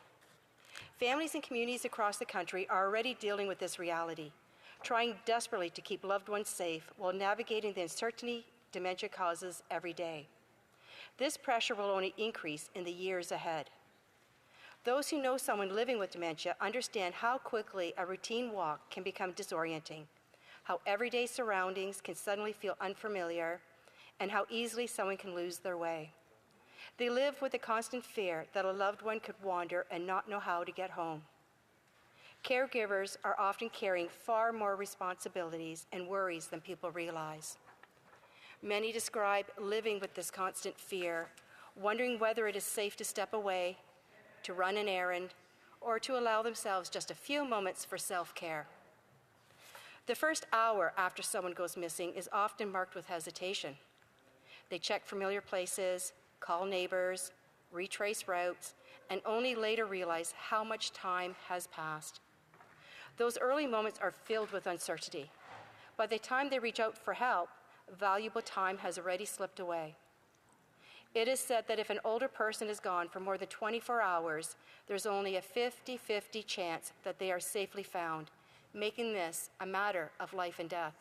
Families and communities across the country are already dealing with this reality, trying desperately to keep loved ones safe while navigating the uncertainty dementia causes every day. This pressure will only increase in the years ahead. Those who know someone living with dementia understand how quickly a routine walk can become disorienting, how everyday surroundings can suddenly feel unfamiliar, and how easily someone can lose their way. They live with the constant fear that a loved one could wander and not know how to get home. Caregivers are often carrying far more responsibilities and worries than people realize. Many describe living with this constant fear, wondering whether it is safe to step away, to run an errand, or to allow themselves just a few moments for self-care. The first hour after someone goes missing is often marked with hesitation. They check familiar places, call neighbors, retrace routes, and only later realize how much time has passed. Those early moments are filled with uncertainty. By the time they reach out for help, valuable time has already slipped away. It is said that if an older person is gone for more than 24 hours, there's only a 50-50 chance that they are safely found, making this a matter of life and death.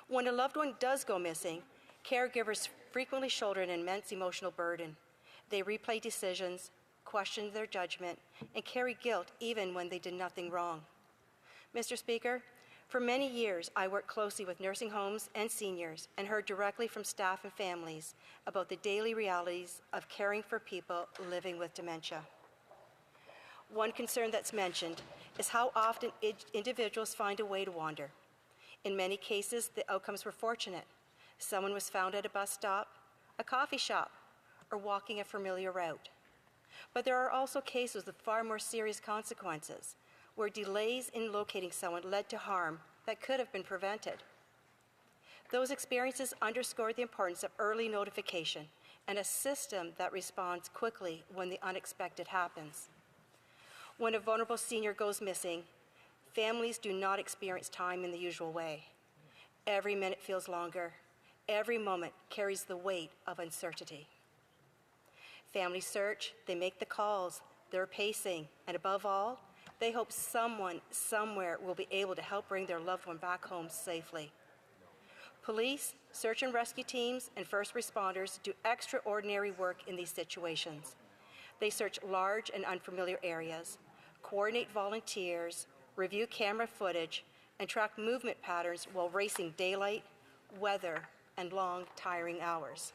When a loved one does go missing, caregivers frequently shoulder an immense emotional burden. They replay decisions, question their judgment, and carry guilt even when they did nothing wrong. Mr. Speaker, for many years, I worked closely with nursing homes and seniors and heard directly from staff and families about the daily realities of caring for people living with dementia. One concern that's mentioned is how often individuals find a way to wander. In many cases, the outcomes were fortunate. Someone was found at a bus stop, a coffee shop, or walking a familiar route. But there are also cases with far more serious consequences, where delays in locating someone led to harm that could have been prevented. Those experiences underscore the importance of early notification and a system that responds quickly when the unexpected happens. When a vulnerable senior goes missing, families do not experience time in the usual way. Every minute feels longer. Every moment carries the weight of uncertainty. Families search, they make the calls, they're pacing, and above all, they hope someone somewhere will be able to help bring their loved one back home safely. Police, search and rescue teams, and first responders do extraordinary work in these situations. They search large and unfamiliar areas, coordinate volunteers, review camera footage, and track movement patterns while racing daylight, weather, and long, tiring hours.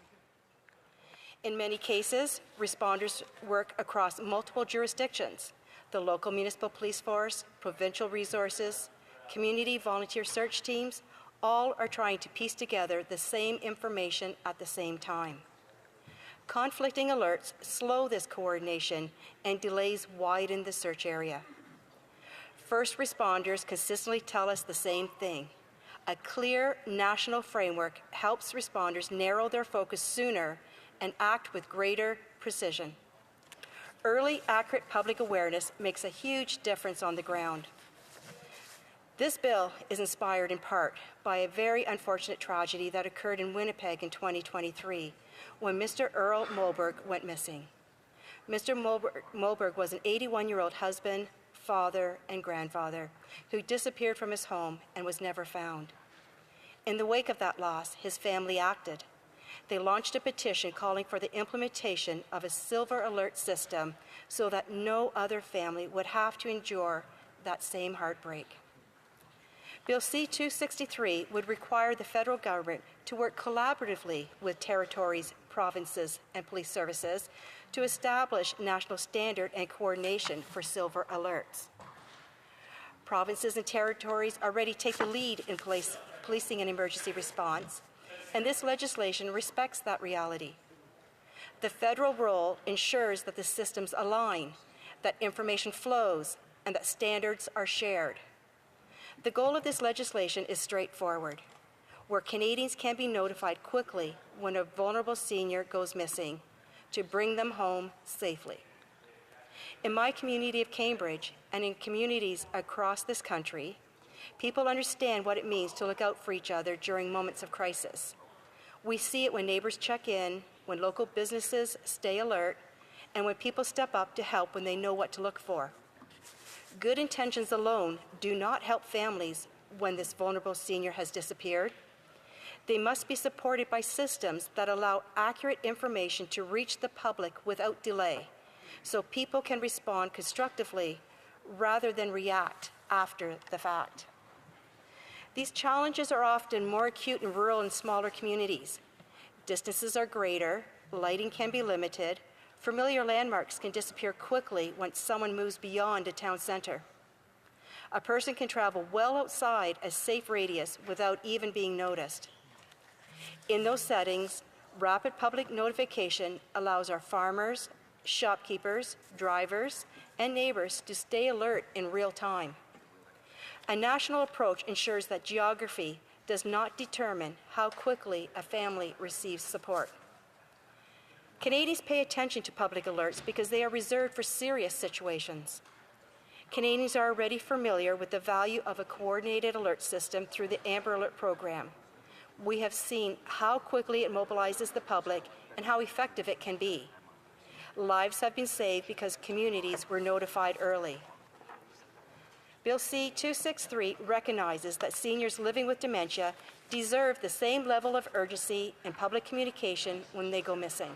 In many cases, responders work across multiple jurisdictions: the local municipal police force, provincial resources, community volunteer search teams, all are trying to piece together the same information at the same time. Conflicting alerts slow this coordination and delays widen the search area. First responders consistently tell us the same thing. A clear national framework helps responders narrow their focus sooner and act with greater precision. Early, accurate public awareness makes a huge difference on the ground. This bill is inspired in part by a very unfortunate tragedy that occurred in Winnipeg in 2023 when Mr. Earl Moberg went missing. Mr. Moberg was an 81-year-old husband, father, and grandfather who disappeared from his home and was never found. In the wake of that loss, his family acted. They launched a petition calling for the implementation of a silver alert system so that no other family would have to endure that same heartbreak. Bill C-263 would require the federal government to work collaboratively with territories, provinces, and police services to establish national standard and coordination for silver alerts. Provinces and territories already take the lead in policing an emergency response, and this legislation respects that reality. The federal role ensures that the systems align, that information flows, and that standards are shared. The goal of this legislation is straightforward, where Canadians can be notified quickly when a vulnerable senior goes missing, to bring them home safely. In my community of Cambridge and in communities across this country, people understand what it means to look out for each other during moments of crisis. We see it when neighbors check in, when local businesses stay alert, and when people step up to help when they know what to look for. Good intentions alone do not help families when this vulnerable senior has disappeared. They must be supported by systems that allow accurate information to reach the public without delay, so people can respond constructively rather than react after the fact. These challenges are often more acute in rural and smaller communities. Distances are greater, lighting can be limited, familiar landmarks can disappear quickly once someone moves beyond a town center. A person can travel well outside a safe radius without even being noticed. In those settings, rapid public notification allows our farmers, shopkeepers, drivers, and neighbors to stay alert in real time. A national approach ensures that geography does not determine how quickly a family receives support. Canadians pay attention to public alerts because they are reserved for serious situations. Canadians are already familiar with the value of a coordinated alert system through the Amber Alert program. We have seen how quickly it mobilizes the public and how effective it can be. Lives have been saved because communities were notified early. Bill C-263 recognizes that seniors living with dementia deserve the same level of urgency in public communication when they go missing.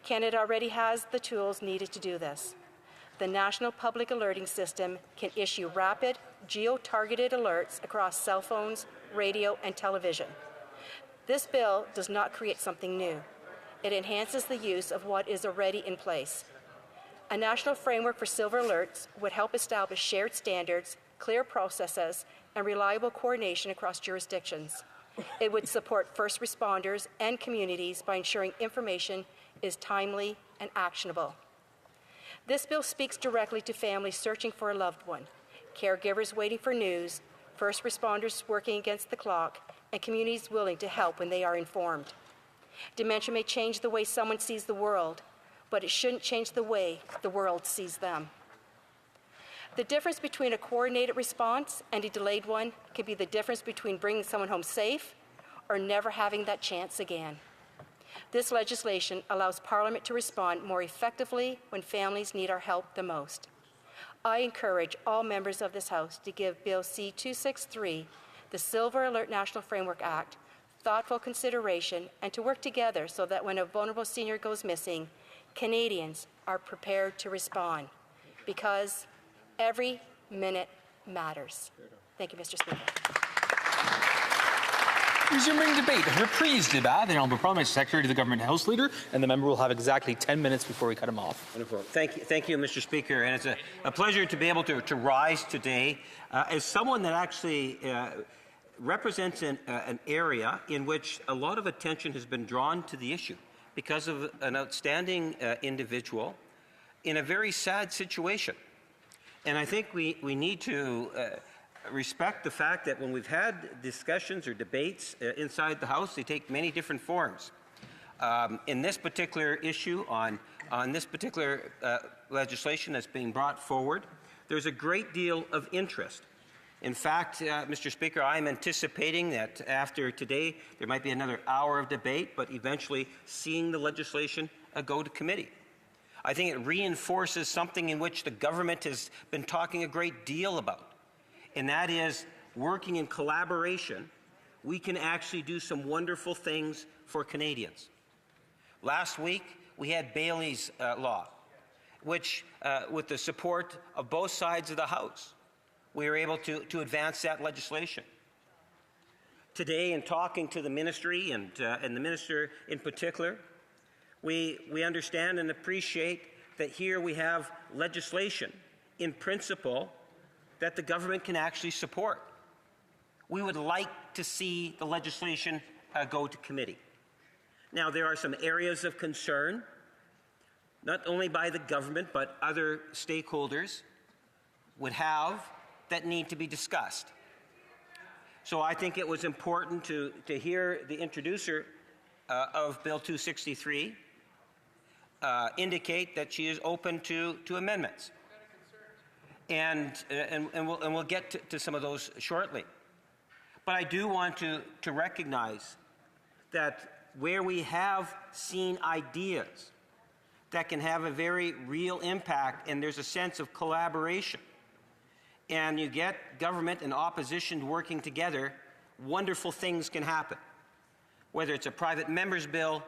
Canada already has the tools needed to do this. The National Public Alerting System can issue rapid, geo-targeted alerts across cell phones, radio, and television. This bill does not create something new. It enhances the use of what is already in place. A national framework for silver alerts would help establish shared standards, clear processes, and reliable coordination across jurisdictions. It would support first responders and communities by ensuring information is timely and actionable. This bill speaks directly to families searching for a loved one, caregivers waiting for news, first responders working against the clock, and communities willing to help when they are informed. Dementia may change the way someone sees the world, but it shouldn't change the way the world sees them. The difference between a coordinated response and a delayed one can be the difference between bringing someone home safe or never having that chance again. This legislation allows Parliament to respond more effectively when families need our help the most. I encourage all members of this House to give Bill C-263, the Silver Alert National Framework Act, thoughtful consideration and to work together so that when a vulnerable senior goes missing, Canadians are prepared to respond, because every minute matters. Thank you, Mr. Speaker. Resuming debate, reprise débat. The Honourable Parliamentary Secretary to the Government House Leader, and the member will have exactly 10 minutes before we cut him off. Wonderful. Thank you, Mr. Speaker. And it's a pleasure to be able to rise today as someone that actually represents an area in which a lot of attention has been drawn to the issue because of an outstanding individual in a very sad situation. And I think we need to respect the fact that when we've had discussions or debates inside the House, they take many different forms. In this particular issue, on this particular legislation that's being brought forward, there's a great deal of interest. In fact, Mr. Speaker, I'm anticipating that after today there might be another hour of debate, but eventually seeing the legislation go to committee. I think it reinforces something in which the government has been talking a great deal about, and that is working in collaboration. We can actually do some wonderful things for Canadians. Last week, we had Bailey's Law, which, with the support of both sides of the House, we were able to advance that legislation. Today, in talking to the ministry and the minister in particular, we understand and appreciate that here we have legislation in principle that the government can actually support. We would like to see the legislation go to committee. Now, there are some areas of concern, not only by the government, but other stakeholders would have that need to be discussed. So I think it was important to hear the introducer of Bill 263 indicate that she is open to amendments. And we'll get to some of those shortly. But I do want to recognize that where we have seen ideas that can have a very real impact, and there's a sense of collaboration, and you get government and opposition working together, wonderful things can happen, whether it's a private member's bill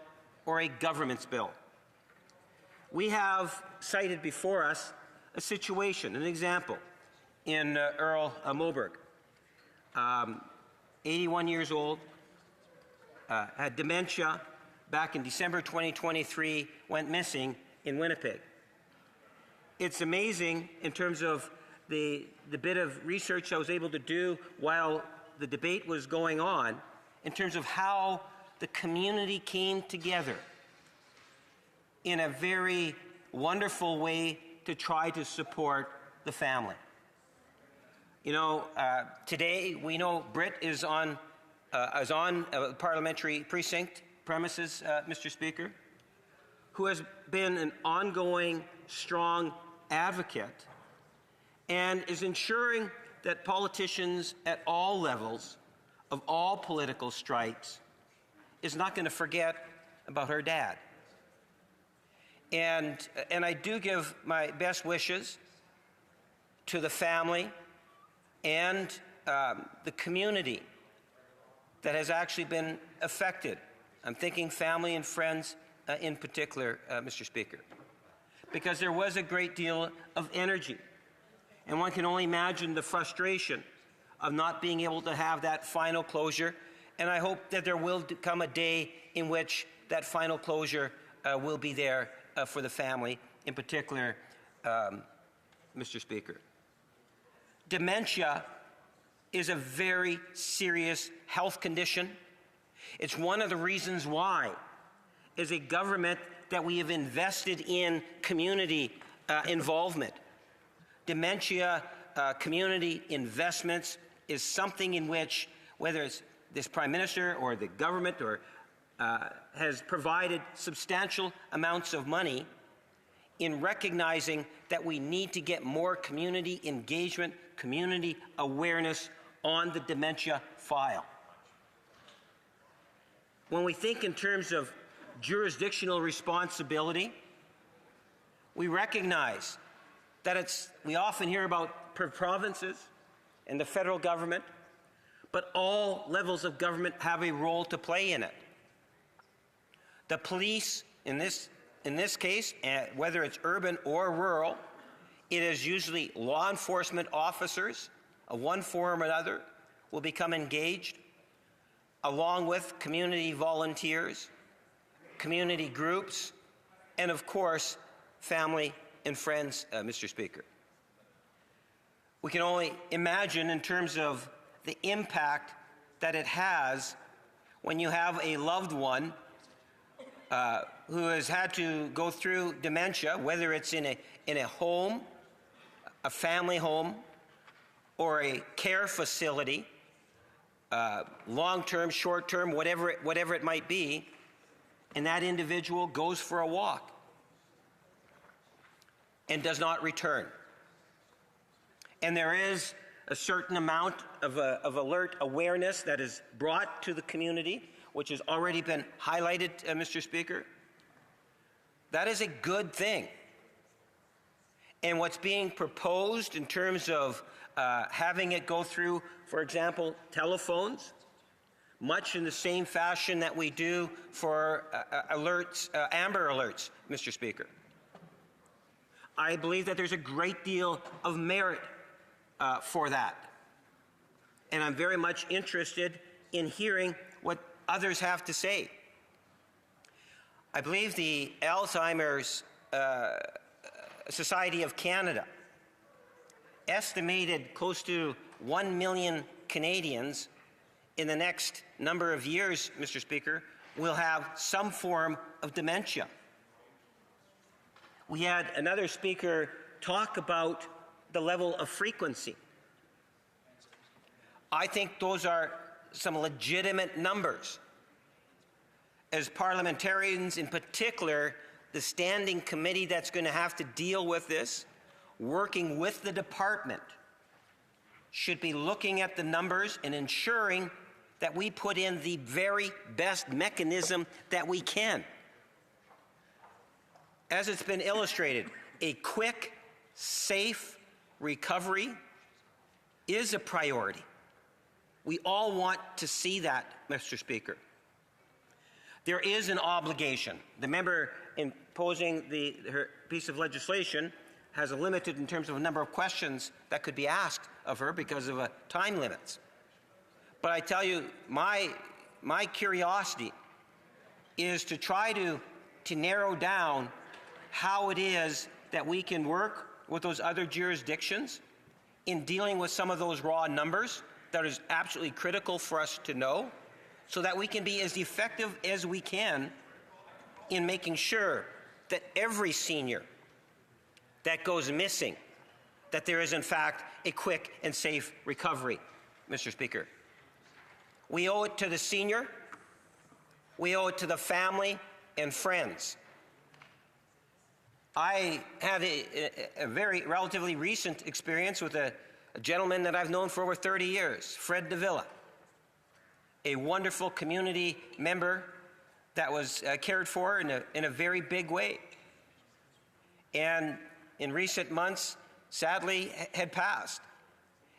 or a government's bill. We have cited before us a situation, an example, in Earl Moberg. 81 years old, had dementia, back in December 2023, went missing in Winnipeg. It's amazing in terms of the bit of research I was able to do while the debate was going on, in terms of how the community came together in a very wonderful way to try to support the family. You know, today we know Britt is on a parliamentary precinct premises, Mr. Speaker, who has been an ongoing, strong advocate and is ensuring that politicians at all levels of all political stripes is not going to forget about her dad. And I do give my best wishes to the family and the community that has actually been affected. I'm thinking family and friends in particular, Mr. Speaker, because there was a great deal of energy. And one can only imagine the frustration of not being able to have that final closure. And I hope that there will come a day in which that final closure will be there for the family, in particular, Mr. Speaker. Dementia is a very serious health condition. It's one of the reasons why, as a government, that we have invested in community involvement. Dementia community investments is something in which, whether it's this Prime Minister or the government or has provided substantial amounts of money in recognizing that we need to get more community engagement, community awareness on the dementia file. When we think in terms of jurisdictional responsibility, we recognize that we often hear about provinces and the federal government, but all levels of government have a role to play in it. The police, in this case, whether it's urban or rural, it is usually law enforcement officers of one form or another will become engaged, along with community volunteers, community groups, and of course, family and friends, Mr. Speaker. We can only imagine in terms of the impact that it has when you have a loved one who has had to go through dementia, whether it's in a home, a family home, or a care facility, long-term, short-term, whatever it might be, and that individual goes for a walk and does not return. And there is a certain amount of alert awareness that is brought to the community, which has already been highlighted, Mr. Speaker. That is a good thing. And what's being proposed in terms of having it go through, for example, telephones, much in the same fashion that we do for alerts, Amber Alerts, Mr. Speaker. I believe that there's a great deal of merit for that. And I'm very much interested in hearing what others have to say. I believe the Alzheimer's Society of Canada estimated close to 1 million Canadians in the next number of years, Mr. Speaker, will have some form of dementia. We had another speaker talk about the level of frequency. I think those are some legitimate numbers. As parliamentarians, in particular, the standing committee that's going to have to deal with this, working with the department, should be looking at the numbers and ensuring that we put in the very best mechanism that we can. As it's been illustrated, a quick, safe recovery is a priority. We all want to see that, Mr. Speaker. There is an obligation. The member imposing her piece of legislation has a limited in terms of a number of questions that could be asked of her because of time limits. But I tell you, my curiosity is to try to narrow down how it is that we can work with those other jurisdictions in dealing with some of those raw numbers that is absolutely critical for us to know, so that we can be as effective as we can in making sure that every senior that goes missing, that there is in fact a quick and safe recovery, Mr. Speaker. We owe it to the senior, we owe it to the family and friends. I had a very relatively recent experience with a gentleman that I've known for over 30 years, Fred Davila, a wonderful community member that was cared for in a very big way. And in recent months, sadly, had passed.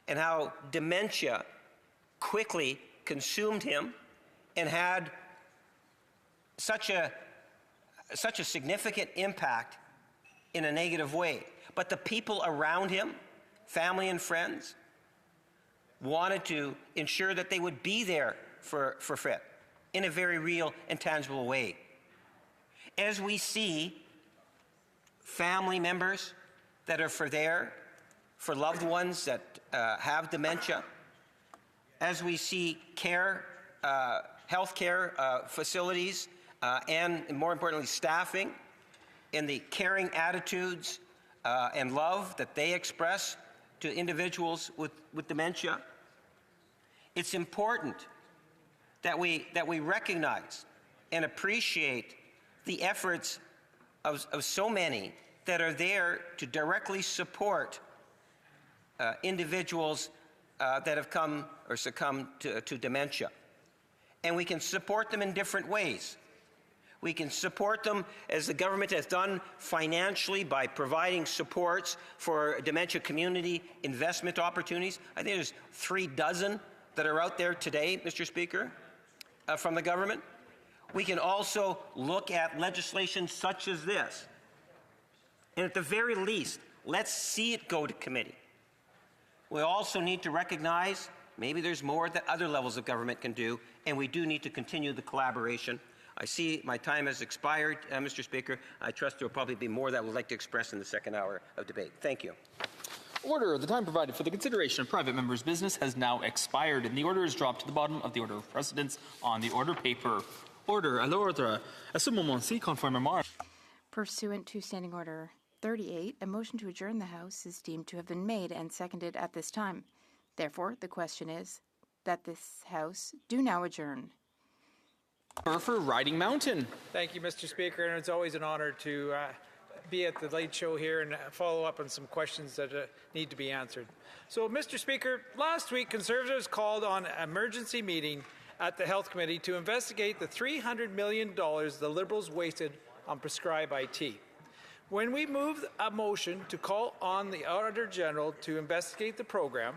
And how dementia quickly consumed him and had such a significant impact in a negative way. But the people around him, family and friends, wanted to ensure that they would be there for Fred in a very real and tangible way. As we see family members that are there for loved ones that have dementia, as we see care, healthcare facilities, and more importantly, staffing, and the caring attitudes and love that they express to individuals with dementia, it's important that we recognize and appreciate the efforts of so many that are there to directly support individuals that have come or succumbed to dementia. And we can support them in different ways. We can support them, as the government has done, financially by providing supports for dementia community investment opportunities. I think there's 3 dozen that are out there today, Mr. Speaker, from the government. We can also look at legislation such as this. And at the very least, let's see it go to committee. We also need to recognize maybe there's more that other levels of government can do, and we do need to continue the collaboration. I see my time has expired, Mr. Speaker. I trust there will probably be more that I would like to express in the second hour of debate. Thank you. Order. The time provided for the consideration of private members' business has now expired, and the order is dropped to the bottom of the order of precedence on the order paper. Order. À l'ordre. À ce moment-ci, conformément. Pursuant to Standing Order 38, a motion to adjourn the House is deemed to have been made and seconded at this time. Therefore, the question is that this House do now adjourn. For Riding Mountain. Thank you, Mr. Speaker, and it's always an honor to be at the late show here and follow up on some questions that need to be answered. So, Mr. Speaker, last week Conservatives called on an emergency meeting at the Health Committee to investigate the $300 million the Liberals wasted on prescribed IT. When we moved a motion to call on the Auditor General to investigate the program,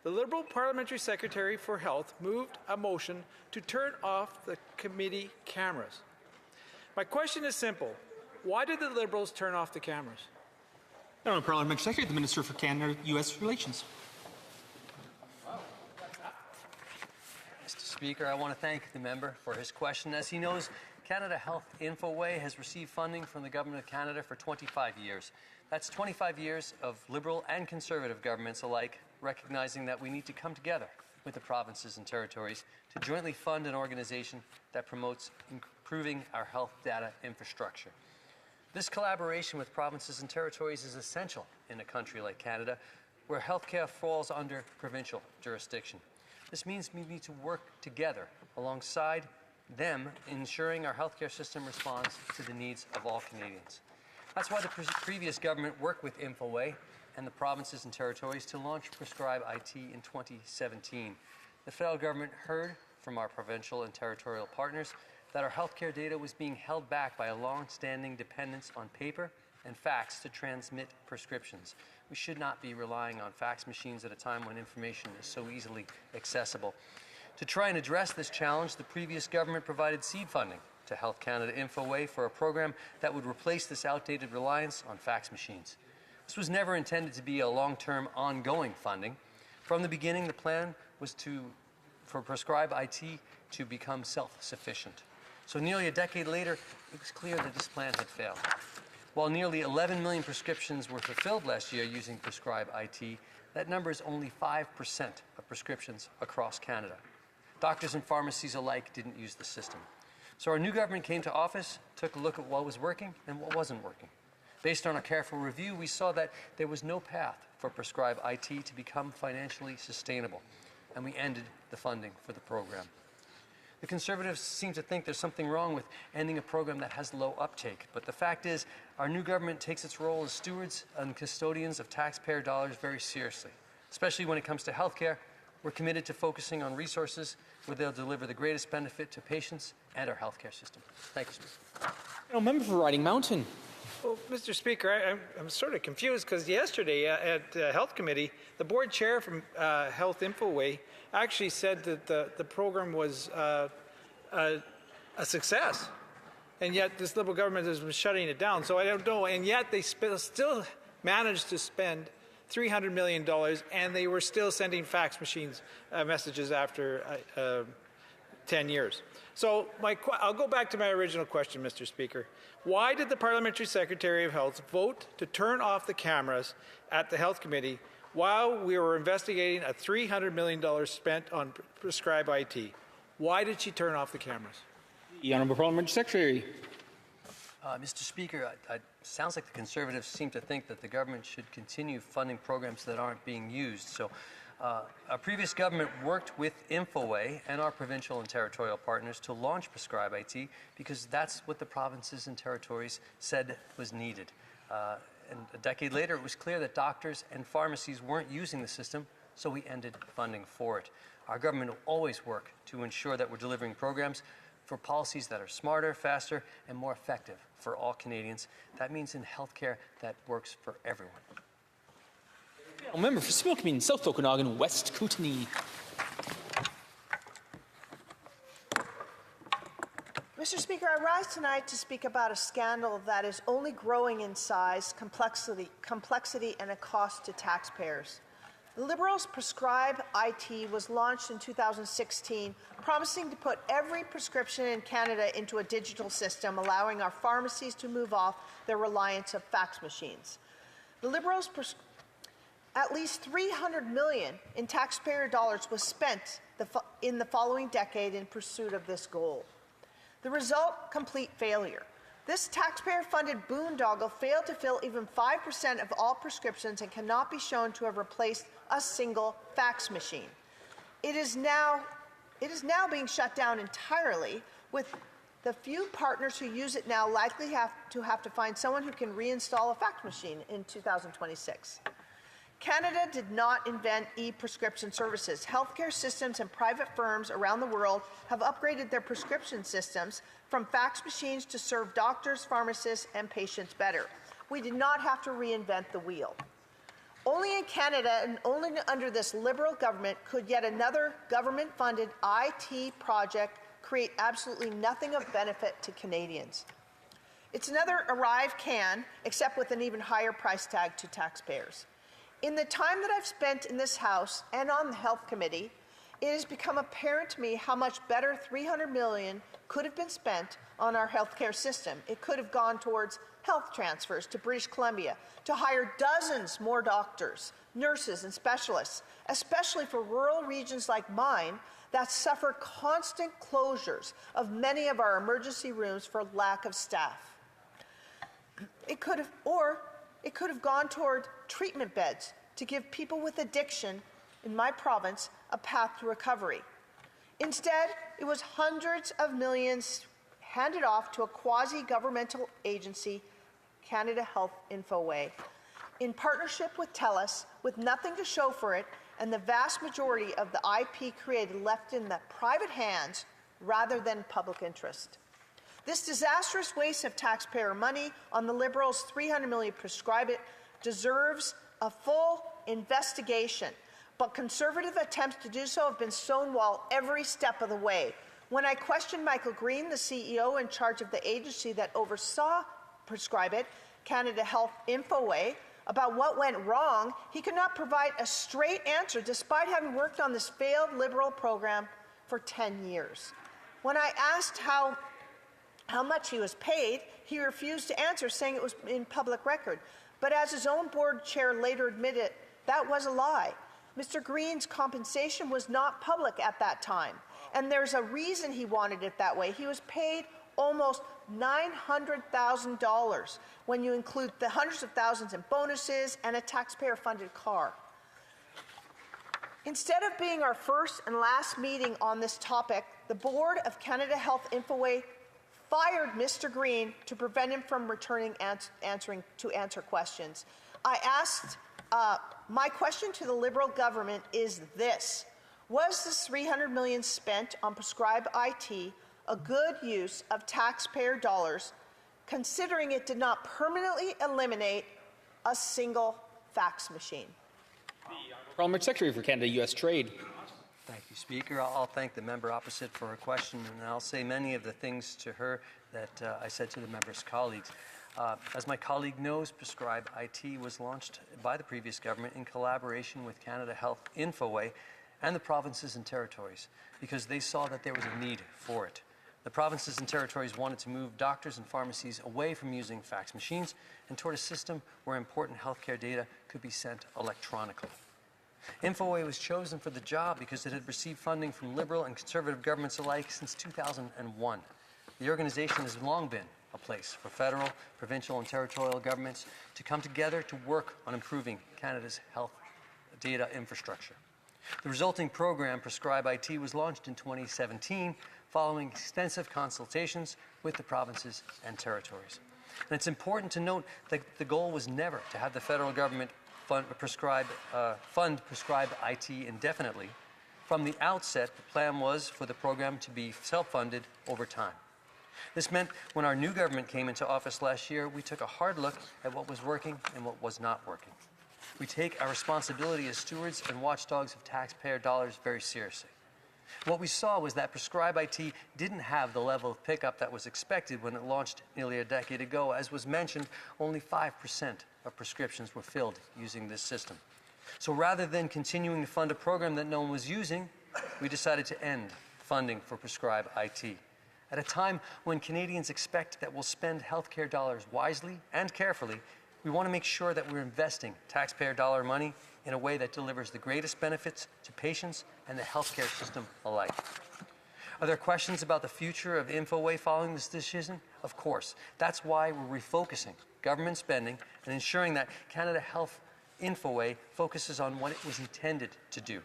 the Liberal Parliamentary Secretary for Health moved a motion to turn off the committee cameras. My question is simple. Why did the Liberals turn off the cameras? Parliamentary Secretary, the Minister for Canada-U.S. Relations. Mr. Speaker, I want to thank the member for his question. As he knows, Canada Health Infoway has received funding from the Government of Canada for 25 years. That's 25 years of Liberal and Conservative governments alike recognizing that we need to come together with the provinces and territories to jointly fund an organization that promotes improving our health data infrastructure. This collaboration with provinces and territories is essential in a country like Canada, where healthcare falls under provincial jurisdiction. This means we need to work together alongside them, ensuring our healthcare system responds to the needs of all Canadians. That's why the previous government worked with Infoway and the provinces and territories to launch Prescribe IT in 2017. The federal government heard from our provincial and territorial partners that our healthcare data was being held back by a long-standing dependence on paper and fax to transmit prescriptions. We should not be relying on fax machines at a time when information is so easily accessible. To try and address this challenge, the previous government provided seed funding to Health Canada Infoway for a program that would replace this outdated reliance on fax machines. This was never intended to be a long-term, ongoing funding. From the beginning, the plan was for Prescribe IT to become self-sufficient. So nearly a decade later, it was clear that this plan had failed. While nearly 11 million prescriptions were fulfilled last year using Prescribe IT, that number is only 5% of prescriptions across Canada. Doctors and pharmacies alike didn't use the system. So our new government came to office, took a look at what was working and what wasn't working. Based on a careful review, we saw that there was no path for Prescribe IT to become financially sustainable, and we ended the funding for the program. The Conservatives seem to think there's something wrong with ending a program that has low uptake, but the fact is our new government takes its role as stewards and custodians of taxpayer dollars very seriously. Especially when it comes to healthcare, we're committed to focusing on resources where they'll deliver the greatest benefit to patients and our healthcare system. Thank you, Speaker. Member for Riding Mountain. Well, Mr. Speaker, I'm sort of confused because yesterday at Health Committee, the board chair from Health Infoway actually said that the program was a success, and yet this Liberal government has been shutting it down. So I don't know, and yet they still managed to spend $300 million, and they were still sending fax machines messages after 10 years. So I'll go back to my original question, Mr. Speaker. Why did the Parliamentary Secretary of Health vote to turn off the cameras at the Health Committee while we were investigating a $300 million spent on Prescribe IT? Why did she turn off the cameras? The Honourable Parliamentary Secretary. Mr. Speaker, it sounds like the Conservatives seem to think that the government should continue funding programs that aren't being used. So Our previous government worked with Infoway and our provincial and territorial partners to launch Prescribe IT because that's what the provinces and territories said was needed. And a decade later, it was clear that doctors and pharmacies weren't using the system, so we ended funding for it. Our government will always work to ensure that we're delivering programs for policies that are smarter, faster, and more effective for all Canadians. That means in healthcare that works for everyone. A member for Smilkmean, South Okanagan, West Kootenay. Mr. Speaker, I rise tonight to speak about a scandal that is only growing in size, complexity, and a cost to taxpayers. The Liberals' Prescribe IT was launched in 2016, promising to put every prescription in Canada into a digital system, allowing our pharmacies to move off their reliance of fax machines. The Liberals' at least $300 million in taxpayer dollars was spent in the following decade in pursuit of this goal. The result, complete failure. This taxpayer-funded boondoggle failed to fill even 5% of all prescriptions and cannot be shown to have replaced a single fax machine. It is now being shut down entirely, with the few partners who use it now likely have to find someone who can reinstall a fax machine in 2026. Canada did not invent e-prescription services. Healthcare systems and private firms around the world have upgraded their prescription systems from fax machines to serve doctors, pharmacists, and patients better. We did not have to reinvent the wheel. Only in Canada and only under this Liberal government could yet another government-funded IT project create absolutely nothing of benefit to Canadians. It's another arrive can, except with an even higher price tag to taxpayers. In the time that I've spent in this House and on the Health Committee, it has become apparent to me how much better $300 million could have been spent on our healthcare system. It could have gone towards health transfers to British Columbia, to hire dozens more doctors, nurses, and specialists, especially for rural regions like mine that suffer constant closures of many of our emergency rooms for lack of staff. It could have gone toward treatment beds to give people with addiction in my province a path to recovery. Instead, it was hundreds of millions handed off to a quasi-governmental agency, Canada Health Infoway, in partnership with TELUS, with nothing to show for it, and the vast majority of the IP created left in the private hands rather than public interest. This disastrous waste of taxpayer money on the Liberals' $300 million Prescribe It deserves a full investigation, but Conservative attempts to do so have been stonewalled every step of the way. When I questioned Michael Green, the CEO in charge of the agency that oversaw Prescribe It, Canada Health Infoway, about what went wrong, he could not provide a straight answer despite having worked on this failed Liberal program for 10 years. When I asked how much he was paid, he refused to answer, saying it was in public record. But as his own board chair later admitted, that was a lie. Mr. Green's compensation was not public at that time, and there's a reason he wanted it that way. He was paid almost $900,000 when you include the hundreds of thousands in bonuses and a taxpayer-funded car. Instead of being our first and last meeting on this topic, the board of Canada Health Infoway fired Mr. Green to prevent him from returning to answer questions. I asked, my question to the Liberal government is this: was this $300 million spent on Prescribe IT a good use of taxpayer dollars, considering it did not permanently eliminate a single fax machine? Parliament Secretary for Canada-U.S. Trade. Thank you, Speaker. I'll thank the member opposite for her question, and I'll say many of the things to her that I said to the member's colleagues. As my colleague knows, Prescribe IT was launched by the previous government in collaboration with Canada Health Infoway and the provinces and territories because they saw that there was a need for it. The provinces and territories wanted to move doctors and pharmacies away from using fax machines and toward a system where important healthcare data could be sent electronically. Infoway was chosen for the job because it had received funding from Liberal and Conservative governments alike since 2001. The organization has long been a place for federal, provincial, and territorial governments to come together to work on improving Canada's health data infrastructure. The resulting program, Prescribe IT, was launched in 2017 following extensive consultations with the provinces and territories. And it's important to note that the goal was never to have the federal government fund Prescribe IT indefinitely. From the outset, the plan was for the program to be self-funded over time. This meant when our new government came into office last year, we took a hard look at what was working and what was not working. We take our responsibility as stewards and watchdogs of taxpayer dollars very seriously. What we saw was that Prescribe IT didn't have the level of pickup that was expected when it launched nearly a decade ago. As was mentioned, only 5% of prescriptions were filled using this system. So rather than continuing to fund a program that no one was using, we decided to end funding for Prescribe IT. At a time when Canadians expect that we'll spend healthcare dollars wisely and carefully, we want to make sure that we're investing taxpayer dollar money in a way that delivers the greatest benefits to patients and the healthcare system alike. Are there questions about the future of Infoway following this decision? Of course. That's why we're refocusing government spending and ensuring that Canada Health Infoway focuses on what it was intended to do,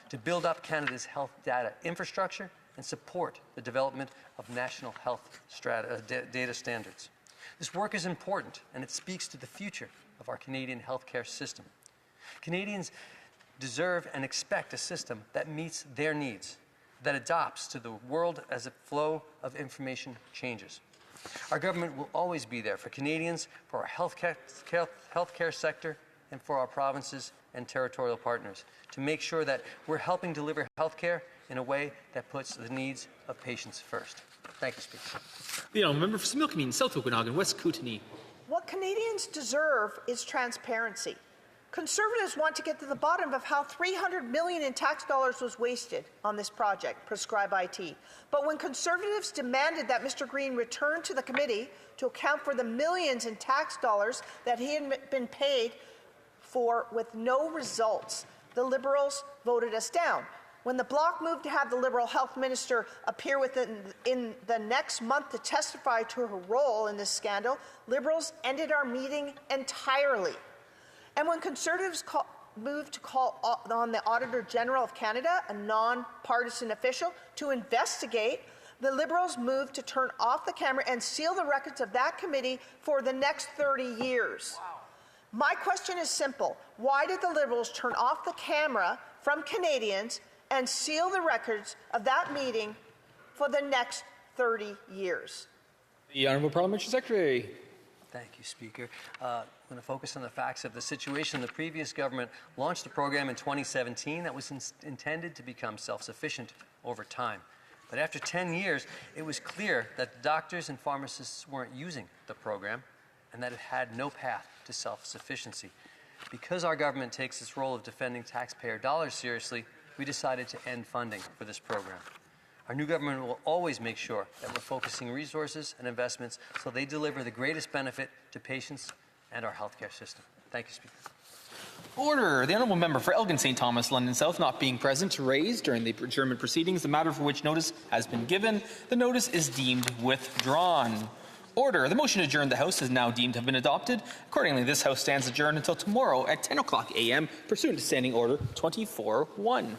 to build up Canada's health data infrastructure and support the development of national health data standards. This work is important, and it speaks to the future of our Canadian healthcare system. Canadians deserve and expect a system that meets their needs, that adapts to the world as the flow of information changes. Our government will always be there for Canadians, for our healthcare sector, and for our provinces and territorial partners to make sure that we're helping deliver healthcare in a way that puts the needs of patients first. Thank you, Speaker. The honourable member for Similkameen, South Okanagan, West Kootenay. What Canadians deserve is transparency. Conservatives want to get to the bottom of how $300 million in tax dollars was wasted on this project, Prescribe IT. But when Conservatives demanded that Mr. Green return to the committee to account for the millions in tax dollars that he had been paid for with no results, the Liberals voted us down. When the Bloc moved to have the Liberal Health Minister appear in the next month to testify to her role in this scandal, Liberals ended our meeting entirely. And when Conservatives moved to call on the Auditor General of Canada, a non-partisan official, to investigate, the Liberals moved to turn off the camera and seal the records of that committee for the next 30 years. Wow. My question is simple. Why did the Liberals turn off the camera from Canadians and seal the records of that meeting for the next 30 years? The Honourable Parliamentary Secretary. Thank you, Speaker. I'm going to focus on the facts of the situation. The previous government launched a program in 2017 that was intended to become self-sufficient over time. But after 10 years, it was clear that doctors and pharmacists weren't using the program and that it had no path to self-sufficiency. Because our government takes its role of defending taxpayer dollars seriously, we decided to end funding for this program. Our new government will always make sure that we're focusing resources and investments so they deliver the greatest benefit to patients and our healthcare system. Thank you, Speaker. Order. The honourable member for Elgin St. Thomas, London South, not being present to raise during the adjournment proceedings the matter for which notice has been given. The notice is deemed withdrawn. Order. The motion to adjourn the House is now deemed to have been adopted. Accordingly, this House stands adjourned until tomorrow at 10 o'clock a.m. pursuant to Standing Order 24-1.